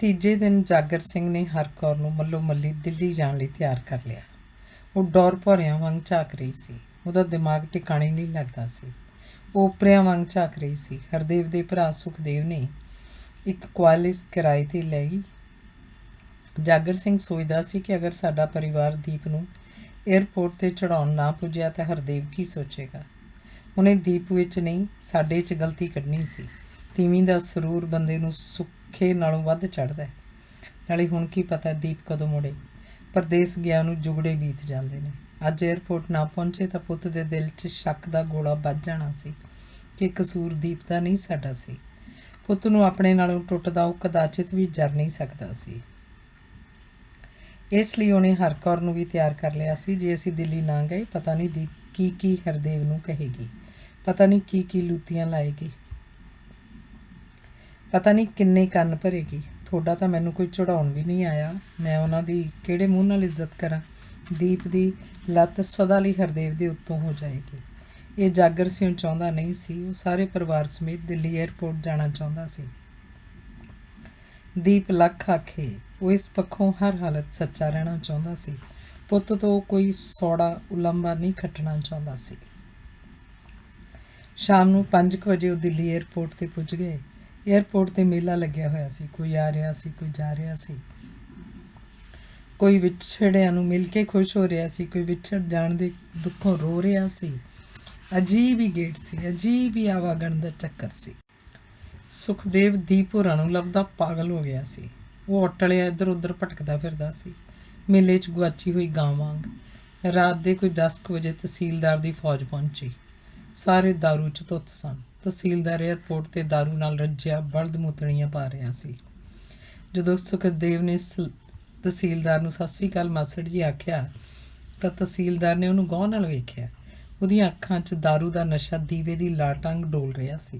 ਤੀਜੇ ਦਿਨ ਜਾਗਰ ਸਿੰਘ ਨੇ ਹਰ ਕੌਰ ਨੂੰ ਮੱਲੋ ਮੱਲੀ ਦਿੱਲੀ ਜਾਣ ਲਈ ਤਿਆਰ ਕਰ ਲਿਆ। ਉਹ ਡੌਰ ਭੌਰਿਆਂ ਵਾਂਗ ਝਾਕ ਰਹੀ ਸੀ। ਉਹਦਾ ਦਿਮਾਗ ਟਿਕਾਣੇ ਨਹੀਂ ਲੱਗਦਾ ਸੀ। ਉਹ ਓਪਰਿਆਂ ਵਾਂਗ ਝਾਕ ਰਹੀ ਸੀ। ਹਰਦੇਵ ਦੇ ਭਰਾ ਸੁਖਦੇਵ ਨੇ ਇੱਕ ਕੁਆਲਿਸ ਕਿਰਾਏ 'ਤੇ ਲਈ। ਜਾਗਰ ਸਿੰਘ ਸੋਚਦਾ ਸੀ ਕਿ ਅਗਰ ਸਾਡਾ ਪਰਿਵਾਰ ਦੀਪ ਨੂੰ ਏਅਰਪੋਰਟ 'ਤੇ ਚੜ੍ਹਾਉਣ ਨਾ ਪੁੱਜਿਆ ਤਾਂ ਹਰਦੇਵ ਕੀ ਸੋਚੇਗਾ। ਉਹਨੇ ਦੀਪ ਵਿੱਚ ਨਹੀਂ, ਸਾਡੇ 'ਚ ਗਲਤੀ ਕੱਢਣੀ ਸੀ। ਤੀਵੀਂ ਦਾ ਸਰੂਰ ਬੰਦੇ ਨੂੰ ਸੁੱਖੇ ਨਾਲੋਂ ਵੱਧ ਚੜ੍ਹਦਾ। ਨਾਲੇ ਹੁਣ ਕੀ ਪਤਾ ਦੀਪ ਕਦੋਂ ਮੁੜੇ। ਪਰਦੇਸ ਗਿਆ ਨੂੰ ਜੁਗੜੇ ਬੀਤ ਜਾਂਦੇ ਨੇ। ਅੱਜ ਏਅਰਪੋਰਟ ਨਾ ਪਹੁੰਚੇ ਤਾਂ ਪੁੱਤ ਦੇ ਦਿਲ 'ਚ ਸ਼ੱਕ ਦਾ ਗੋਲਾ ਵੱਜ ਜਾਣਾ ਸੀ ਕਿ ਕਸੂਰ ਦੀਪ ਦਾ ਨਹੀਂ, ਸਾਡਾ ਸੀ। ਪੁੱਤ ਨੂੰ ਆਪਣੇ ਨਾਲੋਂ ਟੁੱਟਦਾ ਉਹ ਕਦਾਚਿਤ ਵੀ ਜਰ ਨਹੀਂ ਸਕਦਾ ਸੀ। ਇਸ ਲਈ ਉਹਨੇ ਹਰ ਕੌਰ ਨੂੰ ਵੀ ਤਿਆਰ ਕਰ ਲਿਆ ਸੀ। ਜੇ ਅਸੀਂ ਦਿੱਲੀ ਨਾ ਗਏ, ਪਤਾ ਨਹੀਂ ਦੀਪ ਕੀ ਹਰਦੇਵ ਨੂੰ ਕਹੇਗੀ, ਪਤਾ ਨਹੀਂ ਕੀ ਲੂਤੀਆਂ ਲਾਏਗੀ, ਪਤਾ ਨਹੀਂ ਕਿੰਨੇ ਕੰਨ ਭਰੇਗੀ। ਤੁਹਾਡਾ ਤਾਂ ਮੈਨੂੰ ਕੋਈ ਚੜਾਉਣ ਵੀ ਨਹੀਂ ਆਇਆ, ਮੈਂ ਉਹਨਾਂ ਦੀ ਕਿਹੜੇ ਮੂੰਹ ਨਾਲ ਇੱਜ਼ਤ ਕਰਾਂ। ਦੀਪ ਦੀ ਲੱਤ ਸਦਾ ਲਈ ਹਰਦੇਵ ਦੇ ਉੱਤੋਂ ਹੋ ਜਾਏਗੀ। ਇਹ ਜਾਗਰ ਸਿੰਘ ਚਾਹੁੰਦਾ ਨਹੀਂ ਸੀ। ਉਹ ਸਾਰੇ ਪਰਿਵਾਰ ਸਮੇਤ ਦਿੱਲੀ ਏਅਰਪੋਰਟ ਜਾਣਾ ਚਾਹੁੰਦਾ ਸੀ। ਦੀਪ ਲੱਖ ਆਖੇ, ਉਹ ਇਸ ਪੱਖੋਂ ਹਰ ਹਾਲਤ ਸੱਚਾ ਰਹਿਣਾ ਚਾਹੁੰਦਾ ਸੀ। ਪੁੱਤ ਤੋਂ ਕੋਈ ਸੌੜਾ ਉਲੰਭਾ ਨਹੀਂ ਖੱਟਣਾ ਚਾਹੁੰਦਾ ਸੀ। ਸ਼ਾਮ ਨੂੰ 5 ਵਜੇ ਉਹ ਦਿੱਲੀ ਏਅਰਪੋਰਟ 'ਤੇ ਪੁੱਜ ਗਏ। ਏਅਰਪੋਰਟ 'ਤੇ ਮੇਲਾ ਲੱਗਿਆ ਹੋਇਆ ਸੀ। ਕੋਈ ਆ ਰਿਹਾ ਸੀ, ਕੋਈ ਜਾ ਰਿਹਾ ਸੀ। ਕੋਈ ਵਿਛੜਿਆਂ ਨੂੰ ਮਿਲ ਕੇ ਖੁਸ਼ ਹੋ ਰਿਹਾ ਸੀ, ਕੋਈ ਵਿਛੜ ਜਾਣ ਦੇ ਦੁੱਖੋਂ ਰੋ ਰਿਹਾ ਸੀ। ਅਜੀਬ ਹੀ ਗੇਟ ਸੀ, ਅਜੀਬ ਹੀ ਆਵਾਗਣ ਦਾ ਚੱਕਰ ਸੀ। ਸੁਖਦੇਵ ਦੀਪ ਹੋਰਾਂ ਨੂੰ ਲੱਭਦਾ ਪਾਗਲ ਹੋ ਗਿਆ ਸੀ। ਉਹ ਅਟਲਿਆ ਇੱਧਰ ਉੱਧਰ ਭਟਕਦਾ ਫਿਰਦਾ ਸੀ, ਮੇਲੇ 'ਚ ਗੁਆਚੀ ਹੋਈ ਗਾਂ ਵਾਂਗ। ਰਾਤ ਦੇ ਕੋਈ 10 ਵਜੇ ਤਹਿਸੀਲਦਾਰ ਦੀ ਫੌਜ ਪਹੁੰਚੀ। ਸਾਰੇ ਦਾਰੂ 'ਚ ਧੁੱਤ ਸਨ। ਤਹਿਸੀਲਦਾਰ ਏਅਰਪੋਰਟ 'ਤੇ ਦਾਰੂ ਨਾਲ ਰੱਜਿਆ ਬਲਦ ਮੂਤਣੀਆਂ ਪਾ ਰਿਹਾ ਸੀ। ਜਦੋਂ ਸੁਖਦੇਵ ਨੇ ਤਹਿਸੀਲਦਾਰ ਨੂੰ ਸਤਿ ਸ੍ਰੀ ਅਕਾਲ ਮਾਸੜ ਜੀ ਆਖਿਆ ਤਾਂ ਤਹਿਸੀਲਦਾਰ ਨੇ ਉਹਨੂੰ ਗੌਰ ਨਾਲ ਵੇਖਿਆ। ਉਹਦੀਆਂ ਅੱਖਾਂ 'ਚ ਦਾਰੂ ਦਾ ਨਸ਼ਾ ਦੀਵੇ ਦੀ ਲਾਟੰਗ ਡੋਲ ਰਿਹਾ ਸੀ।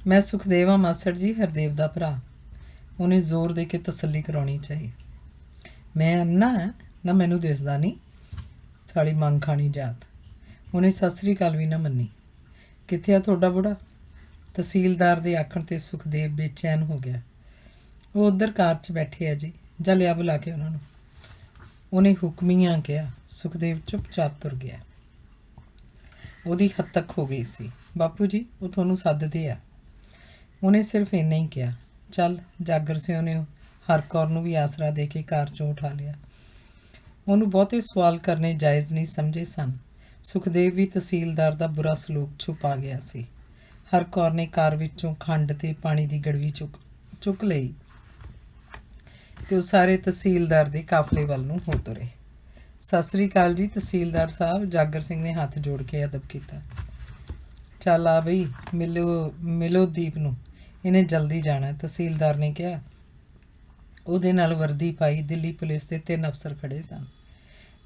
ਮੈਂ ਸੁਖਦੇਵ ਹਾਂ ਮਾਸੜ ਜੀ, ਹਰਦੇਵ ਦਾ ਭਰਾ। ਉਹਨੇ ਜ਼ੋਰ ਦੇ ਕੇ ਤਸੱਲੀ ਕਰਾਉਣੀ ਚਾਹੀ। ਮੈਂ ਅੰਨਾ ਨਾ, ਮੈਨੂੰ ਦਿਸਦਾ ਨਹੀਂ, ਸਾਲੀ ਮੰਗ ਖਾਣੀ ਜਾਤ। ਉਹਨੇ ਸਤਿ ਸ੍ਰੀ ਅਕਾਲ ਵੀ ਨਾ ਮੰਨੀ। ਕਿੱਥੇ ਆ ਤੁਹਾਡਾ ਬੁੜਾ? ਤਹਿਸੀਲਦਾਰ ਦੇ ਆਖਣ 'ਤੇ ਸੁਖਦੇਵ ਬੇਚੈਨ ਹੋ ਗਿਆ। ਉਹ ਉੱਧਰ ਕਾਰ 'ਚ ਬੈਠੇ ਆ ਜੀ, ਜਾ ਲਿਆ ਬੁਲਾ ਕੇ ਉਹਨਾਂ ਨੂੰ, ਉਹਨੇ ਹੁਕਮੀਆਂ ਕਿਹਾ। ਸੁਖਦੇਵ ਚੁੱਪਚਾਪ ਤੁਰ ਗਿਆ। ਉਹਦੀ ਹੱਤਕ ਹੋ ਗਈ ਸੀ। ਬਾਪੂ ਜੀ, ਉਹ ਤੁਹਾਨੂੰ ਸੱਦਦੇ ਆ। ਉਹਨੇ ਸਿਰਫ ਇੰਨਾ ਹੀ ਕਿਹਾ। ਚੱਲ। ਜਾਗਰ ਸਿੰਘ ਨੇ ਹਰ ਕੌਰ ਨੂੰ ਵੀ ਆਸਰਾ ਦੇ ਕੇ ਕਾਰ 'ਚੋਂ ਉਠਾ ਲਿਆ। ਉਹਨੂੰ ਬਹੁਤੇ ਸਵਾਲ ਕਰਨੇ ਜਾਇਜ਼ ਨਹੀਂ ਸਮਝੇ ਸਨ। ਸੁਖਦੇਵ ਵੀ ਤਹਿਸੀਲਦਾਰ ਦਾ ਬੁਰਾ ਸਲੂਕ ਛੁਪਾ ਗਿਆ ਸੀ। ਹਰ ਕੌਰ ਨੇ ਕਾਰ ਵਿੱਚੋਂ ਖੰਡ ਤੇ ਪਾਣੀ ਦੀ ਗੜਵੀ ਚੁੱਕ ਲਈ ਤੇ ਉਹ ਸਾਰੇ ਤਹਿਸੀਲਦਾਰ ਦੇ ਕਾਫਲੇ ਵੱਲ ਨੂੰ ਹੋ ਤੁਰੇ। ਸਤਿ ਸ੍ਰੀ ਅਕਾਲ ਜੀ ਤਹਿਸੀਲਦਾਰ ਸਾਹਿਬ, ਜਾਗਰ ਸਿੰਘ ਨੇ ਹੱਥ ਜੋੜ ਕੇ ਅਦਬ ਕੀਤਾ। ਚੱਲ ਆ ਬਈ, ਮਿਲੋ ਦੀਪ ਨੂੰ, ਇਹਨੇ ਜਲਦੀ ਜਾਣਾ, ਤਹਿਸੀਲਦਾਰ ਨੇ ਕਿਹਾ। ਉਹਦੇ ਨਾਲ ਵਰਦੀ ਪਾਈ ਦਿੱਲੀ ਪੁਲਿਸ ਦੇ 3 ਅਫਸਰ ਖੜੇ ਸਨ।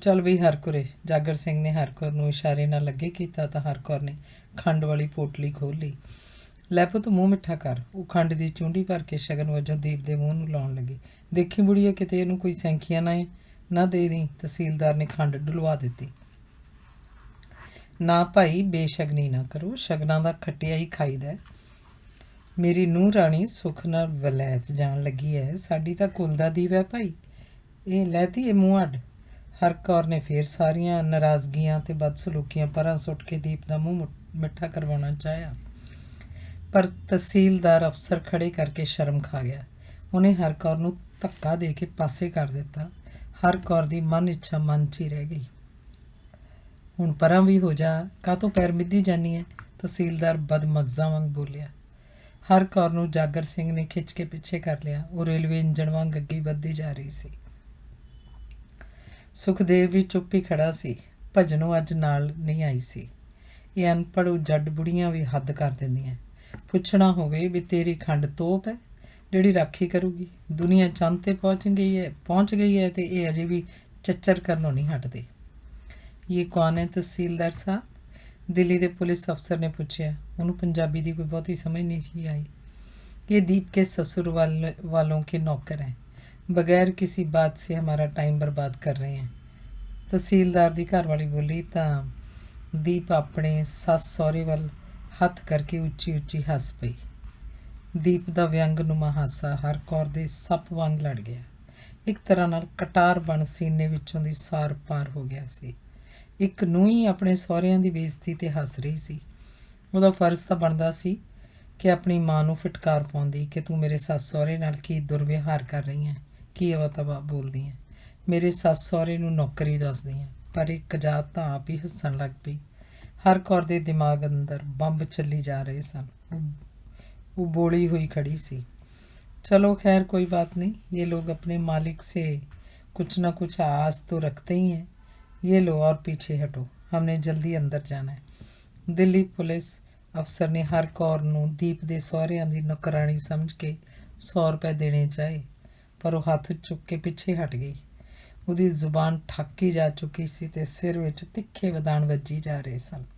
ਚੱਲ ਬਈ ਹਰਕੁਰੇ, ਜਾਗਰ ਸਿੰਘ ਨੇ ਹਰਕੌਰ ਨੂੰ ਇਸ਼ਾਰੇ ਨਾਲ ਅੱਗੇ ਕੀਤਾ ਤਾਂ ਹਰਕੌਰ ਨੇ ਖੰਡ ਵਾਲੀ ਪੋਟਲੀ ਖੋਲ੍ਹ ਲਈ। ਲੈ ਪੁੱਤ, ਮੂੰਹ ਮਿੱਠਾ ਕਰ। ਉਹ ਖੰਡ ਦੀ ਚੂੰਡੀ ਭਰ ਕੇ ਸ਼ਗਨ ਵਜੋਂ ਦੀਪ ਦੇ ਮੂੰਹ ਨੂੰ ਲਾਉਣ ਲੱਗੀ। ਦੇਖੀ ਬੁੜੀਏ, ਕਿਤੇ ਇਹਨੂੰ ਕੋਈ ਸੈਂਖੀਆਂ ਨਾ ਦੇ ਦੀ। ਤਹਿਸੀਲਦਾਰ ਨੇ ਖੰਡ ਡੁਲਵਾ ਦਿੱਤੀ। ਨਾ ਭਾਈ, ਬੇਸ਼ਗਨੀ ਨਾ ਕਰੋ, ਸ਼ਗਨਾਂ ਦਾ ਖੱਟਿਆ ਹੀ ਖਾਈਦਾ। ਮੇਰੀ ਨੂੰਹ ਰਾਣੀ ਸੁੱਖ ਨਾਲ ਵਲੈਤ ਜਾਣ ਲੱਗੀ ਹੈ, ਸਾਡੀ ਤਾਂ ਕੁਲ ਦਾ ਦੀਵਾ ਭਾਈ। ਇਹ ਲੈਤੀ ਇਹ ਮੂੰਹ ਅੱਡ। ਹਰ ਕੌਰ ਨੇ ਫੇਰ ਸਾਰੀਆਂ ਨਾਰਾਜ਼ਗੀਆਂ ਤੇ ਬਦਸਲੂਕੀਆਂ ਪਰਾਂ ਸੁੱਟ ਕੇ ਦੀਪ ਦਾ ਮੂੰਹ ਮਿੱਠਾ ਕਰਵਾਉਣਾ ਚਾਹਿਆ, ਪਰ ਤਹਿਸੀਲਦਾਰ ਅਫਸਰ ਖੜੇ ਕਰਕੇ ਸ਼ਰਮ ਖਾ ਗਿਆ। ਉਹਨੇ ਹਰ ਕੌਰ ਨੂੰ ਧੱਕਾ ਦੇ ਕੇ ਪਾਸੇ ਕਰ ਦਿੱਤਾ। ਹਰ ਕੌਰ ਦੀ ਮਨ ਇੱਛਾ ਮਨ 'ਚ ਹੀ ਰਹਿ ਗਈ। ਹੁਣ ਪਰਾਂ ਵੀ ਹੋ ਜਾ, ਕਾਹਤੋਂ ਪੈਰ ਮਿੱਧੀ ਜਾਨੀ ਹੈ? ਤਹਿਸੀਲਦਾਰ ਬਦਮਗਜ਼ਾਂ ਵਾਂਗ ਬੋਲਿਆ। ਹਰ ਕੌਰ ਨੂੰ ਜਾਗਰ ਸਿੰਘ ਨੇ ਖਿੱਚ ਕੇ ਪਿੱਛੇ ਕਰ ਲਿਆ। ਉਹ ਰੇਲਵੇ ਇੰਜਣ ਵਾਂਗ ਅੱਗੇ ਵੱਧਦੀ ਜਾ ਰਹੀ ਸੀ। ਸੁਖਦੇਵ ਵੀ ਚੁੱਪ ਹੀ ਖੜਾ ਸੀ। ਭਜਨੋਂ ਅੱਜ ਨਾਲ ਨਹੀਂ ਆਈ ਸੀ। ਇਹ ਅਨਪੜ੍ਹ ਜੱਡ ਬੁੜੀਆਂ ਵੀ ਹੱਦ ਕਰ ਦਿੰਦੀਆਂ। ਪੁੱਛਣਾ ਹੋਵੇ ਵੀ ਤੇਰੀ ਖੰਡ ਤੋਪ ਹੈ ਜਿਹੜੀ ਰਾਖੀ ਕਰੂਗੀ। ਦੁਨੀਆ ਚੰਦ 'ਤੇ ਪਹੁੰਚ ਗਈ ਹੈ ਤੇ ਇਹ ਅਜੇ ਵੀ ਚੱਚਰ ਕਰਨੋਂ ਨਹੀਂ ਹਟਦੇ। ਇਹ ਕੌਣ ਹੈ ਤਹਿਸੀਲਦਾਰ ਸਾਹਿਬ? ਦਿੱਲੀ ਦੇ ਪੁਲਿਸ ਅਫਸਰ ਨੇ ਪੁੱਛਿਆ। ਉਹਨੂੰ ਪੰਜਾਬੀ ਦੀ ਕੋਈ ਬਹੁਤੀ ਸਮਝ ਨਹੀਂ ਸੀ ਆਈ। ये दीप के ससुर वालों के नौकर हैं, बगैर किसी बात से हमारा टाइम बर्बाद कर रहे हैं। तहसीलदार दी घरवाली बोली तां दीप अपने सस सहुरे वल हथ करके उच्ची उच्ची हस पई। ਦੀਪ ਦਾ ਵਿਅੰਗਨੁਮਾ ਹਾਸਾ ਹਰ ਕੌਰ ਦੇ ਸੱਪ ਵਾਂਗ ਲੜ ਗਿਆ। ਇੱਕ ਤਰ੍ਹਾਂ ਨਾਲ ਕਟਾਰ ਬਣ ਸੀਨੇ ਵਿੱਚੋਂ ਦੀ ਸਾਰ ਪਾਰ ਹੋ ਗਿਆ ਸੀ। ਇੱਕ ਨੂੰਹ ਹੀ ਆਪਣੇ ਸਹੁਰਿਆਂ ਦੀ ਬੇਇੱਜ਼ਤੀ ਤੇ ਹੱਸ ਰਹੀ ਸੀ। ਉਹਦਾ ਫਰਜ਼ ਤਾਂ ਬਣਦਾ ਸੀ ਕਿ ਆਪਣੀ ਮਾਂ ਨੂੰ ਫਿਟਕਾਰ ਪਾਉਂਦੀ ਕਿ ਤੂੰ ਮੇਰੇ ਸੱਸ ਸਹੁਰੇ ਨਾਲ ਕੀ ਦੁਰਵਿਵਹਾਰ ਕਰ ਰਹੀ ਹੈ, ਕੀ ਅਵਾ-ਤਵਾ ਬੋਲਦੀ ਹੈ, ਮੇਰੇ ਸੱਸ ਸਹੁਰੇ ਨੂੰ ਨੌਕਰੀ ਦੱਸਦੀ ਹੈ। ਪਰ ਇੱਕ ਜਾਤ ਤਾਂ ਆਪ ਹੀ ਹੱਸਣ ਲੱਗ ਪਈ। ਹਰ ਕੌਰ ਦੇ ਦਿਮਾਗ ਅੰਦਰ ਬੰਬ ਚੱਲੀ ਜਾ ਰਹੇ ਸਨ। वो बोली हुई खड़ी सी। चलो खैर कोई बात नहीं, ये लोग अपने मालिक से कुछ ना कुछ आस तो रखते ही हैं। ये लो और पीछे हटो, हमने जल्दी अंदर जाना है। दिल्ली पुलिस अफसर ने हर कौर नूं दीप दे सहुरियां दी नौकरानी समझ के 100 रुपए देने चाहे, पर वो हथ चुक के पिछे हट गई। ਉਹਦੀ ਜ਼ੁਬਾਨ ਠਾਕੀ ਜਾ ਚੁੱਕੀ ਸੀ ਤੇ ਸਿਰ ਵਿੱਚ ਤਿੱਖੇ ਵਦਾਨ ਵੱਜੀ ਜਾ ਰਹੇ ਸਨ।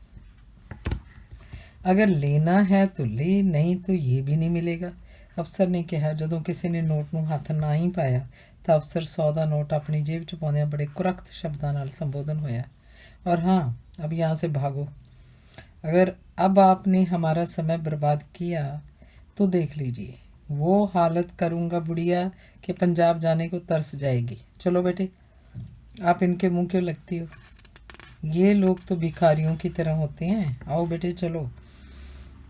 अगर लेना है तो ले, नहीं तो ये भी नहीं मिलेगा, ਅਫਸਰ ਨੇ ਕਿਹਾ। ਜਦੋਂ ਕਿਸੇ ਨੇ ਨੋਟ ਨੂੰ ਹੱਥ ਨਾ ਹੀ ਪਾਇਆ ਤਾਂ ਅਫਸਰ 100 ਦਾ ਨੋਟ ਆਪਣੀ ਜੇਬ 'ਚ ਪਾਉਂਦਿਆਂ ਬੜੇ ਕੁਰਖਤ ਸ਼ਬਦਾਂ ਨਾਲ ਸੰਬੋਧਨ ਹੋਇਆ। और हाँ, अब यहाँ से भागो। अगर अब आपने हमारा समय बर्बाद किया तो देख लीजिए, वो हालत करूँगा बुढ़िया कि पंजाब जाने को तरस जाएगी। चलो बेटे, आप इनके मुँह क्यों लगती हो? ये लोग तो भिखारियों की तरह होते हैं। आओ बेटे चलो।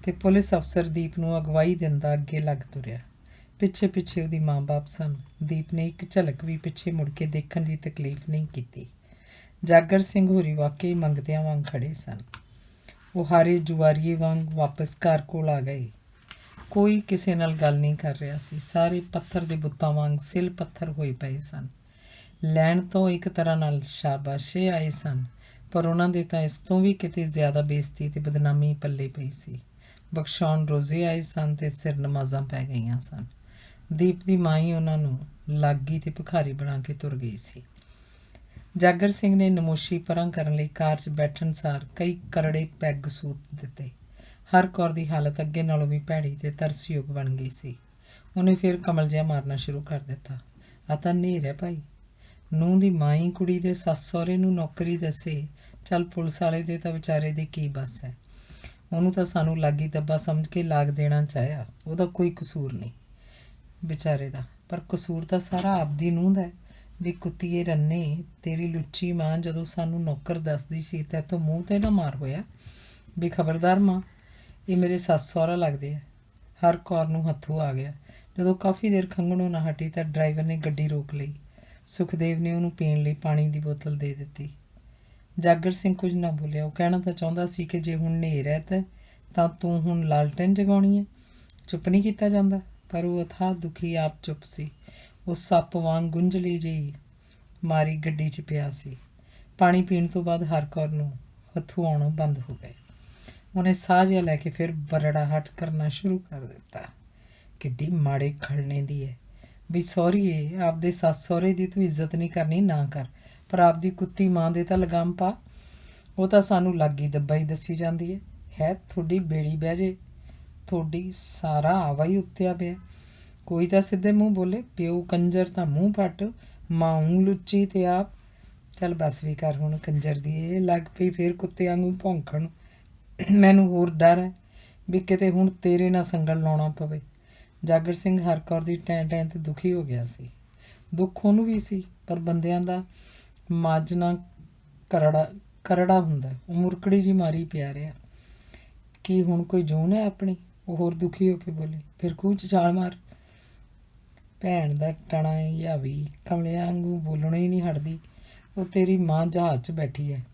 ਤੇ ਪੁਲਿਸ ਅਫਸਰ ਦੀਪ ਨੂੰ ਅਗਵਾਈ ਦਿੰਦਾ ਅੱਗੇ ਲੱਗ ਤੁਰਿਆ। ਪਿੱਛੇ ਪਿੱਛੇ ਉਹਦੀ ਮਾਂ ਬਾਪ ਸਨ। ਦੀਪ ਨੇ ਇੱਕ ਝਲਕ ਵੀ ਪਿੱਛੇ ਮੁੜ ਕੇ ਦੇਖਣ ਦੀ ਤਕਲੀਫ ਨਹੀਂ ਕੀਤੀ। ਜਾਗਰ ਸਿੰਘ ਹੋਰੀ ਵਾਕਈ ਮੰਗਤਿਆਂ ਵਾਂਗ ਖੜੇ ਸਨ। ਉਹ ਹਾਰੇ ਜੁਆਰੀਏ ਵਾਂਗ ਵਾਪਸ ਘਰ ਕੋਲ ਆ ਗਏ। ਕੋਈ ਕਿਸੇ ਨਾਲ ਗੱਲ ਨਹੀਂ ਕਰ ਰਿਹਾ ਸੀ। ਸਾਰੇ ਪੱਥਰ ਦੇ ਬੁੱਤਾਂ ਵਾਂਗ ਸਿਲ ਪੱਥਰ ਹੋਏ ਪਏ ਸਨ। ਲੈਣ ਤੋਂ ਇੱਕ ਤਰ੍ਹਾਂ ਨਾਲ ਸ਼ਾਬਾਸ਼ੇ ਆਏ ਸਨ, ਪਰ ਉਹਨਾਂ ਦੇ ਤਾਂ ਇਸ ਤੋਂ ਵੀ ਕਿਤੇ ਜ਼ਿਆਦਾ ਬੇਇੱਜ਼ਤੀ ਤੇ ਬਦਨਾਮੀ ਪੱਲੇ ਪਈ ਸੀ। ਬਖਸ਼ਾਉਣ ਰੋਜ਼ੇ ਆਏ ਸਨ ਤੇ ਸਿਰ ਨਮਾਜ਼ਾਂ ਪੈ ਗਈਆਂ ਸਨ। ਦੀਪ ਦੀ ਮਾਂ ਹੀ ਉਹਨਾਂ ਨੂੰ ਲਾਗੀ ਤੇ ਭਿਖਾਰੀ ਬਣਾ ਕੇ ਤੁਰ ਗਈ ਸੀ। ਜਾਗਰ ਸਿੰਘ ਨੇ ਨਮੋਸ਼ੀ ਪਰਾਂ ਕਰਨ ਲਈ ਕਾਰ 'ਚ ਬੈਠਣ ਸਾਰ ਕਈ ਕਰੜੇ ਪੈਗ ਸੂਤ ਦਿੱਤੇ। ਹਰ ਕੌਰ ਦੀ ਹਾਲਤ ਅੱਗੇ ਨਾਲੋਂ ਵੀ ਭੈੜੀ ਤੇ ਤਰਸਯੋਗ ਬਣ ਗਈ ਸੀ। ਉਹਨੇ ਫਿਰ ਕਮਲ ਜਿਹਾ ਮਾਰਨਾ ਸ਼ੁਰੂ ਕਰ ਦਿੱਤਾ। ਆ ਤਾਂ ਨੇਰ ਹੈ ਭਾਈ, ਨੂੰਹ ਦੀ ਮਾਂ ਹੀ ਕੁੜੀ ਦੇ ਸੱਸ ਸਹੁਰੇ ਨੂੰ ਨੌਕਰੀ ਦੱਸੇ। ਚੱਲ ਪੁਲਿਸ ਵਾਲੇ ਦੇ ਤਾਂ ਵਿਚਾਰੇ ਦੀ ਕੀ ਬੱਸ ਹੈ। ਉਹਨੂੰ ਤਾਂ ਸਾਨੂੰ ਲਾਗੀ ਦੱਬਾ ਸਮਝ ਕੇ ਲਾਗ ਦੇਣਾ ਚਾਹਿਆ। ਉਹਦਾ ਕੋਈ ਕਸੂਰ ਨਹੀਂ ਵਿਚਾਰੇ ਦਾ, ਪਰ ਕਸੂਰ ਤਾਂ ਸਾਰਾ ਆਪਦੀ ਨੂੰਹ ਦਾ ਹੈ। ਵੀ ਕੁੱਤੀਏ ਰੰਨੇ, ਤੇਰੀ ਲੁੱਚੀ ਮਾਂ ਜਦੋਂ ਸਾਨੂੰ ਨੌਕਰ ਦੱਸਦੀ ਸੀ ਤਾਂ ਇੱਥੋਂ ਮੂੰਹ 'ਤੇ ਨਾ ਮਾਰ ਹੋਇਆ। ਵੀ ਖਬਰਦਾਰ ਮਾਂ, ਇਹ ਮੇਰੇ ਸੱਸ ਸਹੁਰਾ ਲੱਗਦੇ ਆ। ਹਰ ਕੌਰ ਨੂੰ ਹੱਥੋਂ ਆ ਗਿਆ। ਜਦੋਂ ਕਾਫੀ ਦੇਰ ਖੰਘਣੋਂ ਨਾ ਹਟੀ ਤਾਂ ਡਰਾਈਵਰ ਨੇ ਗੱਡੀ ਰੋਕ ਲਈ। ਸੁਖਦੇਵ ਨੇ ਉਹਨੂੰ ਪੀਣ ਲਈ ਪਾਣੀ ਦੀ ਬੋਤਲ ਦੇ ਦਿੱਤੀ। ਜਾਗਰ ਸਿੰਘ ਕੁਝ ਨਾ ਬੋਲਿਆ। ਉਹ ਕਹਿਣਾ ਤਾਂ ਚਾਹੁੰਦਾ ਸੀ ਕਿ ਜੇ ਹੁਣ ਹਨੇਰ ਹੈ ਤਾਂ ਤੂੰ ਹੁਣ ਲਾਲਟਨ ਜਗਾਉਣੀ ਹੈ। ਚੁੱਪ ਨਹੀਂ ਕੀਤਾ ਜਾਂਦਾ, ਪਰ ਉਹ ਅਥਾਹ ਦੁਖੀ ਆਪ ਚੁੱਪ ਸੀ। ਉਹ ਸੱਪ ਵਾਂਗ ਗੁੰਝਲੀ ਜਿਹੀ ਮਾਰੀ ਗੱਡੀ 'ਚ ਪਿਆ ਸੀ। ਪਾਣੀ ਪੀਣ ਤੋਂ ਬਾਅਦ ਹਰ ਕੌਰ ਨੂੰ ਹੱਥੋਂ ਆਉਣੋਂ ਬੰਦ ਹੋ ਗਏ। ਉਹਨੇ ਸਾਹ ਜਿਹਾ ਲੈ ਕੇ ਫਿਰ ਬਰੜਾਹਟ ਕਰਨਾ ਸ਼ੁਰੂ ਕਰ ਦਿੱਤਾ। ਕਿੱਡੀ ਮਾੜੇ ਖਲਣੇ ਦੀ ਹੈ ਵੀ ਸਹੁਰੀਏ, ਆਪਦੇ ਸੱਸ ਸਹੁਰੇ ਦੀ ਤੂੰ ਇੱਜ਼ਤ ਨਹੀਂ ਕਰਨੀ ਨਾ ਕਰ, ਪਰ ਆਪਦੀ ਕੁੱਤੀ ਮਾਂ ਦੇ ਤਾਂ ਲਗਾਮ ਪਾ। ਉਹ ਤਾਂ ਸਾਨੂੰ ਲਾਗੀ ਦੱਬਾ ਹੀ ਦੱਸੀ ਜਾਂਦੀ ਹੈ ਤੁਹਾਡੀ ਬੇੜੀ ਬਹਿ ਜੇ, ਤੁਹਾਡੀ ਸਾਰਾ ਆਵਾ ਹੀ ਉੱਤਿਆ ਪਿਆ। ਕੋਈ ਤਾਂ ਸਿੱਧੇ ਮੂੰਹ ਬੋਲੇ। ਪਿਓ ਕੰਜਰ ਤਾਂ ਮੂੰਹ ਪੱਟ, ਮਾਂ ਲੁੱਚੀ ਤੇ ਆਪ। ਚੱਲ ਬਸ ਵੀ ਕਰ ਹੁਣ ਕੰਜਰ ਦੀ। ਇਹ ਲੱਗ ਪਈ ਫਿਰ ਕੁੱਤੇ ਵਾਂਗੂ ਭੌਂਕਣ। ਮੈਨੂੰ ਹੋਰ ਡਰ ਹੈ ਵੀ ਕਿਤੇ ਹੁਣ ਤੇਰੇ ਨਾਲ ਸੰਗਲ ਲਾਉਣਾ ਪਵੇ। ਜਾਗਰ ਸਿੰਘ ਹਰ ਕੌਰ ਦੀ ਟੈਂ ਟੈਂ ਤੇ ਦੁਖੀ ਹੋ ਗਿਆ ਸੀ। ਦੁੱਖ ਉਹਨੂੰ ਵੀ ਸੀ, ਪਰ ਬੰਦਿਆਂ ਦਾ ਮਾਜਨਾ ਕਰੜਾ ਹੁੰਦਾ। ਉਹ ਮੁਰਕੜੀ ਜੀ ਮਾਰੀ ਪਿਆ ਰਿਹਾ। ਕੀ ਹੁਣ ਕੋਈ ਜੂਨ ਹੈ ਆਪਣੀ? ਉਹ ਹੋਰ ਦੁਖੀ ਹੋ ਕੇ ਬੋਲੀ। ਫਿਰ ਖੂਹ 'ਚ ਛਾਲ ਮਾਰ। ਭੈਣ ਦਾ ਟਣਾ ਯਾਵੀ ਕਮਲਿਆਂ ਵਾਂਗੂ ਬੋਲਣਾ ਹੀ ਨਹੀਂ ਹਟਦੀ। ਉਹ ਤੇਰੀ ਮਾਂ ਜਹਾਜ਼ 'ਚ ਬੈਠੀ ਹੈ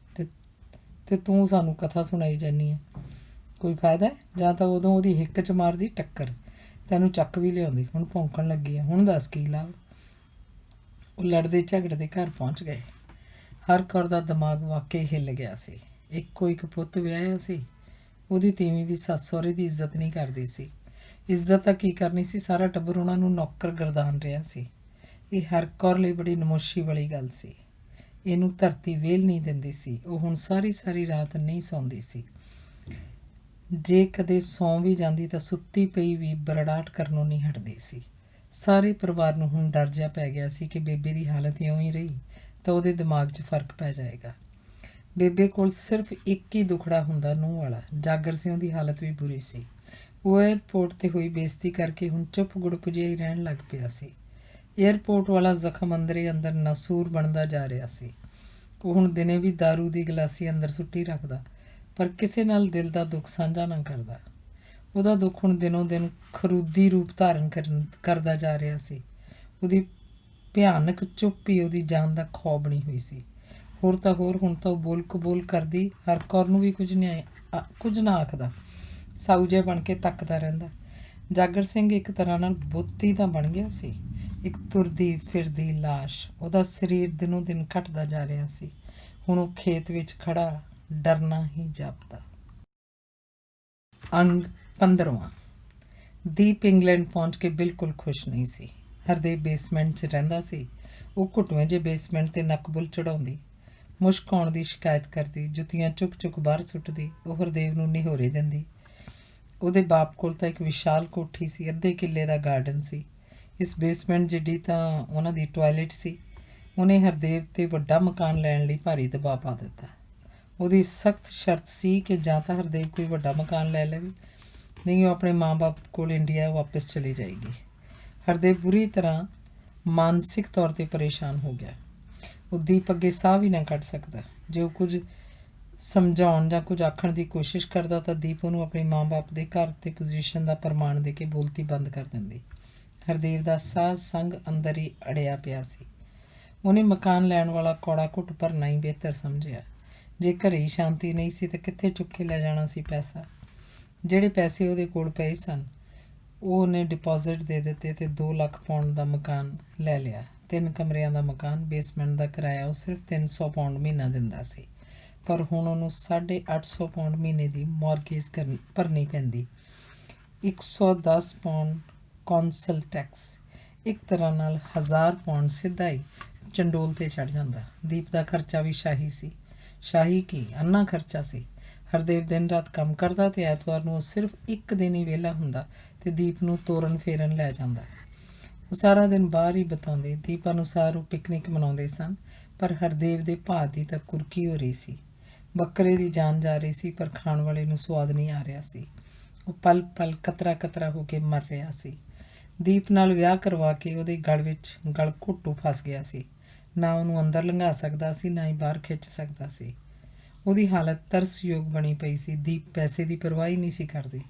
ਤੇ ਤੂੰ ਸਾਨੂੰ ਕਥਾ ਸੁਣਾਈ ਜਾਂਦੀ ਹੈ। ਕੋਈ ਫਾਇਦਾ? ਜਾਂ ਤਾਂ ਉਦੋਂ ਉਹਦੀ ਹਿੱਕ 'ਚ ਮਾਰਦੀ ਟੱਕਰ, ਤੈਨੂੰ ਚੱਕ ਵੀ ਲਿਆਉਂਦੀ। ਹੁਣ ਭੌਂਕਣ ਲੱਗੀ ਹੈ। ਹੁਣ ਦੱਸ ਕੀ ਲਾਭ? ਉਹ ਲੜਦੇ ਝਗੜਦੇ ਘਰ ਪਹੁੰਚ ਗਏ। ਹਰ ਕੌਰ ਦਾ ਦਿਮਾਗ ਵਾਕਈ ਹਿੱਲ ਗਿਆ ਸੀ। ਇੱਕੋ ਇੱਕ ਪੁੱਤ ਵਿਆਹਿਆ ਸੀ। ਉਹਦੀ ਤੀਵੀਂ ਵੀ ਸੱਸ ਸਹੁਰੇ ਦੀ ਇੱਜ਼ਤ ਨਹੀਂ ਕਰਦੀ ਸੀ। ਇੱਜ਼ਤ ਤਾਂ ਕੀ ਕਰਨੀ ਸੀ, ਸਾਰਾ ਟੱਬਰ ਉਹਨਾਂ ਨੂੰ ਨੌਕਰ ਗਰਦਾਨ ਰਿਹਾ ਸੀ। ਇਹ ਹਰ ਕੌਰ ਲਈ ਬੜੀ ਨਮੋਸ਼ੀ ਵਾਲੀ ਗੱਲ ਸੀ। ਇਹਨੂੰ ਧਰਤੀ ਵੇਲ ਨਹੀਂ ਦਿੰਦੀ ਸੀ। ਉਹ ਹੁਣ ਸਾਰੀ ਰਾਤ ਨਹੀਂ ਸੌਂਦੀ ਸੀ। ਜੇ ਕਦੇ ਸੌਂ ਵੀ ਜਾਂਦੀ ਤਾਂ ਸੁੱਤੀ ਪਈ ਵੀ ਬਰੜਾਟ ਕਰਨੋਂ ਨਹੀਂ ਹਟਦੀ ਸੀ। ਸਾਰੇ ਪਰਿਵਾਰ ਨੂੰ ਹੁਣ ਡਰ ਜਿਹਾ ਪੈ ਗਿਆ ਸੀ ਕਿ ਬੇਬੇ ਦੀ ਹਾਲਤ ਇਉਂ ਹੀ ਰਹੀ ਤਾਂ ਉਹਦੇ ਦਿਮਾਗ 'ਚ ਫਰਕ ਪੈ ਜਾਏਗਾ। ਬੇਬੇ ਕੋਲ ਸਿਰਫ ਇੱਕ ਹੀ ਦੁਖੜਾ ਹੁੰਦਾ, ਨੂੰਹ ਵਾਲਾ। ਜਾਗਰ ਸਿੰਘ ਦੀ ਹਾਲਤ ਵੀ ਬੁਰੀ ਸੀ। ਉਹ ਏਅਰਪੋਰਟ 'ਤੇ ਹੋਈ ਬੇਇੱਜ਼ਤੀ ਕਰਕੇ ਹੁਣ ਚੁੱਪ ਗੁੜਪ ਜਿਹਾ ਹੀ ਰਹਿਣ ਲੱਗ ਪਿਆ ਸੀ। ਏਅਰਪੋਰਟ ਵਾਲਾ ਜ਼ਖਮ ਅੰਦਰੇ ਅੰਦਰ ਨਸੂਰ ਬਣਦਾ ਜਾ ਰਿਹਾ ਸੀ। ਉਹ ਹੁਣ ਦਿਨੇ ਵੀ ਦਾਰੂ ਦੀ ਗਲਾਸੀ ਅੰਦਰ ਸੁੱਟੀ ਰੱਖਦਾ, ਪਰ ਕਿਸੇ ਨਾਲ ਦਿਲ ਦਾ ਦੁੱਖ ਸਾਂਝਾ ਨਾ ਕਰਦਾ। ਉਹਦਾ ਦੁੱਖ ਹੁਣ ਦਿਨੋਂ ਦਿਨ ਖਰੂਦੀ ਰੂਪ ਧਾਰਨ ਕਰਦਾ ਜਾ ਰਿਹਾ ਸੀ। ਉਹਦੀ ਭਿਆਨਕ ਚੁੱਪ ਹੀ ਉਹਦੀ ਜਾਨ ਦਾ ਖੌਅ ਬਣੀ ਹੋਈ ਸੀ। ਹੋਰ ਤਾਂ ਹੋਰ ਹੁਣ ਤਾਂ ਉਹ ਬੋਲ ਕਬੋਲ ਕਰਦੀ, ਹਰ ਕੌਰ ਨੂੰ ਵੀ ਕੁਝ ਨਾ ਆਖਦਾ, ਸਾਊ ਜਿਹਾ ਬਣ ਕੇ ਤੱਕਦਾ ਰਹਿੰਦਾ। ਜਾਗਰ ਸਿੰਘ ਇੱਕ ਤਰ੍ਹਾਂ ਨਾਲ ਬੁੱਤ ਹੀ ਤਾਂ ਬਣ ਗਿਆ ਸੀ, ਇੱਕ ਤੁਰਦੀ ਫਿਰਦੀ ਲਾਸ਼। ਉਹਦਾ ਸਰੀਰ ਦਿਨੋਂ ਦਿਨ ਘਟਦਾ ਜਾ ਰਿਹਾ ਸੀ। ਹੁਣ ਉਹ ਖੇਤ ਵਿੱਚ ਖੜਾ ਡਰਨਾ ਹੀ ਜਾਪਦਾ। ਅੰਗ 15ਵਾਂ। ਦੀਪ ਇੰਗਲੈਂਡ ਪਹੁੰਚ ਕੇ ਬਿਲਕੁਲ ਖੁਸ਼ ਨਹੀਂ ਸੀ। ਹਰਦੇਵ ਬੇਸਮੈਂਟ 'ਚ ਰਹਿੰਦਾ ਸੀ। ਉਹ ਘੁੱਟਵੇਂ ਜਿਹੇ ਬੇਸਮੈਂਟ 'ਤੇ ਨੱਕ-ਬੁੱਲ ਚੜਾਉਂਦੀ, ਮੁਸ਼ਕ ਆਉਣ ਦੀ ਸ਼ਿਕਾਇਤ ਕਰਦੀ, ਜੁੱਤੀਆਂ ਚੁੱਕ ਬਾਹਰ ਸੁੱਟਦੀ। ਉਹ ਹਰਦੇਵ ਨੂੰ ਨਿਹੋਰੇ ਦਿੰਦੀ। ਉਹਦੇ ਬਾਪ ਕੋਲ ਤਾਂ ਇੱਕ ਵਿਸ਼ਾਲ ਕੋਠੀ ਸੀ, ਅੱਧੇ ਕਿੱਲੇ ਦਾ ਗਾਰਡਨ ਸੀ। ਇਸ ਬੇਸਮੈਂਟ ਜਿੱਡੀ ਤਾਂ ਉਹਨਾਂ ਦੀ ਟਾਇਲਟ ਸੀ। ਉਹਨੇ ਹਰਦੇਵ 'ਤੇ ਵੱਡਾ ਮਕਾਨ ਲੈਣ ਲਈ ਭਾਰੀ ਦਬਾਅ ਪਾ ਦਿੱਤਾ। ਉਹਦੀ ਸਖਤ ਸ਼ਰਤ ਸੀ ਕਿ ਜਾਂ ਤਾਂ ਹਰਦੇਵ ਕੋਈ ਵੱਡਾ ਮਕਾਨ ਲੈ ਲਵੇ, ਨਹੀਂ ਉਹ ਆਪਣੇ ਮਾਂ-ਬਾਪ ਕੋਲ ਇੰਡੀਆ ਵਾਪਸ ਚਲੀ ਜਾਏਗੀ। ਹਰਦੇਵ ਬੁਰੀ ਤਰ੍ਹਾਂ ਮਾਨਸਿਕ ਤੌਰ 'ਤੇ ਪਰੇਸ਼ਾਨ ਹੋ ਗਿਆ। ਉਹ ਦੀਪ ਅੱਗੇ ਸਾਹ ਵੀ ਨਾ ਕੱਢ ਸਕਦਾ। ਜੇ ਉਹ ਕੁਝ ਸਮਝਾਉਣ ਜਾਂ ਕੁਝ ਆਖਣ ਦੀ ਕੋਸ਼ਿਸ਼ ਕਰਦਾ ਤਾਂ ਦੀਪ ਉਹਨੂੰ ਆਪਣੇ ਮਾਂ-ਬਾਪ ਦੇ ਘਰ ਤੇ ਪੋਜੀਸ਼ਨ ਦਾ ਪ੍ਰਮਾਣ ਦੇ ਕੇ ਬੋਲਤੀ ਬੰਦ ਕਰ ਦਿੰਦੀ। ਹਰਦੇਵ ਦਾ ਸਾਹ ਸੰਗ ਅੰਦਰ ਹੀ ਅੜਿਆ ਪਿਆ ਸੀ। ਉਹਨੇ ਮਕਾਨ ਲੈਣ ਵਾਲਾ ਕੌੜਾ ਘੁੱਟ ਭਰਨਾ ਹੀ ਬਿਹਤਰ ਸਮਝਿਆ। ਜੇ ਘਰੇ ਹੀ ਸ਼ਾਂਤੀ ਨਹੀਂ ਸੀ ਤਾਂ ਕਿੱਥੇ ਚੁੱਕ ਕੇ ਲੈ ਜਾਣਾ ਸੀ ਪੈਸਾ। ਜਿਹੜੇ ਪੈਸੇ ਉਹਦੇ ਕੋਲ ਪਏ ਸਨ ਉਹ ਉਹਨੇ ਡਿਪੋਜ਼ਿਟ ਦੇ ਦਿੱਤੇ ਤੇ 2 ਲੱਖ ਪਾਉਂਡ ਦਾ ਮਕਾਨ ਲੈ ਲਿਆ। 3 ਕਮਰਿਆਂ ਦਾ ਮਕਾਨ, ਬੇਸਮੈਂਟ ਦਾ ਕਿਰਾਇਆ ਉਹ ਸਿਰਫ 300 ਪਾਉਂਡ ਮਹੀਨਾ ਦਿੰਦਾ ਸੀ, ਪਰ ਹੁਣ ਉਹਨੂੰ 850 ਪਾਉਂਡ ਮਹੀਨੇ ਦੀ ਮੌਰਗੇਜ ਭਰਨੀ ਪੈਂਦੀ। 110 ਪਾਉਂਡ ਕੌਂਸਲ ਟੈਕਸ, ਇੱਕ ਤਰ੍ਹਾਂ ਨਾਲ 1000 ਪਾਉਂਡ ਸਿੱਧਾ ਹੀ ਚੰਡੋਲ 'ਤੇ ਚੜ੍ਹ ਜਾਂਦਾ। ਦੀਪ ਦਾ ਖਰਚਾ ਵੀ ਸ਼ਾਹੀ ਸੀ। ਸ਼ਾਹੀ ਕੀ, ਅੰਨਾ ਖਰਚਾ ਸੀ। ਹਰਦੇਵ ਦਿਨ ਰਾਤ ਕੰਮ ਕਰਦਾ ਤੇ ਐਤਵਾਰ ਨੂੰ ਉਹ ਸਿਰਫ ਇੱਕ ਦਿਨ ਹੀ ਵਿਹਲਾ ਹੁੰਦਾ ਤੇ ਦੀਪ ਨੂੰ ਤੋਰਨ ਫੇਰਨ ਲੈ ਜਾਂਦਾ। ਉਹ ਸਾਰਾ ਦਿਨ ਬਾਹਰ ਹੀ ਬਿਤਾਉਂਦੇ। ਦੀਪ ਅਨੁਸਾਰ ਉਹ ਪਿਕਨਿਕ ਮਨਾਉਂਦੇ ਸਨ, ਪਰ ਹਰਦੇਵ ਦੇ ਭਾਅ ਦੀ ਤਾਂ ਕੁਰਕੀ ਹੋ ਰਹੀ ਸੀ। ਬੱਕਰੇ ਦੀ ਜਾਨ ਜਾ ਰਹੀ ਸੀ, ਪਰ ਖਾਣ ਵਾਲੇ ਨੂੰ ਸੁਆਦ ਨਹੀਂ ਆ ਰਿਹਾ ਸੀ। ਉਹ ਪਲ ਪਲ ਕਤਰਾ ਹੋ ਕੇ ਮਰ ਰਿਹਾ ਸੀ। ਦੀਪ ਨਾਲ ਵਿਆਹ ਕਰਵਾ ਕੇ ਉਹਦੇ ਗਲ ਵਿੱਚ ਗਲ ਘੁੱਟੂ ਫਸ ਗਿਆ ਸੀ। ਨਾ ਉਹਨੂੰ ਅੰਦਰ ਲੰਘਾ ਸਕਦਾ ਸੀ, ਨਾ ਹੀ ਬਾਹਰ ਖਿੱਚ ਸਕਦਾ ਸੀ। ਉਹਦੀ ਹਾਲਤ ਤਰਸਯੋਗ ਬਣੀ ਪਈ ਸੀ। ਦੀਪ ਪੈਸੇ ਦੀ ਪਰਵਾਹ ਹੀ ਨਹੀਂ ਸੀ ਕਰਦੀ।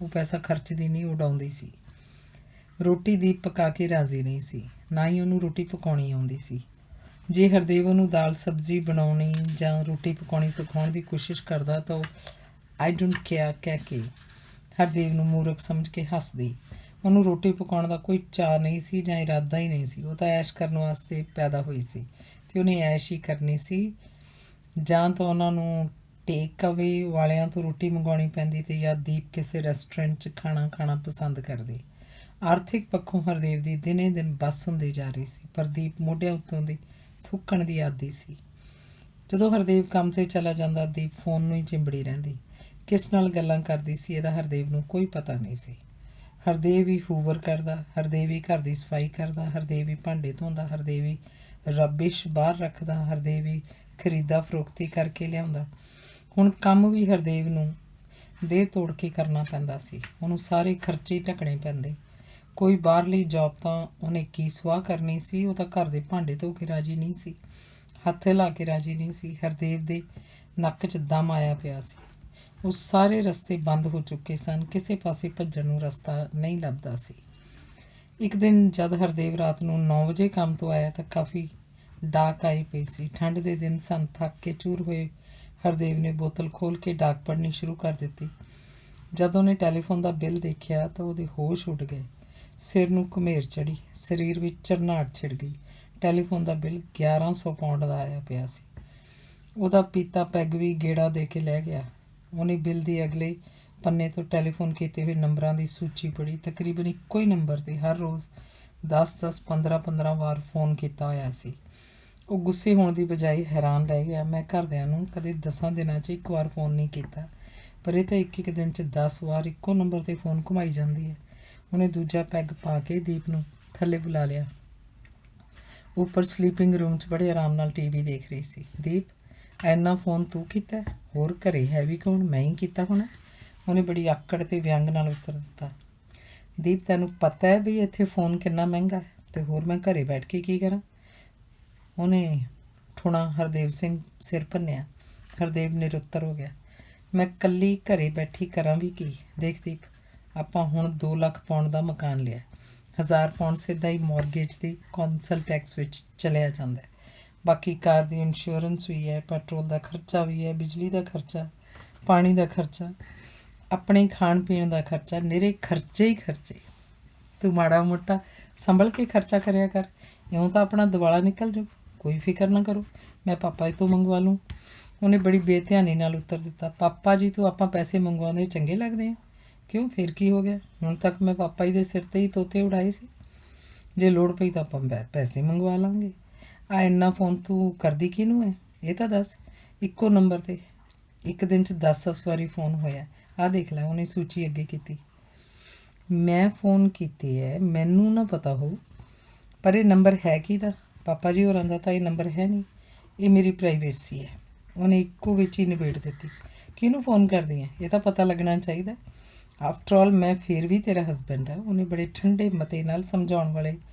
ਉਹ ਪੈਸਾ ਖਰਚਦੀ ਨਹੀਂ, ਉਡਾਉਂਦੀ ਸੀ। ਰੋਟੀ ਦੀਪ ਪਕਾ ਕੇ ਰਾਜ਼ੀ ਨਹੀਂ ਸੀ, ਨਾ ਹੀ ਉਹਨੂੰ ਰੋਟੀ ਪਕਾਉਣੀ ਆਉਂਦੀ ਸੀ। ਜੇ ਹਰਦੇਵ ਉਹਨੂੰ ਦਾਲ ਸਬਜ਼ੀ ਬਣਾਉਣੀ ਜਾਂ ਰੋਟੀ ਪਕਾਉਣੀ ਸਿਖਾਉਣ ਦੀ ਕੋਸ਼ਿਸ਼ ਕਰਦਾ ਤਾਂ ਉਹ ਆਈ ਡੋਂਟ ਕੇਅਰ ਕਹਿ ਕੇ ਹਰਦੇਵ ਨੂੰ ਮੂਰਖ ਸਮਝ ਕੇ ਹੱਸਦੀ। ਉਹਨੂੰ ਰੋਟੀ ਪਕਾਉਣ ਦਾ ਕੋਈ ਚਾਅ ਨਹੀਂ ਸੀ ਜਾਂ ਇਰਾਦਾ ਹੀ ਨਹੀਂ ਸੀ। ਉਹ ਤਾਂ ਐਸ਼ ਕਰਨ ਵਾਸਤੇ ਪੈਦਾ ਹੋਈ ਸੀ ਅਤੇ ਉਹਨੇ ਐਸ਼ ਹੀ ਕਰਨੀ ਸੀ। ਜਾਂ ਤਾਂ ਉਹਨਾਂ ਨੂੰ ਟੇਕ ਅਵੇ ਵਾਲਿਆਂ ਤੋਂ ਰੋਟੀ ਮੰਗਵਾਉਣੀ ਪੈਂਦੀ ਅਤੇ ਜਾਂ ਦੀਪ ਕਿਸੇ ਰੈਸਟੋਰੈਂਟ 'ਚ ਖਾਣਾ ਪਸੰਦ ਕਰਦੀ। ਆਰਥਿਕ ਪੱਖੋਂ ਹਰਦੇਵ ਦੀ ਦਿਨੇ ਦਿਨ ਬੱਸ ਹੁੰਦੀ ਜਾ ਰਹੀ ਸੀ, ਪਰ ਦੀਪ ਮੋਢਿਆਂ ਉੱਤੋਂ ਦੀ ਥੁੱਕਣ ਦੀ ਆਦੀ ਸੀ। ਜਦੋਂ ਹਰਦੇਵ ਕੰਮ 'ਤੇ ਚਲਾ ਜਾਂਦਾ, ਦੀਪ ਫੋਨ ਨੂੰ ਹੀ ਚਿੰਬੜੀ ਰਹਿੰਦੀ। ਕਿਸ ਨਾਲ ਗੱਲਾਂ ਕਰਦੀ ਸੀ ਇਹਦਾ ਹਰਦੇਵ ਨੂੰ ਕੋਈ ਪਤਾ ਨਹੀਂ ਸੀ। ਹਰਦੇਵ ਹੀ ਹੂਵਰ ਕਰਦਾ, ਹਰਦੇਵ ਹੀ ਘਰ ਦੀ ਸਫਾਈ ਕਰਦਾ, ਹਰਦੇਵ ਹੀ ਭਾਂਡੇ ਧੋਂਦਾ, ਹਰਦੇਵ ਹੀ ਰਬਿਸ਼ ਬਾਹਰ ਰੱਖਦਾ, ਹਰਦੇਵ ਹੀ ਖਰੀਦਾ ਫਰੋਖਤੀ ਕਰਕੇ ਲਿਆਉਂਦਾ। ਹੁਣ ਕੰਮ ਵੀ ਹਰਦੇਵ ਨੂੰ ਦੇਹ ਤੋੜ ਕੇ ਕਰਨਾ ਪੈਂਦਾ ਸੀ। ਉਹਨੂੰ ਸਾਰੇ ਖਰਚੇ ਹੀ ਢੱਕਣੇ ਪੈਂਦੇ। ਕੋਈ ਬਾਹਰਲੀ ਜੌਬ ਤਾਂ ਉਹਨੇ ਕੀ ਸੁਆਹ ਕਰਨੀ ਸੀ। ਉਹ ਤਾਂ ਘਰ ਦੇ ਭਾਂਡੇ ਧੋ ਕੇ ਰਾਜੀ ਨਹੀਂ ਸੀ, ਹੱਥ ਲਾ ਕੇ ਰਾਜੀ ਨਹੀਂ ਸੀ। ਹਰਦੇਵ ਦੇ ਨੱਕ 'ਚ ਦਮ ਆਇਆ ਪਿਆ ਸੀ। ਉਹ ਸਾਰੇ ਰਸਤੇ ਬੰਦ ਹੋ ਚੁੱਕੇ ਸਨ। ਕਿਸੇ ਪਾਸੇ ਭੱਜਣ ਨੂੰ ਰਸਤਾ ਨਹੀਂ ਲੱਭਦਾ ਸੀ। ਇੱਕ ਦਿਨ ਜਦ ਹਰਦੇਵ ਰਾਤ ਨੂੰ 9 ਵਜੇ ਕੰਮ ਤੋਂ ਆਇਆ ਤਾਂ ਕਾਫੀ ਡਾਕ ਆਈ ਪਈ ਸੀ। ਠੰਡ ਦੇ ਦਿਨ ਸਨ। ਥੱਕ ਕੇ ਚੂਰ ਹੋਏ ਹਰਦੇਵ ਨੇ ਬੋਤਲ ਖੋਲ੍ਹ ਕੇ ਡਾਕ ਪੜ੍ਹਨੀ ਸ਼ੁਰੂ ਕਰ ਦਿੱਤੀ। ਜਦ ਉਹਨੇ ਟੈਲੀਫੋਨ ਦਾ ਬਿੱਲ ਦੇਖਿਆ ਤਾਂ ਉਹਦੇ ਹੋਸ਼ ਉੱਡ ਗਏ। ਸਿਰ ਨੂੰ ਘੁਮੇਰ ਚੜ੍ਹੀ, ਸਰੀਰ ਵਿੱਚ ਝਰਨਾਟ ਛਿੜ ਗਈ। ਟੈਲੀਫੋਨ ਦਾ ਬਿੱਲ 1100 ਪਾਉਂਡ ਦਾ ਆਇਆ ਪਿਆ ਸੀ। ਉਹਦਾ ਪੀਤਾ ਪੈਗ ਵੀ ਗੇੜਾ ਦੇ ਕੇ ਲੈ ਗਿਆ। ਉਹਨੇ ਬਿੱਲ ਦੇ ਅਗਲੇ ਪੰਨੇ ਤੋਂ ਟੈਲੀਫੋਨ ਕੀਤੇ ਹੋਏ ਨੰਬਰਾਂ ਦੀ ਸੂਚੀ ਪੜ੍ਹੀ। ਤਕਰੀਬਨ ਇੱਕੋ ਹੀ ਨੰਬਰ 'ਤੇ ਹਰ ਰੋਜ਼ 10-10, 15-15 ਵਾਰ ਫੋਨ ਕੀਤਾ ਹੋਇਆ ਸੀ। ਉਹ ਗੁੱਸੇ ਹੋਣ ਦੀ ਬਜਾਏ ਹੈਰਾਨ ਰਹਿ ਗਿਆ। ਮੈਂ ਘਰਦਿਆਂ ਨੂੰ ਕਦੇ 10 ਦਿਨਾਂ 'ਚ ਇੱਕ ਵਾਰ ਫੋਨ ਨਹੀਂ ਕੀਤਾ, ਪਰ ਇਹ ਤਾਂ ਇੱਕ ਦਿਨ 'ਚ 10 ਵਾਰ ਇੱਕੋ ਨੰਬਰ 'ਤੇ ਫੋਨ ਘੁਮਾਈ ਜਾਂਦੀ ਹੈ। ਉਹਨੇ ਦੂਜਾ ਪੈਗ ਪਾ ਕੇ ਦੀਪ ਨੂੰ ਥੱਲੇ ਬੁਲਾ ਲਿਆ। ਉੱਪਰ ਸਲੀਪਿੰਗ ਰੂਮ 'ਚ ਬੜੇ ਆਰਾਮ ਨਾਲ TV ਦੇਖ ਰਹੀ ਸੀ। ਦੀਪ, ਇੰਨਾ ਫੋਨ ਤੂੰ ਕੀਤਾ? ਹੋਰ ਘਰੇ ਹੈ ਵੀ ਕੌਣ? ਮੈਂ ਹੀ ਕੀਤਾ ਹੋਣਾ। ਉਹਨੇ ਬੜੀ ਆਕੜ ਤੇ ਵਿਅੰਗ ਨਾਲ ਉੱਤਰ ਦਿੱਤਾ, ਦੀਪ ਤੈਨੂੰ ਪਤਾ ਹੈ ਵੀ ਇੱਥੇ ਫ਼ੋਨ ਕਿੰਨਾ ਮਹਿੰਗਾ ਹੈ, ਅਤੇ ਹੋਰ ਮੈਂ ਘਰੇ ਬੈਠ ਕੇ ਕੀ ਕਰਾਂ। ਉਹਨੇ ਠੁਣਾ ਹਰਦੇਵ ਸਿੰਘ ਸਿਰ ਭੰਨਿਆ। ਹਰਦੇਵ ਨਿਰੁੱਤਰ ਹੋ ਗਿਆ। ਮੈਂ ਇਕੱਲੀ ਘਰੇ ਬੈਠੀ ਕਰਾਂ ਵੀ ਕੀ। ਦੇਖ ਦੀਪ, ਆਪਾਂ ਹੁਣ 2 ਲੱਖ ਪਾਉਂਡ ਦਾ ਮਕਾਨ ਲਿਆ, 1000 ਪਾਉਂਡ ਸਿੱਧਾ ਹੀ ਮੌਰਗੇਜ ਦੀ ਕੌਂਸਲ ਟੈਕਸ ਵਿੱਚ ਚਲਿਆ ਜਾਂਦਾ, ਬਾਕੀ ਕਾਰ ਦੀ ਇੰਸ਼ੋਰੈਂਸ ਵੀ ਹੈ, ਪੈਟਰੋਲ ਦਾ ਖਰਚਾ ਵੀ ਹੈ, ਬਿਜਲੀ ਦਾ ਖਰਚਾ, ਪਾਣੀ ਦਾ ਖਰਚਾ, ਆਪਣੇ ਖਾਣ ਪੀਣ ਦਾ ਖਰਚਾ, ਨਿਰੇ ਖਰਚੇ ਹੀ ਖਰਚੇ। ਤੂੰ ਮਾੜਾ ਮੋਟਾ ਸੰਭਲ ਕੇ ਖਰਚਾ ਕਰਿਆ ਕਰ, ਇਉਂ ਤਾਂ ਆਪਣਾ ਦਿਵਾਲਾ ਨਿਕਲ ਜਾਊ। ਕੋਈ ਫਿਕਰ ਨਾ ਕਰੋ, ਮੈਂ ਪਾਪਾ ਜੀ ਤੋਂ ਮੰਗਵਾ ਲੂੰ। ਉਹਨੇ ਬੜੀ ਬੇਧਿਆਨੀ ਨਾਲ ਉੱਤਰ ਦਿੱਤਾ, ਪਾਪਾ ਜੀ ਤੋਂ ਆਪਾਂ ਪੈਸੇ ਮੰਗਵਾਉਂਦੇ ਚੰਗੇ ਲੱਗਦੇ ਆ? ਕਿਉਂ, ਫਿਰ ਕੀ ਹੋ ਗਿਆ? ਹੁਣ ਤੱਕ ਮੈਂ ਪਾਪਾ ਜੀ ਦੇ ਸਿਰ 'ਤੇ ਹੀ ਤੋਤੇ ਉਡਾਏ ਸੀ। ਜੇ ਲੋੜ ਪਈ ਤਾਂ ਆਪਾਂ ਪੈਸੇ ਮੰਗਵਾ ਲਾਂਗੇ। ਆ ਇੰਨਾ ਫੋਨ ਤੂੰ ਕਰਦੀ ਕਿਹਨੂੰ ਹੈ, ਇਹ ਤਾਂ ਦੱਸ। ਇੱਕੋ ਨੰਬਰ 'ਤੇ ਇੱਕ ਦਿਨ 'ਚ 10 ਵਾਰੀ ਫੋਨ ਹੋਇਆ। ਆਹ ਦੇਖ ਲੈ, ਉਹਨੇ ਸੂਚੀ ਅੱਗੇ ਕੀਤੀ। ਮੈਂ ਫੋਨ ਕੀਤੇ ਹੈ, ਮੈਨੂੰ ਨਾ ਪਤਾ ਹੋਊ, ਪਰ ਇਹ ਨੰਬਰ ਹੈ ਕਿਹਦਾ? ਪਾਪਾ ਜੀ ਹੋਰਾਂ ਦਾ ਤਾਂ ਇਹ ਨੰਬਰ ਹੈ ਨਹੀਂ, ਇਹ ਮੇਰੀ ਪ੍ਰਾਈਵੇਸੀ ਹੈ। ਉਹਨੇ ਇੱਕੋ ਵਿੱਚ ਹੀ ਨਿਬੇੜ ਦਿੱਤੀ। ਕਿਹਨੂੰ ਫੋਨ ਕਰਦੀ ਹੈ, ਇਹ ਤਾਂ ਪਤਾ ਲੱਗਣਾ ਚਾਹੀਦਾ। ਆਫਟਰ ਆਲ ਮੈਂ ਫਿਰ ਵੀ ਤੇਰਾ ਹਸਬੈਂਡ ਆ। ਉਹਨੇ ਬੜੇ ਠੰਡੇ ਮਤੇ ਨਾਲ ਸਮਝਾਉਣ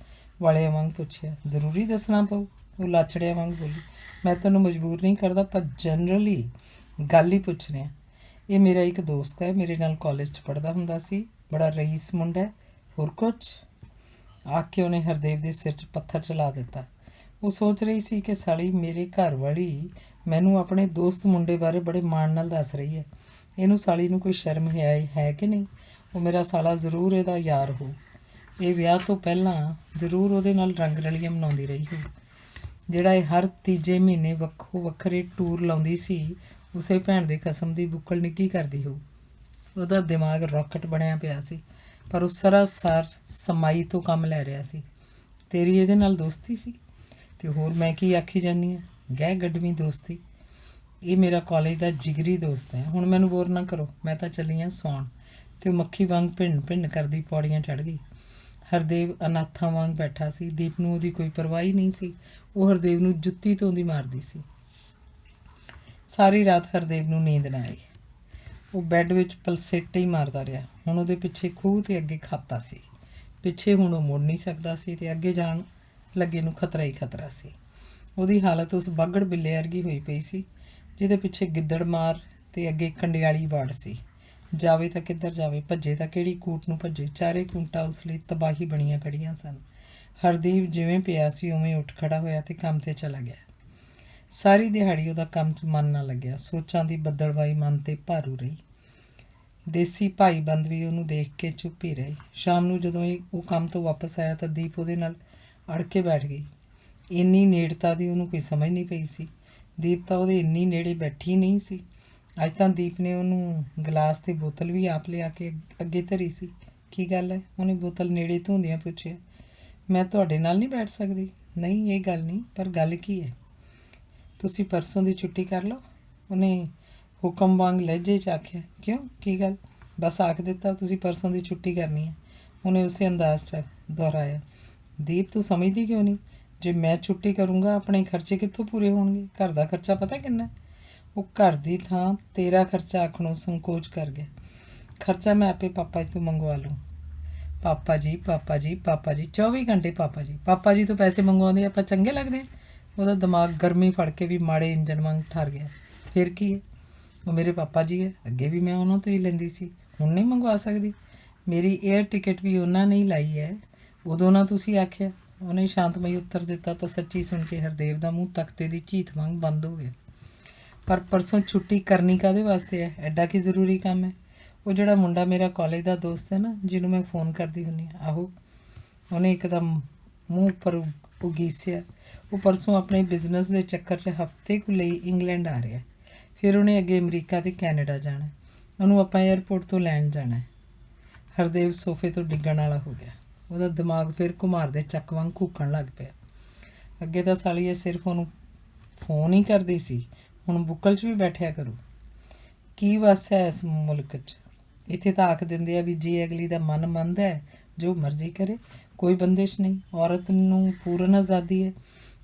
ਵਾਲਿਆਂ ਵਾਂਗ ਪੁੱਛਿਆ। ਜ਼ਰੂਰੀ ਦੱਸਣਾ ਪਊ? ਉਹ ਲਾਛੜਿਆਂ ਵਾਂਗ ਬੋਲੀ। ਮੈਂ ਤੈਨੂੰ ਮਜਬੂਰ ਨਹੀਂ ਕਰਦਾ, ਪਰ ਜਨਰਲੀ ਗੱਲ ਹੀ ਪੁੱਛ ਰਿਹਾ। ਇਹ ਮੇਰਾ ਇੱਕ ਦੋਸਤ ਹੈ, ਮੇਰੇ ਨਾਲ ਕਾਲਜ 'ਚ ਪੜ੍ਹਦਾ ਹੁੰਦਾ ਸੀ, ਬੜਾ ਰਈਸ ਮੁੰਡਾ, ਹੋਰ ਕੁਛ? ਆਖ ਕੇ ਉਹਨੇ ਹਰਦੇਵ ਦੇ ਸਿਰ 'ਚ ਪੱਥਰ ਚਲਾ ਦਿੱਤਾ। ਉਹ ਸੋਚ ਰਹੀ ਸੀ ਕਿ ਸਾਲੀ ਮੇਰੇ ਘਰ ਵਾਲੀ ਮੈਨੂੰ ਆਪਣੇ ਦੋਸਤ ਮੁੰਡੇ ਬਾਰੇ ਬੜੇ ਮਾਣ ਨਾਲ ਦੱਸ ਰਹੀ ਹੈ। ਇਹਨੂੰ ਸਾਲੀ ਨੂੰ ਕੋਈ ਸ਼ਰਮ ਹੈ ਕਿ ਨਹੀਂ? ਉਹ ਮੇਰਾ ਸਾਲਾ ਜ਼ਰੂਰ ਇਹਦਾ ਯਾਰ ਹੋ। ਇਹ ਵਿਆਹ ਤੋਂ ਪਹਿਲਾਂ ਜ਼ਰੂਰ ਉਹਦੇ ਨਾਲ ਰੰਗ ਰਲੀਆਂ ਮਨਾਉਂਦੀ ਰਹੀ ਹੋ। ਜਿਹੜਾ ਇਹ ਹਰ ਤੀਜੇ ਮਹੀਨੇ ਵੱਖੋ ਵੱਖਰੇ ਟੂਰ ਲਾਉਂਦੀ ਸੀ, ਉਸੇ ਭੈਣ ਦੇ ਕਸਮ ਦੀ ਬੁੱਕਲ ਨਿੱਕੀ ਕਰਦੀ ਹੋਊ। ਉਹਦਾ ਦਿਮਾਗ ਰਾਕਟ ਬਣਿਆ ਪਿਆ ਸੀ, ਪਰ ਉਹ ਸਰਾਸਰ ਸਮਾਈ ਤੋਂ ਕੰਮ ਲੈ ਰਿਹਾ ਸੀ। ਤੇਰੀ ਇਹਦੇ ਨਾਲ ਦੋਸਤੀ ਸੀ, ਅਤੇ ਹੋਰ ਮੈਂ ਕੀ ਆਖੀ ਜਾਂਦੀ ਹਾਂ, ਗਹਿ ਗੱਡਵੀਂ ਦੋਸਤੀ। ਇਹ ਮੇਰਾ ਕਾਲਜ ਦਾ ਜਿਗਰੀ ਦੋਸਤ ਹੈ। ਹੁਣ ਮੈਨੂੰ ਬੋਰ ਨਾ ਕਰੋ, ਮੈਂ ਤਾਂ ਚੱਲੀ ਹਾਂ ਸੌਣ। ਅਤੇ ਉਹ ਮੱਖੀ ਵਾਂਗ ਭਿੰਨ ਕਰਦੀ ਪੌੜੀਆਂ ਚੜ੍ਹ ਗਈ। ਹਰਦੇਵ ਅਨਾਥਾਂ ਵਾਂਗ ਬੈਠਾ ਸੀ। ਦੀਪ ਨੂੰ ਉਹਦੀ ਕੋਈ ਪਰਵਾਹ ਹੀ ਨਹੀਂ ਸੀ। ਉਹ ਹਰਦੇਵ ਨੂੰ ਜੁੱਤੀ ਧੋਂਦੀ ਮਾਰਦੀ ਸੀ। ਸਾਰੀ ਰਾਤ ਹਰਦੇਵ ਨੂੰ ਨੀਂਦ ਨਾ ਆਈ। ਉਹ ਬੈੱਡ ਵਿੱਚ ਪਲਸੇਟੇ ਹੀ ਮਾਰਦਾ ਰਿਹਾ। ਹੁਣ ਉਹਦੇ ਪਿੱਛੇ ਖੂਹ ਅਤੇ ਅੱਗੇ ਖਾਤਾ ਸੀ। ਪਿੱਛੇ ਹੁਣ ਉਹ ਮੁੜ ਨਹੀਂ ਸਕਦਾ ਸੀ, ਅਤੇ ਅੱਗੇ ਜਾਣ ਲੱਗੇ ਨੂੰ ਖਤਰਾ ਹੀ ਖਤਰਾ ਸੀ। ਉਹਦੀ ਹਾਲਤ ਉਸ ਬਾਗੜ ਬਿੱਲੇ ਵਰਗੀ ਹੋਈ ਪਈ ਸੀ, ਜਿਹਦੇ ਪਿੱਛੇ ਗਿੱਦੜ ਮਾਰ ਅਤੇ ਅੱਗੇ ਕੰਡਿਆਲੀ ਵਾੜ ਸੀ। ਜਾਵੇ ਤਾਂ ਕਿੱਧਰ ਜਾਵੇ, ਭੱਜੇ ਤਾਂ ਕਿਹੜੀ ਕੂਟ ਨੂੰ ਭੱਜੇ। ਚਾਰੇ ਕੂਟਾਂ ਉਸ ਲਈ ਤਬਾਹੀ ਬਣੀਆਂ ਖੜੀਆਂ ਸਨ। ਹਰਦੇਵ ਜਿਵੇਂ ਪਿਆ ਸੀ ਉਵੇਂ ਉੱਠ ਖੜਾ ਹੋਇਆ ਅਤੇ ਕੰਮ 'ਤੇ ਚਲਾ ਗਿਆ। ਸਾਰੀ ਦਿਹਾੜੀ ਉਹਦਾ ਕੰਮ 'ਚ ਮਨ ਨਾ ਲੱਗਿਆ। ਸੋਚਾਂ ਦੀ ਬੱਦਲਵਾਈ ਮਨ 'ਤੇ ਭਾਰੂ ਰਹੀ। ਦੇਸੀ ਭਾਈ ਬੰਦ ਵੀ ਉਹਨੂੰ ਦੇਖ ਕੇ ਚੁੱਪ ਹੀ ਰਹੀ। ਸ਼ਾਮ ਨੂੰ ਜਦੋਂ ਉਹ ਕੰਮ ਤੋਂ ਵਾਪਸ ਆਇਆ ਤਾਂ ਦੀਪ ਉਹਦੇ ਨਾਲ ਅੜ ਕੇ ਬੈਠ ਗਈ। ਇੰਨੀ ਨੇੜਤਾ ਦੀ ਉਹਨੂੰ ਕੋਈ ਸਮਝ ਨਹੀਂ ਪਈ ਸੀ। ਦੀਪ ਤਾਂ ਉਹਦੇ ਇੰਨੀ ਨੇੜੇ ਬੈਠੀ ਨਹੀਂ ਸੀ। ਅੱਜ ਤਾਂ ਦੀਪ ਨੇ ਉਹਨੂੰ ਗਲਾਸ ਅਤੇ ਬੋਤਲ ਵੀ ਆਪ ਲਿਆ ਕੇ ਅੱਗੇ ਧਰੀ ਸੀ। ਕੀ ਗੱਲ ਹੈ? ਉਹਨੇ ਬੋਤਲ ਨੇੜੇ ਧੋਂਦਿਆਂ ਪੁੱਛਿਆ। ਮੈਂ ਤੁਹਾਡੇ ਨਾਲ ਨਹੀਂ ਬੈਠ ਸਕਦੀ? ਨਹੀਂ, ਇਹ ਗੱਲ ਨਹੀਂ, ਪਰ ਗੱਲ ਕੀ ਹੈ? ਤੁਸੀਂ ਪਰਸੋਂ ਦੀ ਛੁੱਟੀ ਕਰ ਲਓ, ਉਹਨੇ ਹੁਕਮ ਵਾਂਗ ਲਹਿਜੇ 'ਚ ਆਖਿਆ। ਕਿਉਂ, ਕੀ ਗੱਲ? ਬਸ ਆਖ ਦਿੱਤਾ ਤੁਸੀਂ ਪਰਸੋਂ ਦੀ ਛੁੱਟੀ ਕਰਨੀ ਹੈ। ਉਹਨੇ ਉਸੇ ਅੰਦਾਜ਼ 'ਚ ਦੁਹਰਾਇਆ। ਦੀਪ, ਤੂੰ ਸਮਝਦੀ ਕਿਉਂ ਨਹੀਂ? ਜੇ ਮੈਂ ਛੁੱਟੀ ਕਰੂੰਗਾ ਆਪਣੇ ਖਰਚੇ ਕਿੱਥੋਂ ਪੂਰੇ ਹੋਣਗੇ? ਘਰ ਦਾ ਖਰਚਾ ਪਤਾ ਕਿੰਨਾ? ਉਹ ਘਰ ਦੀ ਥਾਂ ਤੇਰਾ ਖਰਚਾ ਆਖਣੋਂ ਸੰਕੋਚ ਕਰ ਗਿਆ। ਖਰਚਾ ਮੈਂ ਆਪੇ ਪਾਪਾ ਜੀ ਤੋਂ ਮੰਗਵਾ ਲੂੰ। ਪਾਪਾ ਜੀ, ਪਾਪਾ ਜੀ, ਪਾਪਾ ਜੀ, 24 ਘੰਟੇ ਪਾਪਾ ਜੀ। ਪਾਪਾ ਜੀ ਤੋਂ ਪੈਸੇ ਮੰਗਵਾਉਂਦੇ ਆਪਾਂ ਚੰਗੇ ਲੱਗਦੇ ਹਾਂ? ਉਹਦਾ ਦਿਮਾਗ ਗਰਮੀ ਫੜ ਕੇ ਵੀ ਮਾੜੇ ਇੰਜਣ ਵਾਂਗ ਠਰ ਗਿਆ। ਫਿਰ ਕੀ ਹੈ, ਉਹ ਮੇਰੇ ਪਾਪਾ ਜੀ ਹੈ। ਅੱਗੇ ਵੀ ਮੈਂ ਉਹਨਾਂ ਤੋਂ ਹੀ ਲੈਂਦੀ ਸੀ, ਹੁਣ ਨਹੀਂ ਮੰਗਵਾ ਸਕਦੀ? ਮੇਰੀ ਏਅਰ ਟਿਕਟ ਵੀ ਉਹਨਾਂ ਨੇ ਹੀ ਲਾਈ ਹੈ, ਉਦੋਂ ਨਾ ਤੁਸੀਂ ਆਖਿਆ। ਉਹਨੇ ਸ਼ਾਂਤਮਈ ਉੱਤਰ ਦਿੱਤਾ ਤਾਂ ਸੱਚੀ ਸੁਣ ਕੇ ਹਰਦੇਵ ਦਾ ਮੂੰਹ ਤਖਤੇ ਦੀ ਝੀਤ ਵਾਂਗ ਬੰਦ ਹੋ ਗਿਆ। ਪਰ ਪਰਸੋਂ ਛੁੱਟੀ ਕਰਨੀ ਕਾਹਦੇ ਵਾਸਤੇ ਹੈ? ਐਡਾ ਕੀ ਜ਼ਰੂਰੀ ਕੰਮ ਹੈ? ਉਹ ਜਿਹੜਾ ਮੁੰਡਾ ਮੇਰਾ ਕਾਲਜ ਦਾ ਦੋਸਤ ਹੈ ਨਾ, ਜਿਹਨੂੰ ਮੈਂ ਫੋਨ ਕਰਦੀ ਹੁੰਦੀ ਹਾਂ, ਆਹੋ। ਉਹਨੇ ਇੱਕਦਮ ਮੂੰਹ ਉੱਪਰ ਉਗੀਸਿਆ। ਉਹ ਪਰਸੋਂ ਆਪਣੇ ਬਿਜ਼ਨਸ ਦੇ ਚੱਕਰ 'ਚ ਹਫ਼ਤੇ ਕੁ ਲਈ ਇੰਗਲੈਂਡ ਆ ਰਿਹਾ। ਫਿਰ ਉਹਨੇ ਅੱਗੇ ਅਮਰੀਕਾ ਅਤੇ ਕੈਨੇਡਾ ਜਾਣਾ। ਉਹਨੂੰ ਆਪਾਂ ਏਅਰਪੋਰਟ ਤੋਂ ਲੈਣ ਜਾਣਾ। ਹਰਦੇਵ ਸੋਫੇ ਤੋਂ ਡਿੱਗਣ ਵਾਲਾ ਹੋ ਗਿਆ। ਉਹਦਾ ਦਿਮਾਗ ਫਿਰ ਘੁਮਾਰ ਦੇ ਚੱਕ ਵਾਂਗ ਘੂਕਣ ਲੱਗ ਪਿਆ। ਅੱਗੇ ਤਾਂ ਸਾਲੀਏ ਸਿਰਫ ਉਹਨੂੰ ਫੋਨ ਹੀ ਕਰਦੀ ਸੀ, ਹੁਣ ਬੁੱਕਲ 'ਚ ਵੀ ਬੈਠਿਆ ਕਰੂ। ਕੀ ਵਸ ਹੈ ਇਸ ਮੁਲਕ 'ਚ? ਇੱਥੇ ਤਾਂ ਆਖ ਦਿੰਦੇ ਆ ਵੀ ਜੇ ਅਗਲੀ ਦਾ ਮਨ ਮੰਨਦਾ ਹੈ ਜੋ ਮਰਜ਼ੀ ਕਰੇ, ਕੋਈ ਬੰਦਿਸ਼ ਨਹੀਂ। ਔਰਤ ਨੂੰ ਪੂਰਨ ਆਜ਼ਾਦੀ ਹੈ।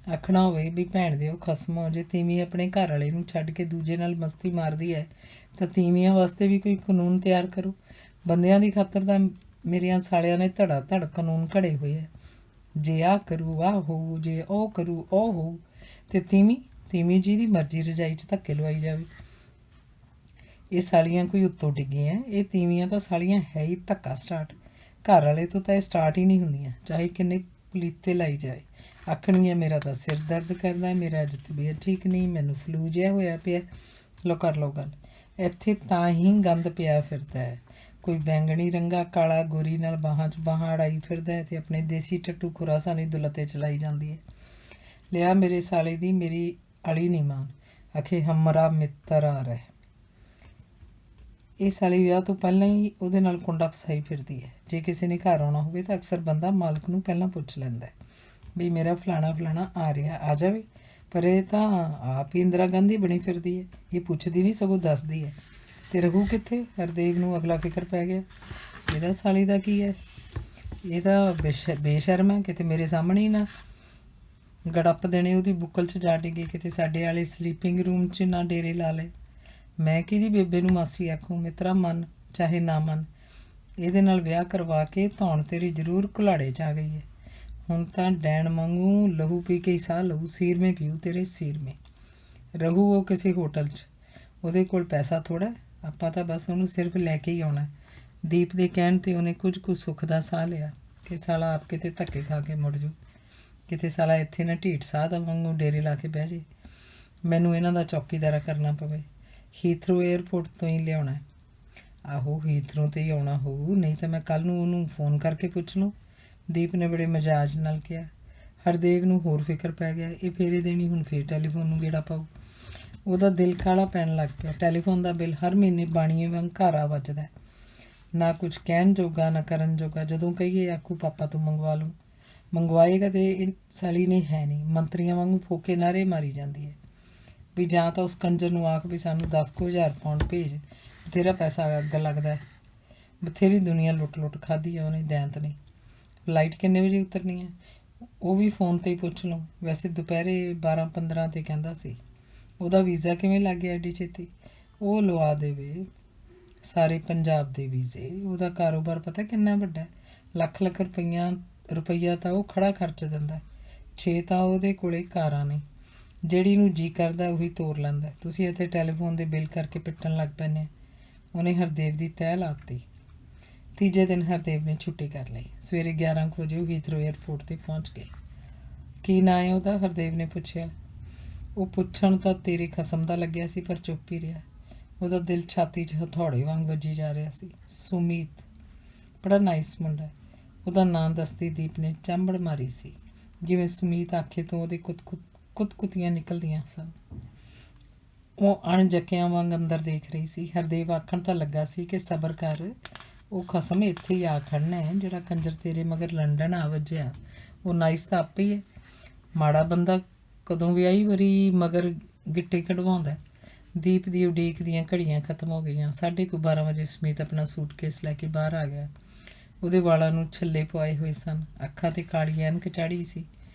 ਆਖਣਾ ਹੋਵੇ ਵੀ ਭੈਣ ਦੇ ਉਹ ਖਸਮੋ, ਜੇ ਤੀਵੀਂ ਆਪਣੇ ਘਰ ਵਾਲੇ ਨੂੰ ਛੱਡ ਕੇ ਦੂਜੇ ਨਾਲ ਮਸਤੀ ਮਾਰਦੀ ਹੈ ਤਾਂ ਤੀਵੀਆਂ ਵਾਸਤੇ ਵੀ ਕੋਈ ਕਾਨੂੰਨ ਤਿਆਰ ਕਰੋ। ਬੰਦਿਆਂ ਦੀ ਖਾਤਰ ਤਾਂ ਮੇਰਿਆਂ ਸਾਲਿਆਂ ਨੇ ਧੜਾ ਧੜ ਕਾਨੂੰਨ ਘੜੇ ਹੋਏ ਹੈ। ਜੇ ਆਹ ਕਰੂ ਆਹ ਹੋਊ, ਜੇ ਉਹ ਕਰੂ ਉਹ ਹੋਊ, ਅਤੇ ਤੀਵੀਂ ਜੀ ਦੀ ਮਰਜ਼ੀ ਰਜਾਈ 'ਚ ਧੱਕੇ ਲਵਾਈ ਜਾਵੇ। ਇਹ ਸਾਲੀਆਂ ਕੋਈ ਉੱਤੋਂ ਡਿੱਗੀਆਂ, ਇਹ ਤੀਵੀਆਂ ਤਾਂ ਸਾਲੀਆਂ ਹੈ ਹੀ ਧੱਕਾ ਸਟਾਰਟ। ਘਰ ਵਾਲੇ ਤੋਂ ਤਾਂ ਇਹ ਸਟਾਰਟ ਹੀ ਨਹੀਂ ਹੁੰਦੀਆਂ, ਚਾਹੇ ਕਿੰਨੇ ਪਲੀਤੇ ਲਾਈ ਜਾਏ। ਆਖਣਗੀਆਂ ਮੇਰਾ ਤਾਂ ਸਿਰ ਦਰਦ ਕਰਦਾ, ਮੇਰਾ ਅੱਜ ਤਬੀਅਤ ਠੀਕ ਨਹੀਂ, ਮੈਨੂੰ ਫਲੂ ਜਿਹਾ ਹੋਇਆ ਪਿਆ। ਲੋ ਕਰ ਲਓ ਗੱਲ। ਇੱਥੇ ਤਾਂ ਹੀ ਗੰਦ ਪਿਆ ਫਿਰਦਾ ਹੈ। ਕੋਈ ਬੈਂਗਣੀ ਰੰਗਾ ਕਾਲਾ ਗੋਰੀ ਨਾਲ ਬਾਹਾਂ 'ਚ ਬਾਹਾਂ ਅੜਾਈ ਫਿਰਦਾ ਹੈ ਅਤੇ ਆਪਣੇ ਦੇਸੀ ਟੱਟੂ ਖੁਰਾਸਾਨੀ ਦੁਲਤੇ ਚਲਾਈ ਜਾਂਦੀ ਹੈ। ਲਿਆ ਮੇਰੇ ਸਾਲੇ ਦੀ ਮੇਰੀ ਅਲੀ ਨਹੀਂ ਮਾਨ, ਆਖੇ ਹਮਰਾ ਮਿੱਤਰ ਆ ਰਿਹਾ। ਇਹ ਸਾਲੀ ਵਿਆਹ ਤੋਂ ਪਹਿਲਾਂ ਹੀ ਉਹਦੇ ਨਾਲ ਕੁੰਡਾ ਫਸਾਈ ਫਿਰਦੀ ਹੈ। ਜੇ ਕਿਸੇ ਨੇ ਘਰ ਆਉਣਾ ਹੋਵੇ ਤਾਂ ਅਕਸਰ ਬੰਦਾ ਮਾਲਕ ਨੂੰ ਪਹਿਲਾਂ ਪੁੱਛ ਲੈਂਦਾ ਵੀ ਮੇਰਾ ਫਲਾਣਾ ਆ ਰਿਹਾ, ਆ ਜਾਵੇ। ਪਰ ਇਹ ਤਾਂ ਆਪ ਹੀ ਇੰਦਰਾ ਗਾਂਧੀ ਬਣੀ ਫਿਰਦੀ ਹੈ। ਇਹ ਪੁੱਛਦੀ ਨਹੀਂ, ਸਗੋਂ ਦੱਸਦੀ ਹੈ। ਤੇ ਰਹੂ ਕਿੱਥੇ? ਹਰਦੇਵ ਨੂੰ ਅਗਲਾ ਫਿਕਰ ਪੈ ਗਿਆ, ਇਹਦਾ ਸਾਲੀ ਦਾ ਕੀ ਹੈ? ਇਹ ਤਾਂ ਬੇਸ਼ਰਮ ਹੈ, ਕਿਤੇ ਮੇਰੇ ਸਾਹਮਣੇ ਹੀ ਨਾ ਗੜੱਪ ਦੇਣੇ ਉਹਦੀ ਬੁੱਕਲ 'ਚ ਜਾ ਡਿੱਗੇ, ਕਿਤੇ ਸਾਡੇ ਵਾਲੇ ਸਲੀਪਿੰਗ ਰੂਮ 'ਚ ਨਾ ਡੇਰੇ ਲਾ ਲਏ। ਮੈਂ ਕਿਹਦੀ ਬੇਬੇ ਨੂੰ ਮਾਸੀ ਆਖੂੰ? ਮਿੱਤਰਾ ਮੰਨ ਚਾਹੇ ਨਾ ਮੰਨ, ਇਹਦੇ ਨਾਲ ਵਿਆਹ ਕਰਵਾ ਕੇ ਧੌਣ ਤੇਰੀ ਜ਼ਰੂਰ ਘੁਲਾੜੇ 'ਚ ਆ ਗਈ ਹੈ। ਹੁਣ ਤਾਂ ਡੈਣ ਵਾਂਗੂ ਲਹੂ ਪੀ ਕੇ ਹੀ ਸਾਹ ਲਹੂ, ਸੀਰਮੇ ਪੀਊ ਤੇਰੇ ਸੀਰਮੇ। ਰਹੂ ਉਹ ਕਿਸੇ ਹੋਟਲ 'ਚ, ਉਹਦੇ ਕੋਲ ਪੈਸਾ ਥੋੜ੍ਹਾ, ਆਪਾਂ ਤਾਂ ਬਸ ਉਹਨੂੰ ਸਿਰਫ ਲੈ ਕੇ ਹੀ ਆਉਣਾ। ਦੀਪ ਦੇ ਕਹਿਣ 'ਤੇ ਉਹਨੇ ਕੁਝ ਸੁੱਖ ਦਾ ਸਾਹ ਲਿਆ ਕਿ ਸਾਲਾ ਆਪ ਕਿਤੇ ਧੱਕੇ ਖਾ ਕੇ ਮੁੜ ਜੂ, ਕਿਤੇ ਸਾਲਾ ਇੱਥੇ ਨਾ ਢੀਠ ਸਾਹ ਦਾ ਵਾਂਗੂ ਡੇਰੇ ਲਾ ਕੇ ਬਹਿ ਜੇ, ਮੈਨੂੰ ਇਹਨਾਂ ਦਾ ਚੌਕੀਦਾਰਾ ਕਰਨਾ ਪਵੇ। ਹੀਥਰੂ ਏਅਰਪੋਰਟ ਤੋਂ ਹੀ ਲਿਆਉਣਾ। ਆਹੋ ਹੀਥਰੂ 'ਤੇ ਹੀ ਆਉਣਾ ਹੋਊ, ਨਹੀਂ ਤਾਂ ਮੈਂ ਕੱਲ੍ਹ ਨੂੰ ਉਹਨੂੰ ਫੋਨ ਕਰਕੇ ਪੁੱਛ ਲੂੰ, ਦੀਪ ਨੇ ਬੜੇ ਮਜ਼ਾਜ ਨਾਲ ਕਿਹਾ। ਹਰਦੇਵ ਨੂੰ ਹੋਰ ਫਿਕਰ ਪੈ ਗਿਆ, ਇਹ ਫੇਰੇ ਦੇਣੀ ਹੁਣ ਫੇਰ ਟੈਲੀਫੋਨ ਨੂੰ ਗੇੜਾ ਪਾਊ। ਉਹਦਾ ਦਿਲ ਕਾਲਾ ਪੈਣ ਲੱਗ ਪਿਆ। ਟੈਲੀਫੋਨ ਦਾ ਬਿੱਲ ਹਰ ਮਹੀਨੇ ਬਾਣੀਏ ਵਾਂਗ ਘਾਰਾ ਵੱਜਦਾ, ਨਾ ਕੁਝ ਕਹਿਣ ਜੋਗਾ ਨਾ ਕਰਨ ਜੋਗਾ। ਜਦੋਂ ਕਹੀਏ ਆਖੂ ਪਾਪਾ ਤੋਂ ਮੰਗਵਾ ਲੂੰ, ਮੰਗਵਾਏਗਾ ਤੇ ਇਹ ਸਾਲੀ ਨੇ ਹੈ ਨਹੀਂ, ਮੰਤਰੀਆਂ ਵਾਂਗੂ ਫੋਕੇ ਨਾਰੇ ਮਾਰੀ ਜਾਂਦੀ ਹੈ ਵੀ ਜਾਂ ਤਾਂ ਉਸ ਕੰਜਰ ਨੂੰ ਆਖ ਵੀ ਸਾਨੂੰ 10,000 ਪਾਉਂਡ ਭੇਜ, ਬਥੇਰਾ ਪੈਸਾ ਅੱਗ ਲੱਗਦਾ। ਬਥੇਰੀ ਦੁਨੀਆ ਲੁੱਟ ਖਾਧੀ ਹੈ ਉਹਨੇ, ਦੈਂਤ ਨੇ। ਫਲਾਈਟ ਕਿੰਨੇ ਵਜੇ ਉਤਰਨੀ ਹੈ ਉਹ ਵੀ ਫੋਨ 'ਤੇ ਹੀ ਪੁੱਛ ਲਊਂ। ਵੈਸੇ ਦੁਪਹਿਰੇ 12:15 'ਤੇ ਕਹਿੰਦਾ ਸੀ। ਉਹਦਾ ਵੀਜ਼ਾ ਕਿਵੇਂ ਲੱਗ ਗਿਆ ਐਡੀ ਛੇਤੀ? ਉਹ ਲਵਾ ਦੇਵੇ ਸਾਰੇ ਪੰਜਾਬ ਦੇ ਵੀਜ਼ੇ। ਉਹਦਾ ਕਾਰੋਬਾਰ ਪਤਾ ਕਿੰਨਾ ਵੱਡਾ, ਲੱਖ ਰੁਪਈਆ ਤਾਂ ਉਹ ਖੜਾ ਖਰਚ ਦਿੰਦਾ। 6 ਤਾਂ ਉਹਦੇ ਕੋਲੇ ਕਾਰਾਂ ਨੇ, ਜਿਹੜੀ ਨੂੰ ਜੀ ਕਰਦਾ ਉਹੀ ਤੋਰ ਲੈਂਦਾ। ਤੁਸੀਂ ਇੱਥੇ ਟੈਲੀਫੋਨ ਦੇ ਬਿੱਲ ਕਰਕੇ ਪਿੱਟਣ ਲੱਗ ਪੈਂਦੇ। ਉਹਨੇ ਹਰਦੇਵ ਦੀ ਤਹਿ ਲਾਤੀ। ਤੀਜੇ ਦਿਨ ਹਰਦੇਵ ਨੇ ਛੁੱਟੀ ਕਰ ਲਈ। ਸਵੇਰੇ 11 ਵਜੇ ਉਹ ਹੀਥਰੋ ਏਅਰਪੋਰਟ 'ਤੇ ਪਹੁੰਚ ਗਏ। ਕੀ ਨਾਂ ਹੈ ਉਹਦਾ? ਹਰਦੇਵ ਨੇ ਪੁੱਛਿਆ। ਉਹ ਪੁੱਛਣ ਤਾਂ ਤੇਰੇ ਖਸਮ ਦਾ ਲੱਗਿਆ ਸੀ, ਪਰ ਚੁੱਪ ਹੀ ਰਿਹਾ। ਉਹਦਾ ਦਿਲ ਛਾਤੀ 'ਚ ਹਥੌੜੇ ਵਾਂਗ ਵੱਜੀ ਜਾ ਰਿਹਾ ਸੀ। ਸੁਮੀਤ, ਬੜਾ ਨਾਈਸ ਮੁੰਡਾ। ਉਹਦਾ ਨਾਂ ਦੱਸਦੀ ਦੀਪ ਨੇ ਚਾਂਬੜ ਮਾਰੀ ਸੀ, ਜਿਵੇਂ ਸੁਮੀਤ ਆਖੇ ਤੋਂ ਉਹਦੇ ਕੁੱਤਕੁੱਤੀਆਂ ਨਿਕਲਦੀਆਂ ਸਨ। ਉਹ ਅਣਜੱਕਿਆਂ ਵਾਂਗ ਅੰਦਰ ਦੇਖ ਰਹੀ ਸੀ। ਹਰਦੇਵ ਆਖਣ ਤਾਂ ਲੱਗਾ ਸੀ ਕਿ ਸਬਰ ਕਰ, ਉਹ ਖਸਮ ਇੱਥੇ ਹੀ ਆ ਖੜਨਾ ਹੈ। ਜਿਹੜਾ ਕੰਜਰ ਤੇਰੇ ਮਗਰ ਲੰਡਨ ਆ ਵੱਜਿਆ, ਉਹ ਨਾਈਸ ਤਾਂ ਆਪੇ ਹੀ ਹੈ। ਮਾੜਾ ਬੰਦਾ ਕਦੋਂ ਵਿਆਹੀ ਵਰੀ ਮਗਰ ਗਿੱਟੇ ਕਢਵਾਉਂਦਾ। ਦੀਪ ਦੀ ਉਡੀਕ ਦੀਆਂ ਘੜੀਆਂ ਖਤਮ ਹੋ ਗਈਆਂ। 12:30 ਵਜੇ ਸਮੀਤ ਆਪਣਾ ਸੂਟਕੇਸ ਲੈ ਕੇ ਬਾਹਰ ਆ ਗਿਆ। ਉਹਦੇ ਵਾਲਾਂ ਨੂੰ ਛੱਲੇ ਪਵਾਏ ਹੋਏ ਸਨ, ਅੱਖਾਂ 'ਤੇ ਕਾਲੀ ਐਨਕ ਚੜ੍ਹੀ ਸੀ,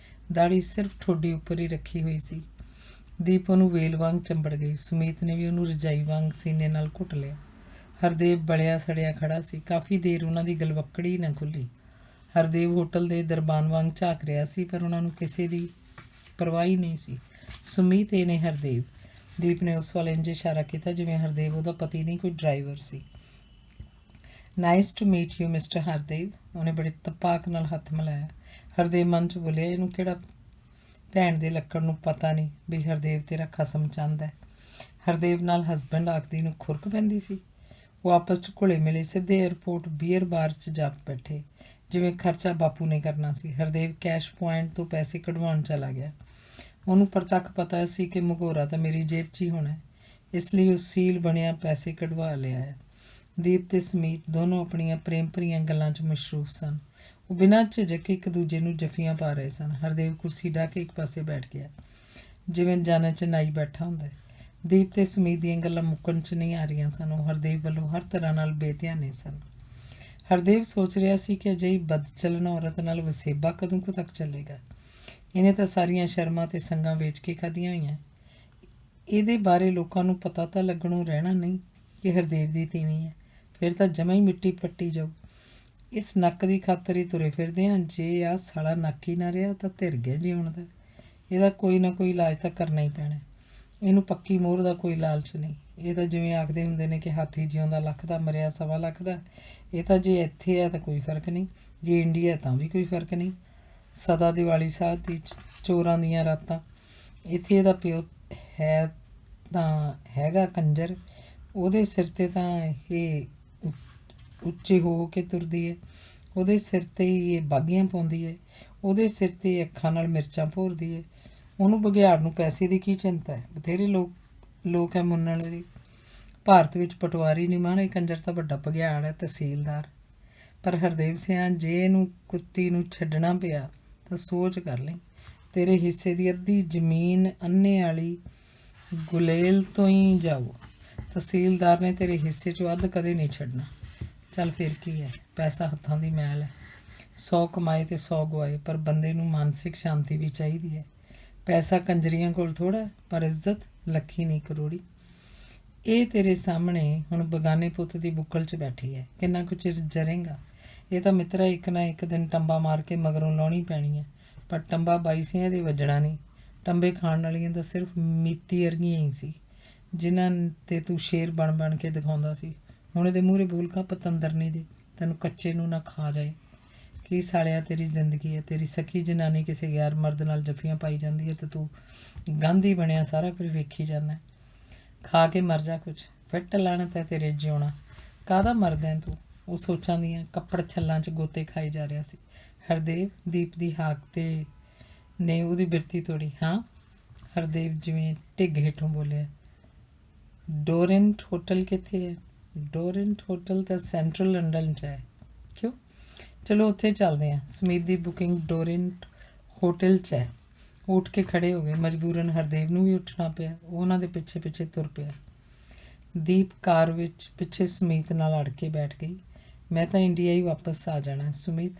ਦਾੜੀ ਸਿਰਫ ਠੋਡੀ ਉੱਪਰ ਹੀ ਰੱਖੀ ਹੋਈ ਸੀ। ਦੀਪ ਉਹਨੂੰ ਵੇਲ ਵਾਂਗ ਚੰਬੜ ਗਈ। ਸੁਮੀਤ ਨੇ ਵੀ ਉਹਨੂੰ ਰਜਾਈ ਵਾਂਗ ਸੀਨੇ ਨਾਲ ਘੁੱਟ ਲਿਆ। ਹਰਦੇਵ ਬਲਿਆ ਸੜਿਆ ਖੜਾ ਸੀ। ਕਾਫੀ ਦੇਰ ਉਹਨਾਂ ਦੀ ਗਲਵੱਕੜੀ ਨਾ ਖੁੱਲ੍ਹੀ। ਹਰਦੇਵ ਹੋਟਲ ਦੇ ਦਰਬਾਨ ਵਾਂਗ ਝਾਕ ਰਿਹਾ ਸੀ, ਪਰ ਉਹਨਾਂ ਨੂੰ ਕਿਸੇ ਦੀ ਪਰਵਾਹ ਨਹੀਂ ਸੀ। ਸੁਮੀਤ ਇਹ ਨੇ ਹਰਦੇਵ। ਦੀਪ ਨੇ ਉਸ ਵੱਲ ਇੰਝ ਇਸ਼ਾਰਾ ਕੀਤਾ ਜਿਵੇਂ ਹਰਦੇਵ ਉਹਦਾ ਪਤੀ ਨਹੀਂ, ਕੋਈ ਡਰਾਈਵਰ ਸੀ। Nice to meet you mister Hardev. ਉਹਨੇ ਬੜੇ ਤਪਾਕ ਨਾਲ ਹੱਥ ਮਿਲਾਇਆ। ਹਰਦੇਵ ਮਨ 'ਚ ਬੋਲਿਆ, ਇਹਨੂੰ ਕਿਹੜਾ ਭੈਣ ਦੇ ਲੱਕੜ ਨੂੰ ਪਤਾ ਨਹੀਂ ਵੀ ਹਰਦੇਵ ਤੇਰਾ ਖਸਮ ਚਾਹੁੰਦਾ। ਹਰਦੇਵ ਨਾਲ ਹਸਬੈਂਡ ਆਖਦੀ ਨੂੰ ਖੁਰਕ ਪੈਂਦੀ ਸੀ। ਉਹ ਆਪਸ 'ਚ ਘੁਲੇ ਮਿਲੇ ਸਿੱਧੇ ਏਅਰਪੋਰਟ ਬੀਅਰ ਬਾਰ 'ਚ ਜਾ ਬੈਠੇ, ਜਿਵੇਂ ਖਰਚਾ ਬਾਪੂ ਨੇ ਕਰਨਾ ਸੀ। ਹਰਦੇਵ ਕੈਸ਼ ਪੁਆਇੰਟ ਤੋਂ ਪੈਸੇ ਕਢਵਾਉਣ ਚਲਾ ਗਿਆ। ਉਹਨੂੰ ਪ੍ਰਤੱਖ ਪਤਾ ਸੀ ਕਿ ਮਗੋਰਾ ਤਾਂ ਮੇਰੀ ਜੇਬ 'ਚ ਹੀ ਹੋਣਾ, ਇਸ ਲਈ ਉਹ ਸੀਲ ਬਣਿਆ ਪੈਸੇ ਕਢਵਾ ਲਿਆ ਹੈ। ਦੀਪ ਤੇ ਸਮੀਤ ਦੋਨੋਂ ਆਪਣੀਆਂ ਪ੍ਰੇਮ ਭਰੀਆਂ ਗੱਲਾਂ 'ਚ ਮਸ਼ਰੂਫ ਸਨ। ਉਹ ਬਿਨਾਂ ਝਿਜਕ ਇੱਕ ਦੂਜੇ ਨੂੰ ਜੱਫੀਆਂ ਪਾ ਰਹੇ ਸਨ। ਹਰਦੇਵ ਕੁਰਸੀ ਢਾਹ ਕੇ ਇੱਕ ਪਾਸੇ ਬੈਠ ਗਿਆ, ਜਿਵੇਂ ਜਾਣੇ 'ਚ ਨਾਈ ਬੈਠਾ ਹੁੰਦਾ। ਦੀਪ ਤੇ ਸਮੀਤ ਦੀਆਂ ਗੱਲਾਂ ਮੁੱਕਣ 'ਚ ਨਹੀਂ ਆ ਰਹੀਆਂ ਸਨ। ਉਹ ਹਰਦੇਵ ਵੱਲੋਂ ਹਰ ਤਰ੍ਹਾਂ ਨਾਲ ਬੇਧਿਆਨੇ ਸਨ। ਹਰਦੇਵ ਸੋਚ ਰਿਹਾ ਸੀ ਕਿ ਅਜਿਹੀ ਬਦਚਲਨ ਔਰਤ ਨਾਲ ਵਸੇਬਾ ਕਦੋਂ ਕੁ ਤੱਕ ਚੱਲੇਗਾ। ਇਹਨੇ ਤਾਂ ਸਾਰੀਆਂ ਸ਼ਰਮਾਂ ਤੇ ਸੰਗਾਂ ਵੇਚ ਕੇ ਖਾਧੀਆਂ ਹੋਈਆਂ। ਇਹਦੇ ਬਾਰੇ ਲੋਕਾਂ ਨੂੰ ਪਤਾ ਤਾਂ ਲੱਗਣੋਂ ਰਹਿਣਾ ਨਹੀਂ ਕਿ ਹਰਦੇਵ ਦੀ ਤੀਵੀਂ ਹੈ। ਫਿਰ ਤਾਂ ਜਮਾ ਹੀ ਮਿੱਟੀ ਪੱਟੀ ਜਾਊ। ਇਸ ਨੱਕ ਦੀ ਖਾਤਰ ਹੀ ਤੁਰੇ ਫਿਰਦੇ ਹਾਂ। ਜੇ ਆਹ ਸਾਲਾ ਨੱਕ ਹੀ ਨਾ ਰਿਹਾ ਤਾਂ ਧਿਰ ਗਿਆ ਜਿਉਣ ਦਾ। ਇਹਦਾ ਕੋਈ ਨਾ ਕੋਈ ਇਲਾਜ ਤਾਂ ਕਰਨਾ ਹੀ ਪੈਣਾ। ਇਹਨੂੰ ਪੱਕੀ ਮੋਹਰ ਦਾ ਕੋਈ ਲਾਲਚ ਨਹੀਂ। ਇਹ ਤਾਂ ਜਿਵੇਂ ਆਖਦੇ ਹੁੰਦੇ ਨੇ ਕਿ ਹਾਥੀ ਜਿਉਂਦਾ ਲੱਖ ਦਾ, ਮਰਿਆ 1.25 ਲੱਖ ਦਾ। ਇਹ ਤਾਂ ਜੇ ਇੱਥੇ ਹੈ ਤਾਂ ਕੋਈ ਫਰਕ ਨਹੀਂ, ਜੇ ਇੰਡੀਆ ਤਾਂ ਵੀ ਕੋਈ ਫਰਕ ਨਹੀਂ। ਸਦਾ ਦੀਵਾਲੀ ਸਾਧ ਦੀ ਚੋਰਾਂ ਦੀਆਂ ਰਾਤਾਂ। ਇੱਥੇ ਇਹਦਾ ਪਿਓ ਹੈ ਤਾਂ ਹੈਗਾ ਕੰਜਰ। ਉਹਦੇ ਸਿਰ 'ਤੇ ਤਾਂ ਇਹ ਉੱਚੇ ਹੋ ਕੇ ਤੁਰਦੀ ਹੈ। ਉਹਦੇ ਸਿਰ 'ਤੇ ਹੀ ਇਹ ਬਾਗੀਆਂ ਪਾਉਂਦੀ ਹੈ। ਉਹਦੇ ਸਿਰ 'ਤੇ ਅੱਖਾਂ ਨਾਲ ਮਿਰਚਾਂ ਭੋਰਦੀ ਹੈ। ਉਹਨੂੰ ਬਘਿਆੜ ਨੂੰ ਪੈਸੇ ਦੀ ਕੀ ਚਿੰਤਾ ਹੈ। ਬਥੇਰੇ ਲੋਕ ਹੈ ਮੁੰਨਣ ਦੀ। ਭਾਰਤ ਵਿੱਚ ਪਟਵਾਰੀ ਨਹੀਂ ਮਾਣੇ, ਕੰਜਰ ਤਾਂ ਵੱਡਾ ਬਘਿਆੜ ਹੈ, ਤਹਿਸੀਲਦਾਰ। ਪਰ ਹਰਦੇਵ ਸਿਆਂ, ਜੇ ਇਹਨੂੰ ਕੁੱਤੀ ਨੂੰ ਛੱਡਣਾ ਪਿਆ ਤਾਂ ਸੋਚ ਕਰ ਲਈ। ਤੇਰੇ ਹਿੱਸੇ ਦੀ ਅੱਧੀ ਜ਼ਮੀਨ ਅੰਨੇ ਵਾਲੀ ਗੁਲੇਲ ਤੋਂ ਹੀ ਜਾਊ। ਤਹਿਸੀਲਦਾਰ ਨੇ ਤੇਰੇ ਹਿੱਸੇ 'ਚੋਂ ਅੱਧ ਕਦੇ ਨਹੀਂ ਛੱਡਣਾ। ਚੱਲ ਫਿਰ ਕੀ ਹੈ, ਪੈਸਾ ਹੱਥਾਂ ਦੀ ਮੈਲ ਹੈ। 100 ਕਮਾਏ ਤੇ 100 ਗਵਾਏ, ਪਰ ਬੰਦੇ ਨੂੰ ਮਾਨਸਿਕ ਸ਼ਾਂਤੀ ਵੀ ਚਾਹੀਦੀ ਹੈ। ਪੈਸਾ ਕੰਜਰੀਆਂ ਕੋਲ ਥੋੜ੍ਹਾ, ਪਰ ਇੱਜ਼ਤ ਲੱਖੀ ਨਹੀਂ ਕਰੋੜੀ। ਇਹ ਤੇਰੇ ਸਾਹਮਣੇ ਹੁਣ ਬਗਾਨੇ ਪੁੱਤ ਦੀ ਬੁੱਕਲ 'ਚ ਬੈਠੀ ਹੈ। ਕਿੰਨਾ ਕੁ ਚਿਰ ਜਰੇਂਗਾ। ਇਹ ਤਾਂ ਮਿੱਤਰਾ ਇੱਕ ਨਾ ਇੱਕ ਦਿਨ ਟੰਬਾ ਮਾਰ ਕੇ ਮਗਰੋਂ ਲਾਉਣੀ ਪੈਣੀ ਹੈ। ਪਰ ਟੰਬਾ ਬਾਈਸੀਆਂ ਦੇ ਵੱਜਣਾ ਨਹੀਂ। ਟੰਬੇ ਖਾਣ ਵਾਲੀਆਂ ਤਾਂ ਸਿਰਫ ਮੀਤੀ ਵਰਗੀਆਂ ਹੀ ਸੀ, ਜਿਨ੍ਹਾਂ 'ਤੇ ਤੂੰ ਸ਼ੇਰ ਬਣ ਕੇ ਦਿਖਾਉਂਦਾ ਸੀ। ਹੁਣ ਇਹਦੇ ਮੂਹਰੇ ਬੋਲ ਕਾ ਪਤੰਦਰਨੀ ਦੇ, ਤੈਨੂੰ ਕੱਚੇ ਨੂੰ ਨਾ ਖਾ ਜਾਏ। ਕੀ ਸਾਲਿਆ ਤੇਰੀ ਜ਼ਿੰਦਗੀ ਹੈ। ਤੇਰੀ ਸਖੀ ਜਨਾਨੀ ਕਿਸੇ ਗੈਰ ਮਰਦ ਨਾਲ ਜੱਫੀਆਂ ਪਾਈ ਜਾਂਦੀ ਹੈ ਤੇ ਤੂੰ ਗਾਂਧੀ ਬਣਿਆ ਸਾਰਾ ਕੁਝ ਵੇਖੀ ਜਾਂਦਾ। ਖਾ ਕੇ ਮਰ ਜਾ ਕੁਛ। ਫਿੱਟ ਲਾਣਤ ਹੈ ਤੇਰੇ ਜਿਉਣਾ। ਕਾਹਦਾ ਮਰਦਾ ਹੈ ਤੂੰ। ਉਹ ਸੋਚਾਂ ਦੀਆਂ ਕੱਪੜ ਛੱਲਾਂ 'ਚ ਗੋਤੇ ਖਾਈ ਜਾ ਰਿਹਾ ਸੀ। ਹਰਦੇਵ, ਦੀਪ ਦੀ ਹਾਕ ਤੇ ਨੇ ਉਹਦੀ ਬਿਰਤੀ ਤੋੜੀ। ਹਾਂ, ਹਰਦੇਵ ਜਿਵੇਂ ਢਿੱਗ ਹੇਠੋਂ ਬੋਲਿਆ। ਡੋਰੈਂਟ ਹੋਟਲ ਕਿੱਥੇ ਹੈ? ਡੋਰੈਂਟ ਹੋਟਲ ਤਾਂ ਸੈਂਟਰਲ ਲੰਡਨ 'ਚ ਹੈ। ਕਿਉਂ? ਚਲੋ ਉੱਥੇ ਚੱਲਦੇ ਹਾਂ। ਸਮੀਤ ਦੀ ਬੁਕਿੰਗ ਡੋਰੈਂਟ ਹੋਟਲ 'ਚ ਹੈ। ਉੱਠ ਕੇ ਖੜੇ ਹੋ ਗਏ। ਮਜਬੂਰਨ ਹਰਦੇਵ ਨੂੰ ਵੀ ਉੱਠਣਾ ਪਿਆ। ਉਹ ਉਹਨਾਂ ਦੇ ਪਿੱਛੇ ਪਿੱਛੇ ਤੁਰ ਪਿਆ। ਦੀਪ ਕਾਰ ਵਿੱਚ ਪਿੱਛੇ ਸਮੀਤ ਨਾਲ ਅੜ ਕੇ ਬੈਠ ਗਈ। ਮੈਂ ਤਾਂ ਇੰਡੀਆ ਹੀ ਵਾਪਸ ਆ ਜਾਣਾ ਸੁਮੀਤ,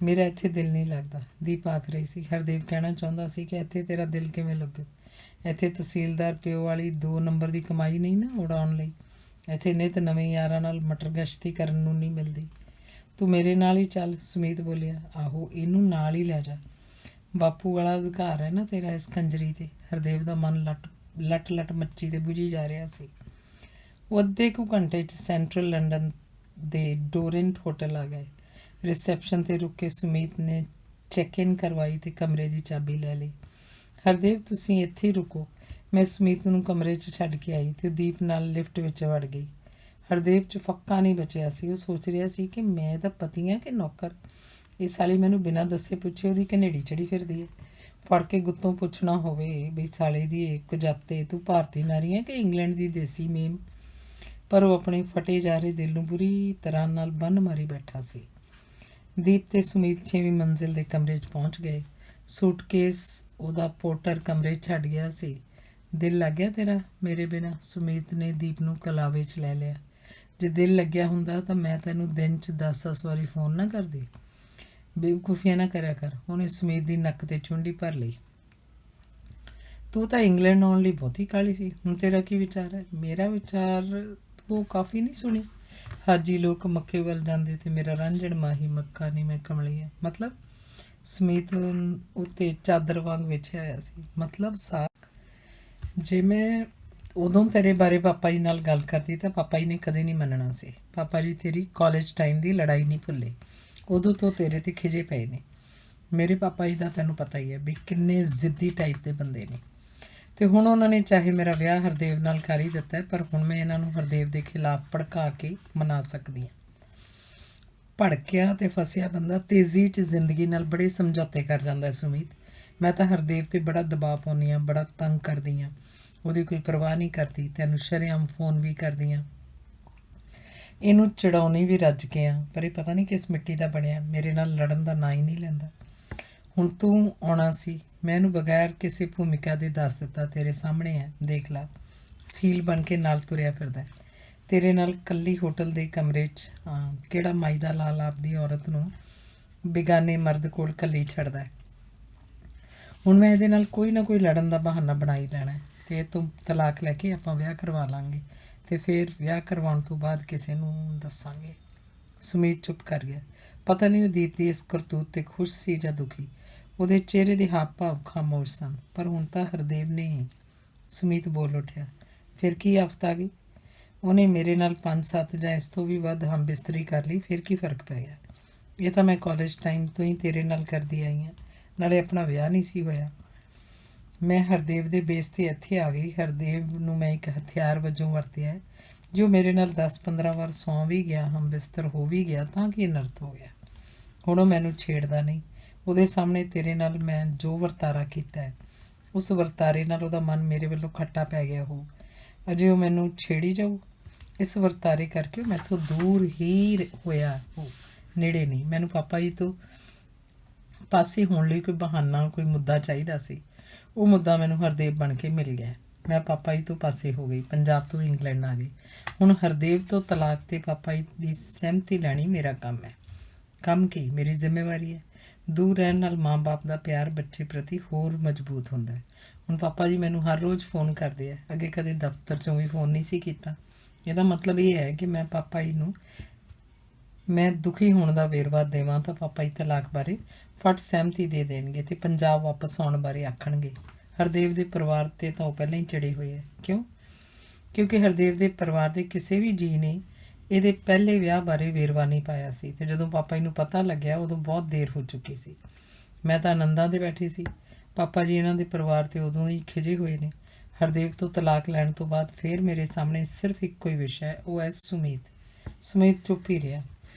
ਮੇਰਾ ਇੱਥੇ ਦਿਲ ਨਹੀਂ ਲੱਗਦਾ। ਦੀਪ ਆਖ ਰਹੀ ਸੀ। ਹਰਦੇਵ ਕਹਿਣਾ ਚਾਹੁੰਦਾ ਸੀ ਕਿ ਇੱਥੇ ਤੇਰਾ ਦਿਲ ਕਿਵੇਂ ਲੱਗੂ। ਇੱਥੇ ਤਹਿਸੀਲਦਾਰ ਪਿਓ ਵਾਲੀ 2 ਨੰਬਰ ਦੀ ਕਮਾਈ ਨਹੀਂ ਨਾ ਉਡਾਉਣ ਲਈ। ਇੱਥੇ ਨਿੱਤ ਨਵੇਂ ਯਾਰਾਂ ਨਾਲ ਮਟਰ ਗਸ਼ਤੀ ਕਰਨ ਨੂੰ ਨਹੀਂ ਮਿਲਦੀ। ਤੂੰ ਮੇਰੇ ਨਾਲ ਹੀ ਚੱਲ, ਸੁਮੀਤ ਬੋਲਿਆ। ਆਹੋ, ਇਹਨੂੰ ਨਾਲ ਹੀ ਲੈ ਜਾ। ਬਾਪੂ ਵਾਲਾ ਅਧਿਕਾਰ ਹੈ ਨਾ ਤੇਰਾ ਇਸ ਕੰਜਰੀ 'ਤੇ। ਹਰਦੇਵ ਦਾ ਮਨ ਲੱਟ ਮੱਚੀ ਤੇ ਬੁਝੀ ਜਾ ਰਿਹਾ ਸੀ। ਉਹ ਅੱਧੇ ਕੁ ਘੰਟੇ 'ਚ ਸੈਂਟਰਲ ਲੰਡਨ ਦੇ ਡੋਰੈਂਟ ਹੋਟਲ ਆ ਗਏ। ਰਿਸੈਪਸ਼ਨ 'ਤੇ ਰੁਕ ਕੇ ਸੁਮੀਤ ਨੇ ਚੈੱਕ ਇਨ ਕਰਵਾਈ ਤੇ ਕਮਰੇ ਦੀ ਚਾਬੀ ਲੈ ਲਈ। ਹਰਦੇਵ, ਤੁਸੀਂ ਇੱਥੇ ਹੀ ਰੁਕੋ। ਮੈਂ ਸੁਮੀਤ ਨੂੰ ਕਮਰੇ 'ਚ ਛੱਡ ਕੇ ਆਈ ਤੇ ਦੀਪ ਨਾਲ ਲਿਫਟ ਵਿੱਚ ਵੜ ਗਈ। ਹਰਦੇਵ 'ਚ ਫੱਕਾ ਨਹੀਂ ਬਚਿਆ ਸੀ। ਉਹ ਸੋਚ ਰਿਹਾ ਸੀ ਕਿ ਮੈਂ ਤਾਂ ਪਤੀ ਹਾਂ ਕਿ ਨੌਕਰ। ਇਹ ਸਾਲੀ ਮੈਨੂੰ ਬਿਨਾਂ ਦੱਸੇ ਪੁੱਛੇ ਉਹਦੀ ਘਨੇੜੀ ਚੜੀ ਫਿਰਦੀ ਹੈ। ਫੜ ਕੇ ਗੁੱਤੋਂ ਪੁੱਛਣਾ ਹੋਵੇ ਬਈ ਸਾਲੇ ਦੀ ਇੱਕ ਜਾਤੇ ਤੂੰ ਭਾਰਤੀ ਨਾਰੀ ਹੈ ਕਿ ਇੰਗਲੈਂਡ ਦੀ ਦੇਸੀ ਮੇਮ। ਪਰ ਉਹ ਆਪਣੇ ਫਟੇ ਜਾ ਰਹੇ ਦਿਲ ਨੂੰ ਬੁਰੀ ਤਰ੍ਹਾਂ ਨਾਲ ਬੰਨ੍ਹ ਮਾਰੀ ਬੈਠਾ ਸੀ। ਦੀਪ ਤੇ ਸੁਮੀਤ 6ਵੀਂ ਮੰਜ਼ਿਲ ਦੇ ਕਮਰੇ 'ਚ ਪਹੁੰਚ ਗਏ। ਸੂਟਕੇਸ ਉਹਦਾ ਪੋਰਟਰ ਕਮਰੇ 'ਚ ਛੱਡ ਗਿਆ ਸੀ। ਦਿਲ ਲੱਗ ਗਿਆ ਤੇਰਾ ਮੇਰੇ ਬਿਨਾਂ? ਸੁਮੀਤ ਨੇ ਦੀਪ ਨੂੰ ਕਲਾਵੇ 'ਚ ਲੈ ਲਿਆ। ਜੇ ਦਿਲ ਲੱਗਿਆ ਹੁੰਦਾ ਤਾਂ ਮੈਂ ਤੈਨੂੰ ਦਿਨ 'ਚ 10-10 ਵਾਰੀ ਫੋਨ ਨਾ ਕਰਦੀ। ਬੇਵਕੂਫੀਆਂ ਨਾ ਕਰਿਆ ਕਰ। ਉਹਨੇ ਸੁਮੀਤ ਦੀ ਨੱਕ 'ਤੇ ਚੁੰਡੀ ਭਰ ਲਈ। ਤੂੰ ਤਾਂ ਇੰਗਲੈਂਡ ਆਉਣ ਲਈ ਬਹੁਤੀ ਕਾਹਲੀ ਸੀ। ਹੁਣ ਤੇਰਾ ਕੀ ਵਿਚਾਰ ਹੈ? ਮੇਰਾ ਵਿਚਾਰ ਤੂੰ ਕਾਫੀ ਨਹੀਂ ਸੁਣੀ। ਹਾਜੀ ਲੋਕ ਮੱਕੇ ਵੱਲ ਜਾਂਦੇ ਤੇ ਮੇਰਾ ਰਾਂਝਣ ਮਾਹੀ ਮੱਕਾ ਨਹੀਂ ਮੈਂ ਕਮਲੀ ਹੈ। ਮਤਲਬ? ਸਮੀਤ ਉੱਤੇ ਚਾਦਰ ਵਾਂਗ ਵਿਛਿਆ ਹੋਇਆ ਸੀ। ਮਤਲਬ ਜੇ ਮੈਂ ਉਦੋਂ ਤੇਰੇ ਬਾਰੇ ਪਾਪਾ ਜੀ ਨਾਲ ਗੱਲ ਕਰਦੀ ਤਾਂ ਪਾਪਾ ਜੀ ਨੇ ਕਦੇ ਨਹੀਂ ਮੰਨਣਾ ਸੀ। ਪਾਪਾ ਜੀ ਤੇਰੀ ਕਾਲਜ ਟਾਈਮ ਦੀ ਲੜਾਈ ਨਹੀਂ ਭੁੱਲੇ। ਉਦੋਂ ਤੋਂ ਤੇਰੇ 'ਤੇ ਖਿਜੇ ਪਏ ਨੇ। ਮੇਰੇ ਪਾਪਾ ਜੀ ਦਾ ਤੈਨੂੰ ਪਤਾ ਹੀ ਹੈ ਵੀ ਕਿੰਨੇ ਜ਼ਿੱਦੀ ਟਾਈਪ ਦੇ ਬੰਦੇ ਨੇ। ਅਤੇ ਹੁਣ ਉਹਨਾਂ ਨੇ ਚਾਹੇ ਮੇਰਾ ਵਿਆਹ ਹਰਦੇਵ ਨਾਲ ਕਰ ਹੀ ਦਿੱਤਾ, ਪਰ ਹੁਣ ਮੈਂ ਇਹਨਾਂ ਨੂੰ ਹਰਦੇਵ ਦੇ ਖਿਲਾਫ ਭੜਕਾ ਕੇ ਮਨਾ ਸਕਦੀ ਹਾਂ। ਭੜਕਿਆ ਅਤੇ ਫਸਿਆ ਬੰਦਾ ਤੇਜ਼ੀ 'ਚ ਜ਼ਿੰਦਗੀ ਨਾਲ ਬੜੇ ਸਮਝੌਤੇ ਕਰ ਜਾਂਦਾ ਸੁਮੀਤ। ਮੈਂ ਤਾਂ ਹਰਦੇਵ 'ਤੇ ਬੜਾ ਦਬਾਅ ਪਾਉਂਦੀ ਹਾਂ, ਬੜਾ ਤੰਗ ਕਰਦੀ ਹਾਂ। ਉਹਦੀ ਕੋਈ ਪਰਵਾਹ ਨਹੀਂ ਕਰਦੀ। ਤੈਨੂੰ ਸ਼ਰੇਆਮ ਫੋਨ ਵੀ ਕਰਦੀ ਹਾਂ। ਇਹਨੂੰ ਚੜਾਉਣੀ ਵੀ ਰੱਜ ਕੇ ਹਾਂ, ਪਰ ਇਹ ਪਤਾ ਨਹੀਂ ਕਿਸ ਮਿੱਟੀ ਦਾ ਬਣਿਆ, ਮੇਰੇ ਨਾਲ ਲੜਨ ਦਾ ਨਾਂ ਹੀ ਨਹੀਂ ਲੈਂਦਾ। ਹੁਣ ਤੂੰ ਆਉਣਾ ਸੀ, ਮੈਂ ਇਹਨੂੰ ਬਗੈਰ ਕਿਸੇ ਭੂਮਿਕਾ ਦੇ ਦੱਸ ਦਿੱਤਾ। ਤੇਰੇ ਸਾਹਮਣੇ ਹੈ, ਦੇਖ ਲਾ। ਸੀਲ ਬਣ ਕੇ ਨਾਲ ਤੁਰਿਆ ਫਿਰਦਾ। ਤੇਰੇ ਨਾਲ ਕੱਲੀ ਹੋਟਲ ਦੇ ਕਮਰੇ 'ਚ। ਹਾਂ, ਕਿਹੜਾ ਮਾਈ ਦਾ ਲਾਲ ਆਪਦੀ ਔਰਤ ਨੂੰ ਬੇਗਾਨੇ ਮਰਦ ਕੋਲ ਕੱਲੀ ਛੱਡਦਾ। ਹੁਣ ਮੈਂ ਇਹਦੇ ਨਾਲ ਕੋਈ ਨਾ ਕੋਈ ਲੜਨ ਦਾ ਬਹਾਨਾ ਬਣਾ ਹੀ ਲੈਣਾ ਹੈ ਤੇ ਇਹ ਤੋਂ ਤਲਾਕ ਲੈ ਕੇ ਆਪਾਂ ਵਿਆਹ ਕਰਵਾ ਲਾਂਗੇ ਤੇ ਫਿਰ ਵਿਆਹ ਕਰਵਾਉਣ ਤੋਂ ਬਾਅਦ ਕਿਸੇ ਨੂੰ ਦੱਸਾਂਗੇ। ਸੁਮੀਤ ਚੁੱਪ ਕਰ ਗਿਆ। ਪਤਾ ਨਹੀਂ ਉਹ ਦੀਪ ਦੀ ਇਸ ਕਰਤੂਤ 'ਤੇ ਖੁਸ਼ ਸੀ ਜਾਂ ਦੁਖੀ। ਉਹਦੇ ਚਿਹਰੇ ਦੇ ਹਾਵ ਭਾਵ ਖਾਮੋਸ਼ ਸਨ। ਪਰ ਹੁਣ ਤਾਂ ਹਰਦੇਵ ਨੇ। ਸੁਮੀਤ ਬੋਲ ਉੱਠਿਆ, ਫਿਰ ਕੀ ਆਫਤ ਆ ਗਈ? ਉਹਨੇ ਮੇਰੇ ਨਾਲ 5-7 ਜਾਂ ਇਸ ਤੋਂ ਵੀ ਵੱਧ ਹਮਬਿਸਤਰੀ ਕਰ ਲਈ, ਫਿਰ ਕੀ ਫਰਕ ਪੈ ਗਿਆ? ਇਹ ਤਾਂ ਮੈਂ ਕਾਲਜ ਟਾਈਮ ਤੋਂ ਹੀ ਤੇਰੇ ਨਾਲ ਕਰਦੀ ਆਈ ਹਾਂ, ਨਾਲੇ ਆਪਣਾ ਵਿਆਹ ਨਹੀਂ ਸੀ ਹੋਇਆ। ਮੈਂ ਹਰਦੇਵ ਦੇ ਬੇਸ 'ਤੇ ਇੱਥੇ ਆ ਗਈ। ਹਰਦੇਵ ਨੂੰ ਮੈਂ ਇੱਕ ਹਥਿਆਰ ਵਜੋਂ ਵਰਤਿਆ ਹੈ, ਜੋ ਮੇਰੇ ਨਾਲ 10-15 ਵਾਰ ਸੌਂ ਵੀ ਗਿਆ, ਹਮਬਿਸਤਰ ਹੋ ਵੀ ਗਿਆ, ਤਾਂ ਕਿ ਅਨਰਥ ਹੋ ਗਿਆ। ਹੁਣ ਉਹ ਮੈਨੂੰ ਛੇੜਦਾ ਨਹੀਂ। ਉਹਦੇ ਸਾਹਮਣੇ ਤੇਰੇ ਨਾਲ ਮੈਂ ਜੋ ਵਰਤਾਰਾ ਕੀਤਾ ਹੈ, ਉਸ ਵਰਤਾਰੇ ਨਾਲ ਉਹਦਾ ਮਨ ਮੇਰੇ ਵੱਲੋਂ ਖੱਟਾ ਪੈ ਗਿਆ ਹੋ। ਅਜੇ ਉਹ ਮੈਨੂੰ ਛੇੜੀ ਜਾਊ। ਇਸ ਵਰਤਾਰੇ ਕਰਕੇ ਉਹ ਮੈਥੋਂ ਦੂਰ ਹੀ ਹੋਇਆ ਹੋ, ਨੇੜੇ ਨਹੀਂ। ਮੈਨੂੰ ਪਾਪਾ ਜੀ ਤੋਂ ਪਾਸੇ ਹੋਣ ਲਈ ਕੋਈ ਬਹਾਨਾ, ਕੋਈ ਮੁੱਦਾ ਚਾਹੀਦਾ ਸੀ। ਉਹ ਮੁੱਦਾ ਮੈਨੂੰ ਹਰਦੇਵ ਬਣ ਕੇ ਮਿਲ ਗਿਆ। ਮੈਂ ਪਾਪਾ ਜੀ ਤੋਂ ਪਾਸੇ ਹੋ ਗਈ, ਪੰਜਾਬ ਤੋਂ ਇੰਗਲੈਂਡ ਆ ਗਈ। ਹੁਣ ਹਰਦੇਵ ਤੋਂ ਤਲਾਕ ਤੇ ਪਾਪਾ ਜੀ ਦੀ ਸਹਿਮਤੀ ਲੈਣੀ ਮੇਰਾ ਕੰਮ ਹੈ। ਕੰਮ ਕੀ, ਮੇਰੀ ਜ਼ਿੰਮੇਵਾਰੀ ਹੈ। ਦੂਰ ਰਹਿਣ ਨਾਲ ਮਾਂ-ਬਾਪ ਦਾ ਪਿਆਰ ਬੱਚੇ ਪ੍ਰਤੀ ਹੋਰ ਮਜ਼ਬੂਤ ਹੁੰਦਾ ਹੈ। ਹੁਣ ਪਾਪਾ ਜੀ ਮੈਨੂੰ ਹਰ ਰੋਜ਼ ਫੋਨ ਕਰਦੇ ਆ। ਅੱਗੇ ਕਦੇ ਦਫ਼ਤਰ 'ਚੋਂ ਵੀ ਫੋਨ ਨਹੀਂ ਸੀ ਕੀਤਾ। ਇਹਦਾ ਮਤਲਬ ਇਹ ਹੈ ਕਿ ਮੈਂ ਪਾਪਾ ਜੀ ਨੂੰ ਮੈਂ ਦੁਖੀ ਹੋਣ ਦਾ ਵੇਰਵਾ ਦੇਵਾਂ ਤਾਂ ਪਾਪਾ ਜੀ ਤਲਾਕ ਬਾਰੇ ਫਟ ਸਹਿਮਤੀ ਦੇ ਦੇਣਗੇ ਤੇ ਪੰਜਾਬ ਵਾਪਸ ਆਉਣ ਬਾਰੇ ਆਖਣਗੇ। ਹਰਦੇਵ ਦੇ ਪਰਿਵਾਰ 'ਤੇ ਤਾਂ ਉਹ ਪਹਿਲਾਂ ਹੀ ਚੜੇ ਹੋਏ ਹੈ। ਕਿਉਂ? ਕਿਉਂਕਿ ਹਰਦੇਵ ਦੇ ਪਰਿਵਾਰ ਦੇ ਕਿਸੇ ਵੀ ਜੀਅ ਨੇ ਇਹਦੇ ਪਹਿਲੇ ਵਿਆਹ ਬਾਰੇ ਵੇਰਵਾ ਨਹੀਂ ਪਾਇਆ ਸੀ ਤੇ ਜਦੋਂ ਪਾਪਾ ਜੀ ਨੂੰ ਪਤਾ ਲੱਗਿਆ ਉਦੋਂ ਬਹੁਤ ਦੇਰ ਹੋ ਚੁੱਕੀ ਸੀ। ਮੈਂ ਤਾਂ ਆਨੰਦਾਂ 'ਤੇ ਬੈਠੀ ਸੀ। ਪਾਪਾ ਜੀ ਇਹਨਾਂ ਦੇ ਪਰਿਵਾਰ 'ਤੇ ਉਦੋਂ ਹੀ ਖਿਜੇ ਹੋਏ ਨੇ। ਹਰਦੇਵ ਤੋਂ ਤਲਾਕ ਲੈਣ ਤੋਂ ਬਾਅਦ ਫਿਰ ਮੇਰੇ ਸਾਹਮਣੇ ਸਿਰਫ ਇੱਕੋ ਹੀ ਵਿਸ਼ਾ ਹੈ, ਉਹ ਹੈ ਸੁਮੀਤ। ਸੁਮੀਤ ਚੁੱਪ ਹੀ ਰਿਹਾ।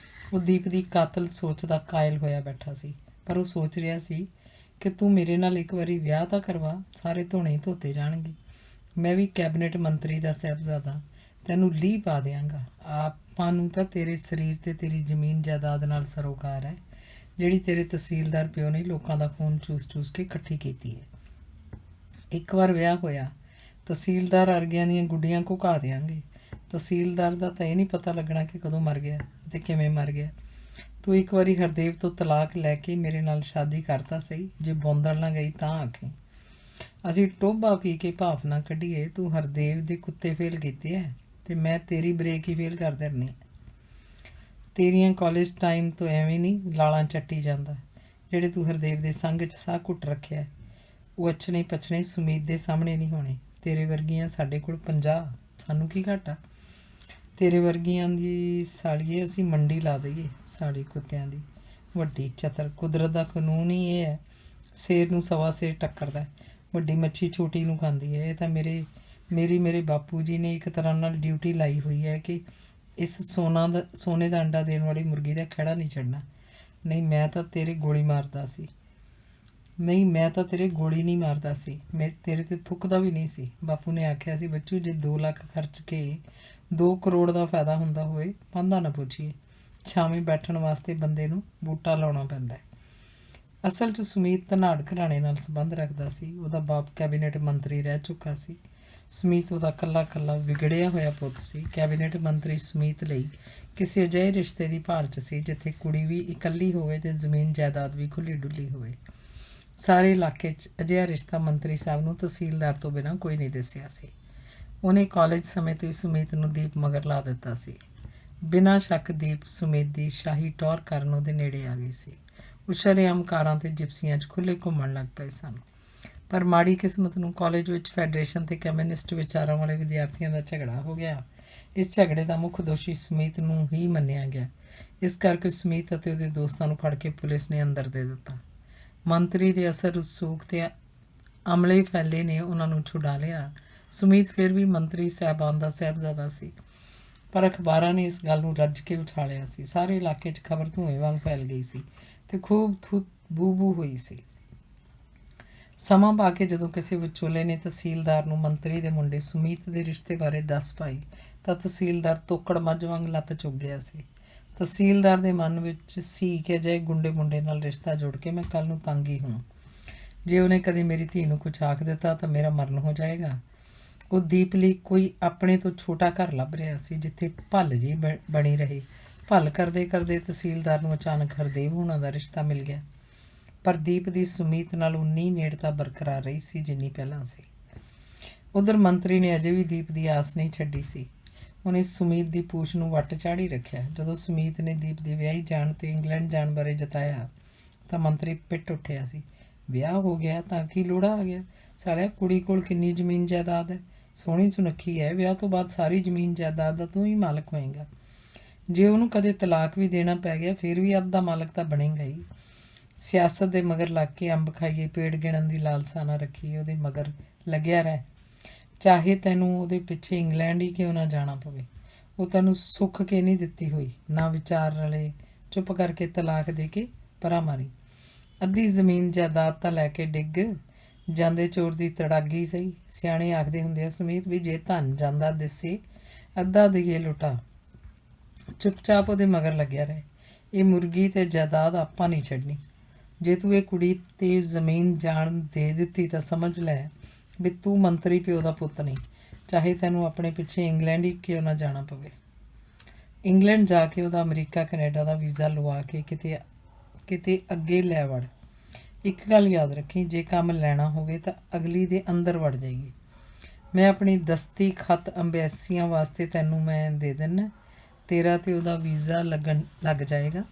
ਉਹ ਦੀਪ ਦੀ ਕਾਤਲ ਸੋਚ ਦਾ ਕਾਇਲ ਹੋਇਆ ਬੈਠਾ ਸੀ। ਪਰ ਉਹ ਸੋਚ ਰਿਹਾ ਸੀ ਕਿ ਤੂੰ ਮੇਰੇ ਨਾਲ ਇੱਕ ਵਾਰੀ ਵਿਆਹ ਤਾਂ ਕਰਵਾ, ਸਾਰੇ ਧੋਣੇ ਧੋਤੇ ਜਾਣਗੇ। ਮੈਂ ਵੀ ਕੈਬਨਿਟ ਮੰਤਰੀ ਦਾ ਸਾਹਿਬਜ਼ਾਦਾ, ਤੈਨੂੰ ਲੀਹ ਪਾ ਦਿਆਂਗਾ। ਆਪਾਂ ਨੂੰ ਤਾਂ ਤੇਰੇ ਸਰੀਰ ਤੇ ਤੇਰੀ ਜ਼ਮੀਨ ਜਾਇਦਾਦ ਨਾਲ ਸਰੋਕਾਰ ਹੈ, ਜਿਹੜੀ ਤੇਰੇ ਤਹਿਸੀਲਦਾਰ ਪਿਓ ਨੇ ਲੋਕਾਂ ਦਾ ਖੂਨ ਚੂਸ ਕੇ ਇਕੱਠੀ ਕੀਤੀ ਹੈ। ਇੱਕ ਵਾਰ ਵਿਆਹ ਹੋਇਆ, ਤਹਿਸੀਲਦਾਰ ਅਰਗਿਆਂ ਦੀਆਂ ਗੁੱਡੀਆਂ ਘੁਕਾ ਦਿਆਂਗੇ। ਤਹਿਸੀਲਦਾਰ ਦਾ ਤਾਂ ਇਹ ਨਹੀਂ ਪਤਾ ਲੱਗਣਾ ਕਿ ਕਦੋਂ ਮਰ ਗਿਆ ਤੇ ਕਿਵੇਂ ਮਰ ਗਿਆ। ਤੂੰ ਇੱਕ ਵਾਰੀ ਹਰਦੇਵ ਤੋਂ ਤਲਾਕ ਲੈ ਕੇ ਮੇਰੇ ਨਾਲ ਸ਼ਾਦੀ ਕਰਤਾ ਸਹੀ। ਜੇ ਬੌਂਦਲ ਨਾ ਗਈ ਤਾਂ ਆਖੀ। ਅਸੀਂ ਟੋਭਾ ਪੀ ਕੇ ਭਾਫ ਨਾ ਕੱਢੀਏ। ਤੂੰ ਹਰਦੇਵ ਦੇ ਕੁੱਤੇ ਫੇਲ ਕੀਤੇ ਹੈ ਤੇ ਮੈਂ ਤੇਰੀ ਬਰੇਕ ਹੀ ਫੇਲ ਕਰ ਦਿੰਦੀ ਹਾਂ। ਤੇਰੀਆਂ ਕਾਲਜ ਟਾਈਮ ਤੋਂ ਐਵੇਂ ਨਹੀਂ ਲਾਲਾਂ ਚੱਟੀ ਜਾਂਦਾ। ਜਿਹੜੇ ਤੂੰ ਹਰਦੇਵ ਦੇ ਸੰਗ 'ਚ ਸਾਹ ਘੁੱਟ ਰੱਖਿਆ, ਉਹ ਅੱਛਣੇ ਪਛਣੇ ਸੁਮੀਤ ਦੇ ਸਾਹਮਣੇ ਨਹੀਂ ਹੋਣੇ। ਤੇਰੇ ਵਰਗੀਆਂ ਸਾਡੇ ਕੋਲ 50, ਸਾਨੂੰ ਕੀ ਘਾਟਾ। ਤੇਰੇ ਵਰਗੀਆਂ ਦੀ ਸਾਲੀਏ ਅਸੀਂ ਮੰਡੀ ਲਾ ਦਈਏ। ਸਾਲੀ ਕੁੱਤਿਆਂ ਦੀ ਵੱਡੀ ਚਤਰ। ਕੁਦਰਤ ਦਾ ਕਾਨੂੰਨ ਹੀ ਇਹ ਹੈ, ਸ਼ੇਰ ਨੂੰ ਸਵਾ ਸ਼ੇਰ ਟੱਕਰਦਾ। ਵੱਡੀ ਮੱਛੀ ਛੋਟੀ ਨੂੰ ਖਾਂਦੀ ਹੈ। ਇਹ ਤਾਂ ਮੇਰੇ ਬਾਪੂ ਜੀ ਨੇ ਇੱਕ ਤਰ੍ਹਾਂ ਨਾਲ ਡਿਊਟੀ ਲਾਈ ਹੋਈ ਹੈ ਕਿ ਇਸ ਸੋਨੇ ਦਾ ਅੰਡਾ ਦੇਣ ਵਾਲੀ ਮੁਰਗੀ ਦਾ ਖਹਿੜਾ ਨਹੀਂ ਛੱਡਣਾ। ਨਹੀਂ ਮੈਂ ਤਾਂ ਤੇਰੇ ਗੋਲੀ ਨਹੀਂ ਮਾਰਦਾ ਸੀ। ਮੈਂ ਤੇਰੇ ਤੇ ਥੁੱਕਦਾ ਵੀ ਨਹੀਂ ਸੀ। ਬਾਪੂ ਨੇ ਆਖਿਆ ਸੀ, ਬੱਚੂ ਜੇ 2 ਲੱਖ ਖਰਚ ਕੇ 2 ਕਰੋੜ ਦਾ ਫਾਇਦਾ ਹੁੰਦਾ ਹੋਏ, ਪਾਂਦਾ ਨਾ ਪੁੱਛੀਏ। ਛਾਵੇਂ ਬੈਠਣ ਵਾਸਤੇ ਬੰਦੇ ਨੂੰ ਬੂਟਾ ਲਾਉਣਾ ਪੈਂਦਾ ਹੈ। ਅਸਲ 'ਚ ਸੁਮੀਤ ਧਨਾੜ ਘਰਾਣੇ ਨਾਲ ਸੰਬੰਧ ਰੱਖਦਾ ਸੀ। ਉਹਦਾ ਬਾਪ ਕੈਬਨਿਟ ਮੰਤਰੀ ਰਹਿ ਚੁੱਕਾ ਸੀ। ਸੁਮੀਤ ਉਹਦਾ ਕੱਲਾ ਵਿਗੜਿਆ ਹੋਇਆ ਪੁੱਤ ਸੀ। ਕੈਬਨਿਟ ਮੰਤਰੀ ਸੁਮੀਤ ਲਈ ਕਿਸੇ ਅਜਿਹੇ ਰਿਸ਼ਤੇ ਦੀ ਭਾਲ 'ਚ ਸੀ ਜਿੱਥੇ ਕੁੜੀ ਵੀ ਇਕੱਲੀ ਹੋਵੇ ਤੇ ਜ਼ਮੀਨ ਜਾਇਦਾਦ ਵੀ ਖੁੱਲੀ ਡੁੱਲੀ ਹੋਵੇ। ਸਾਰੇ ਇਲਾਕੇ 'ਚ ਅਜਿਹਾ ਰਿਸ਼ਤਾ ਮੰਤਰੀ ਸਾਹਿਬ ਨੂੰ ਤਹਿਸੀਲਦਾਰ ਤੋਂ ਬਿਨਾਂ ਕੋਈ ਨਹੀਂ ਦੱਸਿਆ ਸੀ। ਉਹਨੇ ਕਾਲਜ ਸਮੇਂ ਤੋਂ ਹੀ ਸੁਮੀਤ ਨੂੰ ਦੀਪ ਮਗਰ ਲਾ ਦਿੱਤਾ ਸੀ। ਬਿਨਾਂ ਸ਼ੱਕ ਦੀਪ ਸੁਮੀਤ ਦੀ ਸ਼ਾਹੀ ਟੌਰ ਕਰਨ ਉਹਦੇ ਨੇੜੇ ਆ ਗਈ ਸੀ। ਉਹ ਸ਼ਰੇਆਮ ਕਾਰਾਂ ਤੇ ਜਿਪਸੀਆਂ 'ਚ ਖੁੱਲ੍ਹੇ ਘੁੰਮਣ ਲੱਗ ਪਏ ਸਨ। ਪਰ ਮਾੜੀ ਕਿਸਮਤ ਨੂੰ ਕਾਲਜ ਵਿੱਚ ਫੈਡਰੇਸ਼ਨ ਤੇ ਕਮਿਊਨਿਸਟ ਵਿਚਾਰਾਂ ਵਾਲੇ ਵਿਦਿਆਰਥੀਆਂ ਦਾ ਝਗੜਾ ਹੋ ਗਿਆ। ਇਸ ਝਗੜੇ ਦਾ ਮੁੱਖ ਦੋਸ਼ੀ ਸੁਮੀਤ ਨੂੰ ਹੀ ਮੰਨਿਆ ਗਿਆ। ਇਸ ਕਰਕੇ ਸੁਮੀਤ ਅਤੇ ਉਹਦੇ ਦੋਸਤਾਂ ਨੂੰ ਫੜ ਕੇ ਪੁਲਿਸ ਨੇ ਅੰਦਰ ਦੇ ਦਿੱਤਾ। ਮੰਤਰੀ ਦੇ ਅਸਰ ਰਸੂਖ ਤੇ ਅਮਲੇ ਫੈਲੇ ਨੇ ਉਹਨਾਂ ਨੂੰ ਛੁਡਾ ਲਿਆ। ਸੁਮੀਤ ਫਿਰ ਵੀ ਮੰਤਰੀ ਸਾਹਿਬਾਨ ਦਾ ਸਾਹਿਬਜ਼ਾਦਾ ਸੀ। ਪਰ ਅਖਬਾਰਾਂ ਨੇ ਇਸ ਗੱਲ ਨੂੰ ਰੱਜ ਕੇ ਉਛਾਲਿਆ ਸੀ। ਸਾਰੇ ਇਲਾਕੇ 'ਚ ਖਬਰ ਧੂਏ ਵਾਂਗ ਫੈਲ ਗਈ ਸੀ ਤੇ ਖੂਬ ਥੂ ਬੂ ਹੋਈ ਸੀ। ਸਮਾਂ ਪਾ ਕੇ ਜਦੋਂ ਕਿਸੇ ਵਿਚੋਲੇ ਨੇ ਤਹਿਸੀਲਦਾਰ ਨੂੰ ਮੰਤਰੀ ਦੇ ਮੁੰਡੇ ਸੁਮੀਤ ਦੇ ਰਿਸ਼ਤੇ ਬਾਰੇ ਦੱਸ ਪਾਈ ਤਾਂ ਤਹਿਸੀਲਦਾਰ ਤੋਕੜ ਮੱਝ ਵਾਂਗ ਲੱਤ ਚੁੱਕ ਗਿਆ ਸੀ। ਤਹਿਸੀਲਦਾਰ ਦੇ ਮਨ ਵਿੱਚ ਸੀ ਕਿ ਅਜਿਹੇ ਗੁੰਡੇ ਮੁੰਡੇ ਨਾਲ ਰਿਸ਼ਤਾ ਜੋੜ ਕੇ ਮੈਂ ਕੱਲ੍ਹ ਨੂੰ ਤੰਗ ਹੀ ਹੋਵਾਂ। ਜੇ ਉਹਨੇ ਕਦੇ ਮੇਰੀ ਧੀ ਨੂੰ ਕੁਛ ਆਖ ਦਿੱਤਾ ਤਾਂ ਮੇਰਾ ਮਰਨ ਹੋ ਜਾਏਗਾ। ਉਹ ਦੀਪ ਲਈ ਕੋਈ ਆਪਣੇ ਤੋਂ ਛੋਟਾ ਘਰ ਲੱਭ ਰਿਹਾ ਸੀ ਜਿੱਥੇ ਭੱਲ ਜੀ ਬਣੀ ਰਹੇ। ਭੱਲ ਕਰਦੇ ਕਰਦੇ ਤਹਿਸੀਲਦਾਰ ਨੂੰ ਅਚਾਨਕ ਹਰਦੇਵ ਹੋਣਾ ਦਾ ਰਿਸ਼ਤਾ ਮਿਲ ਗਿਆ। ਪਰ ਦੀਪ ਦੀ ਸੁਮੀਤ ਨਾਲ ਉਨੀ ਨੇੜਤਾ ਬਰਕਰਾਰ ਰਹੀ ਸੀ ਜਿੰਨੀ ਪਹਿਲਾਂ ਸੀ। ਉਧਰ ਮੰਤਰੀ ਨੇ ਅਜੇ ਵੀ ਦੀਪ ਦੀ ਆਸ ਨਹੀਂ ਛੱਡੀ ਸੀ। ਉਹਨੇ ਸੁਮੀਤ ਦੀ ਪੂਛ ਨੂੰ ਵੱਟ ਚਾੜੀ ਰੱਖਿਆ। ਜਦੋਂ ਸੁਮੀਤ ਨੇ ਦੀਪ ਦੇ ਵਿਆਹੀ ਜਾਣ ਤੇ ਇੰਗਲੈਂਡ ਜਾਣ ਬਾਰੇ ਜਤਾਇਆ ਤਾਂ ਮੰਤਰੀ ਪਿੱਟ ਉੱਠਿਆ ਸੀ। ਵਿਆਹ ਹੋ ਗਿਆ ਤਾਂ ਕੀ ਲੋੜਾ ਆ ਗਿਆ? ਸਾਲਿਆ, ਕੁੜੀ ਕੋਲ ਕਿੰਨੀ ਜ਼ਮੀਨ ਜਾਇਦਾਦ ਹੈ, ਸੋਹਣੀ ਸੁਨੱਖੀ ਹੈ, ਵਿਆਹ ਤੋਂ ਬਾਅਦ ਸਾਰੀ ਜ਼ਮੀਨ ਜਾਇਦਾਦ ਦਾ ਤੂੰ ਹੀ ਮਾਲਕ ਹੋਏਗਾ। ਜੇ ਉਹਨੂੰ ਕਦੇ ਤਲਾਕ ਵੀ ਦੇਣਾ ਪੈ ਗਿਆ ਫਿਰ ਵੀ ਅੱਧ ਦਾ ਮਾਲਕ ਤਾਂ ਬਣੇਗਾ ਹੀ। ਸਿਆਸਤ ਦੇ ਮਗਰ ਲੱਗ ਕੇ ਅੰਬ ਖਾਈਏ ਪੇੜ ਗਿਣਨ ਦੀ ਲਾਲਸਾ ਨਾ ਰੱਖੀ, ਉਹਦੇ ਮਗਰ ਲੱਗਿਆ ਰਹਿ। ਚਾਹੇ ਤੈਨੂੰ ਉਹਦੇ ਪਿੱਛੇ ਇੰਗਲੈਂਡ ਹੀ ਕਿਉਂ ਨਾ ਜਾਣਾ ਪਵੇ। ਉਹ ਤੈਨੂੰ ਸੁੱਖ ਕੇ ਨਹੀਂ ਦਿੱਤੀ ਹੋਈ, ਨਾ ਵਿਚਾਰ ਰਲੇ। ਚੁੱਪ ਕਰਕੇ ਤਲਾਕ ਦੇ ਕੇ ਪਰਾਂ ਮਾਰੀ। ਅੱਧੀ ਜ਼ਮੀਨ ਜਾਇਦਾਦ ਤਾਂ ਲੈ ਕੇ ਡਿੱਗ ਜਾਂਦੇ ਚੋਰ ਦੀ ਤੜਾਗੀ ਸਹੀ। ਸਿਆਣੇ ਆਖਦੇ ਹੁੰਦੇ ਆ ਸੁਮੀਤ ਵੀ ਜੇ ਧਨ ਜਾਂਦਾ ਦਿਸੇ ਅੱਧਾ ਦੀਏ ਲੁਟਾ। ਚੁੱਪਚਾਪ ਉਹਦੇ ਮਗਰ ਲੱਗਿਆ ਰਹੇ। ਇਹ ਮੁਰਗੀ ਤੇ ਜਾਇਦਾਦ ਆਪਾਂ ਨਹੀਂ ਛੱਡਣੀ। ਜੇ ਤੂੰ ਇਹ ਕੁੜੀ ਤੇ ਜ਼ਮੀਨ ਜਾਣ ਦੇ ਦਿੱਤੀ ਤਾਂ ਸਮਝ ਲੈ ਵੀ ਤੂੰ ਮੰਤਰੀ ਪਿਓ ਦਾ ਪੁੱਤ ਨਹੀਂ, ਚਾਹੇ ਤੈਨੂੰ ਆਪਣੇ ਪਿੱਛੇ ਇੰਗਲੈਂਡ ਹੀ ਕਿਉਂ ਨਾ ਜਾਣਾ ਪਵੇ। ਇੰਗਲੈਂਡ ਜਾ ਕੇ ਉਹਦਾ ਅਮਰੀਕਾ ਕੈਨੇਡਾ ਦਾ ਵੀਜ਼ਾ ਲਵਾ ਕੇ ਕਿਤੇ ਅੱਗੇ ਲੈ ਵੜ। ਇੱਕ ਗੱਲ ਯਾਦ ਰੱਖੀ, ਜੇ ਕੰਮ ਲੈਣਾ ਹੋਵੇ ਤਾਂ ਅਗਲੀ ਦੇ ਅੰਦਰ ਵੜ ਜਾਏਗੀ। ਮੈਂ ਆਪਣੀ ਦਸਤੀ ਖਤ ਅੰਬੈਸੀਆਂ ਵਾਸਤੇ ਤੈਨੂੰ ਮੈਂ ਦੇ ਦਿੰਦਾ, ਤੇਰਾ ਤੇ ਉਹਦਾ ਵੀਜ਼ਾ ਲੱਗ ਜਾਏਗਾ।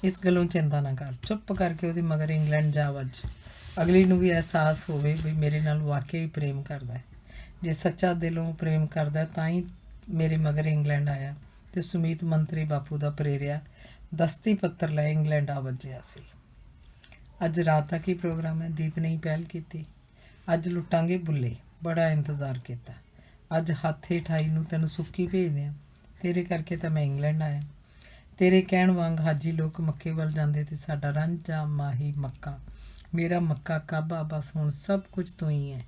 ਇਸ ਗੱਲੋਂ ਚਿੰਤਾ ਨਾ ਕਰ। ਚੁੱਪ ਕਰਕੇ ਉਹਦੇ ਮਗਰ ਇੰਗਲੈਂਡ ਜਾ ਵੱਜ। ਅਗਲੀ ਨੂੰ ਵੀ ਅਹਿਸਾਸ ਹੋਵੇ ਵੀ ਮੇਰੇ ਨਾਲ ਵਾਕਈ ਪ੍ਰੇਮ ਕਰਦਾ ਹੈ। ਜੇ ਸੱਚਾ ਦਿਲੋਂ ਪ੍ਰੇਮ ਕਰਦਾ ਤਾਂ ਹੀ ਮੇਰੇ ਮਗਰ ਇੰਗਲੈਂਡ ਆਇਆ ਤੇ ਸੁਮੀਤ ਮੰਤਰੀ ਬਾਪੂ ਦਾ ਪ੍ਰੇਰਿਆ ਦਸਤੀ ਪੱਤਰ ਲੈ ਇੰਗਲੈਂਡ ਆ ਵੱਜਿਆ ਸੀ। ਅੱਜ ਰਾਤ ਤੱਕ ਹੀ ਪ੍ਰੋਗਰਾਮ ਹੈ। ਦੀਪ ਨੇ ਹੀ ਪਹਿਲ ਕੀਤੀ। ਅੱਜ ਲੁੱਟਾਂਗੇ ਬੁੱਲੇ। ਬੜਾ ਇੰਤਜ਼ਾਰ ਕੀਤਾ। ਅੱਜ ਹੱਥ ਹੇਠਾਈ ਨੂੰ ਤੈਨੂੰ ਸੁੱਕੀ ਭੇਜਦੇ ਹਾਂ। ਤੇਰੇ ਕਰਕੇ ਤਾਂ ਮੈਂ ਇੰਗਲੈਂਡ ਆਇਆ। ਤੇਰੇ ਕਹਿਣ ਵਾਂਗ ਹਾਜੀ ਲੋਕ ਮੱਕੇ ਵੱਲ ਜਾਂਦੇ ਤੇ ਸਾਡਾ ਰਾਂਝਾ ਮਾਹੀ ਮੱਕਾ, ਮੇਰਾ ਮੱਕਾ ਕਾਬਾ, ਬਸ ਹੁਣ ਸਭ ਕੁਝ ਤੂੰ ਹੀ ਹੈ।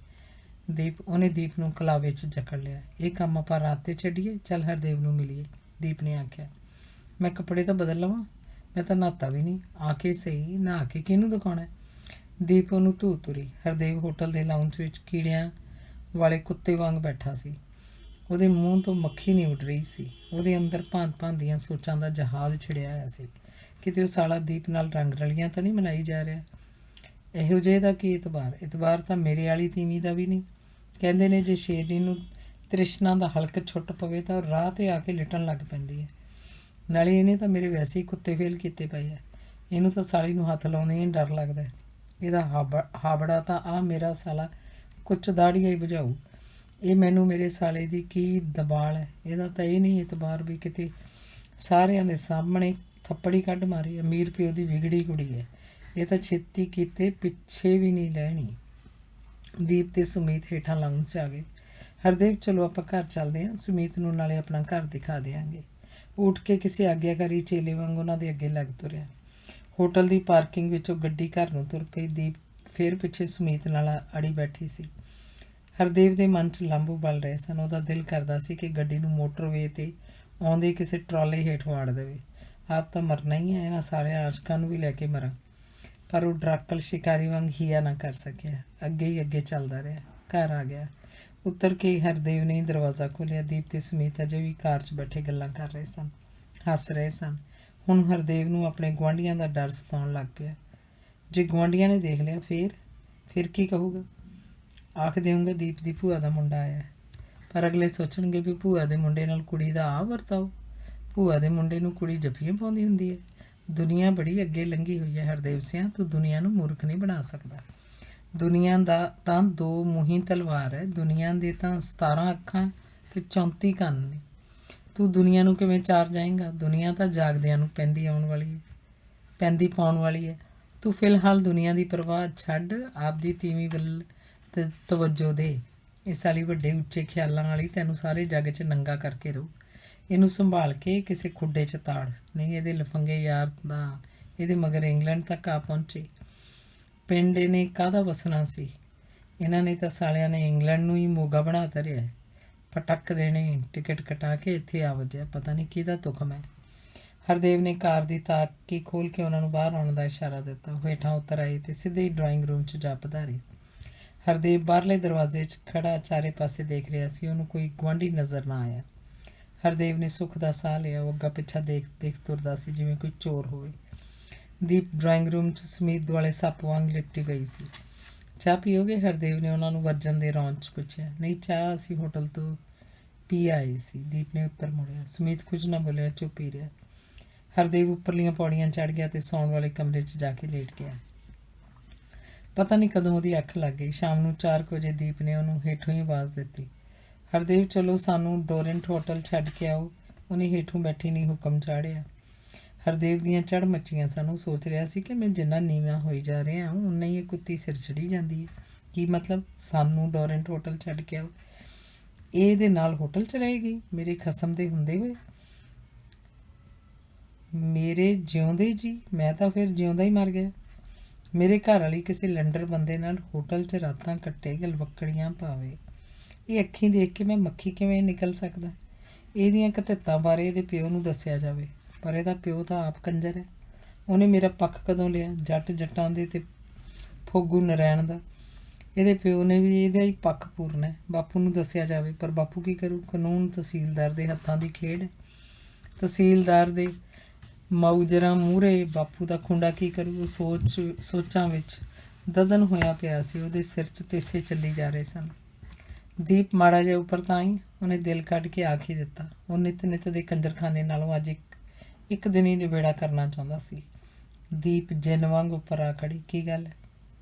ਉਹਨੇ ਦੀਪ ਨੂੰ ਕਲਾਵੇ 'ਚ ਜਕੜ ਲਿਆ। ਇਹ ਕੰਮ ਆਪਾਂ ਰਾਤ 'ਤੇ ਛੱਡੀਏ, ਚੱਲ ਹਰਦੇਵ ਨੂੰ ਮਿਲੀਏ। ਦੀਪ ਨੇ ਆਖਿਆ। ਮੈਂ ਕੱਪੜੇ ਤਾਂ ਬਦਲ ਲਵਾਂ, ਮੈਂ ਤਾਂ ਨਹਾਤਾ ਵੀ ਨਹੀਂ। ਆ ਕੇ ਸਹੀ, ਨਹਾ ਕੇ ਕਿਹਨੂੰ ਦਿਖਾਉਣਾ? ਦੀਪ ਉਹਨੂੰ ਧੂ ਤੁਰੀ। ਹਰਦੇਵ ਹੋਟਲ ਦੇ ਲਾਊਂਜ ਵਿੱਚ ਕੀੜਿਆਂ ਵਾਲੇ ਕੁੱਤੇ ਵਾਂਗ ਬੈਠਾ ਸੀ। ਉਹਦੇ ਮੂੰਹ ਤੋਂ ਮੱਖੀ ਨਹੀਂ ਉੱਡ ਰਹੀ ਸੀ। ਉਹਦੇ ਅੰਦਰ ਭਾਂਤ-ਭਾਂਤ ਦੀਆਂ ਸੋਚਾਂ ਦਾ ਜਹਾਜ਼ ਛਿੜਿਆ ਹੋਇਆ ਸੀ। ਕਿਤੇ ਉਹ ਸਾਲਾ ਦੀਪ ਨਾਲ ਰੰਗ ਰਲੀਆਂ ਤਾਂ ਨਹੀਂ ਮਨਾਈ ਜਾ ਰਿਹਾ। ਇਹੋ ਜਿਹੇ ਦਾ ਕੀ ਇਤਬਾਰ ਤਾਂ ਮੇਰੇ ਵਾਲੀ ਤੀਵੀਂ ਦਾ ਵੀ ਨਹੀਂ। ਕਹਿੰਦੇ ਨੇ ਜੇ ਸ਼ੇਰਨੀ ਨੂੰ ਤ੍ਰਿਸ਼ਨਾ ਦਾ ਹਲਕ ਛੁੱਟ ਪਵੇ ਤਾਂ ਉਹ ਰਾਹ 'ਤੇ ਆ ਕੇ ਲਿਟਣ ਲੱਗ ਪੈਂਦੀ ਹੈ। ਨਾਲੇ ਇਹਨੇ ਤਾਂ ਮੇਰੇ ਵੈਸੇ ਹੀ ਕੁੱਤੇ ਫੇਲ ਕੀਤੇ ਪਏ ਆ। ਇਹਨੂੰ ਤਾਂ ਸਾਲੀ ਨੂੰ ਹੱਥ ਲਾਉਂਦੇ ਹੀ ਡਰ ਲੱਗਦਾ। ਇਹਦਾ ਹਾਬੜਾ ਤਾਂ ਆ ਮੇਰਾ ਸਾਲਾ ਕੁਛ ਦਾੜੀਆਂ ਹੀ ਬੁਝਾਊ। ਇਹ ਮੈਨੂੰ ਮੇਰੇ ਸਾਲੇ ਦੀ ਕੀ ਦਬਾਲ ਹੈ। ਇਹਦਾ ਤਾਂ ਇਹ ਨਹੀਂ ਇਤਬਾਰ ਵੀ ਕਿਤੇ ਸਾਰਿਆਂ ਦੇ ਸਾਹਮਣੇ ਥੱਪੜੀ ਕੱਢ ਮਾਰੇ। ਅਮੀਰ ਪਿਓ ਦੀ ਵਿਗੜੀ ਕੁੜੀ ਹੈ। ਇਹ ਤਾਂ ਛੇਤੀ ਕੀਤੇ ਪਿੱਛੇ ਵੀ ਨਹੀਂ ਲੈਣੀ। ਦੀਪ ਤੇ ਸੁਮੀਤ ਹੇਠਾਂ ਲਾਊਂਜ 'ਚ ਆ ਗਏ। ਹਰਦੇਵ ਚਲੋ ਆਪਾਂ ਘਰ ਚੱਲਦੇ ਹਾਂ, ਸੁਮੀਤ ਨੂੰ ਨਾਲੇ ਆਪਣਾ ਘਰ ਦਿਖਾ ਦਿਆਂਗੇ। ਉੱਠ ਕੇ ਕਿਸੇ ਆਗਿਆਕਾਰੀ ਚੇਲੇ ਵਾਂਗ ਉਹਨਾਂ ਦੇ ਅੱਗੇ ਲੱਗ ਤੁਰਿਆ। ਹੋਟਲ ਦੀ ਪਾਰਕਿੰਗ ਵਿੱਚੋਂ ਗੱਡੀ ਘਰ ਨੂੰ ਤੁਰ ਪਈ। ਦੀਪ ਫਿਰ ਪਿੱਛੇ ਸੁਮੀਤ ਨਾਲ ਅੜੀ ਬੈਠੀ ਸੀ। ਹਰਦੇਵ ਦੇ ਮਨ 'ਚ ਲਾਂਭੂ ਬਲ ਰਹੇ ਸਨ। ਉਹਦਾ ਦਿਲ ਕਰਦਾ ਸੀ ਕਿ ਗੱਡੀ ਨੂੰ ਮੋਟਰਵੇ 'ਤੇ ਆਉਂਦੇ ਕਿਸੇ ਟਰਾਲੇ ਹੇਠ ਵਾੜ ਦੇਵੇ। ਆਪ ਤਾਂ ਮਰਨਾ ਹੀ ਹੈ, ਇਹਨਾਂ ਸਾਰਿਆਂ ਆਸ਼ਕਾਂ ਨੂੰ ਵੀ ਲੈ ਕੇ ਮਰਾਂ। ਪਰ ਉਹ ਡਰਾਕਲ ਸ਼ਿਕਾਰੀ ਵਾਂਗ ਹੀਆ ਨਾ ਕਰ ਸਕਿਆ। ਅੱਗੇ ਹੀ ਅੱਗੇ ਚੱਲਦਾ ਰਿਹਾ। ਘਰ ਆ ਗਿਆ। ਉੱਤਰ ਕੇ ਹਰਦੇਵ ਨੇ ਦਰਵਾਜ਼ਾ ਖੋਲ੍ਹਿਆ। ਦੀਪ ਤੇ ਸੁਮੀਤ ਅਜੇ ਵੀ ਕਾਰ 'ਚ ਬੈਠੇ ਗੱਲਾਂ ਕਰ ਰਹੇ ਸਨ, ਹੱਸ ਰਹੇ ਸਨ। ਹੁਣ ਹਰਦੇਵ ਨੂੰ ਆਪਣੇ ਗੁਆਂਢੀਆਂ ਦਾ ਡਰ ਸਤਾਉਣ ਲੱਗ ਪਿਆ। ਜੇ ਗੁਆਂਢੀਆਂ ਨੇ ਦੇਖ ਲਿਆ ਫਿਰ ਕੀ ਕਹੂਗਾ? ਆਖ ਦੇਊਂਗਾ ਦੀਪ ਦੀ ਭੂਆ ਦਾ ਮੁੰਡਾ ਆਇਆ। ਪਰ ਅਗਲੇ ਸੋਚਣਗੇ ਵੀ ਭੂਆ ਦੇ ਮੁੰਡੇ ਨਾਲ ਕੁੜੀ ਦਾ ਆ ਵਰਤਾਓ। ਭੂਆ ਦੇ ਮੁੰਡੇ ਨੂੰ ਕੁੜੀ ਜੱਫੀਆਂ ਪਾਉਂਦੀ ਹੁੰਦੀ ਹੈ। ਦੁਨੀਆ ਬੜੀ ਅੱਗੇ ਲੰਘੀ ਹੋਈ ਹੈ ਹਰਦੇਵ ਸਿਆਂ। ਤੂੰ ਦੁਨੀਆ ਨੂੰ ਮੂਰਖ ਨਹੀਂ ਬਣਾ ਸਕਦਾ। ਦੁਨੀਆ ਦਾ ਤਾਂ ਦੋ ਮੂੰਹੀ ਤਲਵਾਰ ਹੈ। ਦੁਨੀਆ ਦੇ ਤਾਂ 17 ਅੱਖਾਂ ਤੇ 34 ਕੰਨ ਨੇ। ਤੂੰ ਦੁਨੀਆ ਨੂੰ ਕਿਵੇਂ ਚਾਰ ਜਾਏਂਗਾ? ਦੁਨੀਆ ਤਾਂ ਜਾਗਦਿਆਂ ਨੂੰ ਪੈਂਦੀ ਪਾਉਣ ਵਾਲੀ ਹੈ। ਤੂੰ ਫਿਲਹਾਲ ਦੁਨੀਆ ਦੀ ਪਰਵਾਹ ਛੱਡ, ਆਪਦੀ ਤੀਵੀਂ ਵੱਲ ਤੇ ਤਵੱਜੋ ਦੇ। ਇਸ ਵਾਲੀ ਵੱਡੇ ਉੱਚੇ ਖਿਆਲਾਂ ਵਾਲੀ ਤੈਨੂੰ ਸਾਰੇ ਜੱਗ 'ਚ ਨੰਗਾ ਕਰਕੇ ਰਹੂ। ਇਹਨੂੰ ਸੰਭਾਲ ਕੇ ਕਿਸੇ ਖੁੱਡੇ 'ਚ ਤਾੜ, ਨਹੀਂ ਇਹਦੇ ਲਫੰਗੇ ਯਾਰ ਦਾ ਇਹਦੇ ਮਗਰ ਇੰਗਲੈਂਡ ਤੱਕ ਆ ਪਹੁੰਚੇ। ਪਿੰਡ ਇਹਨੇ ਕਾਹਦਾ ਵਸਣਾ ਸੀ? ਇਹਨਾਂ ਨੇ ਤਾਂ ਸਾਲਿਆਂ ਨੇ ਇੰਗਲੈਂਡ ਨੂੰ ਹੀ ਮੋਗਾ ਬਣਾ ਧਰਿਆ। ਪਟਕ ਦੇਣੇ, ਟਿਕਟ ਕਟਾ ਕੇ ਇੱਥੇ ਆ ਵੱਜਿਆ। ਪਤਾ ਨਹੀਂ ਕਿਹਦਾ ਤੁਖਮ ਹੈ। ਹਰਦੇਵ ਨੇ ਕਾਰ ਦੀ ਤਾਕੀ ਖੋਲ੍ਹ ਕੇ ਉਹਨਾਂ ਨੂੰ ਬਾਹਰ ਆਉਣ ਦਾ ਇਸ਼ਾਰਾ ਦਿੱਤਾ। ਉਹ ਹੇਠਾਂ ਉਤਰ ਆਏ ਤੇ ਸਿੱਧੇ ਹੀ ਡਰਾਇੰਗ ਰੂਮ 'ਚ ਜਾ ਪਧਾਰੇ। ਹਰਦੇਵ ਬਾਹਰਲੇ ਦਰਵਾਜ਼ੇ 'ਚ ਖੜਾ ਚਾਰੇ ਪਾਸੇ ਦੇਖ ਰਿਹਾ ਸੀ। ਉਹਨੂੰ ਕੋਈ ਗੁਆਂਢੀ ਨਜ਼ਰ ਨਾ ਆਇਆ। ਹਰਦੇਵ ਨੇ ਸੁੱਖ ਦਾ ਸਾਹ ਲਿਆ। ਉਹ ਅੱਗਾ ਪਿੱਛਾ ਦੇਖ ਤੁਰਦਾ ਸੀ ਜਿਵੇਂ ਕੋਈ ਚੋਰ ਹੋਵੇ। ਦੀਪ ਡਰਾਇੰਗ ਰੂਮ 'ਚ ਸਮੀਤ ਦੁਆਲੇ ਸੱਪ ਵਾਂਗ ਲਿਪਟੀ ਪਈ ਸੀ। ਚਾਹ ਪੀਓਗੇ? ਹਰਦੇਵ ਨੇ ਉਹਨਾਂ ਨੂੰ ਵਰਜਨ ਦੇ ਰੌਂਦ 'ਚ ਪੁੱਛਿਆ। ਨਹੀਂ, ਚਾਹ ਅਸੀਂ ਹੋਟਲ ਤੋਂ ਪੀ ਆਏ ਸੀ, ਦੀਪ ਨੇ ਉੱਤਰ ਮੁੜਿਆ। ਸਮੀਤ ਕੁਝ ਨਾ ਬੋਲਿਆ, ਚੁੱਪ ਹੀ ਰਿਹਾ। ਹਰਦੇਵ ਉੱਪਰਲੀਆਂ ਪੌੜੀਆਂ ਚੜ੍ਹ ਗਿਆ ਤੇ ਸੌਣ ਵਾਲੇ ਕਮਰੇ 'ਚ ਜਾ ਕੇ ਲੇਟ ਗਿਆ। ਪਤਾ ਨਹੀਂ ਕਦੋਂ ਉਹਦੀ ਅੱਖ ਲੱਗ ਗਈ। ਸ਼ਾਮ ਨੂੰ 4 ਵਜੇ ਦੀਪ ਨੇ ਉਹਨੂੰ ਹੇਠੋਂ ਹੀ ਆਵਾਜ਼ ਦਿੱਤੀ, ਹਰਦੇਵ ਚਲੋ ਸਾਨੂੰ ਡੋਰੈਂਟ ਹੋਟਲ ਛੱਡ ਕੇ ਆਓ। ਉਹਨੇ ਹੇਠੋਂ ਬੈਠੀ ਨਹੀਂ ਹੁਕਮ ਚਾੜਿਆ। ਹਰਦੇਵ ਦੀਆਂ ਚੜ੍ਹ ਮੱਚੀਆਂ ਸਨ। ਉਹ ਸੋਚ ਰਿਹਾ ਸੀ ਕਿ ਮੈਂ ਜਿੰਨਾ ਨੀਵਾਂ ਹੋਈ ਜਾ ਰਿਹਾ ਉਨਾ ਹੀ ਇਹ ਕੁੱਤੀ ਸਿਰ ਚੜੀ ਜਾਂਦੀ ਹੈ। ਕੀ ਮਤਲਬ? ਸਾਨੂੰ ਡੋਰੈਂਟ ਹੋਟਲ ਛੱਡ ਕੇ ਆਓ? ਇਹ ਇਹਦੇ ਨਾਲ ਹੋਟਲ 'ਚ ਰਹੇਗੀ ਮੇਰੇ ਖਸਮ ਦੇ ਹੁੰਦੇ ਹੋਏ? ਮੇਰੇ ਜਿਉਂਦੇ ਜੀ? ਮੈਂ ਤਾਂ ਫਿਰ ਜਿਉਂਦਾ ਹੀ ਮਰ ਗਿਆ। ਮੇਰੇ ਘਰ ਵਾਲੀ ਕਿਸੇ ਲੰਡਰ ਬੰਦੇ ਨਾਲ ਹੋਟਲ 'ਚ ਰਾਤਾਂ ਕੱਟੇ, ਗਲਵੱਕੜੀਆਂ ਪਾਵੇ। ਇਹ ਅੱਖੀਂ ਦੇਖ ਕੇ ਮੈਂ ਮੱਖੀ ਕਿਵੇਂ ਨਿਕਲ ਸਕਦਾ? ਇਹਦੀਆਂ ਕਤਿੱਤਾਂ ਬਾਰੇ ਇਹਦੇ ਪਿਓ ਨੂੰ ਦੱਸਿਆ ਜਾਵੇ। ਪਰ ਇਹਦਾ ਪਿਓ ਤਾਂ ਆਪ ਕੰਜਰ ਹੈ। ਉਹਨੇ ਮੇਰਾ ਪੱਖ ਕਦੋਂ ਲਿਆ? ਜੱਟ ਜੱਟਾਂ ਦੇ ਤੇ ਫੋਗੂ ਨਰੈਣ ਦਾ। ਇਹਦੇ ਪਿਓ ਨੇ ਵੀ ਇਹਦਾ ਹੀ ਪੱਖ ਪੂਰਨਾ ਹੈ। ਬਾਪੂ ਨੂੰ ਦੱਸਿਆ ਜਾਵੇ, ਪਰ ਬਾਪੂ ਕੀ ਕਰੂ? ਕਾਨੂੰਨ ਤਹਿਸੀਲਦਾਰ ਦੇ ਹੱਥਾਂ ਦੀ ਖੇਡ ਹੈ। ਤਹਿਸੀਲਦਾਰ ਦੇ ਮਾਊਜਰਾਂ ਮੂਹਰੇ ਬਾਪੂ ਦਾ ਖੁੰਡਾ ਕੀ ਕਰੂ? ਉਹ ਸੋਚਾਂ ਵਿੱਚ ਦਦਨ ਹੋਇਆ ਪਿਆ ਸੀ। ਉਹਦੇ ਸਿਰ 'ਚ ਤੇਸੇ ਚੱਲੀ ਜਾ ਰਹੇ ਸਨ। ਦੀਪ ਮਾੜਾ ਜਿਹਾ ਉੱਪਰ ਤਾਂ ਹੀ ਉਹਨੇ ਦਿਲ ਕੱਢ ਕੇ ਆਖ ਹੀ ਦਿੱਤਾ। ਉਹ ਨਿੱਤ ਦੇ ਕੰਜਰਖਾਨੇ ਨਾਲੋਂ ਅੱਜ ਇੱਕ ਦਿਨ ਹੀ ਨਿਬੇੜਾ ਕਰਨਾ ਚਾਹੁੰਦਾ ਸੀ। ਦੀਪ ਜਿੰਨ ਵਾਂਗ ਉੱਪਰ ਆ ਖੜੀ। ਕੀ ਗੱਲ ਹੈ?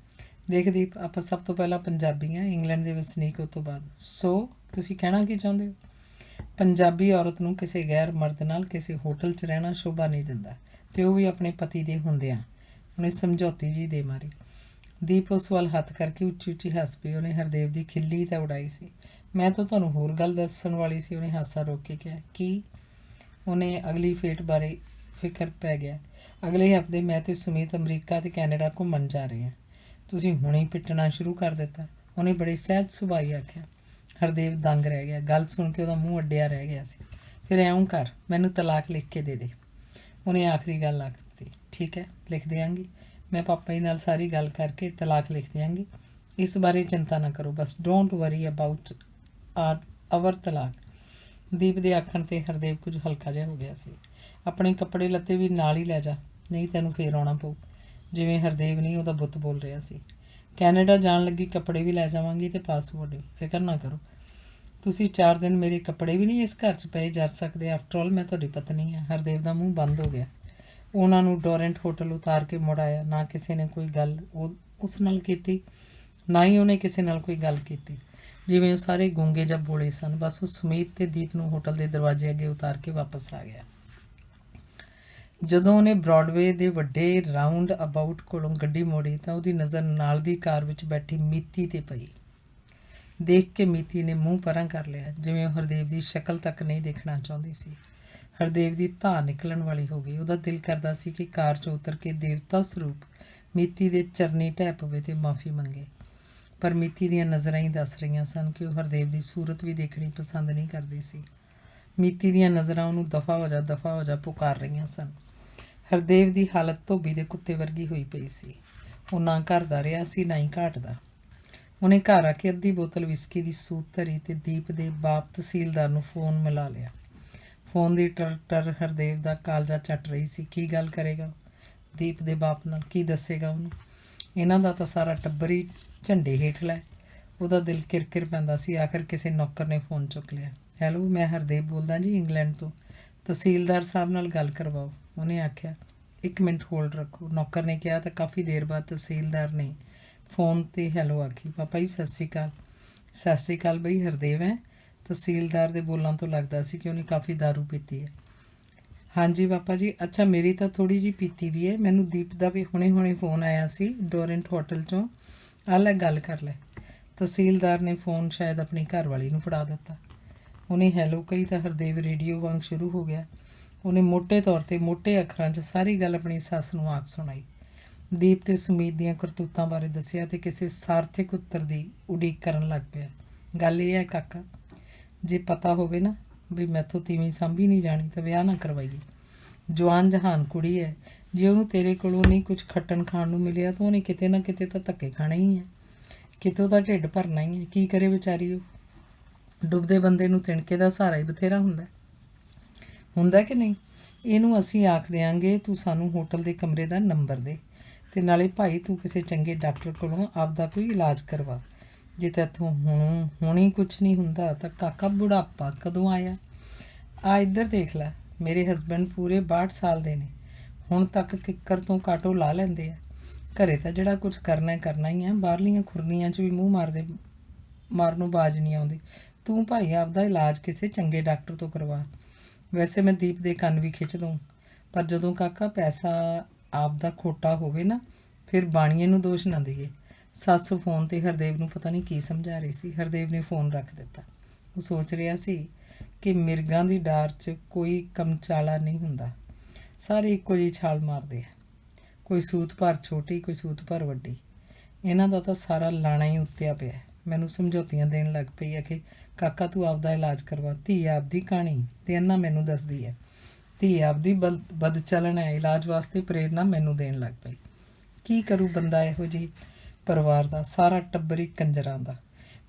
ਦੇਖ ਦੀਪ, ਆਪਾਂ ਸਭ ਤੋਂ ਪਹਿਲਾਂ ਪੰਜਾਬੀ ਹਾਂ, ਇੰਗਲੈਂਡ ਦੇ ਵਸਨੀਕ ਉਸ ਤੋਂ ਬਾਅਦ। ਸੋ ਤੁਸੀਂ ਕਹਿਣਾ ਕੀ ਚਾਹੁੰਦੇ ਹੋ? ਪੰਜਾਬੀ ਔਰਤ ਨੂੰ ਕਿਸੇ ਗੈਰ ਮਰਦ ਨਾਲ ਕਿਸੇ ਹੋਟਲ 'ਚ ਰਹਿਣਾ ਸ਼ੋਭਾ ਨਹੀਂ ਦਿੰਦਾ, ਤੇ ਉਹ ਵੀ ਆਪਣੇ ਪਤੀ ਦੇ ਹੁੰਦਿਆਂ। ਉਹਨੇ ਸਮਝੌਤੀ ਜੀ ਦੇ ਮਾਰੀ। ਦੀਪ ਉਸ ਵੱਲ ਹੱਥ ਕਰਕੇ ਉੱਚੀ ਉੱਚੀ ਹੱਸ ਪਈ। ਉਹਨੇ ਹਰਦੇਵ ਦੀ ਖਿੱਲੀ ਤਾਂ ਉਡਾਈ ਸੀ। ਮੈਂ ਤਾਂ ਤੁਹਾਨੂੰ ਹੋਰ ਗੱਲ ਦੱਸਣ ਵਾਲੀ ਸੀ। ਉਹਨੇ ਹਾਸਾ ਰੋਕ ਕੇ ਕਿਹਾ। ਕੀ? ਉਹਨੇ ਅਗਲੀ ਫੇਟ ਬਾਰੇ ਫਿਕਰ ਪੈ ਗਿਆ। ਅਗਲੇ ਹਫ਼ਤੇ ਮੈਂ ਤੇ ਸੁਮੀਤ ਅਮਰੀਕਾ ਤੇ ਕੈਨੇਡਾ ਘੁੰਮਣ ਜਾ ਰਹੇ ਹਾਂ। ਤੁਸੀਂ ਹੁਣੇ ਹੀ ਪਿੱਟਣਾ ਸ਼ੁਰੂ ਕਰ ਦਿੱਤਾ, ਉਹਨੇ ਬੜੇ ਸਹਿਜ ਸੁਭਾਈ ਆਖਿਆ। ਹਰਦੇਵ ਦੰਗ ਰਹਿ ਗਿਆ। ਗੱਲ ਸੁਣ ਕੇ ਉਹਦਾ ਮੂੰਹ ਅੱਡਿਆ ਰਹਿ ਗਿਆ ਸੀ। ਫਿਰ ਇਉਂ ਕਰ, ਮੈਨੂੰ ਤਲਾਕ ਲਿਖ ਕੇ ਦੇ ਦੇ। ਉਹਨੇ ਆਖਰੀ ਗੱਲ ਆਖ ਦਿੱਤੀ। ਠੀਕ ਹੈ, ਲਿਖ ਦਿਆਂਗੀ। ਮੈਂ ਪਾਪਾ ਜੀ ਨਾਲ ਸਾਰੀ ਗੱਲ ਕਰਕੇ ਤਲਾਕ ਲਿਖ ਦਿਆਂਗੀ। ਇਸ ਬਾਰੇ ਚਿੰਤਾ ਨਾ ਕਰੋ, ਬਸ ਡੋਂਟ ਵਰੀ ਅਬਾਊਟ ਆਵਰ ਤਲਾਕ। ਦੀਪ ਦੇ ਆਖਣ 'ਤੇ ਹਰਦੇਵ ਕੁਝ ਹਲਕਾ ਜਿਹਾ ਹੋ ਗਿਆ ਸੀ। ਆਪਣੇ ਕੱਪੜੇ ਲੱਤੇ ਵੀ ਨਾਲ ਹੀ ਲੈ ਜਾ, ਨਹੀਂ ਤੈਨੂੰ ਫੇਰ ਆਉਣਾ ਪਊ। ਜਿਵੇਂ ਹਰਦੇਵ ਨਹੀਂ ਉਹਦਾ ਬੁੱਤ ਬੋਲ ਰਿਹਾ ਸੀ। ਕੈਨੇਡਾ ਜਾਣ ਲੱਗੀ ਕੱਪੜੇ ਵੀ ਲੈ ਜਾਵਾਂਗੀ ਤੇ ਪਾਸਪੋਰਟ ਵੀ, ਫਿਕਰ ਨਾ ਕਰੋ। ਤੁਸੀਂ 4 ਦਿਨ ਮੇਰੇ ਕੱਪੜੇ ਵੀ ਨਹੀਂ ਇਸ ਘਰ 'ਚ ਪਏ ਜਰ ਸਕਦੇ। ਆਫਟਰ ਆਲ ਮੈਂ ਤੁਹਾਡੀ ਪਤਨੀ ਹਾਂ। ਹਰਦੇਵ ਦਾ ਮੂੰਹ ਬੰਦ ਹੋ ਗਿਆ। ਉਹਨਾਂ ਨੂੰ ਡੋਰੈਂਟ ਹੋਟਲ ਉਤਾਰ ਕੇ ਮੁੜ ਆਇਆ। ਨਾ ਕਿਸੇ ਨੇ ਕੋਈ ਗੱਲ ਉਸ ਨਾਲ ਕੀਤੀ, ਨਾ ਹੀ ਉਹਨੇ ਕਿਸੇ ਨਾਲ ਕੋਈ ਗੱਲ ਕੀਤੀ। ਜਿਵੇਂ ਉਹ ਸਾਰੇ ਗੂੰਗੇ ਜਾਂ ਬੋਲੇ ਸਨ। ਬਸ ਉਹ ਸਮੀਤ ਤੇ ਦੀਪ ਨੂੰ ਹੋਟਲ ਦੇ ਦਰਵਾਜ਼ੇ ਅੱਗੇ ਉਤਾਰ ਕੇ ਵਾਪਸ ਆ ਗਿਆ। ਜਦੋਂ ਉਹਨੇ ਬ੍ਰੌਡਵੇ ਦੇ ਵੱਡੇ ਰਾਊਂਡ ਅਬਾਊਟ ਕੋਲੋਂ ਗੱਡੀ ਮੋੜੀ ਤਾਂ ਉਹਦੀ ਨਜ਼ਰ ਨਾਲ ਦੀ ਕਾਰ ਵਿੱਚ ਬੈਠੀ ਮੀਤੀ 'ਤੇ ਪਈ। ਦੇਖ ਕੇ ਮੀਤੀ ਨੇ ਮੂੰਹ ਪਰਾਂ ਕਰ ਲਿਆ, ਜਿਵੇਂ ਉਹ ਹਰਦੇਵ ਦੀ ਸ਼ਕਲ ਤੱਕ ਨਹੀਂ ਦੇਖਣਾ ਚਾਹੁੰਦੀ ਸੀ। ਹਰਦੇਵ ਦੀ ਧਾਰ ਨਿਕਲਣ ਵਾਲੀ ਹੋ ਗਈ। ਉਹਦਾ ਦਿਲ ਕਰਦਾ ਸੀ ਕਿ ਕਾਰ 'ਚੋਂ ਉਤਰ ਕੇ ਦੇਵਤਾ ਸਰੂਪ ਮੀਤੀ ਦੇ ਚਰਨੀ ਢਹਿ ਪਵੇ ਤੇ ਮਾਫ਼ੀ ਮੰਗੇ। ਪਰ ਮੀਤੀ ਦੀਆਂ ਨਜ਼ਰਾਂ ਹੀ ਦੱਸ ਰਹੀਆਂ ਸਨ ਕਿ ਉਹ ਹਰਦੇਵ ਦੀ ਸੂਰਤ ਵੀ ਦੇਖਣੀ ਪਸੰਦ ਨਹੀਂ ਕਰਦੀ ਸੀ। ਮੀਤੀ ਦੀਆਂ ਨਜ਼ਰਾਂ ਉਹਨੂੰ ਦਫਾ ਹੋ ਜਾ ਪੁਕਾਰ ਰਹੀਆਂ ਸਨ। ਹਰਦੇਵ ਦੀ ਹਾਲਤ ਧੋਬੀ ਦੇ ਕੁੱਤੇ ਵਰਗੀ ਹੋਈ ਪਈ ਸੀ। ਉਹ ਨਾ ਘਰ ਦਾ ਰਿਹਾ ਸੀ, ਨਾ ਹੀ ਘਾਟ ਦਾ। ਉਹਨੇ ਘਰ ਆ ਕੇ ਅੱਧੀ ਬੋਤਲ ਵਿਸਕੀ ਦੀ ਸੂਤ ਧਰੀ ਤੇ ਦੀਪ ਦੇ ਬਾਪ ਤਹਿਸੀਲਦਾਰ ਨੂੰ ਫੋਨ ਮਿਲਾ ਲਿਆ। ਫੋਨ ਦੀ ਟਰ ਹਰਦੇਵ ਦਾ ਕਾਲਜਾ ਚੱਟ ਰਹੀ ਸੀ। ਕੀ ਗੱਲ ਕਰੇਗਾ ਦੀਪ ਦੇ ਬਾਪ ਨਾਲ? ਕੀ ਦੱਸੇਗਾ ਉਹਨੂੰ? ਇਹਨਾਂ ਦਾ ਤਾਂ ਸਾਰਾ ਟੱਬਰ ਹੀ ਝੰਡੇ ਹੇਠ ਲੈ। ਉਹਦਾ ਦਿਲ ਕਿਰਕਿਰ ਪੈਂਦਾ ਸੀ। ਆਖਰ ਕਿਸੇ ਨੌਕਰ ਨੇ ਫੋਨ ਚੁੱਕ ਲਿਆ। ਹੈਲੋ, ਮੈਂ ਹਰਦੇਵ ਬੋਲਦਾ ਜੀ, ਇੰਗਲੈਂਡ ਤੋਂ। ਤਹਿਸੀਲਦਾਰ ਸਾਹਿਬ ਨਾਲ ਗੱਲ ਕਰਵਾਓ, ਉਹਨੇ ਆਖਿਆ। 1 ਮਿੰਟ ਹੋਲਡ ਰੱਖੋ, ਨੌਕਰ ਨੇ ਕਿਹਾ। ਤਾਂ ਕਾਫੀ ਦੇਰ ਬਾਅਦ ਤਹਿਸੀਲਦਾਰ ਨੇ ਫੋਨ 'ਤੇ ਹੈਲੋ ਆਖੀ। ਪਾਪਾ ਜੀ ਸਤਿ ਸ਼੍ਰੀ ਅਕਾਲ। ਸਤਿ ਸ਼੍ਰੀ ਅਕਾਲ ਬਈ, ਹਰਦੇਵ ਹੈ। ਤਹਿਸੀਲਦਾਰ ਦੇ ਬੋਲਾਂ ਤੋਂ ਲੱਗਦਾ ਸੀ ਕਿ ਉਹਨੇ ਕਾਫੀ ਦਾਰੂ ਪੀਤੀ ਹੈ। ਹਾਂਜੀ ਪਾਪਾ ਜੀ। ਅੱਛਾ, ਮੇਰੀ ਤਾਂ ਥੋੜ੍ਹੀ ਜਿਹੀ ਪੀਤੀ ਵੀ ਹੈ। ਮੈਨੂੰ ਦੀਪ ਦਾ ਵੀ ਹੁਣੇ ਫੋਨ ਆਇਆ ਸੀ ਡੋਰੈਂਟ ਹੋਟਲ 'ਚੋਂ। ਆ ਲੈ, ਗੱਲ ਕਰ ਲੈ। ਤਹਿਸੀਲਦਾਰ ਨੇ ਫੋਨ ਸ਼ਾਇਦ ਆਪਣੀ ਘਰਵਾਲੀ ਨੂੰ ਫੜਾ ਦਿੱਤਾ। ਉਹਨੇ ਹੈਲੋ ਕਹੀ ਤਾਂ ਹਰਦੇਵ ਰੇਡੀਓ ਵਾਂਗ ਸ਼ੁਰੂ ਹੋ ਗਿਆ। ਉਹਨੇ ਮੋਟੇ ਤੌਰ 'ਤੇ ਮੋਟੇ ਅੱਖਰਾਂ 'ਚ ਸਾਰੀ ਗੱਲ ਆਪਣੀ ਸੱਸ ਨੂੰ ਆਖ ਸੁਣਾਈ। ਦੀਪ ਤੇ ਸੁਮੀਤ ਦੀਆਂ ਕਰਤੂਤਾਂ ਬਾਰੇ ਦੱਸਿਆ ਤੇ ਕਿਸੇ ਸਾਰਥਿਕ ਉੱਤਰ ਦੀ ਉਡੀਕ ਕਰਨ ਲੱਗ ਪਿਆ। ਗੱਲ ਇਹ ਹੈ ਕਾਕਾ, ਜੇ ਪਤਾ ਹੋਵੇ ਨਾ ਵੀ ਮੈਥੋਂ ਤੀਵੀਂ ਸਾਂਭੀ ਨਹੀਂ ਜਾਣੀ ਤਾਂ ਵਿਆਹ ਨਾ ਕਰਵਾਈਏ। ਜਵਾਨ ਜਹਾਨ ਕੁੜੀ ਹੈ। ਜੇ ਉਹਨੂੰ ਤੇਰੇ ਕੋਲੋਂ ਨਹੀਂ ਕੁਝ ਖੱਟਣ ਖਾਣ ਨੂੰ ਮਿਲਿਆ ਤਾਂ ਉਹਨੇ ਕਿਤੇ ਨਾ ਕਿਤੇ ਤਾਂ ਧੱਕੇ ਖਾਣੇ ਹੀ ਹੈ। ਕਿਤੋਂ ਦਾ ਢਿੱਡ ਭਰਨਾ ਹੀ ਹੈ। ਕੀ ਕਰੇ ਵਿਚਾਰੀ ਉਹ? ਡੁੱਬਦੇ ਬੰਦੇ ਨੂੰ ਤਿਣਕੇ ਦਾ ਸਹਾਰਾ ਹੀ ਬਥੇਰਾ ਹੁੰਦਾ ਕਿ ਨਹੀਂ? ਇਹਨੂੰ ਅਸੀਂ ਆਖ ਦਿਆਂਗੇ ਤੂੰ ਸਾਨੂੰ ਹੋਟਲ ਦੇ ਕਮਰੇ ਦਾ ਨੰਬਰ ਦੇ, ਅਤੇ ਨਾਲੇ ਭਾਈ ਤੂੰ ਕਿਸੇ ਚੰਗੇ ਡਾਕਟਰ ਕੋਲੋਂ ਆਪਦਾ ਕੋਈ ਇਲਾਜ ਕਰਵਾ। ਜੇ ਤੈਥੋਂ ਹੁਣੀ ਕੁਛ ਨਹੀਂ ਹੁੰਦਾ ਤਾਂ ਕਾਕਾ ਬੁਢਾਪਾ ਕਦੋਂ ਆਇਆ? ਆ ਇੱਧਰ ਦੇਖ ਲੈ, ਮੇਰੇ ਹਸਬੈਂਡ ਪੂਰੇ 62 ਸਾਲ ਦੇ ਨੇ, ਹੁਣ ਤੱਕ ਕਿੱਕਰ ਤੋਂ ਕਾਟੋ ਲਾ ਲੈਂਦੇ ਆ। ਘਰੇ ਤਾਂ ਜਿਹੜਾ ਕੁਛ ਕਰਨਾ ਹੀ ਆ, ਬਾਹਰਲੀਆਂ ਖੁਰਨੀਆਂ 'ਚ ਵੀ ਮੂੰਹ ਮਾਰਨੋਂ ਬਾਜ਼ ਨਹੀਂ ਆਉਂਦੀ। ਤੂੰ ਭਾਈ ਆਪਦਾ ਇਲਾਜ ਕਿਸੇ ਚੰਗੇ ਡਾਕਟਰ ਤੋਂ ਕਰਵਾ। ਵੈਸੇ ਮੈਂ ਦੀਪ ਦੇ ਕੰਨ ਵੀ ਖਿੱਚ ਦੂੰ, ਪਰ ਜਦੋਂ ਕਾਕਾ ਪੈਸਾ ਆਪਦਾ ਖੋਟਾ ਹੋਵੇ ਨਾ, ਫਿਰ ਬਾਣੀਏ ਨੂੰ ਦੋਸ਼ ਨਾ ਦਈਏ। ਸੱਸ ਫੋਨ 'ਤੇ ਹਰਦੇਵ ਨੂੰ ਪਤਾ ਨਹੀਂ ਕੀ ਸਮਝਾ ਰਹੀ ਸੀ। ਹਰਦੇਵ ਨੇ ਫੋਨ ਰੱਖ ਦਿੱਤਾ। ਉਹ ਸੋਚ ਰਿਹਾ ਸੀ ਕਿ ਮਿਰਗਾਂ ਦੀ ਡਾਰ 'ਚ ਕੋਈ ਕਮਚਾਲਾ ਨਹੀਂ ਹੁੰਦਾ, ਸਾਰੇ ਇੱਕੋ ਜਿਹੀ ਛਾਲ ਮਾਰਦੇ ਆ। ਕੋਈ ਸੂਤ ਭਰ ਛੋਟੀ, ਕੋਈ ਸੂਤ ਭਰ ਵੱਡੀ। ਇਹਨਾਂ ਦਾ ਤਾਂ ਸਾਰਾ ਲਾਣਾ ਹੀ ਉੱਤਿਆ ਪਿਆ। ਮੈਨੂੰ ਸਮਝੌਤੀਆਂ ਦੇਣ ਲੱਗ ਪਈ ਹੈ ਕਿ ਕਾਕਾ ਤੂੰ ਆਪਦਾ ਇਲਾਜ ਕਰਵਾ। ਧੀ ਆਪਦੀ ਕਹਾਣੀ ਤੇ ਅੰਨਾ ਮੈਨੂੰ ਦੱਸਦੀ ਹੈ। ਧੀ ਆਪਦੀ ਬਦ ਚਲਣ ਹੈ, ਇਲਾਜ ਵਾਸਤੇ ਪ੍ਰੇਰਨਾ ਮੈਨੂੰ ਦੇਣ ਲੱਗ ਪਈ। ਕੀ ਕਰੂ ਬੰਦਾ ਇਹੋ ਜਿਹੀ ਪਰਿਵਾਰ ਦਾ, ਸਾਰਾ ਟੱਬਰ ਹੀ ਕੰਜਰਾਂ ਦਾ।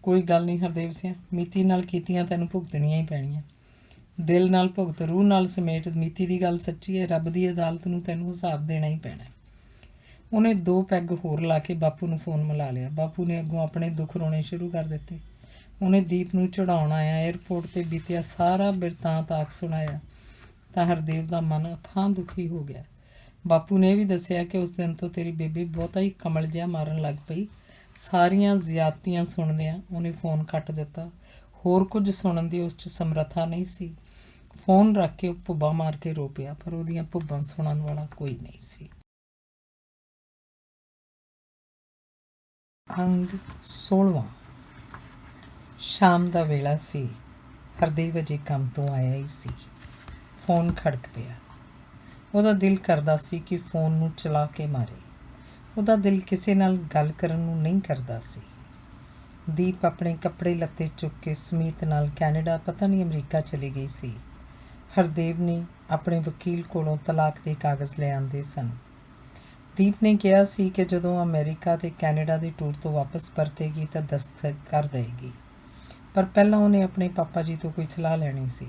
ਕੋਈ ਗੱਲ ਨਹੀਂ ਹਰਦੇਵ ਸਿੰਘ, ਮੀਤੀ ਨਾਲ ਕੀਤੀਆਂ ਤੈਨੂੰ ਭੁਗਤਣੀਆਂ ਹੀ ਪੈਣੀਆਂ। ਦਿਲ ਨਾਲ ਭੁਗਤ, ਰੂਹ ਨਾਲ ਸਮੇਟ। ਮੀਤੀ ਦੀ ਗੱਲ ਸੱਚੀ ਹੈ, ਰੱਬ ਦੀ ਅਦਾਲਤ ਨੂੰ ਤੈਨੂੰ ਹਿਸਾਬ ਦੇਣਾ ਹੀ ਪੈਣਾ। ਉਹਨੇ 2 ਪੈਗ ਹੋਰ ਲਾ ਕੇ ਬਾਪੂ ਨੂੰ ਫੋਨ ਮਿਲਾ ਲਿਆ। ਬਾਪੂ ਨੇ ਅੱਗੋਂ ਆਪਣੇ ਦੁੱਖ ਰੋਣੇ ਸ਼ੁਰੂ ਕਰ ਦਿੱਤੇ। ਉਹਨੇ ਦੀਪ ਨੂੰ ਚੜਾਉਣ ਆਇਆ ਏਅਰਪੋਰਟ 'ਤੇ ਬੀਤਿਆ ਸਾਰਾ ਬਿਰਤਾਂਤ ਆਖ ਸੁਣਾਇਆ ਤਾਂ ਹਰਦੇਵ ਦਾ ਮਨ ਅਥਾਹ ਦੁਖੀ ਹੋ ਗਿਆ। ਬਾਪੂ ਨੇ ਇਹ ਵੀ ਦੱਸਿਆ ਕਿ ਉਸ ਦਿਨ ਤੋਂ ਤੇਰੀ ਬੇਬੀ ਬਹੁਤਾ ਹੀ ਕਮਲ ਜਿਹਾ ਮਾਰਨ ਲੱਗ ਪਈ। ਸਾਰੀਆਂ ਜ਼ਿਆਦਤੀਆਂ ਸੁਣਦਿਆਂ ਉਹਨੇ ਫੋਨ ਕੱਟ ਦਿੱਤਾ। ਹੋਰ ਕੁਝ ਸੁਣਨ ਦੀ ਉਸ 'ਚ ਸਮਰੱਥਾ ਨਹੀਂ ਸੀ। ਫੋਨ ਰੱਖ ਕੇ ਉਹ ਭੁੱਬਾਂ ਮਾਰ ਕੇ ਰੋ ਪਿਆ, ਪਰ ਉਹਦੀਆਂ ਭੁੱਬਾਂ ਸੁਣਨ ਵਾਲਾ ਕੋਈ ਨਹੀਂ ਸੀ। ਅੰਗ 16। ਸ਼ਾਮ ਦਾ ਵੇਲਾ ਸੀ। ਹਰਦੇਵ ਅਜੇ ਕੰਮ ਤੋਂ ਆਇਆ ਹੀ ਸੀ। ਫੋਨ ਖੜਕ ਪਿਆ। ਉਹਦਾ ਦਿਲ ਕਰਦਾ ਸੀ ਕਿ ਫੋਨ ਨੂੰ ਚਲਾ ਕੇ ਮਾਰੇ। ਉਹਦਾ ਦਿਲ ਕਿਸੇ ਨਾਲ ਗੱਲ ਕਰਨ ਨੂੰ ਨਹੀਂ ਕਰਦਾ ਸੀ। ਦੀਪ ਆਪਣੇ ਕੱਪੜੇ ਲੱਤੇ ਚੁੱਕ ਕੇ ਸਮੀਤ ਨਾਲ ਕੈਨੇਡਾ, ਪਤਾ ਨਹੀਂ ਅਮਰੀਕਾ ਚਲੀ ਗਈ ਸੀ। ਹਰਦੇਵ ਨੇ ਆਪਣੇ ਵਕੀਲ ਕੋਲੋਂ ਤਲਾਕ ਦੇ ਕਾਗਜ਼ ਲੈ ਆਂਦੇ ਸਨ। ਦੀਪ ਨੇ ਕਿਹਾ ਸੀ ਕਿ ਜਦੋਂ ਅਮਰੀਕਾ ਤੇ ਕੈਨੇਡਾ ਦੇ ਟੂਰ ਤੋਂ ਵਾਪਸ ਪਰਤੇਗੀ ਤਾਂ ਦਸਤਖਤ ਕਰ ਦੇਗੀ, ਪਰ ਪਹਿਲਾਂ ਉਹਨੇ ਆਪਣੇ ਪਾਪਾ ਜੀ ਤੋਂ ਕੋਈ ਸਲਾਹ ਲੈਣੀ ਸੀ।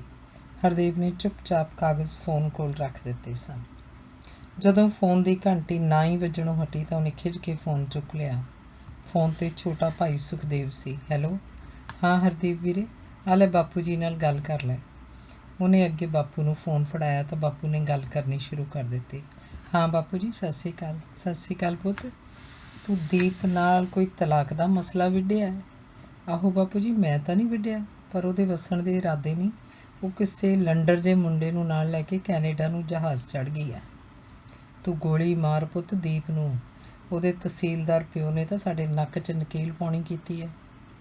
ਹਰਦੇਵ ਨੇ ਚੁੱਪਚਾਪ ਕਾਗਜ਼ ਫੋਨ ਕੋਲ ਰੱਖ ਦਿੱਤੇ ਸਨ। ਜਦੋਂ ਫੋਨ ਦੀ ਘੰਟੀ ਨਾ ਹੀ ਵੱਜਣੋਂ ਹਟੀ ਤਾਂ ਉਹਨੇ ਖਿੱਚ ਕੇ ਫੋਨ ਚੁੱਕ ਲਿਆ। ਫੋਨ 'ਤੇ ਛੋਟਾ ਭਾਈ ਸੁਖਦੇਵ ਸੀ। ਹੈਲੋ, ਹਾਂ ਹਰਦੀਪ ਵੀਰੇ, ਆ ਲੈ ਬਾਪੂ ਜੀ ਨਾਲ ਗੱਲ ਕਰ ਲੈ। ਉਹਨੇ ਅੱਗੇ ਬਾਪੂ ਨੂੰ ਫੋਨ ਫੜਾਇਆ ਤਾਂ ਬਾਪੂ ਨੇ ਗੱਲ ਕਰਨੀ ਸ਼ੁਰੂ ਕਰ ਦਿੱਤੀ। ਹਾਂ ਬਾਪੂ ਜੀ, ਸਤਿ ਸ਼੍ਰੀ ਅਕਾਲ। ਸਤਿ ਸ਼੍ਰੀ ਅਕਾਲ ਪੁੱਤ, ਤੂੰ ਦੀਪ ਨਾਲ ਕੋਈ ਤਲਾਕ ਦਾ ਮਸਲਾ ਵਿੱਢਿਆ ਹੈ? ਆਹੋ ਬਾਪੂ ਜੀ, ਮੈਂ ਤਾਂ ਨਹੀਂ ਵਿੱਢਿਆ, ਪਰ ਉਹਦੇ ਵਸਣ ਦੇ ਇਰਾਦੇ ਨਹੀਂ। ਉਹ ਕਿਸੇ ਲੰਡਰ ਜੇ ਮੁੰਡੇ ਨੂੰ ਨਾਲ ਲੈ ਕੇ ਕੈਨੇਡਾ ਨੂੰ ਜਹਾਜ਼ ਚੜ੍ਹ ਗਈ ਆ। ਤੂੰ ਗੋਲੀ ਮਾਰ ਪੁੱਤ ਦੀਪ ਨੂੰ। ਉਹਦੇ ਤਹਿਸੀਲਦਾਰ ਪਿਓ ਨੇ ਤਾਂ ਸਾਡੇ ਨੱਕ 'ਚ ਨਕੀਲ ਪਾਉਣੀ ਕੀਤੀ ਹੈ।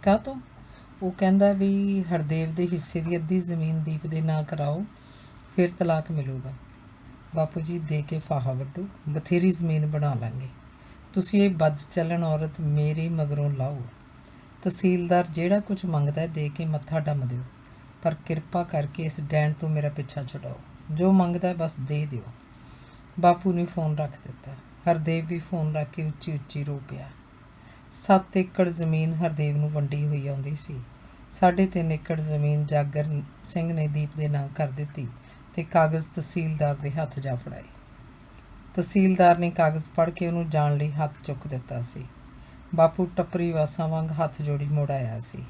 ਕਾਹਤੋਂ? ਉਹ ਕਹਿੰਦਾ ਵੀ ਹਰਦੇਵ ਦੇ ਹਿੱਸੇ ਦੀ ਅੱਧੀ ਜ਼ਮੀਨ ਦੀਪ ਦੇ ਨਾਂ ਕਰਾਓ, ਫਿਰ ਤਲਾਕ ਮਿਲੂਗਾ। ਬਾਪੂ ਜੀ, ਦੇ ਕੇ ਫਾਹਾ ਵੱਢੋ, ਬਥੇਰੀ ਜ਼ਮੀਨ ਬਣਾ ਲਾਂਗੇ। ਤੁਸੀਂ ਇਹ ਬਦ ਚੱਲਣ ਔਰਤ ਮੇਰੇ ਮਗਰੋਂ ਲਾਓ। ਤਹਿਸੀਲਦਾਰ ਜਿਹੜਾ ਕੁਝ ਮੰਗਦਾ ਦੇ ਕੇ ਮੱਥਾ ਡੰਮ ਦਿਓ, ਪਰ ਕਿਰਪਾ ਕਰਕੇ ਇਸ ਡੈਣ ਤੋਂ ਮੇਰਾ ਪਿੱਛਾ ਛੁਡਾਓ। ਜੋ ਮੰਗਦਾ ਬਸ ਦੇ ਦਿਓ। ਬਾਪੂ ਨੇ ਫੋਨ ਰੱਖ ਦਿੱਤਾ। ਹਰਦੇਵ ਵੀ ਫੋਨ ਰੱਖ ਕੇ ਉੱਚੀ ਉੱਚੀ ਰੋ ਪਿਆ। 7 ਏਕੜ ਜ਼ਮੀਨ ਹਰਦੇਵ ਨੂੰ ਵੰਡੀ ਹੋਈ ਆਉਂਦੀ ਸੀ। 3.5 ਏਕੜ ਜ਼ਮੀਨ ਜਾਗਰ ਸਿੰਘ ਨੇ ਦੀਪ ਦੇ ਨਾਂ ਕਰ ਦਿੱਤੀ ਤੇ ਕਾਗਜ਼ ਤਹਿਸੀਲਦਾਰ ਦੇ ਹੱਥ ਜਾ ਫੜਾਏ। ਤਹਿਸੀਲਦਾਰ ਨੇ ਕਾਗਜ਼ ਪੜ੍ਹ ਕੇ ਉਹਨੂੰ ਜਾਣ ਲਈ ਹੱਥ ਚੁੱਕ ਦਿੱਤਾ ਸੀ। ਬਾਪੂ ਟੱਪਰੀ ਵਾਸਾਂ ਵਾਂਗ ਹੱਥ ਜੋੜੀ ਮੁੜ ਆਇਆ ਸੀ।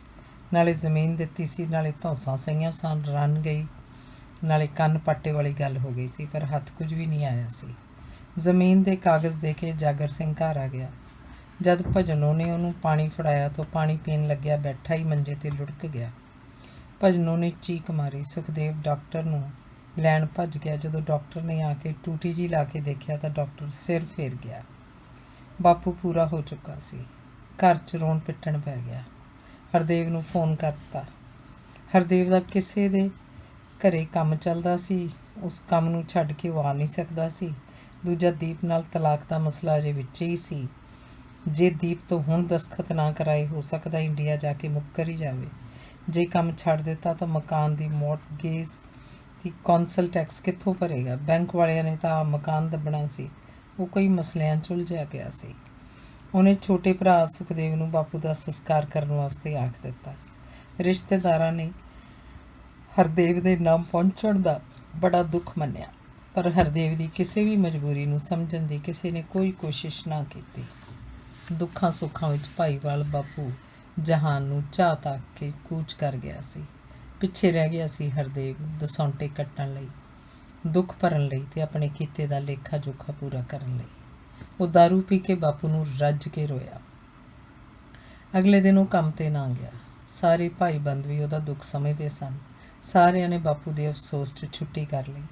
ਨਾਲੇ ਜ਼ਮੀਨ ਦਿੱਤੀ ਸੀ, ਨਾਲੇ ਧੌਂਸਾਂ ਸਹੀਆਂ ਸਨ, ਰੰਨ ਗਈ, ਨਾਲੇ ਕੰਨ ਪਾਟੇ ਵਾਲੀ ਗੱਲ ਹੋ ਗਈ ਸੀ, ਪਰ ਹੱਥ ਕੁਝ ਵੀ ਨਹੀਂ ਆਇਆ ਸੀ। ਜ਼ਮੀਨ ਦੇ ਕਾਗਜ਼ ਦੇ ਕੇ ਜਾਗਰ ਸਿੰਘ ਘਰ ਆ ਗਿਆ। ਜਦ ਭਜਨੋਂ ਨੇ ਉਹਨੂੰ ਪਾਣੀ ਫੜਾਇਆ ਤਾਂ ਪਾਣੀ ਪੀਣ ਲੱਗਿਆ ਬੈਠਾ ਹੀ ਮੰਜੇ 'ਤੇ ਲੁੜਕ ਗਿਆ। ਭਜਨੋਂ ਨੇ ਚੀਕ ਮਾਰੀ। ਸੁਖਦੇਵ ਡਾਕਟਰ ਨੂੰ ਲੈਣ ਭੱਜ ਗਿਆ। ਜਦੋਂ ਡਾਕਟਰ ਨੇ ਆ ਕੇ ਟੂਟੀ ਜੀ ਲਾ ਕੇ ਦੇਖਿਆ ਤਾਂ ਡਾਕਟਰ ਸਿਰ ਫੇਰ ਗਿਆ। ਬਾਪੂ ਪੂਰਾ ਹੋ ਚੁੱਕਾ ਸੀ। ਘਰ 'ਚ ਰੋਣ ਪਿੱਟਣ ਪੈ ਗਿਆ। ਹਰਦੇਵ ਨੂੰ ਫੋਨ ਕਰਤਾ। ਹਰਦੇਵ ਦਾ ਕਿਸੇ ਦੇ ਘਰੇ ਕੰਮ ਚੱਲਦਾ ਸੀ, ਉਸ ਕੰਮ ਨੂੰ ਛੱਡ ਕੇ ਉਹ ਆ ਨਹੀਂ ਸਕਦਾ ਸੀ। ਦੂਜਾ, ਦੀਪ ਨਾਲ ਤਲਾਕ ਦਾ ਮਸਲਾ ਅਜੇ ਵਿੱਚ ਹੀ ਸੀ। ਜੇ ਦੀਪ ਤੋਂ ਹੁਣ ਦਸਤਖਤ ਨਾ ਕਰਾਏ, ਹੋ ਸਕਦਾ ਇੰਡੀਆ ਜਾ ਕੇ ਮੁੱਕਰ ਹੀ ਜਾਵੇ। ਜੇ ਕੰਮ ਛੱਡ ਦਿੱਤਾ ਤਾਂ ਮਕਾਨ ਦੀ ਮੌਰਟਗੇਜ ਦੀ ਕੌਂਸਲ ਟੈਕਸ ਕਿੱਥੋਂ ਭਰੇਗਾ? ਬੈਂਕ ਵਾਲਿਆਂ ਨੇ ਤਾਂ ਮਕਾਨ ਦੱਬਣਾ ਸੀ। ਉਹ ਕਈ ਮਸਲਿਆਂ 'ਚ ਉਲਝਿਆ ਪਿਆ ਸੀ। ਉਹਨੇ ਛੋਟੇ ਭਰਾ ਸੁਖਦੇਵ ਨੂੰ ਬਾਪੂ ਦਾ ਸੰਸਕਾਰ ਕਰਨ ਵਾਸਤੇ ਆਖ ਦਿੱਤਾ। ਰਿਸ਼ਤੇਦਾਰਾਂ ਨੇ ਹਰਦੇਵ ਦੇ ਨਾਮ ਪਹੁੰਚਣ ਦਾ ਬੜਾ ਦੁੱਖ ਮੰਨਿਆ। ਪਰ ਹਰਦੇਵ ਦੀ ਕਿਸੇ ਵੀ ਮਜਬੂਰੀ ਨੂੰ ਸਮਝਣ ਦੀ ਕਿਸੇ ਨੇ ਕੋਈ ਕੋਸ਼ਿਸ਼ ਨਾ ਕੀਤੀ। ਦੁੱਖਾਂ ਸੁੱਖਾਂ ਵਿੱਚ ਭਾਈਵਾਲ ਬਾਪੂ ਜਹਾਨ ਨੂੰ ਚਾਹ ਤੱਕ ਕੇ ਕੂਚ ਕਰ ਗਿਆ ਸੀ। ਪਿੱਛੇ ਰਹਿ ਗਿਆ ਸੀ ਹਰਦੇਵ ਦਸੌਂਟੇ ਕੱਟਣ ਲਈ, ਦੁੱਖ ਭਰਨ ਲਈ ਤੇ ਆਪਣੇ ਕੀਤੇ ਦਾ ਲੇਖਾ ਜੋਖਾ ਪੂਰਾ ਕਰਨ ਲਈ। ਉਹ ਦਾਰੂ ਪੀ ਕੇ ਬਾਪੂ ਨੂੰ ਰੱਜ ਕੇ ਰੋਇਆ। ਅਗਲੇ ਦਿਨ ਉਹ ਕੰਮ ਤੇ ਨਾ ਗਿਆ। ਸਾਰੇ ਭਾਈ ਬੰਦ ਵੀ ਉਹਦਾ ਦੁੱਖ ਸਮਝਦੇ ਸਨ। ਸਾਰਿਆਂ ਨੇ ਬਾਪੂ ਦੇ ਅਫਸੋਸ 'ਚ ਛੁੱਟੀ ਕਰ ਲਈ।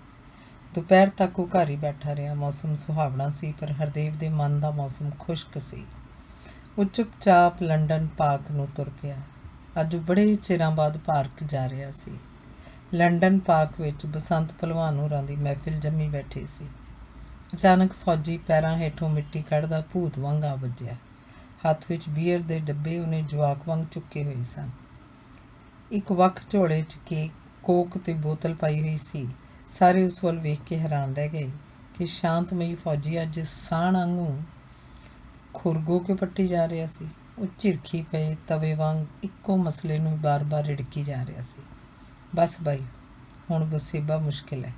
ਦੁਪਹਿਰ ਤੱਕ ਉਹ ਘਰ ਹੀ ਬੈਠਾ ਰਿਹਾ। ਮੌਸਮ ਸੁਹਾਵਣਾ ਸੀ, ਪਰ ਹਰਦੇਵ ਦੇ ਮਨ ਦਾ ਮੌਸਮ ਖੁਸ਼ਕ ਸੀ। ਉਹ ਚੁੱਪਚਾਪ ਲੰਡਨ ਪਾਰਕ ਨੂੰ ਤੁਰ ਪਿਆ। ਅੱਜ ਉਹ ਬੜੇ ਚਿਰਾਂ ਬਾਅਦ ਪਾਰਕ ਜਾ ਰਿਹਾ ਸੀ। ਲੰਡਨ ਪਾਰਕ ਵਿੱਚ ਬਸੰਤ ਭਲਵਾਨ ਹੋਰਾਂ ਦੀ ਮਹਿਫਿਲ ਜੰਮੀ ਬੈਠੀ ਸੀ। ਅਚਾਨਕ ਫੌਜੀ ਪੈਰਾਂ ਹੇਠੋਂ ਮਿੱਟੀ ਕੱਢਦਾ ਭੂਤ ਵਾਂਗ ਆ ਵੱਜਿਆ। ਹੱਥ ਵਿੱਚ ਬੀਅਰ ਦੇ ਡੱਬੇ ਉਹਨੇ ਜਵਾਕ ਵਾਂਗ ਚੁੱਕੇ ਹੋਏ ਸਨ। ਇੱਕ ਵੱਖ ਝੋਲੇ 'ਚ ਕੋਕ ਤੇ ਬੋਤਲ ਪਾਈ ਹੋਈ ਸੀ। ਸਾਰੇ ਉਸ ਵੱਲ ਵੇਖ ਕੇ ਹੈਰਾਨ ਰਹਿ ਗਏ ਕਿ ਸ਼ਾਂਤਮਈ ਫੌਜੀ ਅੱਜ ਸਾਣ ਵਾਂਗੂ ਖੁਰਗੋ ਕੇ ਪੱਟੀ ਜਾ ਰਿਹਾ ਸੀ। ਉਹ ਝਿਰਖੀ ਪਏ ਤਵੇ ਵਾਂਗ ਇੱਕੋ ਮਸਲੇ ਨੂੰ ਬਾਰ-ਬਾਰ ਰਿੜਕੀ ਜਾ ਰਿਹਾ ਸੀ। ਬਸ ਬਾਈ, ਹੁਣ ਵਸੇਬਾ ਮੁਸ਼ਕਿਲ ਹੈ।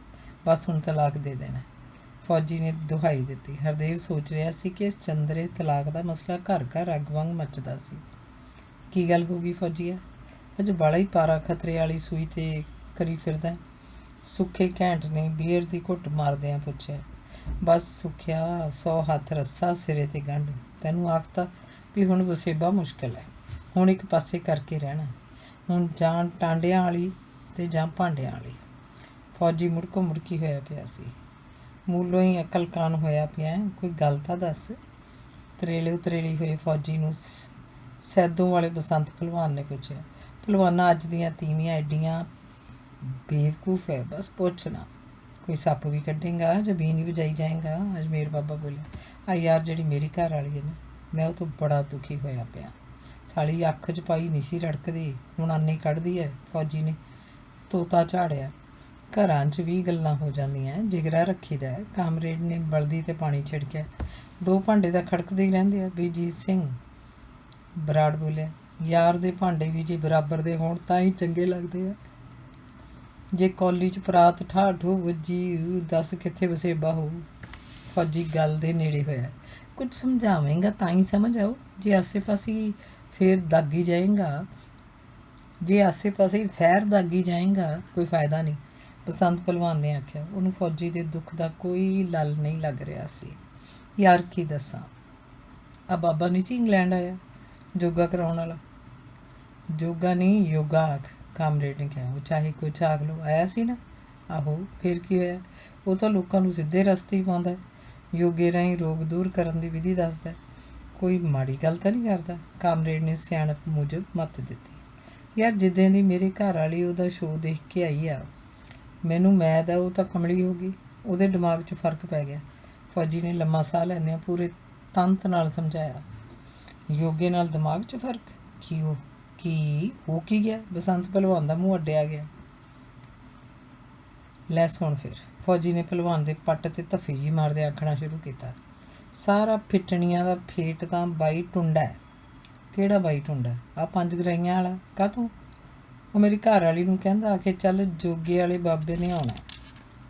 ਬਸ ਹੁਣ ਤਲਾਕ ਦੇ ਦੇਣਾ, ਫੌਜੀ ਨੇ ਦੁਹਾਈ ਦਿੱਤੀ। ਹਰਦੇਵ ਸੋਚ ਰਿਹਾ ਸੀ ਕਿ ਇਸ ਚੰਦਰੇ ਤਲਾਕ ਦਾ ਮਸਲਾ ਘਰ ਘਰ ਅੱਗ ਵਾਂਗ ਮੱਚਦਾ ਸੀ। ਕੀ ਗੱਲ ਹੋ ਗਈ ਫੌਜੀਆ? ਅੱਜ ਬਾਲਾ ਹੀ ਪਾਰਾ ਖਤਰੇ ਵਾਲੀ ਸੂਈ ਤੇ ਕਰੀ ਫਿਰਦਾ। ਸੁੱਖੇ ਘੈਂਟ ਨੇ ਬੀਅਰ ਦੀ ਘੁੱਟ ਮਾਰਦਿਆਂ ਪੁੱਛਿਆ। ਬਸ ਸੁੱਖਿਆ, 100 ਹੱਥ ਰੱਸਾ ਸਿਰੇ ਤੇ ਗੰਢ। ਤੈਨੂੰ ਆਖਤਾ ਵੀ ਹੁਣ ਵਸੇਬਾ ਮੁਸ਼ਕਿਲ ਹੈ। ਹੁਣ ਇੱਕ ਪਾਸੇ ਕਰਕੇ ਰਹਿਣਾ। ਹੁਣ ਜਾਂ ਟਾਂਡਿਆਂ ਵਾਲੀ ਤੇ ਜਾਂ ਭਾਂਡਿਆਂ ਵਾਲੀ। ਫੌਜੀ ਮੁੜਕੋ ਮੁੜਕੀ ਹੋਇਆ ਪਿਆ ਸੀ। ਮੂਲੋਂ ਹੀ ਅਕਲ ਕਾਨ ਹੋਇਆ ਪਿਆ। ਕੋਈ ਗੱਲ ਤਾਂ ਦੱਸ। ਤਰੇਲੇ ਉਤਰੇਲੀ ਹੋਏ ਫੌਜੀ ਨੂੰ ਸੈਦੋਂ ਵਾਲੇ ਬਸੰਤ ਭਲਵਾਨ ਨੇ ਪੁੱਛਿਆ। ਭਲਵਾਨਾਂ ਅੱਜ ਦੀਆਂ ਤੀਵੀਆਂ ਐਡੀਆਂ ਬੇਵਕੂਫ ਹੈ, ਬਸ ਪੁੱਛ ਨਾ। ਕੋਈ ਸੱਪ ਵੀ ਕੱਢੇਗਾ ਜਾਂ ਬੀਨ ਹੀ ਵਜਾਈ ਜਾਏਗਾ। ਅਜਮੇਰ ਬਾਬਾ ਬੋਲਿਆ। ਯਾਰ ਜਿਹੜੀ ਮੇਰੀ ਘਰ ਵਾਲੀ ਹੈ ਨਾ, ਮੈਂ ਉਹ ਤੋਂ ਬੜਾ ਦੁਖੀ ਹੋਇਆ ਪਿਆ। ਸਾਲੀ ਅੱਖ 'ਚ ਪਾਈ ਨਹੀਂ ਸੀ ਰੜਕਦੀ, ਹੁਣ ਆਨੇ ਕੱਢਦੀ ਹੈ। ਫੌਜੀ ਨੇ ਤੋਤਾ ਝਾੜਿਆ। ਘਰਾਂ 'ਚ ਵੀ ਗੱਲਾਂ ਹੋ ਜਾਂਦੀਆਂ, ਜਿਗਰਾ ਰੱਖੀਦਾ। ਕਾਮਰੇਡ ਨੇ ਬਲਦੀ ਤੇ ਪਾਣੀ ਛਿੜਕਿਆ। 2 ਭਾਂਡੇ ਤਾਂ ਖੜਕਦੇ ਹੀ ਰਹਿੰਦੇ ਆ। ਬੀਜੀਤ ਸਿੰਘ ਬਰਾੜ ਬੋਲਿਆ। ਯਾਰ ਦੇ ਭਾਂਡੇ ਵੀ ਜੇ ਬਰਾਬਰ ਦੇ ਹੋਣ ਤਾਂ ਹੀ ਚੰਗੇ ਲੱਗਦੇ ਆ। ਜੇ ਕੌਲੀ 'ਚ ਪਰਾਤ ਠਾਠੂ ਵੱਜੀ, ਦੱਸ ਕਿੱਥੇ ਵਸੇਬਾ ਹੋਊ। ਫੌਜੀ ਗੱਲ ਦੇ ਨੇੜੇ ਹੋਇਆ। ਕੁਝ ਸਮਝਾਵੇਂਗਾ ਤਾਂ ਹੀ ਸਮਝ ਆਓ। ਜੇ ਆਸੇ ਪਾਸੇ ਫੇਰ ਦਾਗੀ ਜਾਏਗਾ ਕੋਈ ਫਾਇਦਾ ਨਹੀਂ, ਬਸੰਤ ਭਲਵਾਨ ਨੇ ਆਖਿਆ। ਉਹਨੂੰ ਫੌਜੀ ਦੇ ਦੁੱਖ ਦਾ ਕੋਈ ਲਲ ਨਹੀਂ ਲੱਗ ਰਿਹਾ ਸੀ। ਯਾਰ ਕੀ ਦੱਸਾਂ, ਆ ਬਾਬਾ ਨਹੀਂ ਸੀ ਇੰਗਲੈਂਡ ਆਇਆ ਯੋਗਾ ਕਰਾਉਣ ਵਾਲਾ। ਯੋਗਾ ਨਹੀਂ, ਯੋਗਾ ਆਖ, ਕਾਮਰੇਡ ਨੇ ਕਿਹਾ। ਉਹ ਚਾਹੇ ਕੁਛ ਆਖ ਲਓ, ਆਇਆ ਸੀ ਨਾ। ਆਹੋ, ਫਿਰ ਕੀ ਹੋਇਆ? ਉਹ ਤਾਂ ਲੋਕਾਂ ਨੂੰ ਸਿੱਧੇ ਰਸਤੇ ਹੀ ਪਾਉਂਦਾ। ਯੋਗੇ ਰਾਹੀਂ ਰੋਗ ਦੂਰ ਕਰਨ ਦੀ ਵਿਧੀ ਦੱਸਦਾ। ਕੋਈ ਮਾੜੀ ਗੱਲ ਤਾਂ ਨਹੀਂ ਕਰਦਾ। ਕਾਮਰੇਡ ਨੇ ਸਿਆਣਪ ਮੂਜਬ ਮੱਤ ਦਿੱਤੀ। ਯਾਰ ਜਿੱਦਾਂ ਦੀ ਮੇਰੇ ਘਰ ਵਾਲੀ ਉਹਦਾ ਸ਼ੋਅ ਦੇਖ ਕੇ ਆਈ ਆ, ਮੈਨੂੰ ਮੈਦ ਆ ਉਹ ਤਾਂ ਕਮਲੀ ਹੋ ਗਈ। ਉਹਦੇ ਦਿਮਾਗ 'ਚ ਫਰਕ ਪੈ ਗਿਆ। ਫੌਜੀ ਨੇ ਲੰਮਾ ਸਾਹ ਲੈਂਦਿਆਂ ਪੂਰੇ ਤੰਤ ਨਾਲ ਸਮਝਾਇਆ। ਯੋਗੇ ਨਾਲ ਦਿਮਾਗ 'ਚ ਫਰਕ? ਕੀ ਹੋ ਗਿਆ? ਬਸੰਤ ਭਲਵਾਨ ਦਾ ਮੂੰਹ ਅੱਡਿਆ ਗਿਆ। ਲੈ ਸੁਣ ਫਿਰ। ਫੌਜੀ ਨੇ ਭਲਵਾਨ ਦੇ ਪੱਟ ਤੇ ਧੱਫੀ ਜੀ ਮਾਰਦੇ ਆਖਣਾ ਸ਼ੁਰੂ ਕੀਤਾ। ਸਾਰਾ ਫਿੱਟਣੀਆਂ ਦਾ ਫੇਟ ਤਾਂ ਬਾਈ ਟੁੰਡਾ ਹੈ। ਕਿਹੜਾ ਬਾਈ ਟੁੰਡਾ? ਆ 5 ਗਰਾਈਆਂ ਵਾਲਾ। ਕਾਹਤੋਂ? ਉਹ ਮੇਰੀ ਘਰ ਵਾਲੀ ਨੂੰ ਕਹਿੰਦਾ ਆਖੇ ਚੱਲ ਜੋਗੇ ਵਾਲੇ ਬਾਬੇ ਨੇ ਆਉਣਾ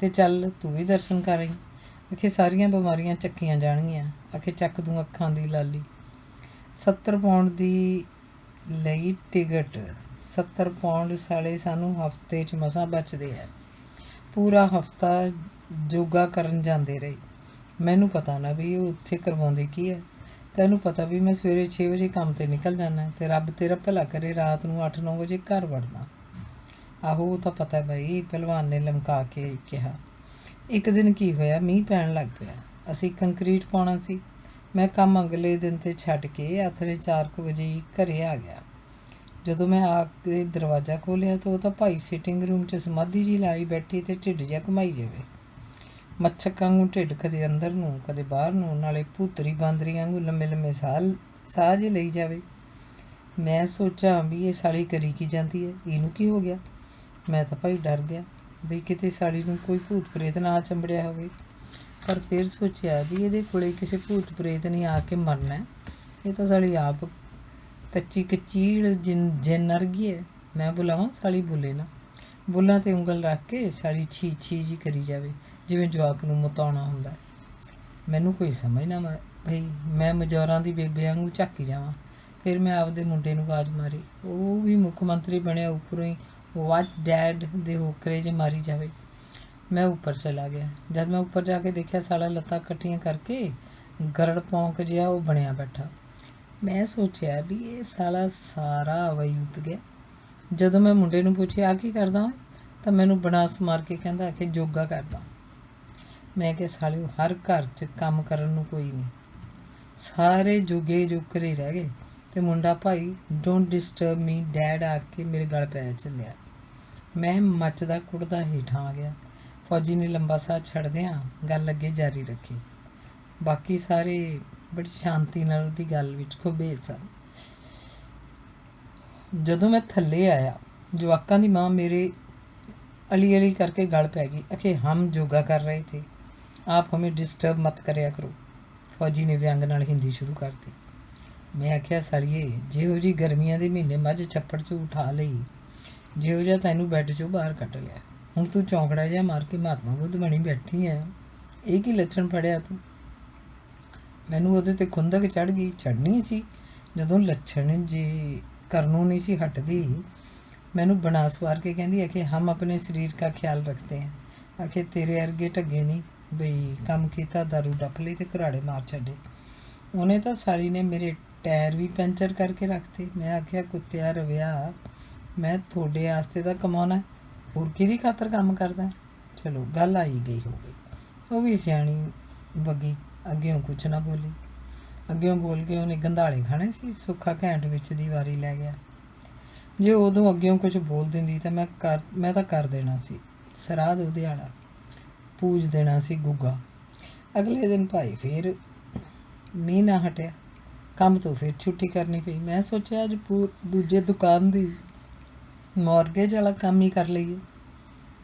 ਤੇ ਚੱਲ ਤੂੰ ਵੀ ਦਰਸ਼ਨ ਕਰ ਆਈ। ਆਖੇ ਸਾਰੀਆਂ ਬਿਮਾਰੀਆਂ ਚੱਕੀਆਂ ਜਾਣਗੀਆਂ। ਆਖੇ ਚੱਕ ਦੂੰ ਅੱਖਾਂ ਦੀ ਲਾਲੀ। 70 ਪਾਉਂਡ ਦੀ ਲਈ ਟਿਕਟ। 70 ਪਾਉਂਡ ਸਾਲੇ ਸਾਨੂੰ ਹਫ਼ਤੇ 'ਚ ਮਸਾਂ ਬਚਦੇ ਆ। ਪੂਰਾ ਹਫ਼ਤਾ ਯੋਗਾ ਕਰਨ ਜਾਂਦੇ ਰਹੇ। ਮੈਨੂੰ ਪਤਾ ਨਾ ਵੀ ਉਹ ਉੱਥੇ ਕਰਵਾਉਂਦੇ ਕੀ ਹੈ। ਤੈਨੂੰ ਪਤਾ ਵੀ ਮੈਂ ਸਵੇਰੇ 6 ਵਜੇ ਕੰਮ 'ਤੇ ਨਿਕਲ ਜਾਂਦਾ ਅਤੇ ਰੱਬ ਤੇਰਾ ਭਲਾ ਕਰੇ ਰਾਤ ਨੂੰ 8-9 ਵਜੇ ਘਰ ਵੜਦਾ। ਆਹੋ ਉਹ ਤਾਂ ਪਤਾ ਬਈ, ਭਲਵਾਨ ਨੇ ਲਮਕਾ ਕੇ ਕਿਹਾ। ਇੱਕ ਦਿਨ ਕੀ ਹੋਇਆ, ਮੀਂਹ ਪੈਣ ਲੱਗ ਪਿਆ। ਅਸੀਂ ਕੰਕਰੀਟ ਪਾਉਣਾ ਸੀ। ਮੈਂ ਕੰਮ ਅਗਲੇ ਦਿਨ 'ਤੇ ਛੱਡ ਕੇ ਆਥਣੇ 4 ਵਜੇ ਹੀ ਘਰੇ ਆ ਗਿਆ। ਜਦੋਂ ਮੈਂ ਆ ਕੇ ਦਰਵਾਜ਼ਾ ਖੋਲ੍ਹਿਆ ਤਾਂ ਉਹ ਤਾਂ ਭਾਈ ਸਿਟਿੰਗ ਰੂਮ 'ਚ ਸਮਾਧੀ ਜੀ ਲਾਈ ਬੈਠੀ ਅਤੇ ਢਿੱਡ ਜਿਹਾ ਘੁਮਾਈ ਜਾਵੇ। ਮੱਛਕ ਵਾਂਗੂ ਢਿੱਡ ਕਦੇ ਅੰਦਰ ਨੂੰ ਕਦੇ ਬਾਹਰ ਨੂੰ, ਨਾਲੇ ਭੂਤਰੀ ਬਾਂਦਰੀ ਵਾਂਗੂ ਲੰਮੇ ਸਾਹ ਜਿਹੇ ਲਈ ਜਾਵੇ। ਮੈਂ ਸੋਚਾਂ ਵੀ ਇਹ ਸਾਲੀ ਕਰੀ ਕੀ ਜਾਂਦੀ ਹੈ, ਇਹਨੂੰ ਕੀ ਹੋ ਗਿਆ। ਮੈਂ ਤਾਂ ਭਾਈ ਡਰ ਗਿਆ ਵੀ ਕਿਤੇ ਸਾਲੀ ਨੂੰ ਕੋਈ ਭੂਤ ਪ੍ਰੇਤ ਨਾ ਚੰਬੜਿਆ ਹੋਵੇ। ਪਰ ਫਿਰ ਸੋਚਿਆ ਵੀ ਇਹਦੇ ਕੋਲੇ ਕਿਸੇ ਭੂਤ ਪ੍ਰੇਤ ਨੇ ਆ ਕੇ ਮਰਨਾ। ਇਹ ਤਾਂ ਸਾਲੀ ਆਪ ਕੱਚੀ ਕਚੀੜ ਜਿੰਨ ਅਰਗੀ ਹੈ। ਮੈਂ ਬੁਲਾਵਾਂ? ਸਾਲੀ ਬੋਲੇ ਨਾ। ਬੁੱਲਾਂ 'ਤੇ ਉਂਗਲ ਰੱਖ ਕੇ ਸਾਲੀ ਛੀ ਜੀ ਕਰੀ ਜਾਵੇ। ਜਿਵੇਂ ਜਵਾਕ ਨੂੰ ਮਤਾਉਣਾ ਹੁੰਦਾ। ਮੈਨੂੰ ਕੋਈ ਸਮਝ ਨਾ ਭਈ ਮੈਂ ਮਜੌਰਾਂ ਦੀ ਬੇਬੇ ਵਾਂਗੂ ਝਾਕੀ ਜਾਵਾਂ। ਫਿਰ ਮੈਂ ਆਪਦੇ ਮੁੰਡੇ ਨੂੰ ਆਵਾਜ਼ ਮਾਰੀ। ਉਹ ਵੀ ਮੁੱਖ ਮੰਤਰੀ ਬਣਿਆ, ਉੱਪਰੋਂ ਹੀ ਵਾਟ ਡੈਡ ਦੇ ਹੋਕਰੇ 'ਚ ਮਾਰੀ ਜਾਵੇ। ਮੈਂ ਉੱਪਰ ਚਲਾ ਗਿਆ। ਜਦ ਮੈਂ ਉੱਪਰ ਜਾ ਕੇ ਦੇਖਿਆ, ਸਾਲਾ ਲੱਤਾਂ ਇਕੱਠੀਆਂ ਕਰਕੇ ਗਰੜ ਪੌਂਕ ਜਿਹਾ ਉਹ ਬਣਿਆ ਬੈਠਾ। ਮੈਂ ਸੋਚਿਆ ਵੀ ਇਹ ਸਾਲਾ ਸਾਰਾ ਅਵਈ ਉਤ ਗਿਆ। ਜਦੋਂ ਮੈਂ ਮੁੰਡੇ ਨੂੰ ਪੁੱਛਿਆ ਆ ਕੀ ਕਰਦਾ ਓਏ, ਤਾਂ ਮੈਨੂੰ ਬਨਾਸ ਮਾਰ ਕੇ ਕਹਿੰਦਾ ਕਿ ਯੋਗਾ ਕਰਦਾ। ਮੈਂ ਕਿਹਾ ਸਾਲਿਓ, ਹਰ ਘਰ 'ਚ ਕੰਮ ਕਰਨ ਨੂੰ ਕੋਈ ਨਹੀਂ, ਸਾਰੇ ਜੋਗੇ ਜੋਕਰੇ ਰਹਿ ਗਏ। ਤੇ ਮੁੰਡਾ ਭਾਈ ਡੋਂਟ ਡਿਸਟਰਬ ਮੀ ਡੈਡ ਆ ਕੇ ਮੇਰੇ ਗਲ ਪੈ ਚੱਲਿਆ। ਮੈਂ ਮੱਚਦਾ ਕੁੜਦਾ ਹੇਠਾਂ ਆ ਗਿਆ। ਫੌਜੀ ਨੇ ਲੰਬਾ ਸਾਹ ਛੱਡਦਿਆਂ ਗੱਲ ਅੱਗੇ ਜਾਰੀ ਰੱਖੀ। ਬਾਕੀ ਸਾਰੇ ਬੜੀ ਸ਼ਾਂਤੀ ਨਾਲ ਉਹਦੀ ਗੱਲ ਵਿੱਚ ਖੁਬੇ ਸਨ। ਜਦੋਂ ਮੈਂ ਥੱਲੇ ਆਇਆ, ਜਵਾਕਾਂ ਦੀ ਮਾਂ ਮੇਰੇ ਅਲੀ ਅਲੀ करके गल पै गई। अखे हम योगा कर रहे थे, आप हमें डिस्टर्ब मत करिया करो। फौजी ने व्यंग नाल हिंदी शुरू कर दी। मैं आख्या साड़िए, जिहो जी गर्मियां दे महीने मझ छप्पड़ चों उठा लई, जिहो जिहा तैनूं बैड चों बाहर कढ लिया, हुण तूं चौंकड़ा जिहा मार के महात्मा बुद्ध बनी बैठी है। ਇਹ ਕੀ ਲੱਛਣ ਫੜਿਆ ਤੂੰ? ਮੈਨੂੰ ਉਹਦੇ 'ਤੇ ਖੁੰਦਕ ਚੜ੍ਹ ਗਈ। ਚੜ੍ਹਨੀ ਸੀ ਜਦੋਂ ਲੱਛਣ ਜੇ ਕਰਨੋਂ ਨਹੀਂ ਸੀ ਹਟਦੀ। मैनू बना सवार के कहती है कि हम अपने शरीर का ख्याल रखते हैं। आखे तेरे अर्गे ढगे नहीं, बई कम किया दारू डप ली तो घराड़े मार छड्डे। उन्हें तो साली ने मेरे टायर भी पंचर करके रखते। मैं आख्या कुत्तिया रविया, मैं थोड़े आस्ते तो कमाना, होर किहदी खातर काम करदा। चलो गल आई गई हो गई। वो भी सियाणी बगी, अग्गों कुछ ना बोली। अग्गों बोल के उन्हें गंधाले खाने सी। सुखा घैंट विच दी वारी लै गया। जे उदों अग्गों कुछ बोल दिंदी तो मैं तो कर देना सी सराध उदियाड़ा, पूज देना सी गुग्गा। अगले दिन भाई फिर मीह ना हटिया, काम तो फिर छुट्टी करनी पई। मैं सोचा अज दूजे दुकान दी मॉर्गेज वाला काम ही कर लईए,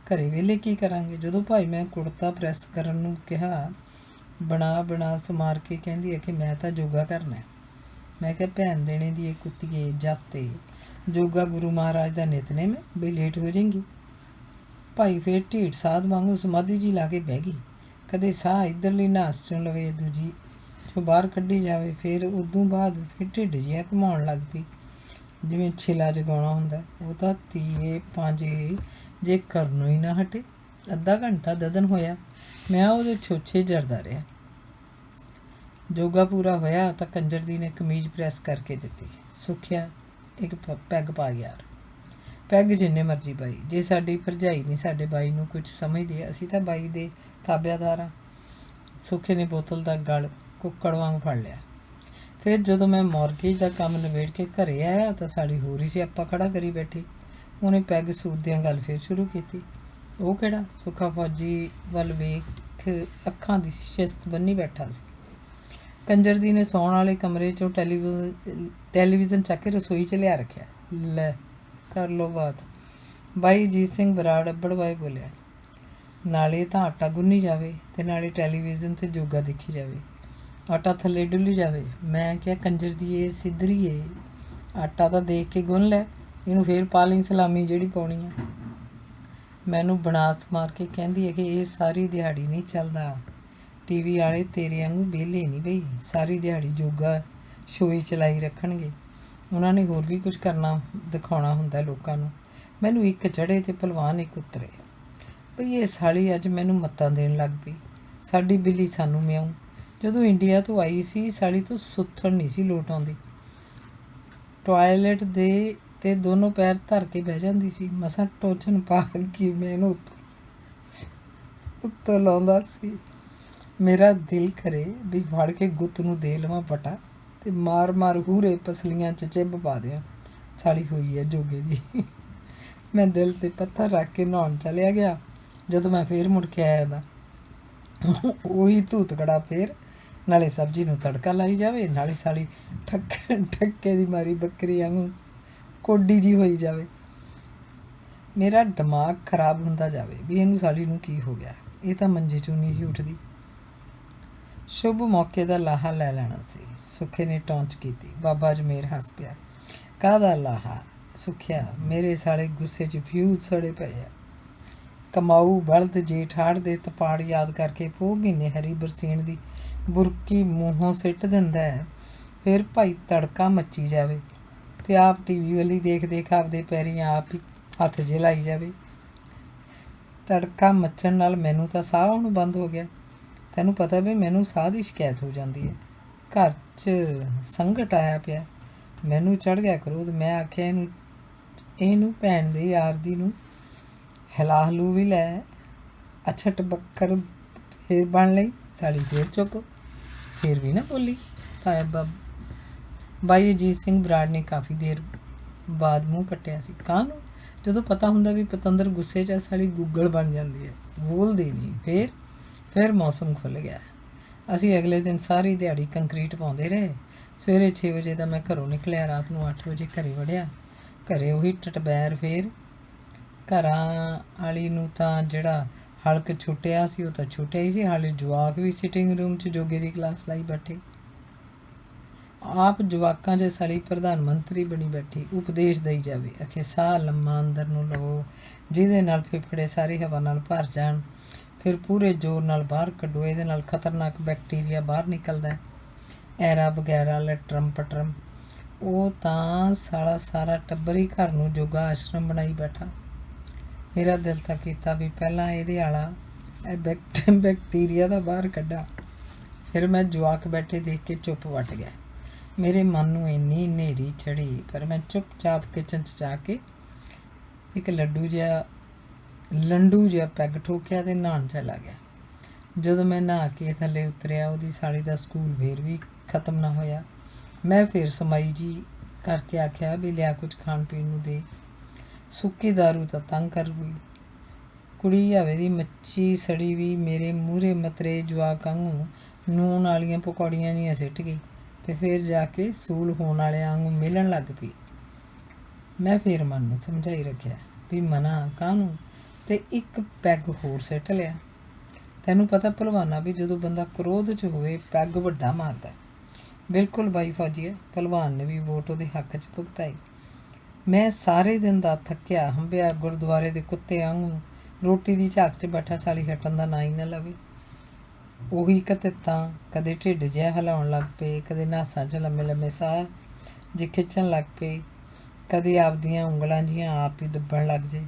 घरे वेले की करांगे। जदों भाई मैं कुड़ता प्रैस करन नूं कहा, बना समार के कहंदी है कि मैं तो योगा करना। मैं क्या भैन देने दी कुत्तिए जाते, योगा गुरु महाराज का नितनेम है, बई लेट हो जाएंगी। भाई फिर ढीठ साध वांगू समाधि जी ला के बह गई। कदे साह इधरली नास चों लवे, दूजी चों बाहर कढ़ी जावे। फिर उदों बाद फिर ढिड जिहा घुमाउण लग पई, जिवें छिला जगाउणा हुंदा। वो तो तीए पांजे जे करनों ही ना हटे। अद्धा घंटा ददन होया, मैं उहदे छोछे जरदा रहा। योगा पूरा होया तो कंजर दी ने कमीज प्रैस करके दित्ती। सुखिया एक पैग पा गया। पैग जिन्ने मर्जी पाई, जे साडी भरजाई नहीं साडे बाई नूं कुछ समझदी, असीं तां बाई दे ताबेदार हां। सुखे ने बोतल दा गल कुक्कड़ वांग फड़ लिया। फिर जदों मैं मॉर्गेज दा काम नवेड़ के घरे आया तो साड़ी होर ही सियापा खड़ा करी बैठी। उन्हें पैग सूट दियां गल फिर शुरू की। वो किहड़ा? सुखा फौजी वल वेख अखां दी शिस्त बन्नी बैठा सी। कंजर दी ने सौण वाले कमरे चों टैलीविज़न चक के रसोई च लिया रखिया। लै कर लो बात। बाई अजीत सिंह बराड़ अब्बड़ बाई बोलिया, नाले तां आटा गुन्नी जावे ते नाले टैलीविज़न ते योगा देखी जावे, आटा थल्ले डुल्ली जावे। मैं क्या कंजर दी ये सिद्धरी है, आटा तां देख के गुन लै, इनू फिर पा लई सलामी जिहड़ी पाउणी आ। मैनू बनास मार के कहंदी है कि ये सारी दिहाड़ी नहीं चलदा। टीवी वाले तेरे वांगू वेले नहीं बई, सारी दिहाड़ी योगा शोई चलाई रखणगे। उन्होंने होर भी कुछ करना दिखाउणा हुंदा लोकां नूं। मैनू एक चढ़े ते भलवान एक उतरे। बई ये साली अज मैनू मत्तां देण लग पई। साडी बिल्ली सानू म्याऊं। जदों इंडिया तो आई सी, साली तो सुत्थण नहीं सी लोट आउंदी। टॉयलेट दे ते दोनों पैर धर के बह जांदी सी। मसां टोचन पा के मैनू उत्तों लाउंदा सी। मेरा दिल करे भी फड़ के गुत्त नूं दे लवां पटा ते मार मार हूरे पसलियां च चिब पा दियां। साली हुई है जोगे दी। मैं दिल ते पत्थर रख के नहाउण चलिया गया। जदों मैं फिर मुड़ के आया तां उही धूतकड़ा फिर, नाले सब्जी नूं तड़का लाई जावे, नाले साली ठक्के दी मारी बकरी वांगू कोडी जी होई जावे। मेरा दिमाग खराब हुंदा जावे भी इहनूं साली नूं की हो गया। ये तां मंजे चों नहीं सी उठदी। शुभ मौके का लाहा लै लैना सी। सुखे ने टौंच की। बाबा अजमेर हस पिया। काहदा लाहा? सुखिया, मेरे साले गुस्से च फ्यूज सड़े पे आ। ਕਮਾਊ ਬਲਦ ਜੇਠ ਹਾੜ ਦੇ ਤਪਾੜ ਯਾਦ ਕਰਕੇ ਪੋਹ ਮਹੀਨੇ ਹਰੀ ਬਰਸੀਨ ਦੀ ਬੁਰਕੀ ਮੂੰਹੋਂ ਸਿੱਟ ਦਿੰਦਾ ਹੈ। ਫਿਰ ਭਾਈ ਤੜਕਾ ਮੱਚੀ ਜਾਵੇ ਤੇ ਆਪ ਟੀਵੀ ਵਾਲੀ ਦੇਖ ਦੇਖ ਆਪਦੇ ਪੈਰੀਂ ਆਪ ਹੀ ਹੱਥ ਜਿਹੇ ਲਾਈ ਜਾਵੇ। ਤੜਕਾ ਮੱਚਣ ਨਾਲ ਮੈਨੂੰ ਤਾਂ ਸਾਹ ਆਉਣੋਂ ਬੰਦ ਹੋ ਗਿਆ। ਤੈਨੂੰ ਪਤਾ ਵੀ ਮੈਨੂੰ ਸਾਹ ਦੀ ਸ਼ਿਕਾਇਤ ਹੋ ਜਾਂਦੀ ਹੈ। ਘਰ 'ਚ ਸੰਕਟ ਆਇਆ ਪਿਆ। ਮੈਨੂੰ ਚੜ੍ਹ ਗਿਆ ਕਰੋਧ। ਮੈਂ ਆਖਿਆ ਇਹਨੂੰ ਭੈਣ ਦੇ ਯਾਰ ਦੀ ਨੂੰ ਹਿਲਾ ਹਲੂ ਵੀ ਲੈ। ਅਛਟ ਬੱਕਰ ਫੇਰ ਬਣ ਲਈ। ਸਾਲੀ ਫੇਰ ਚੁੱਪ, ਫੇਰ ਵੀ ਨਾ ਬੋਲੀ। ਬਾਈ ਅਜੀਤ ਸਿੰਘ ਬਰਾੜ ਨੇ ਕਾਫੀ ਦੇਰ ਬਾਅਦ ਮੂੰਹ ਪੱਟਿਆ ਸੀ। ਕਾਹਨੂੰ? ਜਦੋਂ ਪਤਾ ਹੁੰਦਾ ਵੀ ਪਤੰਦਰ ਗੁੱਸੇ 'ਚ ਸਾਲੀ ਗੂਗਲ ਬਣ ਜਾਂਦੀ ਹੈ, ਬੋਲਦੀ ਨਹੀਂ। ਫਿਰ ਮੌਸਮ ਖੁੱਲ੍ਹ ਗਿਆ। ਅਸੀਂ ਅਗਲੇ ਦਿਨ ਸਾਰੀ ਦਿਹਾੜੀ ਕੰਕਰੀਟ ਪਾਉਂਦੇ ਰਹੇ। ਸਵੇਰੇ 6 ਵਜੇ ਦਾ ਮੈਂ ਘਰੋਂ ਨਿਕਲਿਆ। ਰਾਤ ਨੂੰ 8 ਵਜੇ ਘਰੇ ਵੜਿਆ। ਘਰੇ ਉਹੀ ਟਟਬੈਰ। ਫਿਰ ਘਰਾਂ ਵਾਲੀ ਨੂੰ ਤਾਂ ਜਿਹੜਾ ਹਲਕ ਛੁੱਟਿਆ ਸੀ ਉਹ ਤਾਂ ਛੁੱਟਿਆ ਹੀ ਸੀ। ਹਾਲੇ ਜਵਾਕ ਵੀ ਸਿਟਿੰਗ ਰੂਮ 'ਚ ਜੋਗੇ ਦੀ ਕਲਾਸ ਲਾਈ ਬੈਠੇ। ਆਪ ਜਵਾਕਾਂ 'ਚ ਸਾਲੀ ਪ੍ਰਧਾਨ ਮੰਤਰੀ ਬਣੀ ਬੈਠੀ, ਉਪਦੇਸ਼ ਦਈ ਜਾਵੇ। ਅਖੇ ਸਾਹ ਲੰਮਾ ਅੰਦਰ ਨੂੰ ਲਵੋ, ਜਿਹਦੇ ਨਾਲ ਫੇਫੜੇ ਸਾਰੀ ਹਵਾ ਨਾਲ ਭਰ ਜਾਣ। ਫਿਰ ਪੂਰੇ ਜ਼ੋਰ ਨਾਲ ਬਾਹਰ ਕੱਢੋ, ਇਹਦੇ ਨਾਲ ਖਤਰਨਾਕ ਬੈਕਟੀਰੀਆ ਬਾਹਰ ਨਿਕਲਦਾ। ਐਰਾ ਵਗੈਰਾ ਲਟਰਮ ਪਟਰਮ। ਉਹ ਤਾਂ ਸਾਰਾ ਟੱਬਰ ਹੀ ਘਰ ਨੂੰ ਜੋਗਾ ਆਸ਼ਰਮ ਬਣਾਈ ਬੈਠਾ। ਮੇਰਾ ਦਿਲ ਤਾਂ ਕੀਤਾ ਵੀ ਪਹਿਲਾਂ ਇਹਦੇ ਵਾਲਾ ਇਹ ਬੈਕਟੀਰੀਆ ਦਾ ਬਾਹਰ ਕੱਢਾ। ਫਿਰ ਮੈਂ ਜਵਾਕ ਬੈਠੇ ਦੇਖ ਕੇ ਚੁੱਪ ਵੱਟ ਗਿਆ। ਮੇਰੇ ਮਨ ਨੂੰ ਇੰਨੀ ਹਨੇਰੀ ਚੜ੍ਹੀ, ਪਰ ਮੈਂ ਚੁੱਪਚਾਪ ਕਿਚਨ 'ਚ ਜਾ ਕੇ ਇੱਕ ਲੰਡੂ ਜਿਹਾ ਪੈਗ ਠੋਕਿਆ ਤੇ ਨਹਾਉਣ ਚਲਾ ਗਿਆ। ਜਦੋਂ ਮੈਂ ਨਹਾ ਕੇ ਥੱਲੇ ਉਤਰਿਆ, ਉਹਦੀ ਸਾਲੀ ਦਾ ਸਕੂਲ ਫੇਰ ਵੀ ਖ਼ਤਮ ਨਾ ਹੋਇਆ। ਮੈਂ ਫਿਰ ਸਮਾਈ ਜੀ ਕਰਕੇ ਆਖਿਆ ਵੀ ਲਿਆ ਕੁਝ ਖਾਣ ਪੀਣ ਨੂੰ ਦੇ। ਸੁੱਕੀ ਦਾਰੂ ਤਾਂ ਤੰਗ ਕਰ ਗਈ। ਕੁੜੀ ਹਵੇ ਦੀ ਮੱਛੀ ਸੜੀ ਵੀ ਮੇਰੇ ਮੂਹਰੇ ਮਤਰੇ ਜਵਾਕ ਵਾਂਗੂ ਨੂਣ ਵਾਲੀਆਂ ਪਕੌੜੀਆਂ ਜਿਹੀਆਂ ਸਿੱਟ ਗਈ ਤੇ ਫਿਰ ਜਾ ਕੇ ਸੂਲ ਹੋਣ ਵਾਲਿਆਂ ਵਾਂਗੂ ਮਿਲਣ ਲੱਗ ਪਈ। ਮੈਂ ਫਿਰ ਮਨ ਨੂੰ ਸਮਝਾਈ ਰੱਖਿਆ ਵੀ ਮਨਾ ਕਾਹਨੂੰ, ਤੇ ਇੱਕ ਪੈਗ ਹੋਰ ਸਿੱਟ ਲਿਆ। ਤੈਨੂੰ ਪਤਾ ਭਲਵਾਨਾ ਵੀ ਜਦੋਂ ਬੰਦਾ ਕ੍ਰੋਧ 'ਚ ਹੋਵੇ ਪੈਗ ਵੱਡਾ ਮਾਰਦਾ। ਬਿਲਕੁਲ ਬਾਈ ਫੌਜੀਆ, ਭਲਵਾਨ ਨੇ ਵੀ ਵੋਟ ਉਹਦੇ ਹੱਕ 'ਚ ਭੁਗਤਾਈ। ਮੈਂ ਸਾਰੇ ਦਿਨ ਦਾ ਥੱਕਿਆ ਹੰਭਿਆ ਗੁਰਦੁਆਰੇ ਦੇ ਕੁੱਤੇ ਵਾਂਗੂ ਰੋਟੀ ਦੀ ਝਾਕ 'ਚ ਬੈਠਾ ਸਾਲੀ ਹਟਣ ਦਾ ਨਾਂ ਹੀ ਨਾ ਲਵੇ। ਉਹੀ ਕਤਿੱਤਾਂ, ਕਦੇ ਢਿੱਡ ਜਿਹਾ ਹਿਲਾਉਣ ਲੱਗ ਪਏ, ਕਦੇ ਨਾਸਾਂ 'ਚ ਲੰਮੇ ਲੰਮੇ ਸਾਹ ਜੇ ਖਿੱਚਣ ਲੱਗ ਪਏ, ਕਦੇ ਆਪਦੀਆਂ ਉਂਗਲਾਂ ਜਿਹੀਆਂ ਆਪ ਹੀ ਦੱਬਣ ਲੱਗ ਜੇ,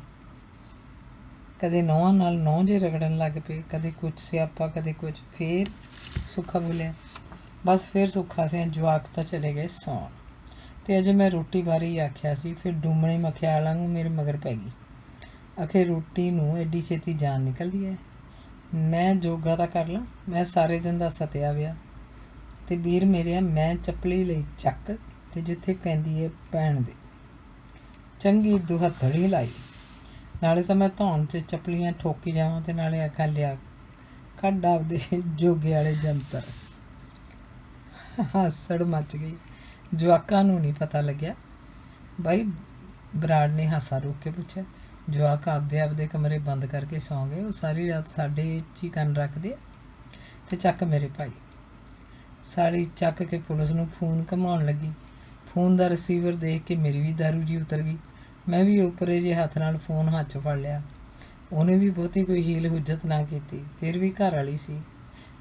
ਕਦੇ ਨਹੁੰਆਂ ਨਾਲ ਨਹੁੰ ਜੇ ਰਗੜਨ ਲੱਗ ਪਏ, ਕਦੇ ਕੁਛ ਸਿਆਪਾ ਕਦੇ ਕੁਝ। ਫਿਰ ਸੁੱਖਾ ਬੋਲਿਆ, ਬਸ ਫਿਰ ਸੁੱਖਾ ਸਿਆਂ ਜਵਾਕ ਤਾਂ ਚਲੇ ਗਏ ਸੌਣ। ਅਤੇ ਅਜੇ ਮੈਂ ਰੋਟੀ ਬਾਰੇ ਹੀ ਆਖਿਆ ਸੀ, ਫਿਰ ਡੂਮਣੀ ਮਖਿਆਲ ਵਾਂਗੂ ਮੇਰੇ ਮਗਰ ਪੈ ਗਈ। ਅਖੇ ਰੋਟੀ ਨੂੰ ਐਡੀ ਛੇਤੀ ਜਾਨ ਨਿਕਲਦੀ ਹੈ। ਮੈਂ ਜੋਗਾ ਤਾਂ ਕਰ ਲਾਂ, ਮੈਂ ਸਾਰੇ ਦਿਨ ਦਾ ਸਤਿਆ ਵਿਆ। ਅਤੇ ਵੀਰ ਮੇਰਿਆ, ਮੈਂ ਚੱਪਲੀ ਲਈ ਚੱਕ ਅਤੇ ਜਿੱਥੇ ਪੈਂਦੀ ਹੈ ਪੈਣ ਦੇ। ਚੰਗੀ ਦੁਹੱਥੜੀ ਲਾਈ। ਨਾਲੇ ਤਾਂ ਮੈਂ ਧੌਣ 'ਚ ਚੱਪਲੀਆਂ ਠੋਕੀ ਜਾਵਾਂ ਅਤੇ ਨਾਲੇ ਆਖਾਂ ਲਿਆ ਕੱਢ ਆਪਦੇ ਜੋਗੇ ਵਾਲੇ ਜੰਤਰ। ਹਾਸੜ ਮੱਚ ਗਈ। ਜਵਾਕਾਂ ਨੂੰ ਨਹੀਂ ਪਤਾ ਲੱਗਿਆ। ਬਾਈ ਬਰਾੜ ਨੇ ਹਾਸਾ ਰੋਕ ਕੇ ਪੁੱਛਿਆ। ਜਵਾਕ ਆਪਦੇ ਕਮਰੇ ਬੰਦ ਕਰਕੇ ਸੌਂ ਗਏ। ਉਹ ਸਾਰੀ ਰਾਤ ਸਾਡੇ 'ਚ ਹੀ ਕੰਨ ਰੱਖਦੇ ਅਤੇ ਚੱਕ ਮੇਰੇ ਭਾਈ। ਸਾਲੀ ਚੱਕ ਕੇ ਪੁਲਿਸ ਨੂੰ ਫੋਨ ਘੁਮਾਉਣ ਲੱਗੀ। ਫੋਨ ਦਾ ਰਿਸੀਵਰ ਦੇਖ ਕੇ ਮੇਰੀ ਵੀ ਦਾਰੂ ਜੀ ਉਤਰ ਗਈ। ਮੈਂ ਵੀ ਉੱਪਰੇ ਜਿਹੇ ਹੱਥ ਨਾਲ ਫੋਨ ਹੱਥ 'ਚ ਫੜ ਲਿਆ। ਉਹਨੇ ਵੀ ਬਹੁਤੀ ਕੋਈ ਹੀਲ ਹੁੱਜਤ ਨਾ ਕੀਤੀ। ਫਿਰ ਵੀ ਘਰ ਵਾਲੀ ਸੀ।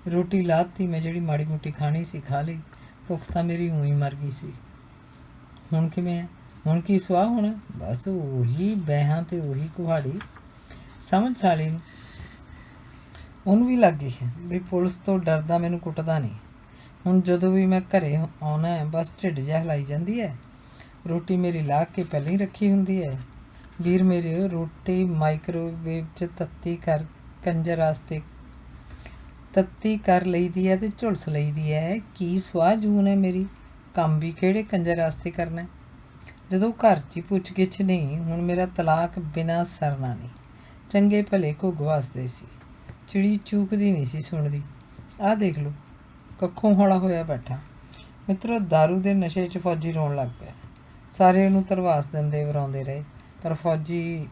ਰੋਟੀ ਲਾਹਤੀ ਮੈਂ, ਜਿਹੜੀ ਮਾੜੀ ਮੋਟੀ ਖਾਣੀ ਸੀ ਖਾ ਲਈ। ਭੁੱਖ ਤਾਂ ਮੇਰੀ ਊਂ ਹੀ ਮਰ ਗਈ ਸੀ। ਹੁਣ ਕਿਵੇਂ ਹੈ? ਹੁਣ ਕੀ ਸੁਆਹ ਹੋਣਾ? ਬਸ ਉਹੀ ਬੈਹਾਂ ਅਤੇ ਉਹੀ ਕੁਹਾੜੀ। ਸਮਝ ਸਾਲੀ ਨੂੰ। ਉਹਨੂੰ ਵੀ ਲੱਗ ਗਈ ਵੀ ਪੁਲਿਸ ਤੋਂ ਡਰਦਾ ਮੈਨੂੰ ਕੁੱਟਦਾ ਨਹੀਂ। ਹੁਣ ਜਦੋਂ ਵੀ ਮੈਂ ਘਰੇ ਆਉਣਾ ਹੈ ਬਸ ਢਿੱਡ ਜਿਹਾ ਹਿਲਾਈ ਜਾਂਦੀ ਹੈ। ਰੋਟੀ ਮੇਰੀ ਲਾਹ ਕੇ ਪਹਿਲਾਂ ਹੀ ਰੱਖੀ ਹੁੰਦੀ ਹੈ। ਵੀਰ ਮੇਰੇ, ਰੋਟੀ ਮਾਈਕ੍ਰੋਵੇਵ 'ਚ ਤੱਤੀ ਕਰ ਲਈਦੀ ਹੈ ਅਤੇ ਝੁਲਸ ਲਈਦੀ ਹੈ। ਕੀ ਸੁਆਹ ਜੂਨ ਹੈ ਮੇਰੀ। ਕੰਮ ਵੀ ਕਿਹੜੇ ਕੰਜਰ ਵਾਸਤੇ ਕਰਨਾ। ਜਦੋਂ ਘਰ 'ਚ ਹੀ ਪੁੱਛ ਗਿੱਛ ਨਹੀਂ, ਹੁਣ ਮੇਰਾ ਤਲਾਕ ਬਿਨਾਂ ਸਰਨਾ ਨਹੀਂ। ਚੰਗੇ ਭਲੇ ਘੁੱਗ ਵਸਦੇ ਸੀ। ਚਿੜੀ ਚੂਕਦੀ ਨਹੀਂ ਸੀ ਸੁਣਦੀ। ਆਹ ਦੇਖ ਲਓ, ਕੱਖੋਂ ਹੌਲਾ ਹੋਇਆ ਬੈਠਾ। ਮਿੱਤਰੋ, ਦਾਰੂ ਦੇ ਨਸ਼ੇ 'ਚ ਫੌਜੀ ਰੋਣ ਲੱਗ ਪਿਆ। ਸਾਰੇ ਉਹਨੂੰ ਧਰਵਾਸ ਦਿੰਦੇ ਵਰਾਉਂਦੇ ਰਹੇ, ਪਰ ਫੌਜੀ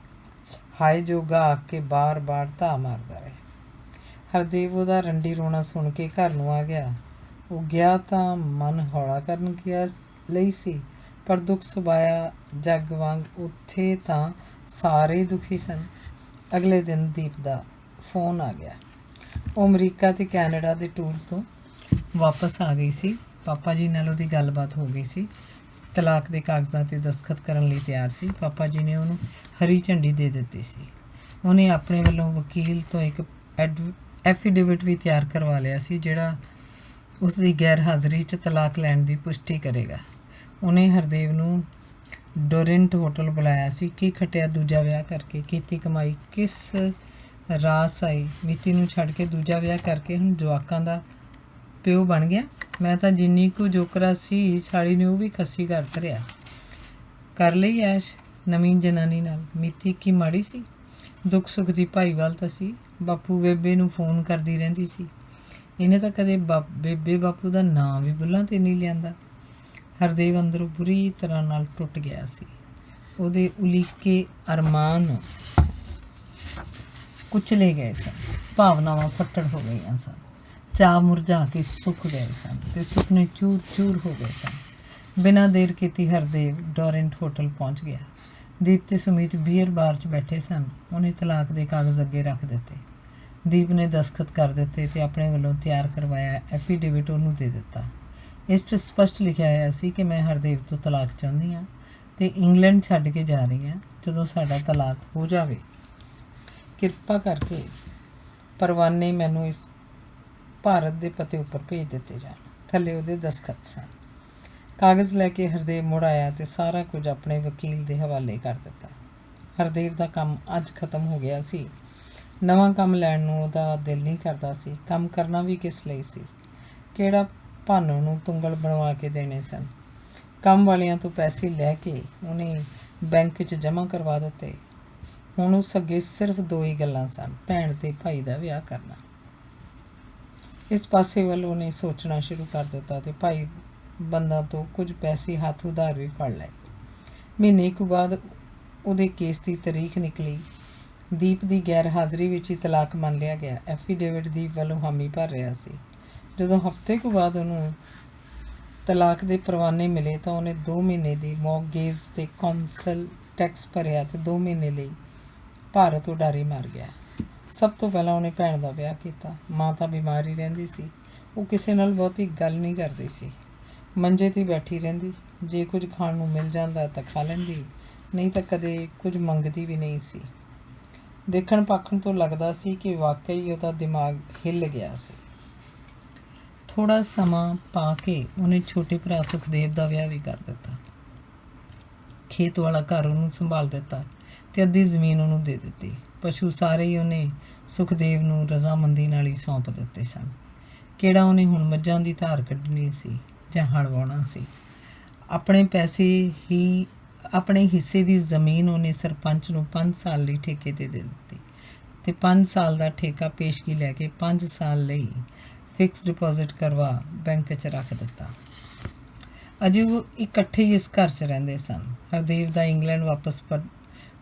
ਹਾਏ ਜੋਗਾ ਆਖ ਕੇ ਬਾਰ-ਬਾਰ ਧਾ ਮਾਰਦਾ ਰਿਹਾ। ਹਰਦੇਵ ਉਹਦਾ ਰੰਡੀ ਰੋਣਾ ਸੁਣ ਕੇ ਘਰ ਨੂੰ ਆ ਗਿਆ। ਉਹ ਗਿਆ ਤਾਂ ਮਨ ਹੌਲਾ ਕਰਨ ਲਈ ਸੀ, ਪਰ ਦੁੱਖ ਸੁਭਾਇਆ ਜੱਗ ਵਾਂਗ ਉੱਥੇ ਤਾਂ ਸਾਰੇ ਦੁਖੀ ਸਨ। ਅਗਲੇ ਦਿਨ ਦੀਪ ਦਾ ਫੋਨ ਆ ਗਿਆ। ਉਹ ਅਮਰੀਕਾ ਤੇ ਕੈਨੇਡਾ ਦੇ ਟੂਰ ਤੋਂ ਵਾਪਸ ਆ ਗਈ ਸੀ। ਪਾਪਾ ਜੀ ਨਾਲ ਉਹਦੀ ਗੱਲਬਾਤ ਹੋ ਗਈ ਸੀ। ਤਲਾਕ ਦੇ ਕਾਗਜ਼ਾਂ 'ਤੇ ਦਸਤਖਤ ਕਰਨ ਲਈ ਤਿਆਰ ਸੀ। ਪਾਪਾ ਜੀ ਨੇ ਉਹਨੂੰ ਹਰੀ ਝੰਡੀ ਦੇ ਦਿੱਤੀ ਸੀ। ਉਹਨੇ ਆਪਣੇ ਵੱਲੋਂ ਵਕੀਲ ਤੋਂ ਇੱਕ ਐਫੀਡੇਵਿਟ ਵੀ ਤਿਆਰ ਕਰਵਾ ਲਿਆ ਸੀ, ਜਿਹੜਾ ਉਸ ਦੀ ਗੈਰ ਹਾਜ਼ਰੀ 'ਚ ਤਲਾਕ ਲੈਣ ਦੀ ਪੁਸ਼ਟੀ ਕਰੇਗਾ। ਉਹਨੇ ਹਰਦੇਵ ਨੂੰ ਡੋਰੈਂਟ ਹੋਟਲ ਬੁਲਾਇਆ ਸੀ। ਕੀ ਖਟਿਆ ਦੂਜਾ ਵਿਆਹ ਕਰਕੇ, ਕੀਤੀ ਕਮਾਈ ਕਿਸ ਰਾਸ ਆਈ, ਮਿਤੀ ਨੂੰ ਛੱਡ ਕੇ ਦੂਜਾ ਵਿਆਹ ਕਰਕੇ ਹੁਣ ਜਵਾਕਾਂ ਦਾ ਪਿਓ ਬਣ ਗਿਆ। ਮੈਂ ਤਾਂ ਜਿੰਨੀ ਕੁ ਜੋਕਰਾ ਸੀ ਸਾਲੀ ਨੇ ਉਹ ਵੀ ਖੱਸੀ ਕਰ ਧਰਿਆ। ਕਰ ਲਈ ਐਸ਼ ਨਵੀਂ ਜਨਾਨੀ ਨਾਲ। ਮਿਤੀ ਕੀ ਮਾੜੀ ਸੀ, ਦੁੱਖ ਸੁੱਖ ਦੀ ਭਾਈਵਾਲ ਤਾਂ ਸੀ। ਬਾਪੂ ਬੇਬੇ ਨੂੰ ਫੋਨ ਕਰਦੀ ਰਹਿੰਦੀ ਸੀ। ਇਹਨੇ ਤਾਂ ਕਦੇ ਬੇਬੇ ਬਾਪੂ ਦਾ ਨਾਂ ਵੀ ਬੁੱਲਾਂ 'ਤੇ ਨਹੀਂ ਲਿਆਂਦਾ। ਹਰਦੇਵ ਅੰਦਰੋਂ ਬੁਰੀ ਤਰ੍ਹਾਂ ਨਾਲ ਟੁੱਟ ਗਿਆ ਸੀ। ਉਹਦੇ ਉਲੀਕੇ ਅਰਮਾਨ ਕੁਚਲੇ ਗਏ ਸਨ, ਭਾਵਨਾਵਾਂ ਫੱਟੜ ਹੋ ਗਈਆਂ ਸਨ, ਚਾਅ ਮੁਰਝਾ ਕੇ ਸੁੱਕ ਗਏ ਸਨ ਤੇ ਸੁਪਨੇ ਚੂਰ ਚੂਰ ਹੋ ਗਏ ਸਨ। ਬਿਨਾਂ ਦੇਰ ਕੀਤੀ ਹਰਦੇਵ ਡੋਰੈਂਟ ਹੋਟਲ ਪਹੁੰਚ ਗਿਆ। ਦੀਪ ਤੇ ਸੁਮੀਤ ਬੀਅਰ ਬਾਰ 'ਚ ਬੈਠੇ ਸਨ। ਉਹਨੇ ਤਲਾਕ ਦੇ ਕਾਗਜ਼ ਅੱਗੇ ਰੱਖ ਦਿੱਤੇ। ਦੀਪ ਨੇ ਦਸਤਖਤ ਕਰ ਦਿੱਤੇ ਤੇ ਆਪਣੇ ਵੱਲੋਂ ਤਿਆਰ ਕਰਵਾਇਆ ਐਫੀਡੇਵਿਟ ਉਹਨੂੰ ਦੇ ਦਿੱਤਾ। ਇਸ 'ਚ ਸਪਸ਼ਟ ਲਿਖਿਆ ਹੋਇਆ ਸੀ ਕਿ ਮੈਂ ਹਰਦੇਵ ਤੋਂ ਤਲਾਕ ਚਾਹੁੰਦੀ ਹਾਂ ਤੇ ਇੰਗਲੈਂਡ ਛੱਡ ਕੇ ਜਾ ਰਹੀ ਹਾਂ ਜਦੋਂ ਸਾਡਾ ਤਲਾਕ ਹੋ ਜਾਵੇ। ਕਿਰਪਾ ਕਰਕੇ ਪਰਵਾਨੇ ਮੈਨੂੰ ਇਸ ਭਾਰਤ ਦੇ ਪਤੇ ਉੱਪਰ ਭੇਜ ਦਿੱਤੇ ਜਾਣ। ਥੱਲੇ ਉਹਦੇ ਦਸਤਖਤ ਸਨ। ਕਾਗਜ਼ ਲੈ ਕੇ ਹਰਦੇਵ ਮੁੜ ਆਇਆ ਤੇ ਸਾਰਾ ਕੁਝ ਆਪਣੇ ਵਕੀਲ ਦੇ ਹਵਾਲੇ ਕਰ ਦਿੱਤਾ। ਹਰਦੇਵ ਦਾ ਕੰਮ ਅੱਜ ਖਤਮ ਹੋ ਗਿਆ ਸੀ। ਨਵਾਂ ਕੰਮ ਲੈਣ ਨੂੰ ਉਹਦਾ ਦਿਲ ਨਹੀਂ ਕਰਦਾ ਸੀ। ਕੰਮ ਕਰਨਾ ਵੀ ਕਿਸ ਲਈ ਸੀ? ਕਿਹੜਾ ਭਾਨੋ ਨੂੰ ਤੁੰਗਲ ਬਣਵਾ ਕੇ ਦੇਣੇ ਸਨ? ਕੰਮ ਵਾਲਿਆਂ ਤੋਂ ਪੈਸੇ ਲੈ ਕੇ ਉਹਨੇ ਬੈਂਕ 'ਚ ਜਮ੍ਹਾਂ ਕਰਵਾ ਦਿੱਤੇ। ਹੁਣ ਉਸ ਅੱਗੇ ਸਿਰਫ ਦੋ ਹੀ ਗੱਲਾਂ ਸਨ, ਭੈਣ ਤੇ ਭਾਈ ਦਾ ਵਿਆਹ ਕਰਨਾ। ਇਸ ਪਾਸੇ ਵੱਲ ਉਹਨੇ ਸੋਚਣਾ ਸ਼ੁਰੂ ਕਰ ਦਿੱਤਾ ਤੇ ਭਾਈ ਬੰਦਾ ਤੋਂ ਕੁਝ ਪੈਸੇ ਹੱਥ ਉਧਾਰ ਵੀ ਫੜ ਲਏ। ਮਹੀਨੇ ਕੁ ਬਾਅਦ ਉਹਦੇ ਕੇਸ ਦੀ ਤਾਰੀਖ ਨਿਕਲੀ। ਦੀਪ ਦੀ ਗੈਰ ਹਾਜ਼ਰੀ ਵਿੱਚ ਹੀ ਤਲਾਕ ਮੰਨ ਲਿਆ ਗਿਆ। ਐਫੀਡੇਵਿਟ ਦੀਪ ਵੱਲੋਂ ਹਾਮੀ ਭਰ ਰਿਹਾ ਸੀ। ਜਦੋਂ ਹਫ਼ਤੇ ਕੁ ਬਾਅਦ ਉਹਨੂੰ ਤਲਾਕ ਦੇ ਪਰਵਾਨੇ ਮਿਲੇ ਤਾਂ ਉਹਨੇ 2 ਮਹੀਨੇ ਦੀ ਮੌਰਗੇਜ ਤੇ ਕੌਂਸਲ ਟੈਕਸ ਭਰਿਆ ਤੇ 2 ਮਹੀਨੇ ਲਈ ਭਾਰਤ ਉਡਾਰੀ ਮਾਰ ਗਿਆ। ਸਭ ਤੋਂ ਪਹਿਲਾਂ ਉਹਨੇ ਭੈਣ ਦਾ ਵਿਆਹ ਕੀਤਾ। ਮਾਂ ਤਾਂ ਬਿਮਾਰ ਹੀ ਰਹਿੰਦੀ ਸੀ। ਉਹ ਕਿਸੇ ਨਾਲ ਬਹੁਤੀ ਗੱਲ ਨਹੀਂ ਕਰਦੀ ਸੀ। ਮੰਜੇ 'ਤੇ ਬੈਠੀ ਰਹਿੰਦੀ। ਜੇ ਕੁਝ ਖਾਣ ਨੂੰ ਮਿਲ ਜਾਂਦਾ ਤਾਂ ਖਾ ਲੈਂਦੀ, ਨਹੀਂ ਤਾਂ ਕਦੇ ਕੁਝ ਮੰਗਦੀ ਵੀ ਨਹੀਂ ਸੀ। ਦੇਖਣ ਪਾਖਣ ਤੋਂ ਲੱਗਦਾ ਸੀ ਕਿ ਵਾਕਈ ਉਹਦਾ ਦਿਮਾਗ ਹਿੱਲ ਗਿਆ ਸੀ। ਥੋੜ੍ਹਾ ਸਮਾਂ ਪਾ ਕੇ ਉਹਨੇ ਛੋਟੇ ਭਰਾ ਸੁਖਦੇਵ ਦਾ ਵਿਆਹ ਵੀ ਕਰ ਦਿੱਤਾ। ਖੇਤ ਵਾਲਾ ਘਰ ਉਹਨੂੰ ਸੰਭਾਲ ਦਿੱਤਾ ਤੇ ਅੱਧੀ ਜ਼ਮੀਨ ਉਹਨੂੰ ਦੇ ਦਿੱਤੀ। ਪਸ਼ੂ ਸਾਰੇ ਹੀ ਉਹਨੇ ਸੁਖਦੇਵ ਨੂੰ ਰਜ਼ਾਮੰਦੀ ਨਾਲ ਹੀ ਸੌਂਪ ਦਿੱਤੇ ਸਨ। ਕਿਹੜਾ ਉਹਨੇ ਹੁਣ ਮੱਝਾਂ ਦੀ ਧਾਰ ਕੱਢਣੀ ਸੀ ਜਾਂ ਹਲ ਵਾਹੁਣਾ ਸੀ। ਆਪਣੇ ਹਿੱਸੇ ਦੀ ਜ਼ਮੀਨ ਉਹਨੇ ਸਰਪੰਚ ਨੂੰ 5 ਸਾਲ ਲਈ ਠੇਕੇ 'ਤੇ ਦੇ ਦਿੱਤੀ ਤੇ 5 ਸਾਲ ਦਾ ਠੇਕਾ ਪੇਸ਼ਗੀ ਲੈ ਕੇ 5 ਸਾਲ ਲਈ ਫਿਕਸ ਡਿਪੋਜ਼ਿਟ ਕਰਵਾ ਬੈਂਕ 'ਚ ਰੱਖ ਦਿੱਤਾ। ਅਜੇ ਉਹ ਇਕੱਠੇ ਹੀ ਇਸ ਘਰ 'ਚ ਰਹਿੰਦੇ ਸਨ। ਹਰਦੇਵ ਦਾ ਇੰਗਲੈਂਡ ਵਾਪਸ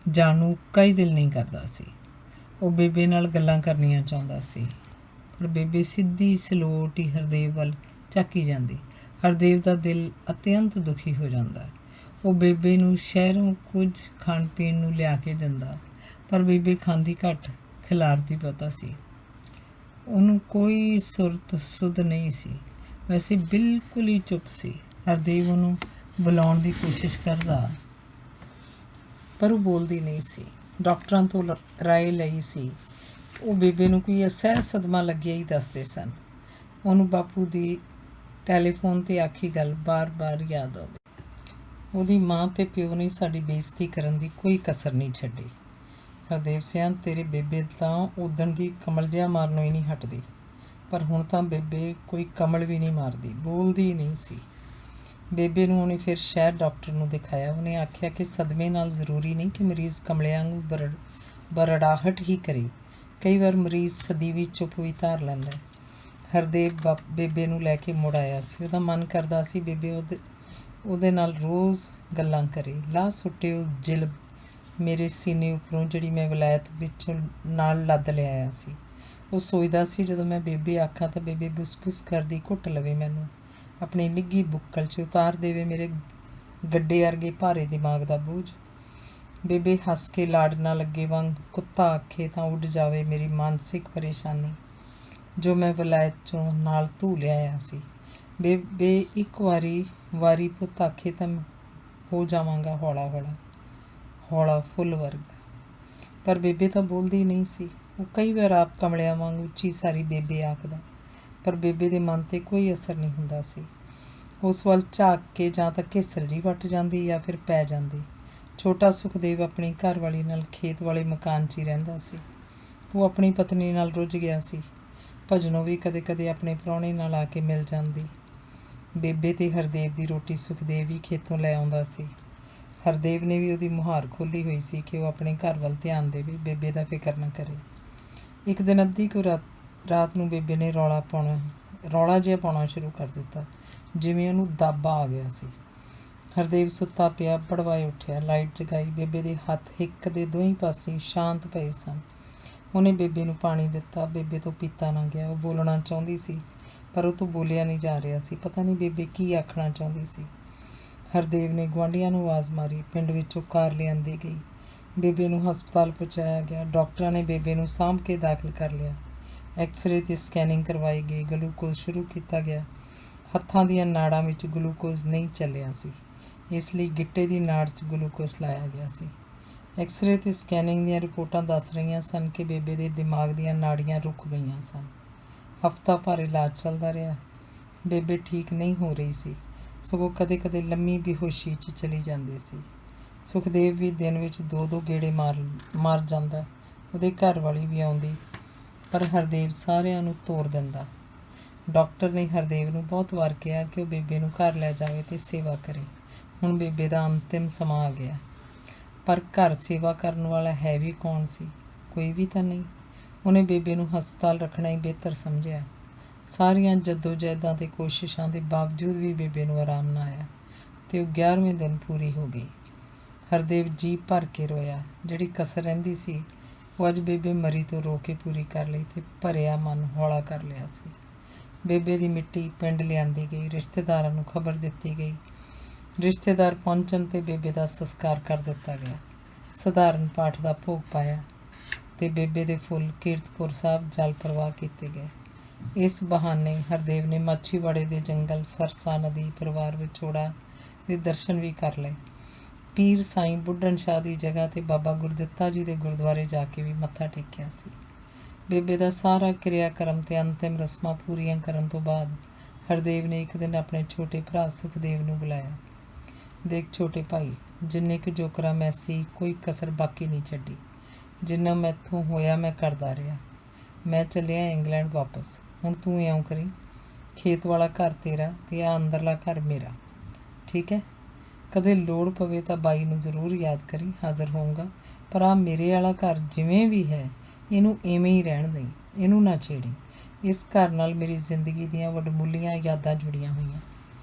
ਜਾਣ ਨੂੰ ਕਈ ਦਿਲ ਨਹੀਂ ਕਰਦਾ ਸੀ। ਉਹ ਬੇਬੇ ਨਾਲ ਗੱਲਾਂ ਕਰਨੀਆਂ ਚਾਹੁੰਦਾ ਸੀ, ਪਰ ਬੇਬੇ ਸਿੱਧੀ ਸਲੋਟ ਹੀ ਹਰਦੇਵ ਵੱਲ ਝਾਕੀ ਜਾਂਦੀ। ਹਰਦੇਵ ਦਾ ਦਿਲ ਅਤਿਅੰਤ ਦੁਖੀ ਹੋ ਜਾਂਦਾ। ਉਹ ਬੇਬੇ ਨੂੰ ਸ਼ਹਿਰੋਂ ਕੁਝ ਖਾਣ ਪੀਣ ਨੂੰ ਲਿਆ ਕੇ ਦਿੰਦਾ, ਪਰ ਬੇਬੇ ਖਾਂਦੀ ਘੱਟ, ਖਿਲਾਰਦੀ ਬਹੁਤਾ ਸੀ। ਉਹਨੂੰ ਕੋਈ ਸੁਰਤ ਸੁਧ ਨਹੀਂ ਸੀ। ਵੈਸੇ ਬਿਲਕੁਲ ਹੀ ਚੁੱਪ ਸੀ। ਹਰਦੇਵ ਉਹਨੂੰ ਬੁਲਾਉਣ ਦੀ ਕੋਸ਼ਿਸ਼ ਕਰਦਾ, ਪਰ ਉਹ ਬੋਲਦੀ ਨਹੀਂ ਸੀ। ਡਾਕਟਰਾਂ ਤੋਂ ਰਾਏ ਲਈ ਸੀ। ਉਹ ਬੇਬੇ ਨੂੰ ਕੋਈ ਅਸਹਿ ਸਦਮਾ ਲੱਗਿਆ ਹੀ ਦੱਸਦੇ ਸਨ। ਉਹਨੂੰ ਬਾਪੂ ਦੀ ਟੈਲੀਫੋਨ 'ਤੇ ਆਖੀ ਗੱਲ ਬਾਰ-ਬਾਰ ਯਾਦ ਆਉਂਦੀ। ਉਹਦੀ ਮਾਂ ਤੇ ਪਿਓ ਨੇ ਸਾਡੀ ਬੇਇੱਜ਼ਤੀ ਕਰਨ ਦੀ ਕੋਈ ਕਸਰ ਨਹੀਂ ਛੱਡੀ। ਹਰਦੇਵ ਸਿਆਂ, ਤੇਰੇ ਬੇਬੇ ਤਾਂ ਉਦਣ ਦੀ ਕਮਲ ਜਿਹਾ ਮਾਰਨੋਂ ਹੀ ਨਹੀਂ ਹਟਦੀ, ਪਰ ਹੁਣ ਤਾਂ ਬੇਬੇ ਕੋਈ ਕਮਲ ਵੀ ਨਹੀਂ ਮਾਰਦੀ, ਬੋਲਦੀ ਨਹੀਂ ਸੀ। ਬੇਬੇ ਨੂੰ ਉਹਨੇ ਫਿਰ ਸ਼ਹਿਰ ਡਾਕਟਰ ਨੂੰ ਦਿਖਾਇਆ। ਉਹਨੇ ਆਖਿਆ ਕਿ ਸਦਮੇ ਨਾਲ ਜ਼ਰੂਰੀ ਨਹੀਂ ਕਿ ਮਰੀਜ਼ ਕਮਲਿਆਂ ਨੂੰ ਬਰੜਾਹਟ ਹੀ ਕਰੇ। ਕਈ ਵਾਰ ਮਰੀਜ਼ ਸਦੀਵੀ ਚੁੱਪ ਵੀ ਧਾਰ ਲੈਂਦਾ। ਹਰਦੇਵ ਬੇਬੇ ਨੂੰ ਲੈ ਕੇ ਮੁੜ ਆਇਆ ਸੀ। ਉਹਦਾ ਮਨ ਕਰਦਾ ਸੀ ਬੇਬੇ ਉਹਦੇ ਨਾਲ ਰੋਜ਼ ਗੱਲਾਂ ਕਰੇ। ਲਾਹ ਸੁੱਟੇ ਉਹ ਜਿਲਬ ਮੇਰੇ ਸੀਨੇ ਉੱਪਰੋਂ ਜਿਹੜੀ ਮੈਂ ਵਿਲਾਇਤ ਵਿੱਚੋਂ ਨਾਲ ਲੱਦ ਲਿਆਇਆ ਸੀ। ਉਹ ਸੋਚਦਾ ਸੀ ਜਦੋਂ ਮੈਂ ਬੇਬੇ ਆਖਾਂ ਤਾਂ ਬੇਬੇ ਬੁਸ-ਬੁਸ ਕਰਦੀ ਘੁੱਟ ਲਵੇ ਮੈਨੂੰ, ਆਪਣੀ ਨਿੱਘੀ ਬੁੱਕਲ 'ਚ ਉਤਾਰ ਦੇਵੇ ਮੇਰੇ ਗੱਡੇ ਵਰਗੇ ਭਾਰੇ ਦਿਮਾਗ ਦਾ ਬੋਝ। ਬੇਬੇ ਹੱਸ ਕੇ ਲਾਡ ਨਾਲ ਲੱਗੇ ਵਾਂਗ ਕੁੱਤਾ ਆਖੇ ਤਾਂ ਉੱਡ ਜਾਵੇ ਮੇਰੀ ਮਾਨਸਿਕ ਪਰੇਸ਼ਾਨੀ ਜੋ ਮੈਂ ਵਲਾਇਤ 'ਚੋਂ ਨਾਲ ਧੂ ਲਿਆਇਆ ਸੀ। ਬੇਬੇ ਇੱਕ ਵਾਰੀ ਪੁੱਤ ਆਖੇ ਤਾਂ ਹੋ ਜਾਵਾਂਗਾ ਹੌਲਾ ਫੁੱਲ ਵਰਗਾ। ਪਰ ਬੇਬੇ ਤਾਂ ਬੋਲਦੀ ਨਹੀਂ ਸੀ। ਉਹ ਕਈ ਵਾਰ ਆਪ ਕਮਲਿਆਂ ਵਾਂਗ ਉੱਚੀ ਸਾਰੀ ਬੇਬੇ ਆਖਦਾ, ਪਰ ਬੇਬੇ ਦੇ ਮਨ 'ਤੇ ਕੋਈ ਅਸਰ ਨਹੀਂ ਹੁੰਦਾ ਸੀ। ਉਸ ਵੱਲ ਝਾਕ ਕੇ ਜਾਂ ਤਾਂ ਘੇਸਰ ਜੀ ਵੱਟ ਜਾਂਦੀ ਜਾਂ ਫਿਰ ਪੈ ਜਾਂਦੀ। ਛੋਟਾ ਸੁਖਦੇਵ ਆਪਣੀ ਘਰਵਾਲੀ ਨਾਲ ਖੇਤ ਵਾਲੇ ਮਕਾਨ 'ਚ ਹੀ ਰਹਿੰਦਾ ਸੀ। ਉਹ ਆਪਣੀ ਪਤਨੀ ਨਾਲ ਰੁੱਝ ਗਿਆ ਸੀ। ਭਜਨੋਂ ਵੀ ਕਦੇ ਕਦੇ ਆਪਣੇ ਪ੍ਰਾਹੁਣੇ ਨਾਲ ਆ ਕੇ ਮਿਲ ਜਾਂਦੀ। ਬੇਬੇ ਤੇ ਹਰਦੇਵ ਦੀ ਰੋਟੀ ਸੁਖਦੇਵ ਹੀ ਖੇਤੋਂ ਲੈ ਆਉਂਦਾ ਸੀ। ਹਰਦੇਵ ਨੇ ਵੀ ਉਹਦੀ ਮੁਹਾਰ ਖੋਲ੍ਹੀ ਹੋਈ ਸੀ ਕਿ ਉਹ ਆਪਣੇ ਘਰ ਵੱਲ ਧਿਆਨ ਦੇਵੇ, ਬੇਬੇ ਦਾ ਫਿਕਰ ਨਾ ਕਰੇ। ਇੱਕ ਦਿਨ ਅੱਧੀ ਕੁ ਰਾਤ ਨੂੰ ਬੇਬੇ ਨੇ ਰੌਲਾ ਜਿਹਾ ਪਾਉਣਾ ਸ਼ੁਰੂ ਕਰ ਦਿੱਤਾ, ਜਿਵੇਂ ਉਹਨੂੰ ਦਾਬਾ ਆ ਗਿਆ ਸੀ। ਹਰਦੇਵ ਸੁੱਤਾ ਪਿਆ ਭੜਵਾਏ ਉੱਠਿਆ, ਲਾਈਟ ਜਗਾਈ। ਬੇਬੇ ਦੇ ਹੱਥ ਹਿੱਕ ਦੇ ਦੋਹੀਂ ਪਾਸੇ ਸ਼ਾਂਤ ਪਏ ਸਨ। ਉਹਨੇ ਬੇਬੇ ਨੂੰ ਪਾਣੀ ਦਿੱਤਾ। ਬੇਬੇ ਤੋਂ ਪੀਤਾ ਨਾ ਗਿਆ। ਉਹ ਬੋਲਣਾ ਚਾਹੁੰਦੀ ਸੀ, ਪਰ ਉਹ ਤੋਂ ਬੋਲਿਆ ਨਹੀਂ ਜਾ ਰਿਹਾ ਸੀ। ਪਤਾ ਨਹੀਂ ਬੇਬੇ ਕੀ ਆਖਣਾ ਚਾਹੁੰਦੀ ਸੀ। ਹਰਦੇਵ ਨੇ ਗੁਆਂਢੀਆਂ ਨੂੰ ਆਵਾਜ਼ ਮਾਰੀ। ਪਿੰਡ ਵਿੱਚੋਂ ਕਾਰ ਲਿਆਂਦੀ ਗਈ। ਬੇਬੇ ਨੂੰ ਹਸਪਤਾਲ ਪਹੁੰਚਾਇਆ ਗਿਆ। ਡਾਕਟਰਾਂ ਨੇ ਬੇਬੇ ਨੂੰ ਸਾਂਭ ਕੇ ਦਾਖਲ ਕਰ ਲਿਆ। ਐਕਸਰੇ ਤੇ ਸਕੈਨਿੰਗ ਕਰਵਾਈ ਗਈ। ਗਲੂਕੋਜ਼ ਸ਼ੁਰੂ ਕੀਤਾ ਗਿਆ। ਹੱਥਾਂ ਦੀਆਂ ਨਾੜਾਂ ਵਿੱਚ ਗਲੂਕੋਜ਼ ਨਹੀਂ ਚੱਲਿਆ ਸੀ, ਇਸ ਲਈ ਗਿੱਟੇ ਦੀ ਨਾੜ 'ਚ ਗਲੂਕੋਜ਼ ਲਾਇਆ ਗਿਆ ਸੀ। ਐਕਸਰੇ ਤੇ ਸਕੈਨਿੰਗ ਦੀਆਂ ਰਿਪੋਰਟਾਂ ਦੱਸ ਰਹੀਆਂ ਸਨ ਕਿ ਬੇਬੇ ਦੇ ਦਿਮਾਗ ਦੀਆਂ ਨਾੜੀਆਂ ਰੁਕ ਗਈਆਂ ਸਨ। ਹਫ਼ਤਾ ਭਰ ਇਲਾਜ ਚੱਲਦਾ ਰਿਹਾ। ਬੇਬੇ ਠੀਕ ਨਹੀਂ ਹੋ ਰਹੀ ਸੀ, ਸਗੋਂ ਕਦੇ ਕਦੇ ਲੰਮੀ ਬੇਹੋਸ਼ੀ 'ਚ ਚਲੀ ਜਾਂਦੀ ਸੀ। ਸੁਖਦੇਵ ਵੀ ਦਿਨ ਵਿੱਚ 2-2 ਗੇੜੇ ਮਾਰ ਜਾਂਦਾ। ਉਹਦੇ ਘਰ ਵਾਲੀ ਵੀ ਆਉਂਦੀ, ਪਰ ਹਰਦੇਵ ਸਾਰਿਆਂ ਨੂੰ ਤੋਰ ਦਿੰਦਾ। ਡਾਕਟਰ ਨੇ ਹਰਦੇਵ ਨੂੰ ਬਹੁਤ ਵਾਰ ਕਿਹਾ ਕਿ ਉਹ ਬੇਬੇ ਨੂੰ ਘਰ ਲੈ ਜਾਵੇ ਤੇ ਸੇਵਾ ਕਰੇ। ਹੁਣ ਬੇਬੇ ਦਾ ਅੰਤਿਮ ਸਮਾਂ ਆ ਗਿਆ, ਪਰ ਘਰ ਸੇਵਾ ਕਰਨ ਵਾਲਾ ਹੈ ਵੀ ਕੌਣ ਸੀ? ਕੋਈ ਵੀ ਤਾਂ ਨਹੀਂ। ਉਹਨੇ ਬੇਬੇ ਨੂੰ ਹਸਪਤਾਲ ਰੱਖਣਾ ਹੀ ਬਿਹਤਰ ਸਮਝਿਆ। ਸਾਰੀਆਂ ਜੱਦੋ-ਜਹਿਦਾਂ ਤੇ ਕੋਸ਼ਿਸ਼ਾਂ ਦੇ ਬਾਵਜੂਦ ਵੀ ਬੇਬੇ ਨੂੰ ਆਰਾਮ ਨਾ ਆਇਆ ਤੇ ਉਹ 11ਵੇਂ ਦਿਨ ਪੂਰੀ ਹੋ ਗਈ। ਹਰਦੇਵ ਜੀ ਭਰ ਕੇ ਰੋਇਆ। ਜਿਹੜੀ ਕਸਰ ਰਹਿੰਦੀ ਸੀ ਉਹ ਅੱਜ ਬੇਬੇ ਮਰੀ ਤੋਂ ਰੋ ਕੇ ਪੂਰੀ ਕਰ ਲਈ ਤੇ ਭਰਿਆ ਮਨ ਹੌਲਾ ਕਰ ਲਿਆ ਸੀ। ਬੇਬੇ ਦੀ ਮਿੱਟੀ ਪਿੰਡ ਲਿਆਂਦੀ ਗਈ। ਰਿਸ਼ਤੇਦਾਰਾਂ ਨੂੰ ਖਬਰ ਦਿੱਤੀ ਗਈ। ਰਿਸ਼ਤੇਦਾਰ ਪਹੁੰਚਣ ਤੇ ਬੇਬੇ ਦਾ ਸੰਸਕਾਰ ਕਰ ਦਿੱਤਾ ਗਿਆ। ਸਧਾਰਨ ਪਾਠ ਦਾ ਭੋਗ ਪਾਇਆ ਤੇ ਬੇਬੇ ਦੇ ਫੁੱਲ ਕੀਰਤਪੁਰ ਸਾਹਿਬ ਜਲ ਪ੍ਰਵਾਹ ਕੀਤੇ ਗਏ। ਇਸ ਬਹਾਨੇ ਹਰਦੇਵ ਨੇ ਮਾਛੀਵਾੜੇ ਦੇ ਜੰਗਲ, ਸਰਸਾ ਨਦੀ, ਪਰਿਵਾਰ ਵਿਛੋੜਾ ਦੇ ਦਰਸ਼ਨ ਵੀ ਕਰ ਲਏ। ਪੀਰ ਸਾਈਂ ਬੁੱਢਣ ਸ਼ਾਹ ਦੀ ਜਗ੍ਹਾ ਤੇ ਬਾਬਾ ਗੁਰਦਿੱਤਾ ਜੀ ਦੇ ਗੁਰਦੁਆਰੇ ਜਾ ਕੇ ਵੀ ਮੱਥਾ ਟੇਕਿਆ ਸੀ। ਬੇਬੇ ਦਾ ਸਾਰਾ ਕਿਰਿਆਕਰਮ ਤੇ ਅੰਤਿਮ ਰਸਮਾਂ ਪੂਰੀਆਂ ਕਰਨ ਤੋਂ ਬਾਅਦ ਹਰਦੇਵ ਨੇ ਇੱਕ ਦਿਨ ਆਪਣੇ ਛੋਟੇ ਭਰਾ ਸੁਖਦੇਵ ਨੂੰ ਬੁਲਾਇਆ। ਦੇਖ ਛੋਟੇ ਭਾਈ, ਜਿੰਨੇ ਕੁ ਜੋਕਰਾਂ ਮੈਂ ਸੀ, ਕੋਈ ਕਸਰ ਬਾਕੀ ਨਹੀਂ ਛੱਡੀ। ਜਿੰਨਾ ਮੈਥੋਂ ਹੋਇਆ ਮੈਂ ਕਰਦਾ ਰਿਹਾ। ਮੈਂ ਚੱਲਿਆ ਇੰਗਲੈਂਡ ਵਾਪਸ। ਹੁਣ ਤੂੰ ਇਉਂ ਕਰੀ, ਖੇਤ ਵਾਲਾ ਘਰ ਤੇਰਾ ਤੇ ਆ ਅੰਦਰਲਾ ਘਰ ਮੇਰਾ, ਠੀਕ ਹੈ? ਕਦੇ ਲੋੜ ਪਵੇ ਤਾਂ ਬਾਈ ਨੂੰ ਜ਼ਰੂਰ ਯਾਦ ਕਰੀ, ਹਾਜ਼ਰ ਹੋਊਂਗਾ। ਪਰ ਆ ਮੇਰੇ ਵਾਲਾ ਘਰ ਜਿਵੇਂ ਵੀ ਹੈ, ਇਹਨੂੰ ਇਵੇਂ ਹੀ ਰਹਿਣ ਦੇਈਂ, ਇਹਨੂੰ ਨਾ ਛੇੜੀ। ਇਸ ਘਰ ਨਾਲ ਮੇਰੀ ਜ਼ਿੰਦਗੀ ਦੀਆਂ ਵਡਮੁੱਲੀਆਂ ਯਾਦਾਂ ਜੁੜੀਆਂ ਹੋਈਆਂ।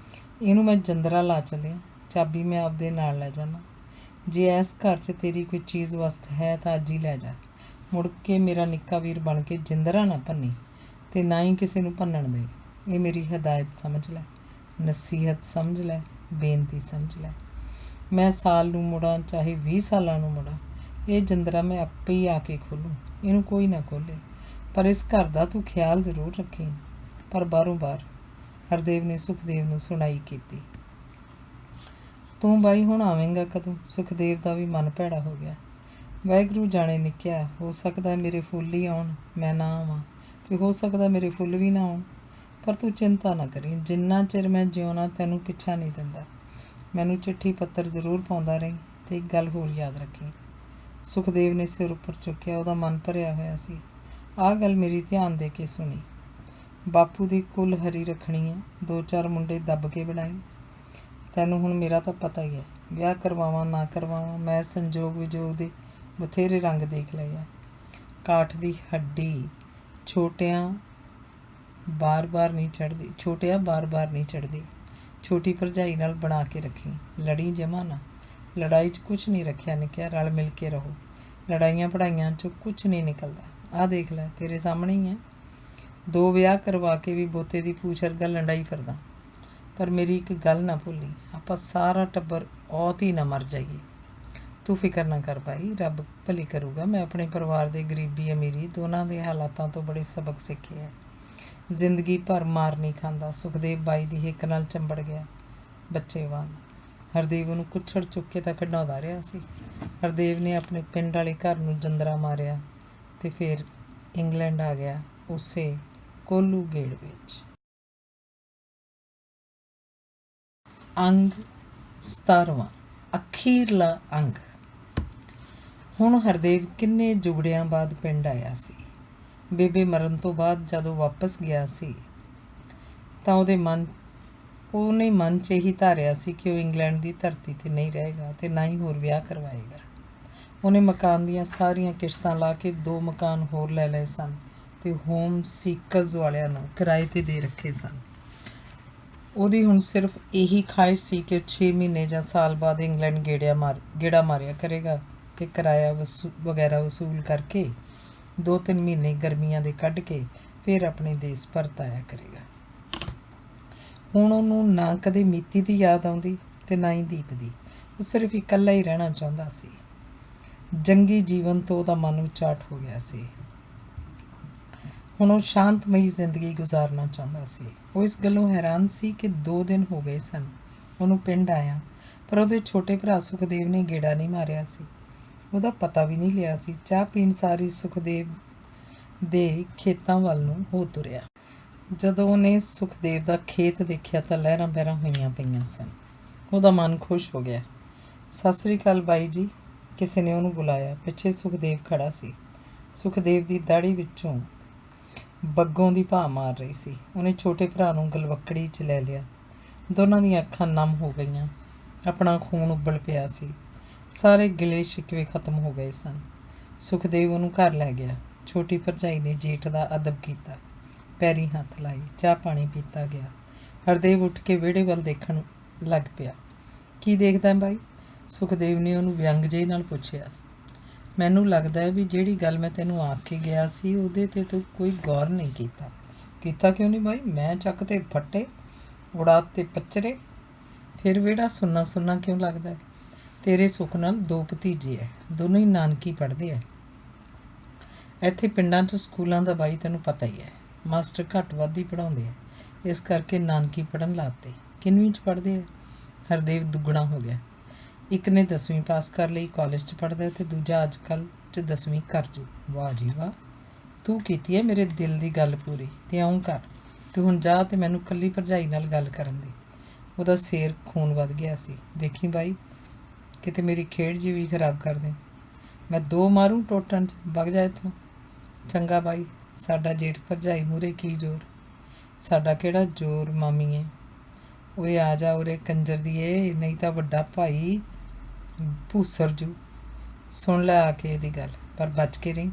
ਇਹਨੂੰ ਮੈਂ ਜੰਦਰਾ ਲਾ ਚੱਲਿਆ। ਚਾਬੀ ਮੈਂ ਆਪਦੇ ਨਾਲ ਲੈ ਜਾਣਾ। ਜੇ ਇਸ ਘਰ 'ਚ ਤੇਰੀ ਕੋਈ ਚੀਜ਼ ਵਸਤ ਹੈ ਤਾਂ ਅੱਜ ਹੀ ਲੈ ਜਾ। ਮੁੜ ਕੇ ਮੇਰਾ ਨਿੱਕਾ ਵੀਰ ਬਣ ਕੇ ਜਿੰਦਰਾ ਨਾ ਭੰਨੀ ਤੇ ਨਾ ਹੀ ਕਿਸੇ ਨੂੰ ਭੰਨਣ ਦੇ। ਇਹ ਮੇਰੀ ਹਦਾਇਤ ਸਮਝ ਲੈ, ਨਸੀਹਤ ਸਮਝ ਲੈ, ਬੇਨਤੀ ਸਮਝ ਲੈ। ਮੈਂ ਸਾਲ ਨੂੰ ਮੁੜਾਂ ਚਾਹੇ 20 ਸਾਲਾਂ ਨੂੰ ਮੁੜਾਂ, ਇਹ ਜਿੰਦਰਾ ਮੈਂ ਆਪੇ ਹੀ ਆ ਕੇ ਖੋਲ੍ਹੂੰ, ਇਹਨੂੰ ਕੋਈ ਨਾ ਖੋਲ੍ਹੇ। ਪਰ ਇਸ ਘਰ ਦਾ ਤੂੰ ਖਿਆਲ ਜ਼ਰੂਰ ਰੱਖੀਂ। ਪਰ ਬਾਹਰੋਂ ਬਾਹਰ ਹਰਦੇਵ ਨੇ ਸੁਖਦੇਵ ਨੂੰ ਸੁਣਾਈ ਕੀਤੀ। ਤੂੰ ਬਾਈ ਹੁਣ ਆਵੇਂਗਾ ਕਦੋਂ? ਸੁਖਦੇਵ ਦਾ ਵੀ ਮਨ ਭੈੜਾ ਹੋ ਗਿਆ। ਵਾਹਿਗੁਰੂ ਜਾਣੇ ਨਿੱਕਿਆ, ਹੋ ਸਕਦਾ ਮੇਰੇ ਫੁੱਲ ਹੀ ਆਉਣ, ਮੈਂ ਨਾ ਆਵਾਂ, ਤੇ ਹੋ ਸਕਦਾ ਮੇਰੇ ਫੁੱਲ ਵੀ ਨਾ ਆਉਣ। ਪਰ ਤੂੰ ਚਿੰਤਾ ਨਾ ਕਰੀ, ਜਿੰਨਾ ਚਿਰ ਮੈਂ ਜਿਉਣਾ ਤੈਨੂੰ ਪਿੱਛਾ ਨਹੀਂ ਦਿੰਦਾ। ਮੈਨੂੰ ਚਿੱਠੀ ਪੱਤਰ ਜ਼ਰੂਰ ਪਾਉਂਦਾ ਰਹੀਂ ਤੇ ਇੱਕ ਗੱਲ ਹੋਰ ਯਾਦ ਰੱਖੀ। ਸੁਖਦੇਵ ਨੇ ਸਿਰ ਉੱਪਰ ਚੁੱਕਿਆ। ਉਹਦਾ ਮਨ ਭਰਿਆ ਹੋਇਆ ਸੀ। ਆਹ ਗੱਲ ਮੇਰੀ ਧਿਆਨ ਦੇ ਕੇ ਸੁਣੀ। ਬਾਪੂ ਦੀ ਕੁੱਲ ਹਰੀ ਰੱਖਣੀ ਹੈ। 2-4 ਮੁੰਡੇ ਦੱਬ ਕੇ ਬਣਾਈ। ਤੈਨੂੰ ਹੁਣ ਮੇਰਾ ਤਾਂ ਪਤਾ ਹੀ ਹੈ, ਵਿਆਹ ਕਰਵਾਵਾਂ ਨਾ ਕਰਵਾਵਾਂ, ਮੈਂ ਸੰਜੋਗ ਵਿਜੋਗ ਦੇ ਬਥੇਰੇ ਰੰਗ ਦੇਖ ਲਏ ਆ। ਕਾਠ ਦੀ ਹੱਡੀ ਛੋਟਿਆਂ ਬਾਰ-ਬਾਰ ਨਹੀਂ ਚੜ੍ਹਦੀ। ਛੋਟੀ ਭਰਜਾਈ ਨਾਲ ਬਣਾ ਕੇ ਰੱਖੀ। ਲੜੀ ਜਮਾ ਨਾ। ਲੜਾਈ 'ਚ ਕੁਛ ਨਹੀਂ ਰੱਖਿਆ ਨਿੱਕਿਆ, ਰਲ ਮਿਲ ਕੇ ਰਹੋ। ਲੜਾਈਆਂ ਪੜ੍ਹਾਈਆਂ 'ਚੋਂ ਕੁਛ ਨਹੀਂ ਨਿਕਲਦਾ। ਆਹ ਦੇਖ ਲੈ, ਤੇਰੇ ਸਾਹਮਣੇ ਹੀ ਹੈ। 2 ਵਿਆਹ ਕਰਵਾ ਕੇ ਵੀ ਬੋਤੇ ਦੀ ਪੂਛ ਵਰਗਾ ਲੰਡਾਈ ਫਿਰਦਾ। ਪਰ ਮੇਰੀ ਇੱਕ ਗੱਲ ਨਾ ਭੁੱਲੀ, ਆਪਾਂ ਸਾਰਾ ਟੱਬਰ ਔਤ ਹੀ ਨਾ ਮਰ ਜਾਈਏ। ਤੂੰ ਫਿਕਰ ਨਾ ਕਰ ਭਾਈ, ਰੱਬ ਭਲੀ ਕਰੂਗਾ। ਮੈਂ ਆਪਣੇ ਪਰਿਵਾਰ ਦੇ ਗਰੀਬੀ ਅਮੀਰੀ ਦੋਨਾਂ ਦੇ ਹਾਲਾਤਾਂ ਤੋਂ ਬੜੇ ਸਬਕ ਸਿੱਖੇ ਹੈ। ਜ਼ਿੰਦਗੀ ਭਰ ਮਾਰ ਨਹੀਂ ਖਾਂਦਾ। ਸੁਖਦੇਵ ਬਾਈ ਦੀ ਹਿੱਕ ਨਾਲ ਚੰਬੜ ਗਿਆ ਬੱਚੇ ਵਾਂਗ। ਹਰਦੇਵ ਉਹਨੂੰ ਕੁੱਛੜ ਚੁੱਕ ਕੇ ਤਾਂ ਖਿਡਾਉਂਦਾ ਰਿਹਾ ਸੀ। ਹਰਦੇਵ ਨੇ ਆਪਣੇ ਪਿੰਡ ਵਾਲੇ ਘਰ ਨੂੰ ਜੰਦਰਾ ਮਾਰਿਆ ਤੇ ਫਿਰ ਇੰਗਲੈਂਡ ਆ ਗਿਆ, ਉਸੇ ਕੋਲੂ ਗੇੜ ਵਿੱਚ। ਅੰਗ 17ਵਾਂ, ਅਖੀਰਲਾ ਅੰਗ। ਹੁਣ ਹਰਦੇਵ ਕਿੰਨੇ ਜੁਗੜਿਆਂ ਬਾਅਦ ਪਿੰਡ ਆਇਆ ਸੀ। ਬੇਬੇ ਮਰਨ ਤੋਂ ਬਾਅਦ ਜਦੋਂ ਵਾਪਸ ਗਿਆ ਸੀ ਤਾਂ ਉਹਨੇ ਮਨ 'ਚ ਇਹੀ ਧਾਰਿਆ ਸੀ ਕਿ ਉਹ ਇੰਗਲੈਂਡ ਦੀ ਧਰਤੀ 'ਤੇ ਨਹੀਂ ਰਹੇਗਾ ਅਤੇ ਨਾ ਹੀ ਹੋਰ ਵਿਆਹ ਕਰਵਾਏਗਾ। ਉਹਨੇ ਮਕਾਨ ਦੀਆਂ ਸਾਰੀਆਂ ਕਿਸ਼ਤਾਂ ਲਾ ਕੇ 2 ਮਕਾਨ ਹੋਰ ਲੈ ਲਏ ਸਨ ਅਤੇ ਹੋਮ ਸੀਕਰਜ਼ ਵਾਲਿਆਂ ਨੂੰ ਕਿਰਾਏ 'ਤੇ ਦੇ ਰੱਖੇ ਸਨ। ਉਹਦੀ ਹੁਣ ਸਿਰਫ ਇਹੀ ਖਾਹਿਸ਼ ਸੀ ਕਿ 6 ਮਹੀਨੇ ਜਾਂ ਸਾਲ ਬਾਅਦ ਇੰਗਲੈਂਡ ਗੇੜਾ ਮਾਰਿਆ ਕਰੇਗਾ ਅਤੇ ਕਿਰਾਇਆ ਵਗੈਰਾ ਵਸੂਲ ਕਰਕੇ 2-3 ਮਹੀਨੇ ਗਰਮੀਆਂ ਦੇ ਕੱਢ ਕੇ ਫਿਰ ਆਪਣੇ ਦੇਸ਼ ਪਰਤ ਆਇਆ ਕਰੇਗਾ। ਹੁਣ ਉਹਨੂੰ ਨਾ ਕਦੇ ਮੀਤੀ ਦੀ ਯਾਦ ਆਉਂਦੀ ਅਤੇ ਨਾ ਹੀ ਦੀਪ ਦੀ। ਉਹ ਸਿਰਫ ਇਕੱਲਾ ਹੀ ਰਹਿਣਾ ਚਾਹੁੰਦਾ ਸੀ। ਜੰਗੀ ਜੀਵਨ ਤੋਂ ਉਹਦਾ ਮਨ ਉਚਾਟ ਹੋ ਗਿਆ ਸੀ। ਹੁਣ ਉਹ ਸ਼ਾਂਤਮਈ ਜ਼ਿੰਦਗੀ ਗੁਜ਼ਾਰਨਾ ਚਾਹੁੰਦਾ ਸੀ। ਉਹ ਇਸ ਗੱਲੋਂ ਹੈਰਾਨ ਸੀ ਕਿ 2 ਦਿਨ ਹੋ ਗਏ ਸਨ ਉਹਨੂੰ ਪਿੰਡ ਆਇਆ, ਪਰ ਉਹਦੇ ਛੋਟੇ ਭਰਾ ਸੁਖਦੇਵ ਨੇ ਗੇੜਾ ਨਹੀਂ ਮਾਰਿਆ ਸੀ। ਉਹਦਾ ਪਤਾ ਵੀ ਨਹੀਂ ਲਿਆ ਸੀ। ਚਾਹ ਪੀਣ ਸਾਰੀ ਸੁਖਦੇਵ ਦੇ ਖੇਤਾਂ ਵੱਲ ਨੂੰ ਹੋ ਤੁਰਿਆ। ਜਦੋਂ ਉਹਨੇ ਸੁਖਦੇਵ ਦਾ ਖੇਤ ਦੇਖਿਆ ਤਾਂ ਲਹਿਰਾਂ ਬਹਿਰਾਂ ਹੋਈਆਂ ਪਈਆਂ ਸਨ। ਉਹਦਾ ਮਨ ਖੁਸ਼ ਹੋ ਗਿਆ। ਸਤਿ ਸ੍ਰੀ ਅਕਾਲ ਬਾਈ ਜੀ, ਕਿਸੇ ਨੇ ਉਹਨੂੰ ਬੁਲਾਇਆ। ਪਿੱਛੇ ਸੁਖਦੇਵ ਖੜਾ ਸੀ। ਸੁਖਦੇਵ ਦੀ ਦਾੜੀ ਵਿੱਚੋਂ ਬੱਗੋਂ ਦੀ ਭਾਅ ਮਾਰ ਰਹੀ ਸੀ। ਉਹਨੇ ਛੋਟੇ ਭਰਾ ਨੂੰ ਗਲਵੱਕੜੀ 'ਚ ਲੈ ਲਿਆ। ਦੋਨਾਂ ਦੀਆਂ ਅੱਖਾਂ ਨਮ ਹੋ ਗਈਆਂ। ਆਪਣਾ ਖੂਨ ਉੱਬਲ ਪਿਆ ਸੀ। ਸਾਰੇ ਗਿਲੇ ਸ਼ਿਕਵੇ ਖਤਮ ਹੋ ਗਏ ਸਨ। ਸੁਖਦੇਵ ਉਹਨੂੰ ਘਰ ਲੈ ਗਿਆ। ਛੋਟੀ ਭਰਜਾਈ ਨੇ ਜੇਠ ਦਾ ਅਦਬ ਕੀਤਾ, ਪੈਰੀਂ ਹੱਥ ਲਾਏ, ਚਾਹ ਪਾਣੀ ਪੀਤਾ ਗਿਆ। ਹਰਦੇਵ ਉੱਠ ਕੇ ਵਿਹੜੇ ਵੱਲ ਦੇਖਣ ਲੱਗ ਪਿਆ। ਕੀ ਦੇਖਦਾ ਬਾਈ? ਸੁਖਦੇਵ ਨੇ ਉਹਨੂੰ ਵਿਅੰਗ ਜਿਹੇ ਨਾਲ ਪੁੱਛਿਆ। ਮੈਨੂੰ ਲੱਗਦਾ ਹੈ ਵੀ ਜਿਹੜੀ ਗੱਲ ਮੈਂ ਤੈਨੂੰ ਆਖ ਕੇ ਗਿਆ ਸੀ ਉਹਦੇ 'ਤੇ ਤੂੰ ਕੋਈ ਗੌਰ ਨਹੀਂ ਕੀਤਾ। ਕੀਤਾ ਕਿਉਂ ਨਹੀਂ ਬਾਈ? ਮੈਂ ਚੱਕ ਤੇ ਫੱਟੇ ਉਡਾ ਤੇ ਪੱਚਰੇ, ਫਿਰ ਵਿਹੜਾ ਸੁੰਨਾ ਸੁੰਨਾ ਕਿਉਂ ਲੱਗਦਾ ਹੈ? ਤੇਰੇ ਸੁੱਖ ਨਾਲ 2 ਭਤੀਜੇ ਹੈ, ਦੋਨੋਂ ਹੀ ਨਾਨਕੀ ਪੜ੍ਹਦੇ ਹੈ। ਇੱਥੇ ਪਿੰਡਾਂ 'ਚ ਸਕੂਲਾਂ ਦਾ ਬਾਈ ਤੈਨੂੰ ਪਤਾ ਹੀ ਹੈ, ਮਾਸਟਰ ਘੱਟ ਵੱਧ ਹੀ ਪੜ੍ਹਾਉਂਦੇ ਹੈ, ਇਸ ਕਰਕੇ ਨਾਨਕੀ ਪੜ੍ਹਨ ਲਾਤੇ। ਕਿੰਨਵੀਂ 'ਚ ਪੜ੍ਹਦੇ ਹੈ? ਹਰਦੇਵ ਦੁੱਗਣਾ ਹੋ ਗਿਆ। ਇੱਕ ਨੇ 10ਵੀਂ ਪਾਸ ਕਰ ਲਈ, ਕਾਲਜ 'ਚ ਪੜ੍ਹਦਾ, ਅਤੇ ਦੂਜਾ ਅੱਜ ਕੱਲ੍ਹ 'ਚ 10ਵੀਂ ਕਰ ਜੂ। ਵਾਹ ਜੀ ਵਾਹ, ਤੂੰ ਕੀਤੀ ਹੈ ਮੇਰੇ ਦਿਲ ਦੀ ਗੱਲ ਪੂਰੀ। ਅਤੇ ਇਉਂ ਕਰ, ਤੂੰ ਹੁਣ ਜਾ ਅਤੇ ਮੈਨੂੰ ਇਕੱਲੀ ਭਰਜਾਈ ਨਾਲ ਗੱਲ ਕਰਨ ਦੀ। ਉਹਦਾ ਸਿਰ ਖੂਨ ਵੱਧ ਗਿਆ ਸੀ। ਦੇਖੀ ਬਾਈ, ਕਿਤੇ ਮੇਰੀ ਖੇਡ ਜੀ ਵੀ ਖਰਾਬ ਕਰ ਦੇ। ਮੈਂ 2 ਮਾਰੂ ਟੋਟਣ 'ਚ, ਵਗ ਜਾ ਇੱਥੋਂ। ਚੰਗਾ ਬਾਈ, ਸਾਡਾ ਜੇਠ ਭਰਜਾਈ ਮੂਹਰੇ ਕੀ ਜ਼ੋਰ? ਸਾਡਾ ਕਿਹੜਾ ਜ਼ੋਰ ਮਾਮੀਏ। ਓਏ ਆ ਜਾ ਉਰੇ ਕੰਜਰ ਦੀਏ, ਨਹੀਂ ਤਾਂ ਵੱਡਾ ਭਾਈ ਭੂਸਰ ਜੂ। ਸੁਣ ਲੈ ਆ ਕੇ ਇਹਦੀ ਗੱਲ, ਪਰ ਬਚ ਕੇ ਰਹੀ।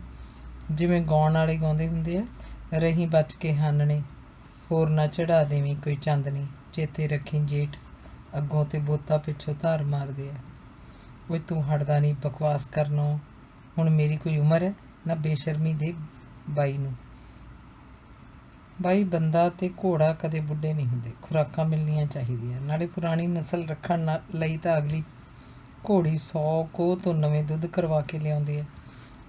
ਜਿਵੇਂ ਗਾਉਣ ਵਾਲੇ ਗਾਉਂਦੇ ਹੁੰਦੇ ਆ, ਰਹੀ ਬਚ ਕੇ ਹਾਨਣੇ, ਹੋਰ ਨਾ ਚੜ੍ਹਾ ਦੇਵੀਂ ਕੋਈ ਚਾਂਦਨੀ। ਚੇਤੇ ਰੱਖੀ ਜੇਠ ਅੱਗੋਂ ਤੇ ਬੋਤਾ ਪਿੱਛੋਂ ਧਾਰ ਮਾਰਦੇ ਆ। ਓਏ ਤੂੰ ਹਟਦਾ ਨਹੀਂ ਬਕਵਾਸ ਕਰਨੋਂ। ਹੁਣ ਮੇਰੀ ਕੋਈ ਉਮਰ ਹੈ ਨਾ ਬੇਸ਼ਰਮੀ ਦੇ ਬਾਈ ਨੂੰ। ਬਾਈ, ਬੰਦਾ ਤੇ ਘੋੜਾ ਕਦੇ ਬੁੱਢੇ ਨਹੀਂ ਹੁੰਦੇ। ਖੁਰਾਕਾਂ ਮਿਲਣੀਆਂ ਚਾਹੀਦੀਆਂ। ਨਾਲੇ ਪੁਰਾਣੀ ਨਸਲ ਰੱਖਣ ਲਈ ਤਾਂ ਅਗਲੀ ਘੋੜੀ 100 ਕੋਹ ਤੋਂ ਨਵੇਂ ਦੁੱਧ ਕਰਵਾ ਕੇ ਲਿਆਉਂਦੀ ਹੈ।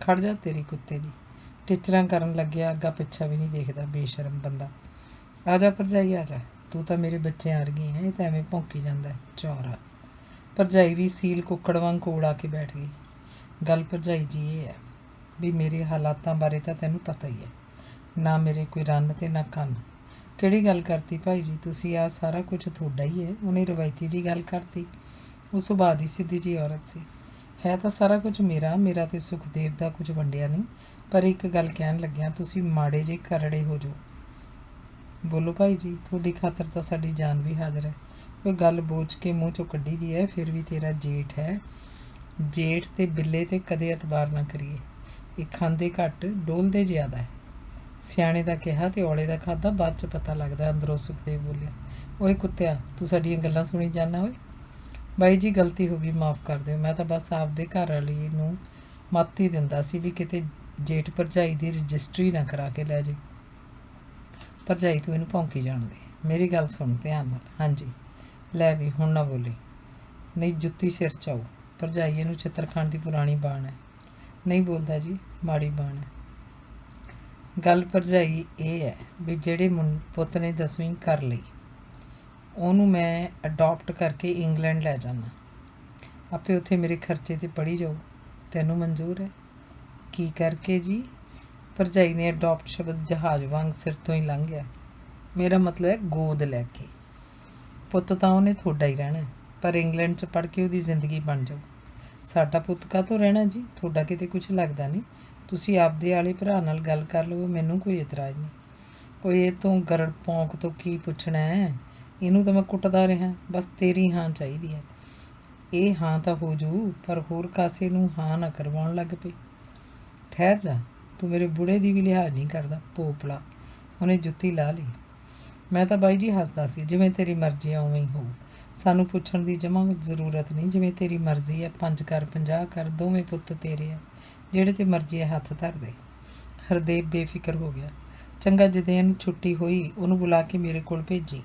ਖੜ ਜਾ ਤੇਰੀ ਕੁੱਤੇ ਦੀ। ਟਿਚਰਾਂ ਕਰਨ ਲੱਗਿਆ, ਅੱਗਾ ਪਿੱਛਾ ਵੀ ਨਹੀਂ ਦੇਖਦਾ ਬੇਸ਼ਰਮ ਬੰਦਾ। ਆ ਜਾ ਭਰਜਾਈ ਆ ਜਾ, ਤੂੰ ਤਾਂ ਮੇਰੇ ਬੱਚਿਆਂ ਵਰਗੀ ਹੈ। ਇਹ ਤਾਂ ਐਵੇਂ ਭੌਂਕੀ ਜਾਂਦਾ ਚੌਰਾ। ਭਰਜਾਈ ਵੀ ਸੀਲ ਕੁੱਕੜ ਵਾਂਗ ਕੋਲ ਆ ਕੇ ਬੈਠ ਗਈ। ਗੱਲ ਭਰਜਾਈ ਜੀ ਇਹ ਹੈ ਵੀ ਮੇਰੇ ਹਾਲਾਤਾਂ ਬਾਰੇ ਤਾਂ ਤੈਨੂੰ ਪਤਾ ਹੀ ਹੈ, ਨਾ ਮੇਰੇ ਕੋਈ ਰੰਨ ਅਤੇ ਨਾ ਕੰਨ। ਕਿਹੜੀ ਗੱਲ ਕਰਤੀ ਭਾਈ ਜੀ ਤੁਸੀਂ? ਆਹ ਸਾਰਾ ਕੁਝ ਤੁਹਾਡਾ ਹੀ ਹੈ। ਉਹਨੇ ਰਵਾਇਤੀ ਜੀ ਗੱਲ ਕਰਤੀ। ਉਹ ਸੁਭਾਅ ਦੀ ਸਿੱਧੀ ਜੀ ਔਰਤ ਸੀ। ਹੈ ਤਾਂ ਸਾਰਾ ਕੁਝ ਮੇਰਾ ਤੇ ਸੁਖਦੇਵ ਦਾ ਕੁਝ ਵੰਡਿਆ ਨਹੀਂ। ਪਰ ਇੱਕ ਗੱਲ ਕਹਿਣ ਲੱਗਿਆ, ਤੁਸੀਂ ਮਾੜੇ ਜਿਹੇ ਕਰੜੇ ਹੋ ਜਾਓ। ਬੋਲੋ ਭਾਈ ਜੀ, ਤੁਹਾਡੀ ਖਾਤਰ ਤਾਂ ਸਾਡੀ ਜਾਨ ਵੀ ਹਾਜ਼ਰ ਹੈ। ਕੋਈ ਗੱਲ ਬੋਝ ਕੇ ਮੂੰਹ 'ਚੋਂ ਕੱਢੀ ਦੀ ਹੈ। ਫਿਰ ਵੀ ਤੇਰਾ ਜੇਠ ਹੈ। ਜੇਠ ਤੇ ਬਿੱਲੇ 'ਤੇ ਕਦੇ ਇਤਬਾਰ ਨਾ ਕਰੀਏ। ਇਹ ਖਾਂਦੇ ਘੱਟ ਡੋਲਦੇ ਜ਼ਿਆਦਾ ਹੈ। ਸਿਆਣੇ ਦਾ ਕਿਹਾ ਤੇ ਔਲੇ ਦਾ ਖਾਧਾ ਬਾਅਦ 'ਚ ਪਤਾ ਲੱਗਦਾ। ਅੰਦਰੋਂ ਸੁਖਦੇਵ ਬੋਲਿਆ, ਓਏ ਕੁੱਤਿਆ, ਤੂੰ ਸਾਡੀਆਂ ਗੱਲਾਂ ਸੁਣੀ ਜਾਂਦਾ ਓਏ। ਬਾਈ ਜੀ ਗਲਤੀ ਹੋ ਗਈ, ਮਾਫ਼ ਕਰ ਦਿਓ। ਮੈਂ ਤਾਂ ਬਸ ਆਪਦੇ ਘਰ ਵਾਲੀ ਨੂੰ ਮੱਤ ਹੀ ਦਿੰਦਾ ਸੀ ਵੀ ਕਿਤੇ ਜੇਠ ਭਰਜਾਈ ਦੀ ਰਜਿਸਟਰੀ ਨਾ ਕਰਾ ਕੇ ਲੈ ਜੇ। ਭਰਜਾਈ ਤੂੰ ਇਹਨੂੰ ਭੌਂਕੀ ਜਾਣ ਦੇ। ਮੇਰੀ ਗੱਲ ਸੁਣ ਧਿਆਨ ਨਾਲ। ਹਾਂਜੀ ਲੈ ਵੀ, ਹੁਣ ਨਾ ਬੋਲੀ, ਨਹੀਂ ਜੁੱਤੀ ਸਿਰ 'ਚ ਆਊ। ਭਰਜਾਈ ਇਹਨੂੰ ਛਿੱਤਰ ਖਾਣ ਦੀ ਪੁਰਾਣੀ ਬਾਣ ਹੈ। ਨਹੀਂ ਬੋਲਦਾ ਜੀ, ਮਾੜੀ ਬਾਣ ਹੈ। ਗੱਲ ਭਰਜਾਈ ਇਹ ਹੈ ਵੀ ਜਿਹੜੇ ਪੁੱਤ ਨੇ 10ਵੀਂ ਕਰ ਲਈ ਉਹਨੂੰ ਮੈਂ ਅਡੋਪਟ ਕਰਕੇ ਇੰਗਲੈਂਡ ਲੈ ਜਾਣਾ, ਆਪੇ ਉੱਥੇ ਮੇਰੇ ਖਰਚੇ 'ਤੇ ਪੜ੍ਹੀ ਜਾਊ। ਤੈਨੂੰ ਮਨਜ਼ੂਰ ਹੈ? ਕੀ ਕਰਕੇ ਜੀ? ਭਰਜਾਈ ਨੇ ਅਡੋਪਟ ਸ਼ਬਦ ਜਹਾਜ਼ ਵਾਂਗ ਸਿਰ ਤੋਂ ਹੀ ਲੰਘ ਗਿਆ। ਮੇਰਾ ਮਤਲਬ ਹੈ ਗੋਦ ਲੈ ਕੇ। ਪੁੱਤ ਤਾਂ ਉਹਨੇ ਤੁਹਾਡਾ ਹੀ ਰਹਿਣਾ, ਪਰ ਇੰਗਲੈਂਡ 'ਚ ਪੜ੍ਹ ਕੇ ਉਹਦੀ ਜ਼ਿੰਦਗੀ ਬਣ ਜਾਊ। ਸਾਡਾ ਪੁੱਤ ਕਾਹਤੋਂ ਰਹਿਣਾ ਜੀ? ਤੁਹਾਡਾ ਕਿਤੇ ਕੁਝ ਲੱਗਦਾ ਨਹੀਂ। ਤੁਸੀਂ ਆਪਦੇ ਵਾਲੇ ਭਰਾ ਨਾਲ ਗੱਲ ਕਰ ਲਓ, ਮੈਨੂੰ ਕੋਈ ਇਤਰਾਜ਼ ਨਹੀਂ। ਕੋਈ ਇਹ ਤੋਂ ਗਰੜ ਪੌਂਕ ਤੋਂ ਕੀ ਪੁੱਛਣਾ ਹੈ? ਇਹਨੂੰ ਤਾਂ ਮੈਂ ਕੁੱਟਦਾ ਰਿਹਾ, ਬਸ ਤੇਰੀ ਹਾਂ ਚਾਹੀਦੀ ਹੈ। ਇਹ ਹਾਂ ਤਾਂ ਹੋ ਜੂ, ਪਰ ਹੋਰ ਕਾਸੇ ਨੂੰ ਹਾਂ ਨਾ ਕਰਵਾਉਣ ਲੱਗ ਪਈ। ਠਹਿਰ ਜਾ, ਤੂੰ ਮੇਰੇ ਬੁੜੇ ਦੀ ਵੀ ਲਿਹਾਜ਼ ਨਹੀਂ ਕਰਦਾ ਪੋਪਲਾ। ਉਹਨੇ ਜੁੱਤੀ ਲਾ ਲਈ। ਮੈਂ ਤਾਂ ਬਾਈ ਜੀ ਹੱਸਦਾ ਸੀ, ਜਿਵੇਂ ਤੇਰੀ ਮਰਜ਼ੀ ਆ ਉਵੇਂ ਹੀ ਹੋਊ। ਸਾਨੂੰ ਪੁੱਛਣ ਦੀ ਜਮਾਂ ਜ਼ਰੂਰਤ ਨਹੀਂ। ਜਿਵੇਂ ਤੇਰੀ ਮਰਜ਼ੀ ਹੈ 5 ਕਰ 50 ਕਰ, ਦੋਵੇਂ ਪੁੱਤ ਤੇਰੇ ਆ, ਜਿਹੜੇ ਤੇ ਮਰਜ਼ੀ ਹੈ ਹੱਥ ਧਰ ਦੇ। ਹਰਦੇਵ ਬੇਫਿਕਰ ਹੋ ਗਿਆ। ਚੰਗਾ, ਜਦੋਂ ਇਹਨੂੰ ਛੁੱਟੀ ਹੋਈ ਉਹਨੂੰ ਬੁਲਾ ਕੇ ਮੇਰੇ ਕੋਲ ਭੇਜੀ।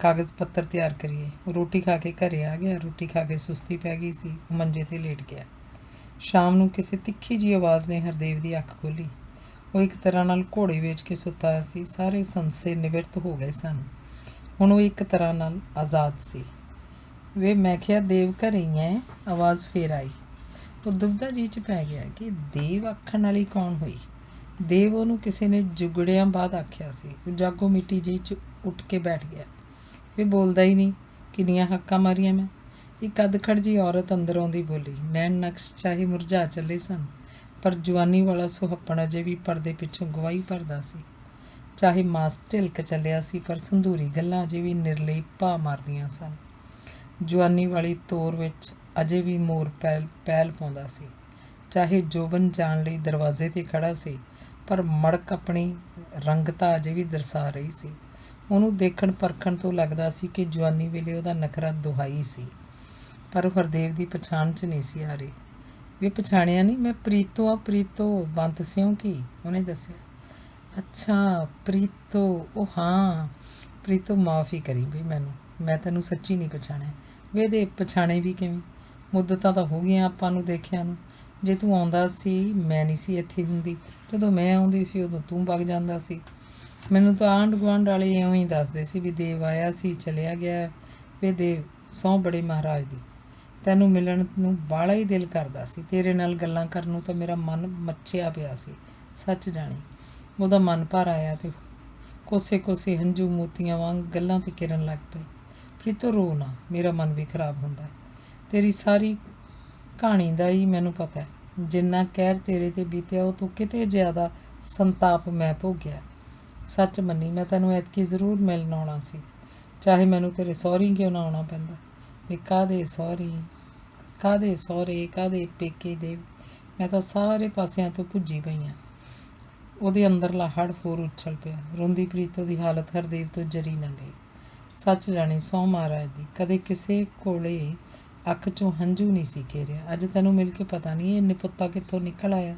ਕਾਗਜ਼ ਪੱਤਰ ਤਿਆਰ ਕਰੀਏ। ਉਹ ਰੋਟੀ ਖਾ ਕੇ ਘਰੇ ਆ ਗਿਆ। ਰੋਟੀ ਖਾ ਕੇ ਸੁਸਤੀ ਪੈ ਗਈ ਸੀ, ਉਹ ਮੰਜੇ 'ਤੇ ਲੇਟ ਗਿਆ। ਸ਼ਾਮ ਨੂੰ ਕਿਸੇ ਤਿੱਖੀ ਜਿਹੀ ਆਵਾਜ਼ ਨੇ ਹਰਦੇਵ ਦੀ ਅੱਖ ਖੋਲ੍ਹੀ। ਉਹ ਇੱਕ ਤਰ੍ਹਾਂ ਨਾਲ ਘੋੜੇ ਵੇਚ ਕੇ ਸੁੱਤਾ ਹੋਇਆ ਸੀ। ਸਾਰੇ ਸੰਸੇ ਨਿਵਰਤ ਹੋ ਗਏ ਸਨ। ਹੁਣ ਉਹ ਇੱਕ ਤਰ੍ਹਾਂ ਨਾਲ ਆਜ਼ਾਦ ਸੀ। ਵੇ, ਮੈਂ ਕਿਹਾ ਦੇਵ ਘਰੇ ਹੀ ਹੈ? ਆਵਾਜ਼ ਫੇਰ ਆਈ। ਉਹ ਦੁਬਦਾ ਜੀ 'ਚ ਪੈ ਗਿਆ ਕਿ ਦੇਵ ਆਖਣ ਵਾਲੀ ਕੌਣ ਹੋਈ। ਦੇਵ ਉਹਨੂੰ ਕਿਸੇ ਨੇ ਜੁਗੜਿਆਂ ਬਾਅਦ ਆਖਿਆ ਸੀ। ਉਹ ਜਾਗੋ ਮਿੱਟੀ ਜਿਹੀ 'ਚ ਉੱਠ ਕੇ ਬੈਠ ਗਿਆ। ਵੇ, ਬੋਲਦਾ ਹੀ ਨਹੀਂ। ਕਿੰਨੀਆਂ ਹੱਕਾਂ ਮਾਰੀਆਂ ਮੈਂ। ਇੱਕ ਅਧਖੜ ਜਿਹੀ ਔਰਤ ਅੰਦਰ ਆਉਂਦੀ ਬੋਲੀ। ਨੈਣ ਨਕਸ਼ ਚਾਹੇ ਮੁਰਝਾ ਚੱਲੇ ਸਨ, ਪਰ ਜਵਾਨੀ ਵਾਲਾ ਸੁਹੱਪਣ ਅਜੇ ਵੀ ਪਰਦੇ ਪਿੱਛੋਂ ਗਵਾਹੀ ਭਰਦਾ ਸੀ। ਚਾਹੇ ਮਾਸ ਢਿਲਕ ਚੱਲਿਆ ਸੀ, ਪਰ ਸੰਧੂਰੀ ਗੱਲਾਂ ਅਜੇ ਵੀ ਨਿਰਲੇਪ ਭਾ ਮਾਰਦੀਆਂ ਸਨ। ਜਵਾਨੀ ਵਾਲੀ ਤੋਰ ਵਿੱਚ ਅਜੇ ਵੀ ਮੋਰ ਪੈਲ ਪਾਉਂਦਾ ਸੀ। ਚਾਹੇ ਜੋਬਨ ਜਾਣ ਲਈ ਦਰਵਾਜ਼ੇ 'ਤੇ ਖੜ੍ਹਾ ਸੀ, ਪਰ ਮੜਕ ਆਪਣੀ ਰੰਗਤਾ ਅਜੇ ਵੀ ਦਰਸਾ ਰਹੀ ਸੀ। ਉਹਨੂੰ ਦੇਖਣ ਪਰਖਣ ਤੋਂ ਲੱਗਦਾ ਸੀ ਕਿ ਜਵਾਨੀ ਵੇਲੇ ਉਹਦਾ ਨਖਰਾ ਦੁਹਾਈ ਸੀ, ਪਰ ਉਹ ਹਰਦੇਵ ਦੀ ਪਛਾਣ 'ਚ ਨਹੀਂ ਸੀ ਆ ਰਹੀ। ਵੀ ਪਛਾਣਿਆ ਨਹੀਂ? ਮੈਂ ਪ੍ਰੀਤੋ ਆ, ਪ੍ਰੀਤੋ ਬੰਤ ਸਿਉਂ ਕੀ, ਉਹਨੇ ਦੱਸਿਆ। ਅੱਛਾ ਪ੍ਰੀਤੋ, ਉਹ ਹਾਂ ਪ੍ਰੀਤੋ, ਮਾਫ਼ ਹੀ ਕਰੀ ਬਈ ਮੈਨੂੰ, ਮੈਂ ਤੈਨੂੰ ਸੱਚੀ ਨਹੀਂ ਪਛਾਣਿਆ। ਵੇ ਦੇ ਪਛਾਣੇ ਵੀ ਕਿਵੇਂ? ਮੁੱਦਤਾਂ ਤਾਂ ਹੋ ਗਈਆਂ ਆਪਾਂ ਨੂੰ ਦੇਖਿਆ ਨੂੰ। ਜੇ ਤੂੰ ਆਉਂਦਾ ਸੀ ਮੈਂ ਨਹੀਂ ਸੀ ਇੱਥੇ ਹੁੰਦੀ, ਜਦੋਂ ਮੈਂ ਆਉਂਦੀ ਸੀ ਉਦੋਂ ਤੂੰ ਵਗ ਜਾਂਦਾ ਸੀ। ਮੈਨੂੰ ਤਾਂ ਆਂਢ ਗੁਆਂਢ ਵਾਲੇ ਇਉਂ ਹੀ ਦੱਸਦੇ ਸੀ ਵੀ ਦੇਵ ਆਇਆ ਸੀ ਚਲਿਆ ਗਿਆ। ਵੇ ਦੇਵ, ਸਹੁੰ ਬੜੇ ਮਹਾਰਾਜ ਦੀ, ਤੈਨੂੰ ਮਿਲਣ ਨੂੰ ਬਾਹਲਾ ਹੀ ਦਿਲ ਕਰਦਾ ਸੀ। ਤੇਰੇ ਨਾਲ ਗੱਲਾਂ ਕਰਨ ਨੂੰ ਤਾਂ ਮੇਰਾ ਮਨ ਮੱਚਿਆ ਪਿਆ ਸੀ। ਸੱਚ ਜਾਣੀ ਉਹਦਾ ਮਨ ਭਰ ਆਇਆ ਅਤੇ ਕੋਸੇ ਕੋਸੇ ਹੰਝੂ ਮੋਤੀਆਂ ਵਾਂਗ ਗੱਲਾਂ 'ਤੇ ਕਿਰਨ ਲੱਗ ਪਏ। ਪ੍ਰੀਤੋ ਰੋ ਨਾ, ਮੇਰਾ ਮਨ ਵੀ ਖਰਾਬ ਹੁੰਦਾ। ਤੇਰੀ ਸਾਰੀ ਕਹਾਣੀ ਦਾ ਹੀ ਮੈਨੂੰ ਪਤਾ ਹੈ। ਜਿੰਨਾ ਕਹਿਰ ਤੇਰੇ 'ਤੇ ਬੀਤਿਆ ਉਹ ਤੋਂ ਕਿਤੇ ਜ਼ਿਆਦਾ ਸੰਤਾਪ ਮੈਂ ਭੋਗਿਆ। ਸੱਚ ਮੰਨੀ, ਮੈਂ ਤੈਨੂੰ ਐਤਕੀ ਜ਼ਰੂਰ ਮਿਲਣ ਆਉਣਾ ਸੀ, ਚਾਹੇ ਮੈਨੂੰ ਤੇਰੇ ਸਹੁਰੀ ਕਿਉਂ ਨਾ ਆਉਣਾ ਪੈਂਦਾ। ਵੀ ਕਾਹਦੇ ਸਹੁਰੀ, ਕਾਹਦੇ ਸਹੁਰੇ, ਕਾਹਦੇ ਪੇਕੇ ਦੇਵ, ਮੈਂ ਤਾਂ ਸਾਰੇ ਪਾਸਿਆਂ ਤੋਂ ਭੁੱਜੀ ਪਈ ਹਾਂ। ਉਹਦੇ ਅੰਦਰਲਾ ਹੜ ਹੋਰ ਉੱਛਲ ਪਿਆ। ਰੋਂਦੀ ਪ੍ਰੀਤੋ ਦੀ ਹਾਲਤ ਹਰਦੇਵ ਤੋਂ ਜਰੀ ਨਾ ਗਈ। ਸੱਚ ਜਾਣੀ ਸਹੁੰ ਮਹਾਰਾਜ ਦੀ, ਕਦੇ ਕਿਸੇ ਕੋਲੇ ਅੱਖ 'ਚੋਂ ਹੰਝੂ ਨਹੀਂ ਸੀ ਘੇਰਿਆ। ਅੱਜ ਤੈਨੂੰ ਮਿਲ ਕੇ ਪਤਾ ਨਹੀਂ ਇਹ ਨਿਪੁੱਤਾ ਕਿੱਥੋਂ ਨਿਕਲ ਆਇਆ।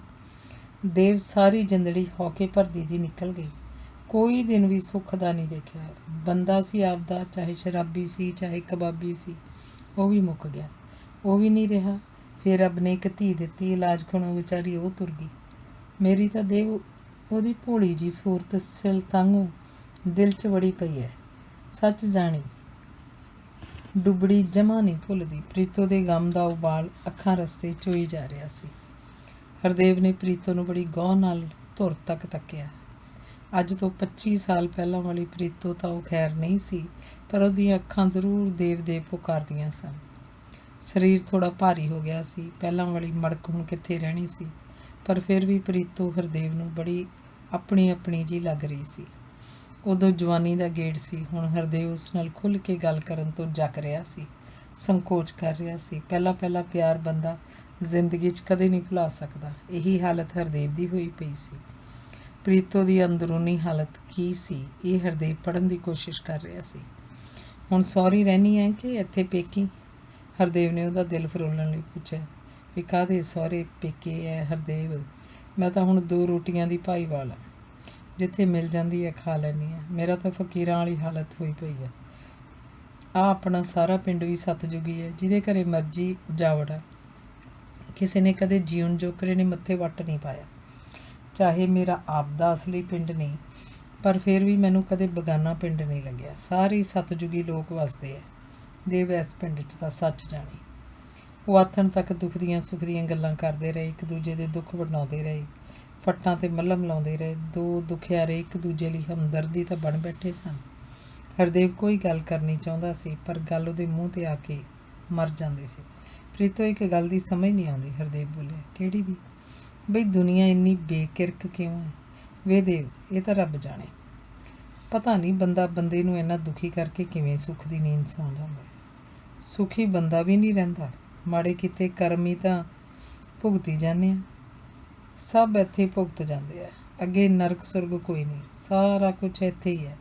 ਦੇਵ, ਸਾਰੀ ਜਿੰਦੜੀ ਹੌਕੇ ਭਰਦੀ ਦੀ ਨਿਕਲ ਗਈ। ਕੋਈ ਦਿਨ ਵੀ ਸੁੱਖ ਦਾ ਨਹੀਂ ਦੇਖਿਆ। ਬੰਦਾ ਸੀ ਆਪਦਾ, ਚਾਹੇ ਸ਼ਰਾਬੀ ਸੀ ਚਾਹੇ ਕਬਾਬੀ ਸੀ, ਉਹ ਵੀ ਮੁੱਕ ਗਿਆ। ਉਹ ਵੀ ਨਹੀਂ ਰਿਹਾ। ਫਿਰ ਰੱਬ ਨੇ ਇੱਕ ਧੀ ਦਿੱਤੀ, ਇਲਾਜ ਖੁਣੋਂ ਵਿਚਾਰੀ ਉਹ ਤੁਰ ਗਈ। ਮੇਰੀ ਤਾਂ ਦੇਵ ਉਹਦੀ ਭੋਲੀ ਜੀ ਸੂਰਤ ਸਿਲ ਤੰਗੋਂ ਦਿਲ 'ਚ ਵੜੀ ਪਈ ਹੈ। ਸੱਚ ਜਾਣੀ ਡੁੱਬੜੀ ਜਮਾ ਨਹੀਂ ਭੁੱਲਦੀ। ਪ੍ਰੀਤੋ ਦੇ ਗਮ ਦਾ ਉਬਾਲ ਅੱਖਾਂ ਰਸਤੇ ਚੋਈ ਜਾ ਰਿਹਾ ਸੀ। ਹਰਦੇਵ ਨੇ ਪ੍ਰੀਤੋ ਨੂੰ ਬੜੀ ਗੌਰ ਨਾਲ ਧੁਰ ਤੱਕ ਤੱਕਿਆ। ਅੱਜ ਤੋਂ 25 ਸਾਲ ਪਹਿਲਾਂ ਵਾਲੀ ਪ੍ਰੀਤੋ ਤਾਂ ਉਹ ਖੈਰ ਨਹੀਂ ਸੀ, ਪਰ ਉਹਦੀਆਂ ਅੱਖਾਂ ਜ਼ਰੂਰ ਦੇਵ ਦੇਵ ਪੁਕਾਰਦੀਆਂ ਸਨ। ਸਰੀਰ ਥੋੜ੍ਹਾ ਭਾਰੀ ਹੋ ਗਿਆ ਸੀ। ਪਹਿਲਾਂ ਵਾਲੀ ਮੜਕ ਹੁਣ ਕਿੱਥੇ ਰਹਿਣੀ ਸੀ, ਪਰ ਫਿਰ ਵੀ ਪ੍ਰੀਤੋ ਹਰਦੇਵ ਨੂੰ ਬੜੀ ਆਪਣੀ ਆਪਣੀ ਜਿਹੀ ਲੱਗ ਰਹੀ ਸੀ। ਉਦੋਂ ਜਵਾਨੀ ਦਾ ਗੇੜ ਸੀ। ਹੁਣ ਹਰਦੇਵ ਉਸ ਨਾਲ ਖੁੱਲ੍ਹ ਕੇ ਗੱਲ ਕਰਨ ਤੋਂ ਜੱਕ ਰਿਹਾ ਸੀ, ਸੰਕੋਚ ਕਰ ਰਿਹਾ ਸੀ। ਪਹਿਲਾਂ ਪਿਆਰ ਬੰਦਾ ਜ਼ਿੰਦਗੀ 'ਚ ਕਦੇ ਨਹੀਂ ਭੁਲਾ ਸਕਦਾ। ਇਹੀ ਹਾਲਤ ਹਰਦੇਵ ਦੀ ਹੋਈ ਪਈ ਸੀ। ਪ੍ਰੀਤੋ ਦੀ ਅੰਦਰੂਨੀ ਹਾਲਤ ਕੀ ਸੀ, ਇਹ ਹਰਦੇਵ ਪੜ੍ਹਨ ਦੀ ਕੋਸ਼ਿਸ਼ ਕਰ ਰਿਹਾ ਸੀ। ਹੁਣ ਸਹੁਰੀ ਰਹਿਣੀ ਹੈ ਕਿ ਇੱਥੇ ਪੇਕੀ? ਹਰਦੇਵ ਨੇ ਉਹਦਾ ਦਿਲ ਫਰੋਲਣ ਲਈ ਪੁੱਛਿਆ। ਵੀ ਕਾਹਦੇ ਸਹੁਰੇ ਪੇਕੇ ਹੈ ਹਰਦੇਵ? ਮੈਂ ਤਾਂ ਹੁਣ 2 ਰੋਟੀਆਂ ਦੀ ਭਾਈਵਾਲ ਹਾਂ, ਜਿੱਥੇ ਮਿਲ ਜਾਂਦੀ ਹੈ ਖਾ ਲੈਂਦੀ ਹਾਂ। ਮੇਰਾ ਤਾਂ ਫਕੀਰਾਂ ਵਾਲੀ ਹਾਲਤ ਹੋਈ ਪਈ ਹੈ। ਆ ਆਪਣਾ ਸਾਰਾ ਪਿੰਡ ਵੀ ਸਤਜੁਗੀ ਹੈ, ਜਿਹਦੇ ਘਰੇ ਮਰਜ਼ੀ ਉਜਾਵੜ ਹੈ। ਕਿਸੇ ਨੇ ਕਦੇ ਜੀਉਣ ਜੋਕਰੇ ਨੇ ਮੱਥੇ ਵੱਟ ਨਹੀਂ ਪਾਇਆ। ਚਾਹੇ ਮੇਰਾ ਆਪਦਾ ਅਸਲੀ ਪਿੰਡ ਨਹੀਂ, ਪਰ ਫਿਰ ਵੀ ਮੈਨੂੰ ਕਦੇ ਬੇਗਾਨਾ ਪਿੰਡ ਨਹੀਂ ਲੱਗਿਆ। ਸਾਰੇ ਸਤਜੁਗੀ ਲੋਕ ਵਸਦੇ ਆ ਦੇਵ ਇਸ ਪਿੰਡ 'ਚ ਤਾਂ ਸੱਚ ਜਾਣੀ। ਉਹ ਆਥਣ ਤੱਕ ਦੁੱਖ ਦੀਆਂ ਸੁੱਖ ਦੀਆਂ ਗੱਲਾਂ ਕਰਦੇ ਰਹੇ, ਇੱਕ ਦੂਜੇ ਦੇ ਦੁੱਖ ਵੰਡਾਉਂਦੇ ਰਹੇ, ਫੱਟਾਂ 'ਤੇ ਮੱਲਮ ਲਾਉਂਦੇ ਰਹੇ। ਦੋ ਦੁਖਿਆਰੇ ਇੱਕ ਦੂਜੇ ਲਈ ਹਮਦਰਦੀ ਤਾਂ ਬਣ ਬੈਠੇ ਸਨ। ਹਰਦੇਵ ਕੋਈ ਗੱਲ ਕਰਨੀ ਚਾਹੁੰਦਾ ਸੀ, ਪਰ ਗੱਲ ਉਹਦੇ ਮੂੰਹ 'ਤੇ ਆ ਕੇ ਮਰ ਜਾਂਦੀ ਸੀ। ਪ੍ਰੀਤੋ ਇੱਕ ਗੱਲ ਦੀ ਸਮਝ ਨਹੀਂ ਆਉਂਦੀ। ਹਰਦੇਵ ਬੋਲਿਆ, ਕਿਹੜੀ ਦੀ? ਬਈ ਦੁਨੀਆ ਇੰਨੀ ਬੇਕਿਰਕ ਕਿਉਂ ਹੈ? ਵੇ ਦੇਵ, ਇਹ ਤਾਂ ਰੱਬ ਜਾਣੇ। ਪਤਾ ਨਹੀਂ ਬੰਦਾ ਬੰਦੇ ਨੂੰ ਇੰਨਾ ਦੁਖੀ ਕਰਕੇ ਕਿਵੇਂ ਸੁੱਖ ਦੀ ਨੀਂਦ ਸੌਂ ਜਾਂਦਾ। ਸੁਖੀ ਬੰਦਾ ਵੀ ਨਹੀਂ ਰਹਿੰਦਾ। ਮਾੜੇ ਕੀਤੇ ਕਰਮ ਹੀ ਤਾਂ ਭੁਗਤੀ ਜਾਂਦੇ ਆ। ਸਭ ਇੱਥੇ ਭੁਗਤ ਜਾਂਦੇ ਆ। ਅੱਗੇ ਨਰਕ ਸੁਰਗ ਕੋਈ ਨਹੀਂ, ਸਾਰਾ ਕੁਝ ਇੱਥੇ ਹੀ ਹੈ।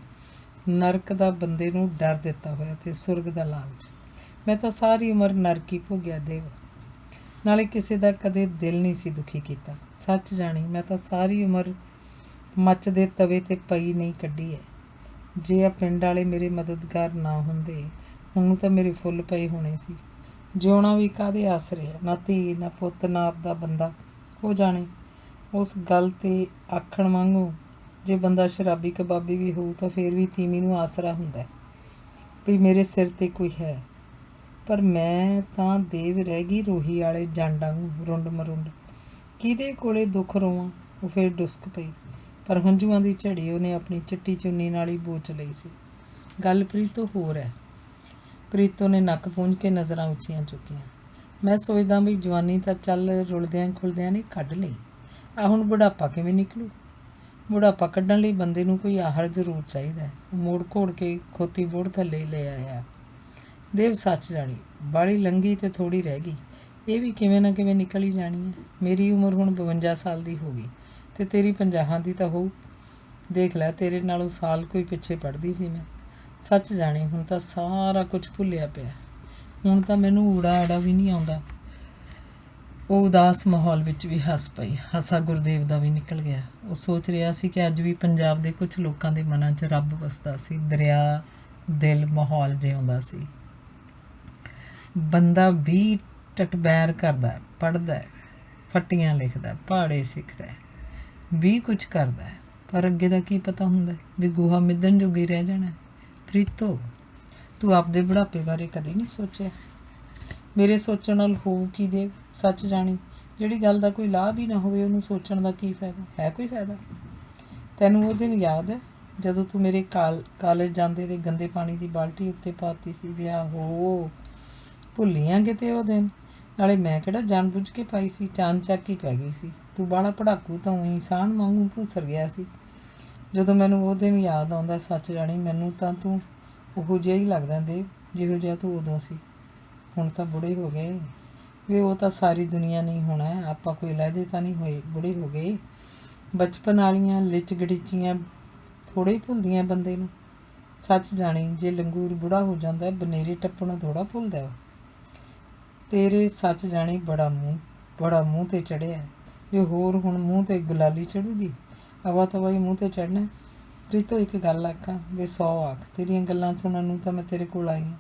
ਨਰਕ ਦਾ ਬੰਦੇ ਨੂੰ ਡਰ ਦਿੱਤਾ ਹੋਇਆ ਤੇ ਸੁਰਗ ਦਾ ਲਾਲਚ। ਮੈਂ ਤਾਂ ਸਾਰੀ ਉਮਰ ਨਰਕ ਹੀ ਭੋਗਿਆ ਦੇਵ, ਨਾਲੇ ਕਿਸੇ ਦਾ ਕਦੇ ਦਿਲ ਨਹੀਂ ਸੀ ਦੁਖੀ ਕੀਤਾ। ਸੱਚ ਜਾਣੀ, ਮੈਂ ਤਾਂ ਸਾਰੀ ਉਮਰ ਮੱਚ ਦੇ ਤਵੇ 'ਤੇ ਪਈ ਨਹੀਂ ਕੱਢੀ ਹੈ। ਜੇ ਆ ਪਿੰਡ ਵਾਲੇ ਮੇਰੇ ਮਦਦਗਾਰ ਨਾ ਹੁੰਦੇ, ਉਹਨੂੰ ਤਾਂ ਮੇਰੇ ਫੁੱਲ ਪਏ ਹੋਣੇ ਸੀ। ਜਿਉਣਾ ਵੀ ਕਾਹਦੇ ਆਸਰੇ ਹੈ? ਨਾ ਧੀ, ਨਾ ਪੁੱਤ, ਨਾ ਆਪਦਾ ਬੰਦਾ। ਹੋ ਜਾਣੇ ਉਸ ਗੱਲ 'ਤੇ ਆਖਣ ਵਾਂਗੂ ਜੇ ਬੰਦਾ ਸ਼ਰਾਬੀ ਕਬਾਬੀ ਵੀ ਹੋਊ ਤਾਂ ਫਿਰ ਵੀ ਤੀਵੀਂ ਨੂੰ ਆਸਰਾ ਹੁੰਦਾ ਵੀ ਮੇਰੇ ਸਿਰ 'ਤੇ ਕੋਈ ਹੈ। ਪਰ ਮੈਂ ਤਾਂ ਦੇਵ ਰਹਿ ਗਈ ਰੋਹੀ ਵਾਲੇ ਜਾਂਡਾਂ ਨੂੰ ਰੁੰਡ ਮਰੁੰਡ। ਕਿਹਦੇ ਕੋਲੇ ਦੁੱਖ ਰੋਵਾਂ? ਉਹ ਫਿਰ ਡੁਸਕ ਪਈ, ਪਰ ਹੰਝੂਆਂ ਦੀ ਝੜੀ ਉਹਨੇ ਆਪਣੀ ਚਿੱਟੀ ਚੁੰਨੀ ਨਾਲ ਹੀ ਬੋਚ ਲਈ ਸੀ। ਗੱਲ ਪ੍ਰੀਤੋ ਹੋਰ ਹੈ। ਪ੍ਰੀਤੋ ਨੇ ਨੱਕ ਪੂੰਝ ਕੇ ਨਜ਼ਰਾਂ ਉੱਚੀਆਂ ਚੁੱਕੀਆਂ। ਮੈਂ ਸੋਚਦਾ ਵੀ ਜਵਾਨੀ ਤਾਂ ਚੱਲ ਰੁਲਦਿਆਂ ਖੁੱਲਦਿਆਂ ਨੇ ਕੱਢ ਲਈ, ਆ ਹੁਣ ਬੁਢਾਪਾ ਕਿਵੇਂ ਨਿਕਲੂ? ਬੁਢਾਪਾ ਕੱਢਣ ਲਈ ਬੰਦੇ ਨੂੰ ਕੋਈ ਆਹਰ ਜ਼ਰੂਰ ਚਾਹੀਦਾ। ਉਹ ਮੋੜ ਘੋੜ ਕੇ ਖੋਤੀ ਬੋੜ ਥੱਲੇ ਲੈ ਆਇਆ। ਦੇਵ ਸੱਚ ਜਾਣੀ, ਬਾਹਲੀ ਲੰਘੀ ਤੇ ਥੋੜ੍ਹੀ ਰਹਿ ਗਈ। ਇਹ ਵੀ ਕਿਵੇਂ ਨਾ ਕਿਵੇਂ ਨਿਕਲ ਹੀ ਜਾਣੀ ਹੈ। ਮੇਰੀ ਉਮਰ ਹੁਣ 52 ਸਾਲ ਦੀ ਹੋ ਗਈ ਤੇ ਤੇਰੀ 50 ਦੀ ਤਾਂ ਹੋਊ। ਦੇਖ ਲੈ, ਤੇਰੇ ਨਾਲੋਂ ਸਾਲ ਕੋਈ ਪਿੱਛੇ ਪੜ੍ਹਦੀ ਸੀ ਮੈਂ। ਸੱਚ ਜਾਣੀ, ਹੁਣ ਤਾਂ ਸਾਰਾ ਕੁਝ ਭੁੱਲਿਆ ਪਿਆ। ਹੁਣ ਤਾਂ ਮੈਨੂੰ ਊੜਾ ਆੜਾ ਵੀ ਨਹੀਂ ਆਉਂਦਾ। ਉਹ ਉਦਾਸ ਮਾਹੌਲ ਵਿੱਚ ਵੀ ਹੱਸ ਪਈ। ਹਾਸਾ ਗੁਰਦੇਵ ਦਾ ਵੀ ਨਿਕਲ ਗਿਆ। ਉਹ ਸੋਚ ਰਿਹਾ ਸੀ ਕਿ ਅੱਜ ਵੀ ਪੰਜਾਬ ਦੇ ਕੁਝ ਲੋਕਾਂ ਦੇ ਮਨਾਂ 'ਚ ਰੱਬ ਵਸਦਾ ਸੀ। ਦਰਿਆ ਦਿਲ ਮਾਹੌਲ ਜਿਉਂਦਾ ਸੀ। ਬੰਦਾ ਵੀ ਟਟਬੈਰ ਕਰਦਾ, ਪੜ੍ਹਦਾ, ਫੱਟੀਆਂ ਲਿਖਦਾ, ਪਹਾੜੇ ਸਿੱਖਦਾ, ਵੀ ਕੁਝ ਕਰਦਾ, ਪਰ ਅੱਗੇ ਦਾ ਕੀ ਪਤਾ ਹੁੰਦਾ ਵੀ ਗੋਹਾ ਮਿੱਧਣ ਜੋਗੀ ਰਹਿ ਜਾਣਾ। ਪ੍ਰੀਤੋ, ਤੂੰ ਆਪਦੇ ਬੁਢਾਪੇ ਬਾਰੇ ਕਦੇ ਨਹੀਂ ਸੋਚਿਆ? ਮੇਰੇ ਸੋਚਣ ਨਾਲ ਹੋਊ ਕੀ ਦੇਵ? ਸੱਚ ਜਾਣੀ, ਜਿਹੜੀ ਗੱਲ ਦਾ ਕੋਈ ਲਾਭ ਹੀ ਨਾ ਹੋਵੇ ਉਹਨੂੰ ਸੋਚਣ ਦਾ ਕੀ ਫਾਇਦਾ? ਹੈ ਕੋਈ ਫਾਇਦਾ? ਤੈਨੂੰ ਉਹ ਦਿਨ ਯਾਦ ਹੈ ਜਦੋਂ ਤੂੰ ਮੇਰੇ ਕਾਲਜ ਜਾਂਦੇ ਤੇ ਗੰਦੇ ਪਾਣੀ ਦੀ ਬਾਲਟੀ ਉੱਤੇ ਪਾਤੀ ਸੀ? ਵਿਆਹ ਹੋ ਭੁੱਲੀਆਂ ਕਿਤੇ ਉਹ ਦਿਨ? ਨਾਲੇ ਮੈਂ ਕਿਹੜਾ ਜਾਣ ਬੁੱਝ ਕੇ ਪਾਈ ਸੀ, ਚਾਨ ਚੱਕ ਹੀ ਪੈ ਗਈ ਸੀ। ਤੂੰ ਬਾਹਲਾ ਪੜਾਕੂ ਤਾਂ ਉਹੀ ਸਾਣ ਵਾਂਗੂ ਭੁਸਰ ਗਿਆ ਸੀ। ਜਦੋਂ ਮੈਨੂੰ ਉਹ ਦਿਨ ਯਾਦ ਆਉਂਦਾ, ਸੱਚ ਜਾਣੀ ਮੈਨੂੰ ਤਾਂ ਤੂੰ ਉਹੋ ਜਿਹਾ ਹੀ ਲੱਗਦਾ ਦੇਵ ਜਿਹੋ ਜਿਹਾ ਤੂੰ ਉਦੋਂ ਸੀ। ਹੁਣ ਤਾਂ ਬੁੜੇ ਹੋ ਗਏ ਵੀ ਉਹ ਤਾਂ ਸਾਰੀ ਦੁਨੀਆ ਨਹੀਂ ਹੋਣਾ। ਆਪਾਂ ਕੋਈ ਲਹਿਦੇ ਤਾਂ ਨਹੀਂ ਹੋਏ, ਬੁੜੇ ਹੋ ਗਏ। ਬਚਪਨ ਵਾਲੀਆਂ ਲਿਚ ਗੜੀਚੀਆਂ ਥੋੜ੍ਹੇ ਹੀ ਭੁੱਲਦੀਆਂ ਬੰਦੇ ਨੂੰ। ਸੱਚ ਜਾਣੀ, ਜੇ ਲੰਗੂਰ ਬੁੜਾ ਹੋ ਜਾਂਦਾ ਬਨੇਰੇ ਟੱਪਣੋਂ ਥੋੜ੍ਹਾ ਭੁੱਲਦਾ ਉਹ। ਤੇਰੇ ਸੱਚ ਜਾਣੀ ਬੜਾ ਮੂੰਹ 'ਤੇ ਚੜ੍ਹਿਆ ਵੀ ਹੋਰ ਹੁਣ ਮੂੰਹ 'ਤੇ ਗੁਲਾਲੀ ਚੜੂਗੀ। ਹਵਾ ਤਵਾ ਹੀ ਮੂੰਹ 'ਤੇ ਚੜ੍ਹਨਾ। ਪ੍ਰੀਤੋ, ਇੱਕ ਗੱਲ ਆਖਾਂ ਵੀ 100 ਆਖ। ਤੇਰੀਆਂ ਗੱਲਾਂ ਸੁਣਨ ਨੂੰ ਤਾਂ ਮੈਂ ਤੇਰੇ ਕੋਲ ਆਈ ਹਾਂ,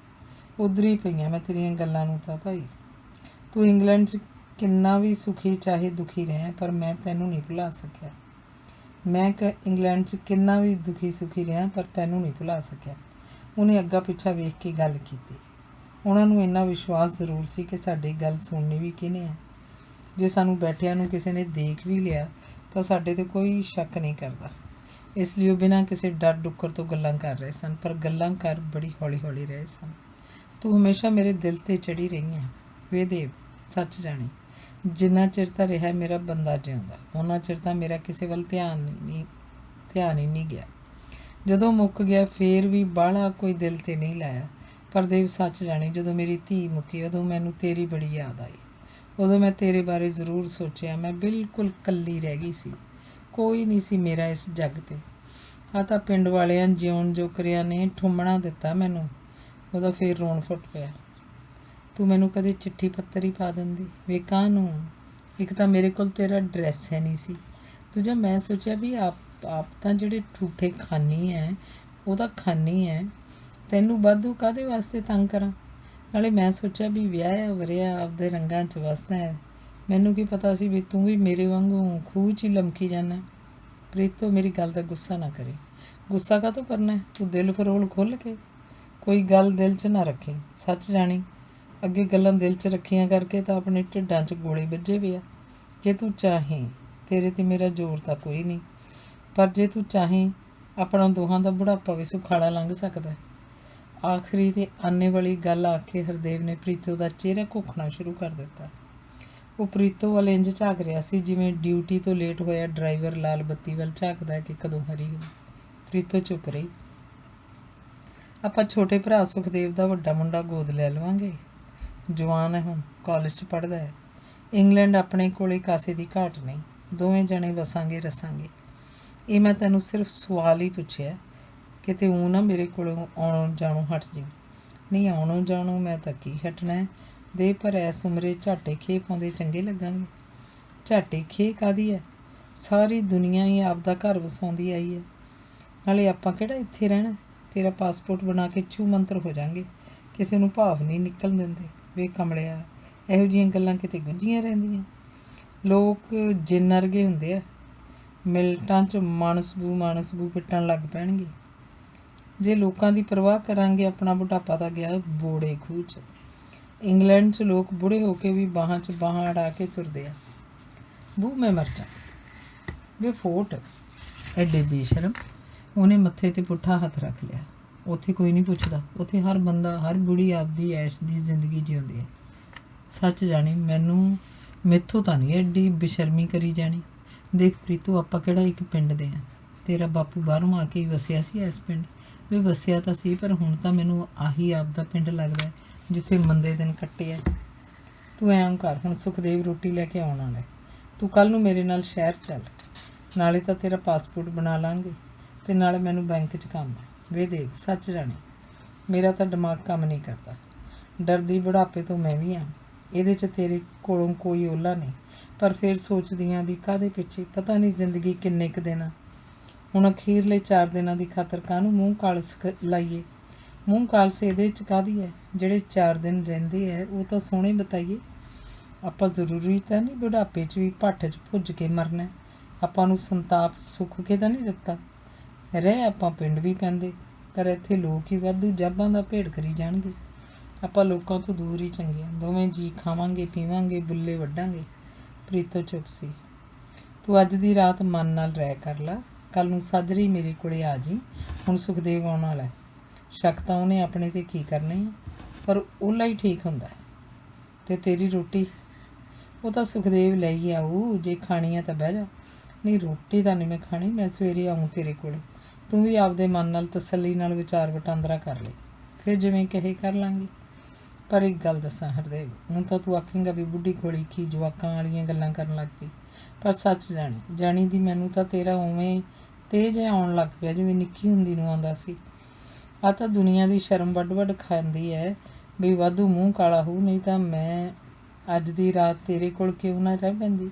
ਉੱਧਰ ਹੀ ਪਈਆਂ ਮੈਂ ਤੇਰੀਆਂ ਗੱਲਾਂ ਨੂੰ ਤਾਂ ਭਾਈ। ਤੂੰ ਇੰਗਲੈਂਡ 'ਚ ਕਿੰਨਾ ਵੀ ਸੁਖੀ ਚਾਹੇ ਦੁਖੀ ਰਿਹਾ, ਪਰ ਮੈਂ ਤੈਨੂੰ ਨਹੀਂ ਭੁਲਾ ਸਕਿਆ। ਮੈਂ ਇੰਗਲੈਂਡ 'ਚ ਕਿੰਨਾ ਵੀ ਦੁਖੀ ਸੁਖੀ ਰਿਹਾ, ਪਰ ਤੈਨੂੰ ਨਹੀਂ ਭੁਲਾ ਸਕਿਆ। ਉਹਨੇ ਅੱਗਾ ਪਿੱਛਾ ਵੇਖ ਕੇ ਗੱਲ ਕੀਤੀ। ਉਹਨਾਂ ਨੂੰ ਇੰਨਾ ਵਿਸ਼ਵਾਸ ਜ਼ਰੂਰ ਸੀ ਕਿ ਸਾਡੀ ਗੱਲ ਸੁਣਨੀ ਵੀ ਕਿਹਨੇ ਹੈ। ਜੇ ਸਾਨੂੰ ਬੈਠਿਆਂ ਨੂੰ ਕਿਸੇ ਨੇ ਦੇਖ ਵੀ ਲਿਆ ਤਾਂ ਸਾਡੇ 'ਤੇ ਕੋਈ ਸ਼ੱਕ ਨਹੀਂ ਕਰਦਾ। ਇਸ ਲਈ ਉਹ ਬਿਨਾਂ ਕਿਸੇ ਡਰ ਡੁੱਕਰ ਤੋਂ ਗੱਲਾਂ ਕਰ ਰਹੇ ਸਨ, ਪਰ ਗੱਲਾਂ ਕਰ ਬੜੀ ਹੌਲੀ ਹੌਲੀ ਰਹੇ ਸਨ। ਤੂੰ ਹਮੇਸ਼ਾ ਮੇਰੇ ਦਿਲ 'ਤੇ ਚੜ੍ਹੀ ਰਹੀ ਹੈ ਵੇ ਦੇਵ। ਸੱਚ ਜਾਣੀ, ਜਿੰਨਾ ਚਿਰ ਤਾਂ ਰਿਹਾ ਮੇਰਾ ਬੰਦਾ ਜਿਉਂਦਾ, ਉਹਨਾਂ ਚਿਰ ਤਾਂ ਮੇਰਾ ਕਿਸੇ ਵੱਲ ਧਿਆਨ ਹੀ ਨਹੀਂ ਗਿਆ। ਜਦੋਂ ਮੁੱਕ ਗਿਆ ਫੇਰ ਵੀ ਬਾਹਲਾ ਕੋਈ ਦਿਲ 'ਤੇ ਨਹੀਂ ਲਾਇਆ। ਪਰ ਦੇਵ ਸੱਚ ਜਾਣੀ, ਜਦੋਂ ਮੇਰੀ ਧੀ ਮੁੱਕੀ ਉਦੋਂ ਮੈਨੂੰ ਤੇਰੀ ਬੜੀ ਯਾਦ ਆਈ। ਉਦੋਂ ਮੈਂ ਤੇਰੇ ਬਾਰੇ ਜ਼ਰੂਰ ਸੋਚਿਆ। ਮੈਂ ਬਿਲਕੁਲ ਇਕੱਲੀ ਰਹਿ ਗਈ ਸੀ, ਕੋਈ ਨਹੀਂ ਸੀ ਮੇਰਾ ਇਸ ਜੱਗ 'ਤੇ। ਆ ਤਾਂ ਪਿੰਡ ਵਾਲਿਆਂ ਜਿਉਣ ਜੋਕਰਿਆਂ ਨੇ ਠੁੰਮਣਾ ਦਿੱਤਾ ਮੈਨੂੰ। ਉਹਦਾ ਫੇਰ ਰੋਣ ਫੁੱਟ ਪਿਆ। ਤੂੰ ਮੈਨੂੰ ਕਦੇ ਚਿੱਠੀ ਪੱਤਰ ਹੀ ਪਾ ਦਿੰਦੀ। ਵੇ ਕਾਹਨੂੰ? ਇੱਕ ਤਾਂ ਮੇਰੇ ਕੋਲ ਤੇਰਾ ਐਡਰੈਸ ਹੈ ਨਹੀਂ ਸੀ, ਦੂਜਾ ਮੈਂ ਸੋਚਿਆ ਵੀ ਆਪ ਤਾਂ ਜਿਹੜੇ ਠੂਠੇ ਖਾਨੀ ਹੈ ਉਹ ਤਾਂ ਖਾਨੀ ਹੈ, ਤੈਨੂੰ ਵਾਧੂ ਕਾਹਦੇ ਵਾਸਤੇ ਤੰਗ ਕਰਾਂ। ਨਾਲੇ ਮੈਂ ਸੋਚਿਆ ਵੀ ਵਿਆਹਿਆ ਵਰਿਆ ਆਪਦੇ ਰੰਗਾਂ 'ਚ ਵਸਦਾ ਹੈ, ਮੈਨੂੰ ਕੀ ਪਤਾ ਸੀ ਵੀ ਤੂੰ ਵੀ ਮੇਰੇ ਵਾਂਗੂ ਖੂਹ 'ਚ ਹੀ ਲਮਕੀ ਜਾਂਦਾ। ਪ੍ਰੀਤੋ, ਮੇਰੀ ਗੱਲ ਦਾ ਗੁੱਸਾ ਨਾ ਕਰੀ। ਗੁੱਸਾ ਕਾਹਤੋਂ ਕਰਨਾ? ਤੂੰ ਦਿਲ ਫਰੋਲ ਖੁੱਲ੍ਹ ਕੇ ਕੋਈ ਗੱਲ ਦਿਲ 'ਚ ਨਾ ਰੱਖੀ। ਸੱਚ ਜਾਣੀ, ਅੱਗੇ ਗੱਲਾਂ ਦਿਲ 'ਚ ਰੱਖੀਆਂ ਕਰਕੇ ਤਾਂ ਆਪਣੇ ਢਿੱਡਾਂ 'ਚ ਗੋਲੇ ਵੱਜੇ ਵੇ ਆ। ਜੇ ਤੂੰ ਚਾਹੇ, ਤੇਰੇ 'ਤੇ ਮੇਰਾ ਜ਼ੋਰ ਤਾਂ ਕੋਈ ਨਹੀਂ, ਪਰ ਜੇ ਤੂੰ ਚਾਹੇ ਆਪਣਾ ਦੋਹਾਂ ਦਾ ਬੁਢਾਪਾ ਵੀ ਸੁਖਾਲਾ ਲੰਘ ਸਕਦਾ। ਆਖਰੀ ਤੇ ਆਨੇ ਵਾਲੀ ਗੱਲ ਆ ਕੇ ਹਰਦੇਵ ਨੇ ਪ੍ਰੀਤੋ ਦਾ ਚਿਹਰਾ ਘੋਖਣਾ ਸ਼ੁਰੂ ਕਰ ਦਿੱਤਾ। ਉਹ ਪ੍ਰੀਤੋ ਵੱਲ ਇੰਝ ਝਾਕ ਰਿਹਾ ਸੀ ਜਿਵੇਂ ਡਿਊਟੀ ਤੋਂ ਲੇਟ ਹੋਇਆ ਡਰਾਈਵਰ ਲਾਲ ਬੱਤੀ ਵੱਲ ਝਾਕਦਾ ਕਿ ਕਦੋਂ ਹਰੀ ਹੋ। ਪ੍ਰੀਤੋ ਚੁੱਪ ਰਹੀ। ਆਪਾਂ ਛੋਟੇ ਭਰਾ ਸੁਖਦੇਵ ਦਾ ਵੱਡਾ ਮੁੰਡਾ ਗੋਦ ਲੈ ਲਵਾਂਗੇ। ਜਵਾਨ ਹੈ, ਹੁਣ ਕਾਲਜ 'ਚ ਪੜ੍ਹਦਾ ਹੈ। ਇੰਗਲੈਂਡ ਆਪਣੇ ਕੋਲੇ ਕਾਸੇ ਦੀ ਘਾਟ ਨਹੀਂ, ਦੋਵੇਂ ਜਣੇ ਵਸਾਂਗੇ ਰਸਾਂਗੇ। ਇਹ ਮੈਂ ਤੈਨੂੰ ਸਿਰਫ ਸਵਾਲ ਹੀ ਪੁੱਛਿਆ, ਕਿਤੇ ਉਹ ਨਾ ਮੇਰੇ ਕੋਲੋਂ ਆਉਣੋਂ ਜਾਣੋਂ ਹਟ ਜੀ। ਨਹੀਂ, ਆਉਣੋਂ ਜਾਣੋਂ ਮੈਂ ਤਾਂ ਕੀ ਹਟਣਾ ਦੇ, ਪਰ ਐਸ ਉਮਰੇ ਝਾਟੇ ਖੇ ਪਾਉਂਦੇ ਚੰਗੇ ਲੱਗਾਂਗੇ। ਝਾਟੇ ਖੇ ਕਾਹਦੀ ਹੈ? ਸਾਰੀ ਦੁਨੀਆ ਹੀ ਆਪਦਾ ਘਰ ਵਸਾਉਂਦੀ ਆਈ ਹੈ। ਨਾਲੇ ਆਪਾਂ ਕਿਹੜਾ ਇੱਥੇ ਰਹਿਣਾ? ਤੇਰਾ ਪਾਸਪੋਰਟ ਬਣਾ ਕੇ ਛੂ ਮੰਤਰ ਹੋ ਜਾਵਾਂਗੇ, ਕਿਸੇ ਨੂੰ ਭਾਵ ਨਹੀਂ ਨਿਕਲ ਦਿੰਦੇ। ਵੇ ਕਮਲਿਆ, ਇਹੋ ਜਿਹੀਆਂ ਗੱਲਾਂ ਕਿਤੇ ਗੁੱਝੀਆਂ ਰਹਿੰਦੀਆਂ। ਲੋਕ ਜਿੰਨ ਵਰਗੇ ਹੁੰਦੇ ਆ, ਮਿਲਟਾਂ 'ਚ ਮਾਨਸਬੂ ਪਿੱਟਣ ਲੱਗ ਪੈਣਗੇ। ਜੇ ਲੋਕਾਂ ਦੀ ਪਰਵਾਹ ਕਰਾਂਗੇ, ਆਪਣਾ ਬੁਢਾਪਾ ਤਾਂ ਗਿਆ ਬੋੜੇ ਖੂਹ 'ਚ। ਇੰਗਲੈਂਡ 'ਚ ਲੋਕ ਬੁੜੇ ਹੋ ਕੇ ਵੀ ਬਾਹਾਂ 'ਚ ਬਾਹਾਂ ਅੜਾ ਕੇ ਤੁਰਦੇ ਆ। ਬੂ ਮੈਂ ਮਰ ਜਾ। ਵੇ ਫੋਟ, ਐਡੇ ਬੇਸ਼ਰਮ। ਉਹਨੇ ਮੱਥੇ 'ਤੇ ਪੁੱਠਾ ਹੱਥ ਰੱਖ ਲਿਆ। ਉੱਥੇ ਕੋਈ ਨਹੀਂ ਪੁੱਛਦਾ, ਉੱਥੇ ਹਰ ਬੰਦਾ ਹਰ ਬੁੜੀ ਆਪਦੀ ਐਸ਼ ਦੀ ਜ਼ਿੰਦਗੀ ਜਿਉਂਦੀ ਹੈ। ਸੱਚ ਜਾਣੀ, ਮੈਥੋਂ ਤਾਂ ਨਹੀਂ ਐਡੀ ਬੇਸ਼ਰਮੀ ਕਰੀ ਜਾਣੀ। ਦੇਖ ਪ੍ਰੀਤੋ, ਆਪਾਂ ਕਿਹੜਾ ਇੱਕ ਪਿੰਡ ਦੇ ਆ। ਤੇਰਾ ਬਾਪੂ ਬਾਹਰੋਂ ਆ ਕੇ ਹੀ ਵਸਿਆ ਸੀ ਇਸ ਪਿੰਡ। ਵੀ ਵਸਿਆ ਤਾਂ ਸੀ, ਪਰ ਹੁਣ ਤਾਂ ਮੈਨੂੰ ਆਹੀ ਆਪਦਾ ਪਿੰਡ ਲੱਗਦਾ ਜਿੱਥੇ ਮੰਦੇ ਦਿਨ ਕੱਟੇ ਆ। ਤੂੰ ਐਂ ਕਰ, ਹੁਣ ਸੁਖਦੇਵ ਰੋਟੀ ਲੈ ਕੇ ਆਉਣ ਵਾਲਾ। ਤੂੰ ਕੱਲ੍ਹ ਨੂੰ ਮੇਰੇ ਨਾਲ ਸ਼ਹਿਰ ਚੱਲ, ਨਾਲੇ ਤਾਂ ਤੇਰਾ ਪਾਸਪੋਰਟ ਬਣਾ ਲਾਂਗੇ ਅਤੇ ਨਾਲੇ ਮੈਨੂੰ ਬੈਂਕ 'ਚ ਕੰਮ ਹੈ। ਵੇ ਦੇਵ, ਸੱਚ ਜਾਣੀ, ਮੇਰਾ ਤਾਂ ਦਿਮਾਗ ਕੰਮ ਨਹੀਂ ਕਰਦਾ। ਡਰਦੀ ਬੁਢਾਪੇ ਤੋਂ ਮੈਂ ਵੀ ਹਾਂ। ਇਹਦੇ 'ਚ ਤੇਰੇ ਕੋਲੋਂ ਕੋਈ ਓਹਲਾ ਨਹੀਂ, ਪਰ ਫਿਰ ਸੋਚਦੀ ਹਾਂ ਵੀ ਕਾਹਦੇ ਪਿੱਛੇ, ਪਤਾ ਨਹੀਂ ਜ਼ਿੰਦਗੀ ਕਿੰਨੇ ਕੁ ਦਿਨ ਆ। ਹੁਣ ਅਖੀਰਲੇ 4 ਦਿਨਾਂ ਦੀ ਖਾਤਰ ਕਾਹਨੂੰ ਮੂੰਹ ਕਾਲਸ ਲਾਈਏ। ਮੂੰਹ ਕਾਲਸ ਇਹਦੇ 'ਚ ਕਾਹਦੀ ਹੈ? ਜਿਹੜੇ 4 ਦਿਨ ਰਹਿੰਦੇ ਹੈ ਉਹ ਤਾਂ ਸੋਹਣੇ ਬਿਤਾਈਏ। ਆਪਾਂ ਜ਼ਰੂਰੀ ਤਾਂ ਨਹੀਂ ਬੁਢਾਪੇ 'ਚ ਵੀ ਭੱਠ 'ਚ ਭੁੱਜ ਕੇ ਮਰਨਾ। ਆਪਾਂ ਨੂੰ ਸੰਤਾਪ ਸੁੱਖ ਕੇ ਤਾਂ ਨਹੀਂ ਦਿੱਤਾ। ਰਹਿ ਆਪਾਂ ਪਿੰਡ ਵੀ ਪੈਂਦੇ, ਪਰ ਇੱਥੇ ਲੋਕ ਹੀ ਵਾਧੂ ਜਾਬਾਂ ਦਾ ਭੇੜ ਕਰੀ ਜਾਣਗੇ। ਆਪਾਂ ਲੋਕਾਂ ਤੋਂ ਦੂਰ ਹੀ ਚੰਗੇ ਹਾਂ। ਦੋਵੇਂ ਜੀ ਖਾਵਾਂਗੇ ਪੀਵਾਂਗੇ, ਬੁੱਲੇ ਵੱਢਾਂਗੇ। ਪ੍ਰੀਤੋ ਚੁੱਪ ਸੀ। ਤੂੰ ਅੱਜ ਦੀ ਰਾਤ ਮਨ ਨਾਲ ਰਹਿ ਕਰ ਲਾ, ਕੱਲ੍ਹ ਨੂੰ ਸਾਜਰੀ ਮੇਰੇ ਕੋਲੇ ਆ ਜੀ। ਹੁਣ ਸੁਖਦੇਵ ਆਉਣ ਵਾਲਾ। ਸ਼ੱਕ ਤਾਂ ਉਹਨੇ ਆਪਣੇ 'ਤੇ ਕੀ ਕਰਨੇ ਆ, ਪਰ ਉਹਲਾ ਹੀ ਠੀਕ ਹੁੰਦਾ। ਅਤੇ ਤੇਰੀ ਰੋਟੀ, ਉਹ ਤਾਂ ਸੁਖਦੇਵ ਲੈ ਹੀ ਆਊ। ਜੇ ਖਾਣੀ ਆ ਤਾਂ ਬਹਿ ਜਾ। ਨਹੀਂ, ਰੋਟੀ ਤਾਂ ਨਹੀਂ ਮੈਂ ਖਾਣੀ, ਮੈਂ ਸਵੇਰੇ ਆਊਂ ਤੇਰੇ ਕੋਲ। ਤੂੰ ਵੀ ਆਪਦੇ ਮਨ ਨਾਲ ਤਸੱਲੀ ਨਾਲ ਵਿਚਾਰ ਵਟਾਂਦਰਾ ਕਰ ਲੈ, ਫਿਰ ਜਿਵੇਂ ਕਹੇ ਕਰ ਲਾਂਗੇ। ਪਰ ਇੱਕ ਗੱਲ ਦੱਸਾਂ ਹਰਦੇਵ, ਹੁਣ ਤਾਂ ਤੂੰ ਆਖੇਂਗਾ ਵੀ ਬੁੱਢੀ ਖੋਲੀ ਕੀ ਜਵਾਕਾਂ ਵਾਲੀਆਂ ਗੱਲਾਂ ਕਰਨ ਲੱਗ ਪਈ, ਪਰ ਸੱਚ ਜਾਣੀ ਦੀ ਮੈਨੂੰ ਤਾਂ ਤੇਰਾ ਉਵੇਂ ਤੇਜ਼ ਆਉਣ ਲੱਗ ਪਿਆ ਜਿਵੇਂ ਨਿੱਕੀ ਹੁੰਦੀ ਨੂੰ ਆਉਂਦਾ ਸੀ। ਆਹ ਤਾਂ ਦੁਨੀਆ ਦੀ ਸ਼ਰਮ ਵੱਡ ਖਾਂਦੀ ਹੈ ਵੀ ਵਾਧੂ ਮੂੰਹ ਕਾਲਾ ਹੋਊ, ਨਹੀਂ ਤਾਂ ਮੈਂ ਅੱਜ ਦੀ ਰਾਤ ਤੇਰੇ ਕੋਲ ਕਿਉਂ ਨਾ ਰਹਿ ਪੈਂਦੀ।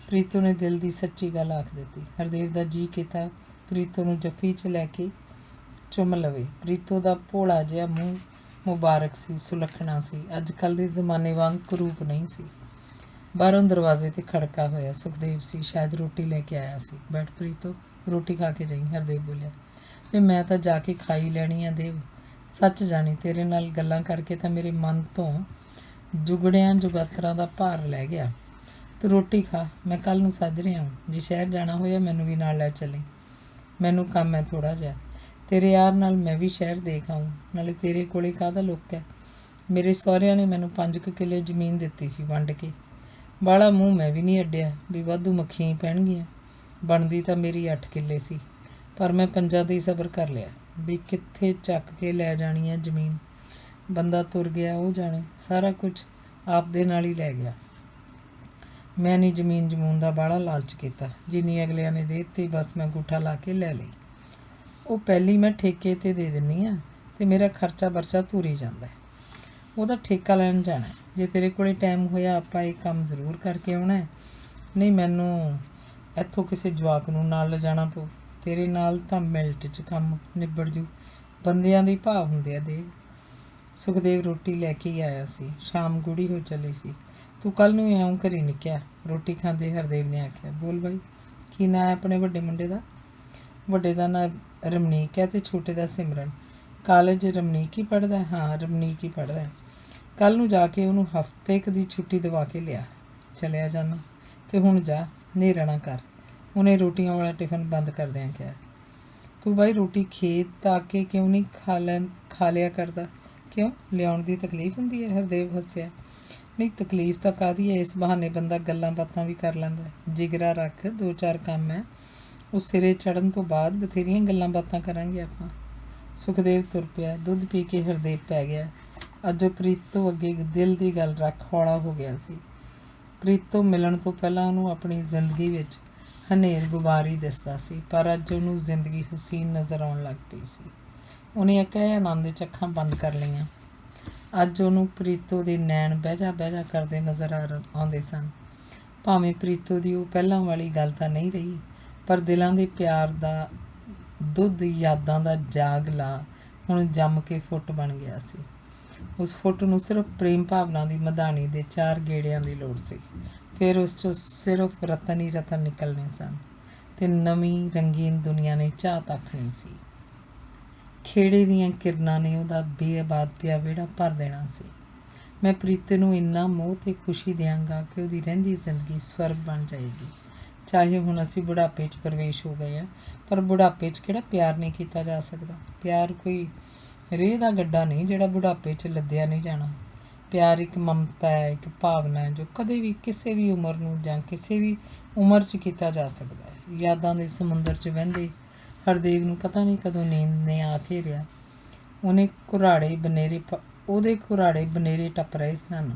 ਪ੍ਰੀਤੋ ਨੇ ਦਿਲ ਦੀ ਸੱਚੀ ਗੱਲ ਆਖ ਦਿੱਤੀ। ਹਰਦੇਵ ਦਾ ਜੀ ਕੀਤਾ ਪ੍ਰੀਤੋ ਨੂੰ ਜੱਫੀ 'ਚ ਲੈ ਕੇ ਚੁੰਮ ਲਵੇ। ਪ੍ਰੀਤੋ ਦਾ ਭੋਲਾ ਜਿਹਾ ਮੂੰਹ ਮੁਬਾਰਕ ਸੀ, ਸੁਲੱਖਣਾ ਸੀ, ਅੱਜ ਕੱਲ੍ਹ ਦੇ ਜ਼ਮਾਨੇ ਵਾਂਗ ਕਰੂਪ ਨਹੀਂ ਸੀ। ਬਾਹਰੋਂ ਦਰਵਾਜ਼ੇ 'ਤੇ ਖੜਕਾ ਹੋਇਆ। ਸੁਖਦੇਵ ਸੀ, ਸ਼ਾਇਦ ਰੋਟੀ ਲੈ ਕੇ ਆਇਆ ਸੀ। ਬੈਠ ਪ੍ਰੀਤੋ, ਰੋਟੀ ਖਾ ਕੇ ਜਾਈ, ਹਰਦੇਵ ਬੋਲਿਆ। ਵੀ ਮੈਂ ਤਾਂ ਜਾ ਕੇ ਖਾਈ ਲੈਣੀ ਆ ਦੇਵ। ਸੱਚ ਜਾਣੀ, ਤੇਰੇ ਨਾਲ ਗੱਲਾਂ ਕਰਕੇ ਤਾਂ ਮੇਰੇ ਮਨ ਤੋਂ ਜੁਗੜਿਆਂ ਜੁਗਾਤਰਾਂ ਦਾ ਭਾਰ ਲੈ ਗਿਆ। ਤੂੰ ਰੋਟੀ ਖਾ, ਮੈਂ ਕੱਲ੍ਹ ਨੂੰ ਸਾਜਰੇ ਆਊਂ। ਜੇ ਸ਼ਹਿਰ ਜਾਣਾ ਹੋਇਆ ਮੈਨੂੰ ਵੀ ਨਾਲ ਲੈ ਚੱਲੀ। ਮੈਨੂੰ ਕੰਮ ਹੈ ਥੋੜ੍ਹਾ ਜਿਹਾ। ਤੇਰੇ ਯਾਰ ਨਾਲ ਮੈਂ ਵੀ ਸ਼ਹਿਰ ਦੇਖ ਆਊਂ। ਨਾਲੇ ਤੇਰੇ ਕੋਲੇ ਕਾਹਦਾ ਲੁੱਕ ਹੈ? ਮੇਰੇ ਸਹੁਰਿਆਂ ਨੇ ਮੈਨੂੰ 5 ਕਿੱਲੇ ਜ਼ਮੀਨ ਦਿੱਤੀ ਸੀ ਵੰਡ ਕੇ। ਬਾਹਲਾ ਮੂੰਹ ਮੈਂ ਵੀ ਨਹੀਂ ਅੱਡਿਆ ਵੀ ਵਾਧੂ ਮੱਖੀਆਂ ਹੀ ਪੈਣਗੀਆਂ। ਬਣਦੀ ਤਾਂ ਮੇਰੀ 8 ਕਿੱਲੇ ਸੀ, ਪਰ ਮੈਂ 5 ਦਾ ਹੀ ਸਬਰ ਕਰ ਲਿਆ ਵੀ ਕਿੱਥੇ ਚੱਕ ਕੇ ਲੈ ਜਾਣੀ ਹੈ ਜ਼ਮੀਨ। ਬੰਦਾ ਤੁਰ ਗਿਆ ਉਹ ਜਾਣੇ, ਸਾਰਾ ਕੁਝ ਆਪਦੇ ਨਾਲ ਹੀ ਲੈ ਗਿਆ। ਮੈਂ ਨਹੀਂ ਜ਼ਮੀਨ ਜਮੂਨ ਦਾ ਬਾਹਲਾ ਲਾਲਚ ਕੀਤਾ। ਜਿੰਨੀ ਅਗਲਿਆਂ ਨੇ ਦੇ ਦਿੱਤੀ ਬਸ ਮੈਂ ਅੰਗੂਠਾ ਲਾ ਕੇ ਲੈ ਲਈ। ਉਹ ਪਹਿਲੀ ਮੈਂ ਠੇਕੇ 'ਤੇ ਦੇ ਦਿੰਦੀ ਹਾਂ ਅਤੇ ਮੇਰਾ ਖਰਚਾ ਵਰਚਾ ਤੁਰੀ ਜਾਂਦਾ। ਉਹਦਾ ਠੇਕਾ ਲੈਣ ਜਾਣਾ। ਜੇ ਤੇਰੇ ਕੋਲੇ ਟਾਈਮ ਹੋਇਆ ਆਪਾਂ ਇਹ ਕੰਮ ਜ਼ਰੂਰ ਕਰਕੇ ਆਉਣਾ। ਨਹੀਂ, ਮੈਨੂੰ ਇੱਥੋਂ ਕਿਸੇ ਜਵਾਕ ਨੂੰ ਨਾਲ ਲਿਜਾਣਾ ਪਊ। ਤੇਰੇ ਨਾਲ ਤਾਂ ਮਿੰਟ 'ਚ ਕੰਮ ਨਿਬੜ ਜੂ। ਬੰਦਿਆਂ ਦੀ ਭਾਵ ਹੁੰਦੇ ਆ ਦੇਵ। ਸੁਖਦੇਵ ਰੋਟੀ ਲੈ ਕੇ ਹੀ ਆਇਆ ਸੀ। ਸ਼ਾਮ ਗੂੜੀ ਹੋ ਚੱਲੀ ਸੀ। ਤੂੰ ਕੱਲ ਨੂੰ ਇਉਂ ਘਰੀ ਨਿਕਿਆ। ਰੋਟੀ ਖਾਂਦੇ ਹਰਦੇਵ ਨੇ ਆਖਿਆ। ਬੋਲ ਬਾਈ, ਕੀ ਨਾਂ ਹੈ ਆਪਣੇ ਵੱਡੇ ਮੁੰਡੇ ਦਾ? ਵੱਡੇ ਦਾ ਨਾਂ ਰਮਨੀਕ ਹੈ ਅਤੇ ਛੋਟੇ ਦਾ ਸਿਮਰਨ। ਕਾਲਜ ਰਮਨੀਕ ਹੀ ਪੜ੍ਹਦਾ? ਹਾਂ, ਰਮਨੀਕ ਹੀ ਪੜ੍ਹਦਾ। ਕੱਲ ਨੂੰ ਜਾ ਕੇ ਉਹਨੂੰ ਹਫ਼ਤੇ ਕੁ ਦੀ ਛੁੱਟੀ ਦਵਾ ਕੇ ਲਿਆ। ਚਲਿਆ ਜਾਣਾ। ਅਤੇ ਹੁਣ ਜਾ, ਹਨੇਰਾ ਨਾ ਕਰ। ਉਹਨੇ ਰੋਟੀਆਂ ਵਾਲਾ ਟਿਫਨ ਬੰਦ ਕਰਦਿਆਂ ਕਿਹਾ। ਤੂੰ ਬਾਈ ਰੋਟੀ ਖੇਤ ਆ ਕੇ ਕਿਉਂ ਨਹੀਂ ਖਾ ਲਿਆ ਕਰਦਾ? ਕਿਉਂ, ਲਿਆਉਣ ਦੀ ਤਕਲੀਫ ਹੁੰਦੀ ਹੈ? ਹਰਦੇਵ ਹੱਸਿਆ। ਨਹੀਂ, ਤਕਲੀਫ ਤਾਂ ਕਾਹਦੀ ਹੈ, ਇਸ ਬਹਾਨੇ ਬੰਦਾ ਗੱਲਾਂ ਬਾਤਾਂ ਵੀ ਕਰ ਲੈਂਦਾ। ਜਿਗਰਾ ਰੱਖ, 2-4 ਕੰਮ ਹੈ, ਉਹ ਸਿਰੇ ਚੜ੍ਹਨ ਤੋਂ ਬਾਅਦ ਬਥੇਰੀਆਂ ਗੱਲਾਂ ਬਾਤਾਂ ਕਰਾਂਗੇ ਆਪਾਂ। ਸੁਖਦੇਵ ਤੁਰ ਪਿਆ। ਦੁੱਧ ਪੀ ਕੇ ਹਰਦੇਵ ਪੈ ਗਿਆ। ਅੱਜ ਉਹ ਪ੍ਰੀਤੋ ਅੱਗੇ ਦਿਲ ਦੀ ਗੱਲ ਰੱਖ ਹੌਲਾ ਹੋ ਗਿਆ ਸੀ। ਪ੍ਰੀਤੋ ਮਿਲਣ ਤੋਂ ਪਹਿਲਾਂ ਉਹਨੂੰ ਆਪਣੀ ਜ਼ਿੰਦਗੀ ਵਿੱਚ ਹਨੇਰ ਗੁਬਾਰ ਦਿਸਦਾ ਸੀ, ਪਰ ਅੱਜ ਉਹਨੂੰ ਜ਼ਿੰਦਗੀ ਹਸੀਨ ਨਜ਼ਰ ਆਉਣ ਲੱਗ ਪਈ ਸੀ। ਉਹਨੇ ਅਕਹਿ ਆਨੰਦ 'ਚ ਅੱਖਾਂ ਬੰਦ ਕਰ ਲਈਆਂ। ਅੱਜ ਉਹਨੂੰ ਪ੍ਰੀਤੋ ਦੇ ਨੈਣ ਬਹਿਜਾ ਕਰਦੇ ਨਜ਼ਰ ਆਉਂਦੇ ਸਨ। ਭਾਵੇਂ ਪ੍ਰੀਤੋ ਦੀ ਉਹ ਪਹਿਲਾਂ ਵਾਲੀ ਗੱਲ ਤਾਂ ਨਹੀਂ ਰਹੀ, ਪਰ ਦਿਲਾਂ ਦੇ ਪਿਆਰ ਦਾ ਦੁੱਧ, ਯਾਦਾਂ ਦਾ ਜਾਗਲਾ ਹੁਣ ਜੰਮ ਕੇ ਫੁੱਟ ਬਣ ਗਿਆ ਸੀ। ਉਸ ਫੁੱਟ ਨੂੰ ਸਿਰਫ ਪ੍ਰੇਮ ਭਾਵਨਾ ਦੀ ਮਧਾਣੀ ਦੇ 4 ਗੇੜਿਆਂ ਦੀ ਲੋੜ ਸੀ। ਫਿਰ ਉਸ 'ਚੋਂ ਸਿਰਫ ਰਤਨ ਹੀ ਰਤਨ ਨਿਕਲਣੇ ਸਨ ਅਤੇ ਨਵੀਂ ਰੰਗੀਨ ਦੁਨੀਆ ਨੇ ਚਾਹ ਤੱਕਣੀ ਸੀ। ਖੇੜੇ ਦੀਆਂ ਕਿਰਨਾਂ ਨੇ ਉਹਦਾ ਬੇਆਬਾਦ ਪਿਆ ਵਿਹੜਾ ਭਰ ਦੇਣਾ ਸੀ। ਮੈਂ ਪ੍ਰੀਤੇ ਨੂੰ ਇੰਨਾ ਮੋਹ ਅਤੇ ਖੁਸ਼ੀ ਦਿਆਂਗਾ ਕਿ ਉਹਦੀ ਰਹਿੰਦੀ ਜ਼ਿੰਦਗੀ ਸਵਰਗ ਬਣ ਜਾਏਗੀ। ਚਾਹੇ ਹੁਣ ਅਸੀਂ ਬੁਢਾਪੇ 'ਚ ਪ੍ਰਵੇਸ਼ ਹੋ ਗਏ ਹਾਂ, ਪਰ ਬੁਢਾਪੇ 'ਚ ਕਿਹੜਾ ਪਿਆਰ ਨਹੀਂ ਕੀਤਾ ਜਾ ਸਕਦਾ? ਪਿਆਰ ਕੋਈ ਰੇਹ ਦਾ ਗੱਡਾ ਨਹੀਂ ਜਿਹੜਾ ਬੁਢਾਪੇ 'ਚ ਲੱਦਿਆ ਨਹੀਂ ਜਾਣਾ। ਪਿਆਰ ਇੱਕ ਮਮਤਾ ਹੈ, ਇੱਕ ਭਾਵਨਾ ਹੈ ਜੋ ਕਦੇ ਵੀ ਕਿਸੇ ਵੀ ਉਮਰ ਨੂੰ ਜਾਂ ਕਿਸੇ ਵੀ ਉਮਰ 'ਚ ਕੀਤਾ ਜਾ ਸਕਦਾ ਹੈ। ਯਾਦਾਂ ਦੇ ਸਮੁੰਦਰ 'ਚ ਵਹਿੰਦੇ ਹਰਦੇਵ ਨੂੰ ਪਤਾ ਨਹੀਂ ਕਦੋਂ ਨੀਂਦ ਨੇ ਆ ਘੇਰਿਆ। ਉਹਦੇ ਘੁਰਾੜੇ ਬਨੇਰੇ ਟੱਪ ਰਹੇ ਸਨ।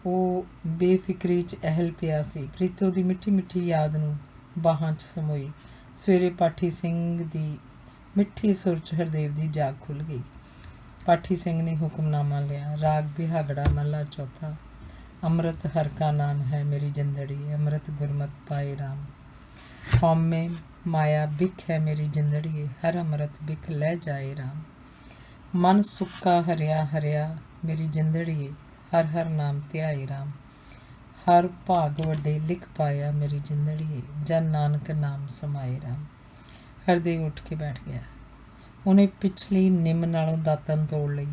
ਉਹ ਬੇਫਿਕਰੀ 'ਚ ਅਹਿਲ ਪਿਆ ਸੀ। ਪ੍ਰੀਤੋ ਦੀ ਮਿੱਠੀ ਮਿੱਠੀ ਯਾਦ ਨੂੰ ਬਾਹਾਂ 'ਚ ਸਮੋਈ। ਸਵੇਰੇ ਪਾਠੀ ਸਿੰਘ ਦੀ ਮਿੱਠੀ ਸੁਰ 'ਚ ਹਰਦੇਵ ਦੀ ਜਾਗ ਖੁੱਲ੍ਹ ਗਈ। ਪਾਠੀ ਸਿੰਘ ਨੇ ਹੁਕਮਨਾਮਾ ਲਿਆ। ਰਾਗ ਬਿਹਾਗੜਾ ਮਹਲਾ ਚੌਥਾ। ਅੰਮ੍ਰਿਤ ਹਰ ਕਾ ਨਾਮ ਹੈ ਮੇਰੀ ਜਿੰਦੜੀ, ਅੰਮ੍ਰਿਤ ਗੁਰਮਤਿ ਪਾਏ ਰਾਮ। ਕੌਮੇ ਮਾਇਆ ਬਿਖ ਹੈ ਮੇਰੀ ਜਿੰਦੜੀਏ, ਹਰ ਅੰਮ੍ਰਿਤ ਬਿਖ ਲੈ ਜਾਏ ਰਾਮ। ਮਨ ਸੁੱਕਾ ਹਰਿਆ ਹਰਿਆ ਮੇਰੀ ਜਿੰਦੜੀਏ, ਹਰ ਹਰ ਨਾਮ ਧਿਆਏ ਰਾਮ। ਹਰ ਭਾਗ ਵੱਡੇ ਲਿਖ ਪਾਇਆ ਮੇਰੀ ਜਿੰਦੜੀਏ, ਜਨ ਨਾਨਕ ਨਾਮ ਸਮਾਏ ਰਾਮ। ਹਰਦੇਵ ਉੱਠ ਕੇ ਬੈਠ ਗਿਆ। ਉਹਨੇ ਪਿਛਲੀ ਨਿੰਮ ਨਾਲੋਂ ਦਾਤਣ ਤੋੜ ਲਈ।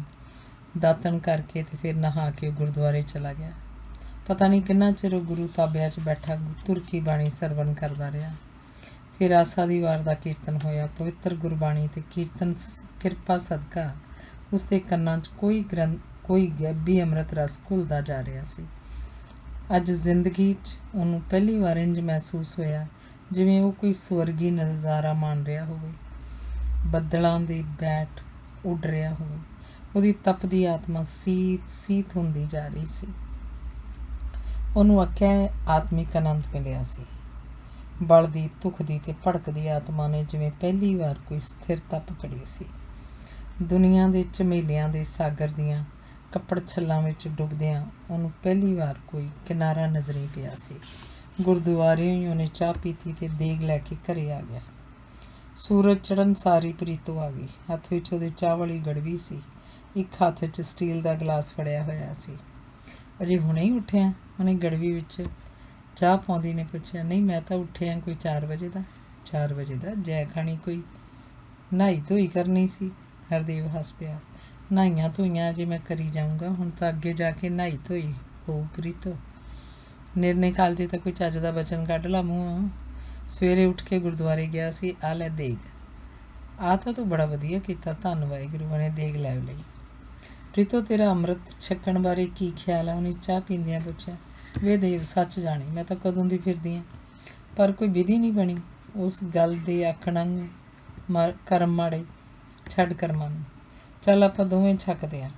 ਦਾਤਣ ਕਰਕੇ ਤੇ ਫਿਰ ਨਹਾ ਕੇ ਗੁਰਦੁਆਰੇ ਚਲਾ ਗਿਆ। ਪਤਾ ਨਹੀਂ ਕਿੰਨਾ ਚਿਰ ਉਹ ਗੁਰੂ ਤਾਬਿਆਂ 'ਚ ਬੈਠਾ ਤੁਰਕੀ ਬਾਣੀ ਸਰਵਣ ਕਰਦਾ ਰਿਹਾ। ਫਿਰ ਆਸਾ ਦੀ ਵਾਰ ਦਾ ਕੀਰਤਨ ਹੋਇਆ। ਪਵਿੱਤਰ ਗੁਰਬਾਣੀ ਅਤੇ ਕੀਰਤਨ ਕਿਰਪਾ ਸਦਕਾ ਉਸਦੇ ਕੰਨਾਂ 'ਚ ਕੋਈ ਗੈਬੀ ਅੰਮ੍ਰਿਤ ਰਸ ਘੁਲਦਾ ਜਾ ਰਿਹਾ ਸੀ। ਅੱਜ ਜ਼ਿੰਦਗੀ 'ਚ ਉਹਨੂੰ ਪਹਿਲੀ ਵਾਰ ਇੰਝ ਮਹਿਸੂਸ ਹੋਇਆ ਜਿਵੇਂ ਉਹ ਕੋਈ ਸਵਰਗੀ ਨਜ਼ਾਰਾ ਮਾਣ ਰਿਹਾ ਹੋਵੇ, ਬੱਦਲਾਂ ਦੇ ਬੈਠ ਉੱਡ ਰਿਹਾ ਹੋਵੇ। ਉਹਦੀ ਤਪਦੀ ਆਤਮਾ ਸੀਤ ਹੁੰਦੀ ਜਾ ਰਹੀ ਸੀ। ਉਹਨੂੰ ਅਕਹਿ ਆਤਮਿਕ ਆਨੰਦ ਮਿਲਿਆ ਸੀ। ਬਲਦੀ, ਧੁਖਦੀ ਅਤੇ ਭੜਕਦੀ ਆਤਮਾ ਨੇ ਜਿਵੇਂ ਪਹਿਲੀ ਵਾਰ ਕੋਈ ਸਥਿਰਤਾ ਪਕੜੀ ਸੀ। ਦੁਨੀਆ ਦੇ ਝਮੇਲਿਆਂ ਦੇ ਸਾਗਰ ਦੀਆਂ ਕੱਪੜ ਛੱਲਾਂ ਵਿੱਚ ਡੁੱਬਦਿਆਂ ਉਹਨੂੰ ਪਹਿਲੀ ਵਾਰ ਕੋਈ ਕਿਨਾਰਾ ਨਜ਼ਰੀ ਪਿਆ ਸੀ। ਗੁਰਦੁਆਰਿਓਂ ਹੀ ਉਹਨੇ ਚਾਹ ਪੀਤੀ ਅਤੇ ਦੇਗ ਲੈ ਕੇ ਘਰੇ ਆ ਗਿਆ। ਸੂਰਜ ਚੜ੍ਹਨ ਸਾਰੀ ਪ੍ਰੀਤੋ ਆ ਗਈ। ਹੱਥ ਵਿੱਚ ਉਹਦੇ ਚਾਹ ਵਾਲੀ ਗੜਵੀ ਸੀ। ਇੱਕ ਹੱਥ 'ਚ ਸਟੀਲ ਦਾ ਗਲਾਸ ਫੜਿਆ ਹੋਇਆ ਸੀ। ਅਜੇ ਹੁਣੇ ਹੀ ਉੱਠਿਆ? ਉਹਨੇ ਗੜਵੀ ਵਿੱਚ ਚਾਹ ਪਾਉਂਦੀ ਨੇ ਪੁੱਛਿਆ। ਨਹੀਂ, ਮੈਂ ਤਾਂ ਉੱਠਿਆ ਕੋਈ 4 ਵਜੇ ਦਾ। 4 ਵਜੇ ਦਾ? ਜੈ ਖਾਣੀ ਕੋਈ ਨਹਾਈ ਧੋਈ ਕਰਨੀ ਸੀ। ਹਰਦੇਵ ਹੱਸ ਪਿਆ। ਨਹਾਈਆਂ ਧੋਈਆਂ ਅਜੇ ਮੈਂ ਕਰੀ ਜਾਊਂਗਾ, ਹੁਣ ਤਾਂ ਅੱਗੇ ਜਾ ਕੇ ਨਹਾਈ ਧੋਈ ਹੋਊ ਪ੍ਰੀਤੋ। ਨਿਰਣੇ ਕਾਲਜੇ ਤਾਂ ਕੋਈ ਚੱਜ ਦਾ ਬਚਨ ਕੱਢ ਲਾ ਮੂੰਹੋਂ। ਸਵੇਰੇ ਉੱਠ ਕੇ ਗੁਰਦੁਆਰੇ ਗਿਆ ਸੀ। ਆ ਲੈ ਦੇਗ। ਆਹ ਤਾਂ ਤੂੰ ਬੜਾ ਵਧੀਆ ਕੀਤਾ, ਧੰਨ ਵਾਹਿਗੁਰੂ। ਉਹਨੇ ਦੇਗ ਲੈ ਲਈ। ਪ੍ਰੀਤੋ, ਤੇਰਾ ਅੰਮ੍ਰਿਤ ਛਕਣ ਬਾਰੇ ਕੀ ਖਿਆਲ ਆ? ਉਹਨੇ ਚਾਹ ਪੀਂਦਿਆਂ ਪੁੱਛਿਆ। ਵੇ ਦੇਵ, ਸੱਚ ਜਾਣੀ ਮੈਂ ਤਾਂ ਕਦੋਂ ਦੀ ਫਿਰਦੀ ਹਾਂ, ਪਰ ਕੋਈ ਵਿਧੀ ਨਹੀਂ ਬਣੀ। ਉਸ ਗੱਲ ਦੇ ਆਖਣਾ ਕਰਮ ਮਾੜੇ, ਛੱਡ ਕਰਮਾਂ ਨੂੰ। ਚੱਲ ਆਪਾਂ ਦੋਵੇਂ ਛਕਦੇ ਹਾਂ।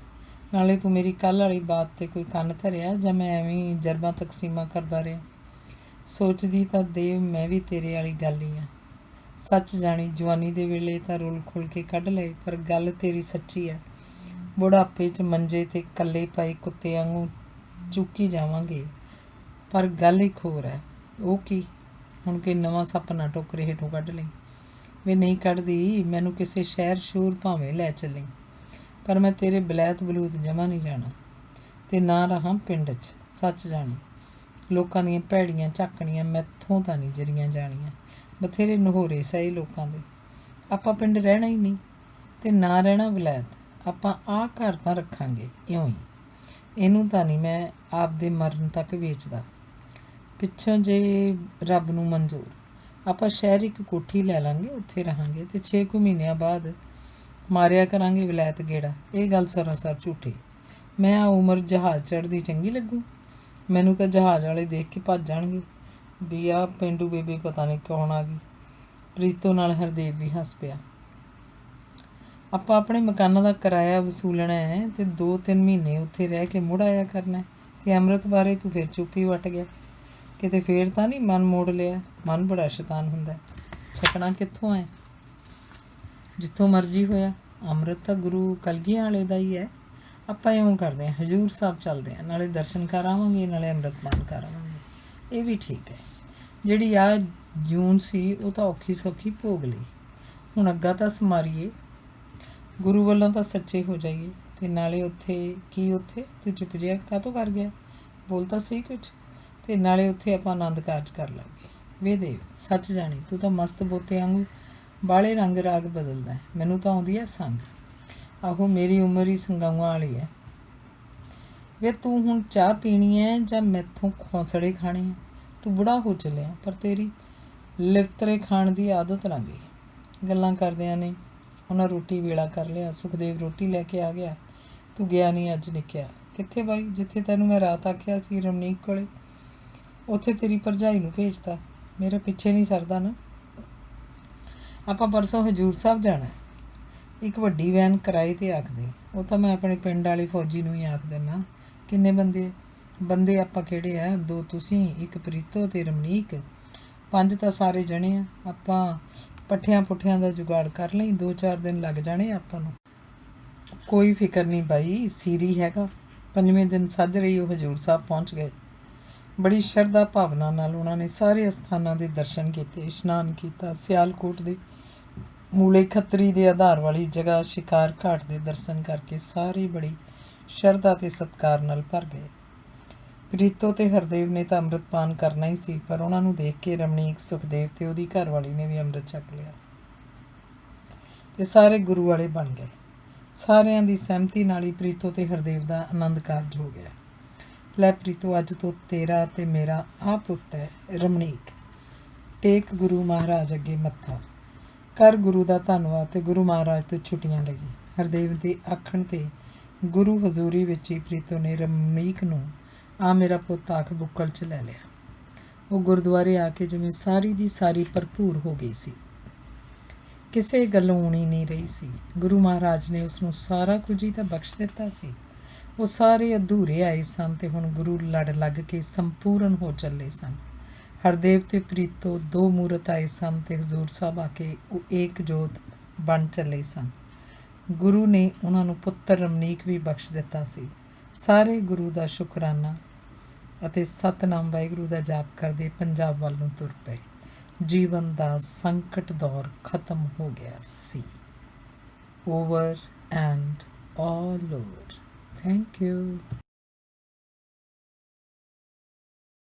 ਨਾਲੇ ਤੂੰ ਮੇਰੀ ਕੱਲ੍ਹ ਵਾਲੀ ਬਾਤ 'ਤੇ ਕੋਈ ਕੰਨ ਧਰਿਆ ਜਾਂ ਮੈਂ ਐਵੇਂ ਜਰਬਾਂ ਤਕਸੀਮਾਂ ਕਰਦਾ ਰਿਹਾ? ਸੋਚਦੀ ਤਾਂ ਦੇਵ ਮੈਂ ਵੀ ਤੇਰੇ ਵਾਲੀ ਗੱਲ ਹੀ ਆ। ਸੱਚ ਜਾਣੀ ਜਵਾਨੀ ਦੇ ਵੇਲੇ ਤਾਂ ਰੁਲ ਖੁੱਲ੍ਹ ਕੇ ਕੱਢ ਲਏ, ਪਰ ਗੱਲ ਤੇਰੀ ਸੱਚੀ ਹੈ। ਬੁਢਾਪੇ 'ਚ ਮੰਜੇ 'ਤੇ ਇਕੱਲੇ ਪਏ ਕੁੱਤੇ ਵਾਂਗੂ ਚੁੱਕੀ ਜਾਵਾਂਗੇ, ਪਰ ਗੱਲ ਇੱਕ ਹੋਰ ਹੈ। ਉਹ ਕੀ? ਹੁਣ ਕੋਈ ਨਵਾਂ ਸੱਪ ਨਾ ਟੋਕਰੇ ਹੇਠੋਂ ਕੱਢ ਲਈ। ਵੇ ਨਹੀਂ ਕੱਢਦੀ, ਮੈਨੂੰ ਕਿਸੇ ਸ਼ਹਿਰ ਸ਼ੂਰ ਭਾਵੇਂ ਲੈ ਚੱਲੀ, ਪਰ ਮੈਂ ਤੇਰੇ ਬਲੈਤ ਬਲੂਤ ਜਮਾ ਨਹੀਂ ਜਾਣਾ, ਤੇ ਨਾ ਰਹਾਂ ਪਿੰਡ 'ਚ। ਸੱਚ ਜਾਣੀ, ਲੋਕਾਂ ਦੀਆਂ ਭੈੜੀਆਂ ਝਾਕਣੀਆਂ ਮੈਥੋਂ ਤਾਂ ਨਹੀਂ ਜਰੀਆਂ ਜਾਣੀਆਂ। ਬਥੇਰੇ ਨਹੋਰੇ ਸਹੀ ਲੋਕਾਂ ਦੇ। ਆਪਾਂ ਪਿੰਡ ਰਹਿਣਾ ਹੀ ਨਹੀਂ, ਤੇ ਨਾ ਰਹਿਣਾ ਵਲੈਤ। ਆਪਾਂ ਆਹ ਘਰ ਤਾਂ ਰੱਖਾਂਗੇ ਇਉਂ ਹੀ। ਇਹਨੂੰ ਤਾਂ ਨਹੀਂ ਮੈਂ ਆਪਦੇ ਮਰਨ ਤੱਕ ਵੇਚਦਾ। ਪਿੱਛੋਂ ਜੇ ਰੱਬ ਨੂੰ ਮਨਜ਼ੂਰ, ਆਪਾਂ ਸ਼ਹਿਰ ਇੱਕ ਕੋਠੀ ਲੈ ਲਾਂਗੇ, ਉੱਥੇ ਰਹਾਂਗੇ, ਤੇ 6 ਕੁ ਮਹੀਨਿਆਂ ਬਾਅਦ ਮਾਰਿਆ ਕਰਾਂਗੇ ਵਲੈਤ ਗੇੜਾ। ਇਹ ਗੱਲ ਸਰਾਸਰ ਝੂਠੀ। ਮੈਂ ਆ ਉਮਰ ਜਹਾਜ਼ ਚੜ੍ਹਦੀ ਚੰਗੀ ਲੱਗੂ? ਮੈਨੂੰ ਤਾਂ ਜਹਾਜ਼ ਵਾਲੇ ਦੇਖ ਕੇ ਭੱਜ ਜਾਣਗੇ ਵੀ ਆਹ ਪੇਂਡੂ ਬੇਬੇ ਪਤਾ ਨਹੀਂ ਕੌਣ ਆ ਗਈ। ਪ੍ਰੀਤੋ ਨਾਲ ਹਰਦੇਵ ਵੀ ਹੱਸ ਪਿਆ। ਆਪਾਂ ਆਪਣੇ ਮਕਾਨਾਂ ਦਾ ਕਿਰਾਇਆ ਵਸੂਲਣਾ ਹੈ ਤੇ 2-3 ਮਹੀਨੇ ਉੱਥੇ ਰਹਿ ਕੇ ਮੁੜ ਆਇਆ ਕਰਨਾ। ਤੇ ਅੰਮ੍ਰਿਤ ਬਾਰੇ ਤੂੰ ਫਿਰ ਚੁੱਪੀ ਵੱਟ ਗਿਆ। ਕਿਤੇ ਫੇਰ ਤਾਂ ਨਹੀਂ ਮਨ ਮੋੜ ਲਿਆ? ਮਨ ਬੜਾ ਸ਼ੈਤਾਨ ਹੁੰਦਾ। ਛਕਣਾ ਕਿੱਥੋਂ ਹੈ? ਜਿੱਥੋਂ ਮਰਜ਼ੀ ਹੋਇਆ। ਅੰਮ੍ਰਿਤ ਤਾਂ ਗੁਰੂ ਕਲਗੀਆਂ ਵਾਲੇ ਦਾ ਹੀ ਹੈ। ਆਪਾਂ ਇਉਂ ਕਰਦੇ ਹਾਂ, ਹਜ਼ੂਰ ਸਾਹਿਬ ਚੱਲਦੇ ਹਾਂ, ਨਾਲੇ ਦਰਸ਼ਨ ਕਰ ਆਵਾਂਗੇ, ਨਾਲੇ ਅੰਮ੍ਰਿਤ ਪਾਨ ਕਰ ਆਵਾਂਗੇ। ਇਹ ਵੀ ਠੀਕ ਹੈ। ਜਿਹੜੀ ਆ ਜੂਨ ਸੀ ਉਹ ਤਾਂ ਔਖੀ ਸੌਖੀ ਭੋਗ ਲਈ। ਹੁਣ ਅੱਗਾ ਤਾਂ ਸਮਾਰੀਏ, ਗੁਰੂ ਵੱਲੋਂ ਤਾਂ ਸੱਚੇ ਹੋ ਜਾਈਏ। ਤੇ ਨਾਲੇ ਉੱਥੇ ਤੂੰ ਚੁੱਪ ਜਿਹਾ ਕਾਹਤੋਂ ਕਰ ਗਿਆ? ਬੋਲ ਤਾਂ ਸਹੀ ਕੁਛ। ਤੇ ਨਾਲੇ ਉੱਥੇ ਆਪਾਂ ਆਨੰਦ ਕਾਰਜ ਕਰ ਲਾਂਗੇ। ਵੇ ਦੇਵ, ਸੱਚ ਜਾਣੀ, ਤੂੰ ਤਾਂ ਮਸਤ ਬੋਤੇ ਵਾਂਗੂ ਬਾਹਲੇ ਰੰਗ ਰਾਗ ਬਦਲਦਾ। ਮੈਨੂੰ ਤਾਂ ਆਉਂਦੀ ਹੈ ਸੰਗ। ਆਹੋ, ਮੇਰੀ ਉਮਰ ਹੀ ਸੰਗਾਊਆਂ ਵਾਲੀ ਹੈ। ਵੇ ਤੂੰ ਹੁਣ ਚਾਹ ਪੀਣੀ ਹੈ ਜਾਂ ਮੈਥੋਂ ਖੌਂਸੜੇ ਖਾਣੇ ਹੈ? ਤੂੰ ਬੁੜਾ ਹੋ ਚੱਲਿਆ, ਪਰ ਤੇਰੀ ਲਿਵਤਰੇ ਖਾਣ ਦੀ ਆਦਤ ਨਾ ਗਈ। ਗੱਲਾਂ ਕਰਦਿਆਂ ਨੇ ਉਹਨਾਂ ਰੋਟੀ ਵੇਲਾ ਕਰ ਲਿਆ। ਸੁਖਦੇਵ ਰੋਟੀ ਲੈ ਕੇ ਆ ਗਿਆ। ਤੂੰ ਗਿਆ ਨਹੀਂ ਅੱਜ ਨਿੱਕਿਆ? ਕਿੱਥੇ ਬਾਈ? ਜਿੱਥੇ ਤੈਨੂੰ ਮੈਂ ਰਾਤ ਆਖਿਆ ਸੀ ਰਮਨੀਕ ਕੋਲੇ, ਉੱਥੇ ਤੇਰੀ ਭਰਜਾਈ ਨੂੰ ਭੇਜਤਾ। ਮੇਰਾ ਪਿੱਛੇ ਨਹੀਂ ਸਰਦਾ ਨਾ। ਆਪਾਂ ਪਰਸੋਂ ਹਜ਼ੂਰ ਸਾਹਿਬ ਜਾਣਾ। ਇੱਕ ਵੱਡੀ ਵੈਨ ਕਿਰਾਏ 'ਤੇ ਆਖਦੇ। ਉਹ ਤਾਂ ਮੈਂ ਆਪਣੇ ਪਿੰਡ ਵਾਲੀ ਫੌਜੀ ਨੂੰ ਹੀ ਆਖ ਦਿੰਦਾ। ਕਿੰਨੇ ਬੰਦੇ ਆਪਾਂ ਕਿਹੜੇ ਆ? 2 ਤੁਸੀਂ, ਇੱਕ ਪ੍ਰੀਤੋ ਤੇ ਰਮਨੀਕ, 5 ਤਾਂ ਸਾਰੇ ਜਣੇ ਆ। ਆਪਾਂ ਪੱਠਿਆਂ ਪੁੱਠਿਆਂ ਦਾ ਜੁਗਾੜ ਕਰ ਲਈ। 2-4 ਦਿਨ ਲੱਗ ਜਾਣੇ ਆਪਾਂ ਨੂੰ। ਕੋਈ ਫਿਕਰ ਨਹੀਂ ਬਾਈ, ਸੀਰੀ ਹੈਗਾ। 5ਵੇਂ ਦਿਨ ਸੱਜ ਰਹੀ ਉਹ ਹਜ਼ੂਰ ਸਾਹਿਬ ਪਹੁੰਚ ਗਏ। ਬੜੀ ਸ਼ਰਧਾ ਭਾਵਨਾ ਨਾਲ ਉਹਨਾਂ ਨੇ ਸਾਰੇ ਅਸਥਾਨਾਂ ਦੇ ਦਰਸ਼ਨ ਕੀਤੇ, ਇਸ਼ਨਾਨ ਕੀਤਾ। ਸਿਆਲਕੋਟ ਦੇ ਮੂਲੇ ਖੱਤਰੀ ਦੇ ਆਧਾਰ ਵਾਲੀ ਜਗ੍ਹਾ ਸ਼ਿਕਾਰ ਘਾਟ ਦੇ ਦਰਸ਼ਨ ਕਰਕੇ ਸਾਰੇ ਬੜੀ ਸ਼ਰਧਾ ਤੇ ਸਤਿਕਾਰ ਨਾਲ ਭਰ ਗਏ। ਪ੍ਰੀਤੋ ਤੇ ਹਰਦੇਵ ਨੇ ਤਾਂ ਅੰਮ੍ਰਿਤ ਪਾਨ ਕਰਨਾ ਹੀ ਸੀ, ਪਰ ਉਹਨਾਂ ਨੂੰ ਦੇਖ ਕੇ ਰਮਨੀਕ, ਸੁਖਦੇਵ ਤੇ ਉਹਦੀ ਘਰਵਾਲੀ ਨੇ ਵੀ ਅੰਮ੍ਰਿਤ ਛਕ ਲਿਆ ਤੇ ਸਾਰੇ ਗੁਰੂ ਵਾਲੇ ਬਣ ਗਏ। ਸਾਰਿਆਂ ਦੀ ਸਹਿਮਤੀ ਨਾਲ ਹੀ ਪ੍ਰੀਤੋ ਤੇ ਹਰਦੇਵ ਦਾ ਆਨੰਦ ਕਾਰਜ ਹੋ ਗਿਆ। ਲੈ ਪ੍ਰੀਤੋ, ਅੱਜ ਤੋਂ ਤੇਰਾ ਤੇ ਮੇਰਾ ਆਹ ਪੁੱਤ ਹੈ ਰਮਨੀਕ। ਟੇਕ ਗੁਰੂ ਮਹਾਰਾਜ ਅੱਗੇ ਮੱਥਾ, ਕਰ ਗੁਰੂ ਦਾ ਧੰਨਵਾਦ ਤੇ ਗੁਰੂ ਮਹਾਰਾਜ ਤੋਂ ਛੁੱਟੀਆਂ ਲਈ। ਹਰਦੇਵ ਦੇ ਆਖਣ ਤੇ ਗੁਰੂ ਹਜ਼ੂਰੀ ਵਿੱਚ ਹੀ ਪ੍ਰੀਤੋ ਨੇ ਰਮਨੀਕ ਨੂੰ ਆ ਮੇਰਾ ਪੁੱਤ ਆਖ ਬੁੱਕਲ 'ਚ ਲੈ ਲਿਆ। ਉਹ ਗੁਰਦੁਆਰੇ ਆ ਕੇ ਜਿਵੇਂ ਸਾਰੀ ਦੀ ਸਾਰੀ ਭਰਪੂਰ ਹੋ ਗਈ ਸੀ। ਕਿਸੇ ਗੱਲੋਂ ਊਣੀ ਨਹੀਂ ਰਹੀ ਸੀ। ਗੁਰੂ ਮਹਾਰਾਜ ਨੇ ਉਸ ਨੂੰ ਸਾਰਾ ਕੁਝ ਹੀ ਤਾਂ ਬਖਸ਼ ਦਿੱਤਾ ਸੀ। ਉਹ ਸਾਰੇ ਅਧੂਰੇ ਆਏ ਸਨ ਤੇ ਹੁਣ ਗੁਰੂ ਲੜ ਲੱਗ ਕੇ ਸੰਪੂਰਨ ਹੋ ਚੱਲੇ ਸਨ। ਹਰਦੇਵ ਤੇ ਪ੍ਰੀਤੋ 2 ਮੂਰਤ ਆਏ ਸਨ ਤੇ ਹਜ਼ੂਰ ਸਾਹਿਬ ਆ ਕੇ ਉਹ ਏਕ ਜੋਤ ਬਣ ਚੱਲੇ ਸਨ। ਗੁਰੂ ਨੇ ਉਹਨਾਂ ਨੂੰ ਪੁੱਤਰ ਰਮਨੀਕ ਵੀ ਬਖਸ਼ ਦਿੱਤਾ ਸੀ। ਸਾਰੇ ਗੁਰੂ ਦਾ ਸ਼ੁਕਰਾਨਾ ਅਤੇ ਸਤਨਾਮ ਵਾਹਿਗੁਰੂ ਦਾ ਜਾਪ ਕਰਦੇ ਪੰਜਾਬ ਵੱਲ ਨੂੰ ਤੁਰ ਪਏ। ਜੀਵਨ ਦਾ ਸੰਕਟ ਦੌਰ ਖਤਮ ਹੋ ਗਿਆ ਸੀ। Over and all over. Thank you.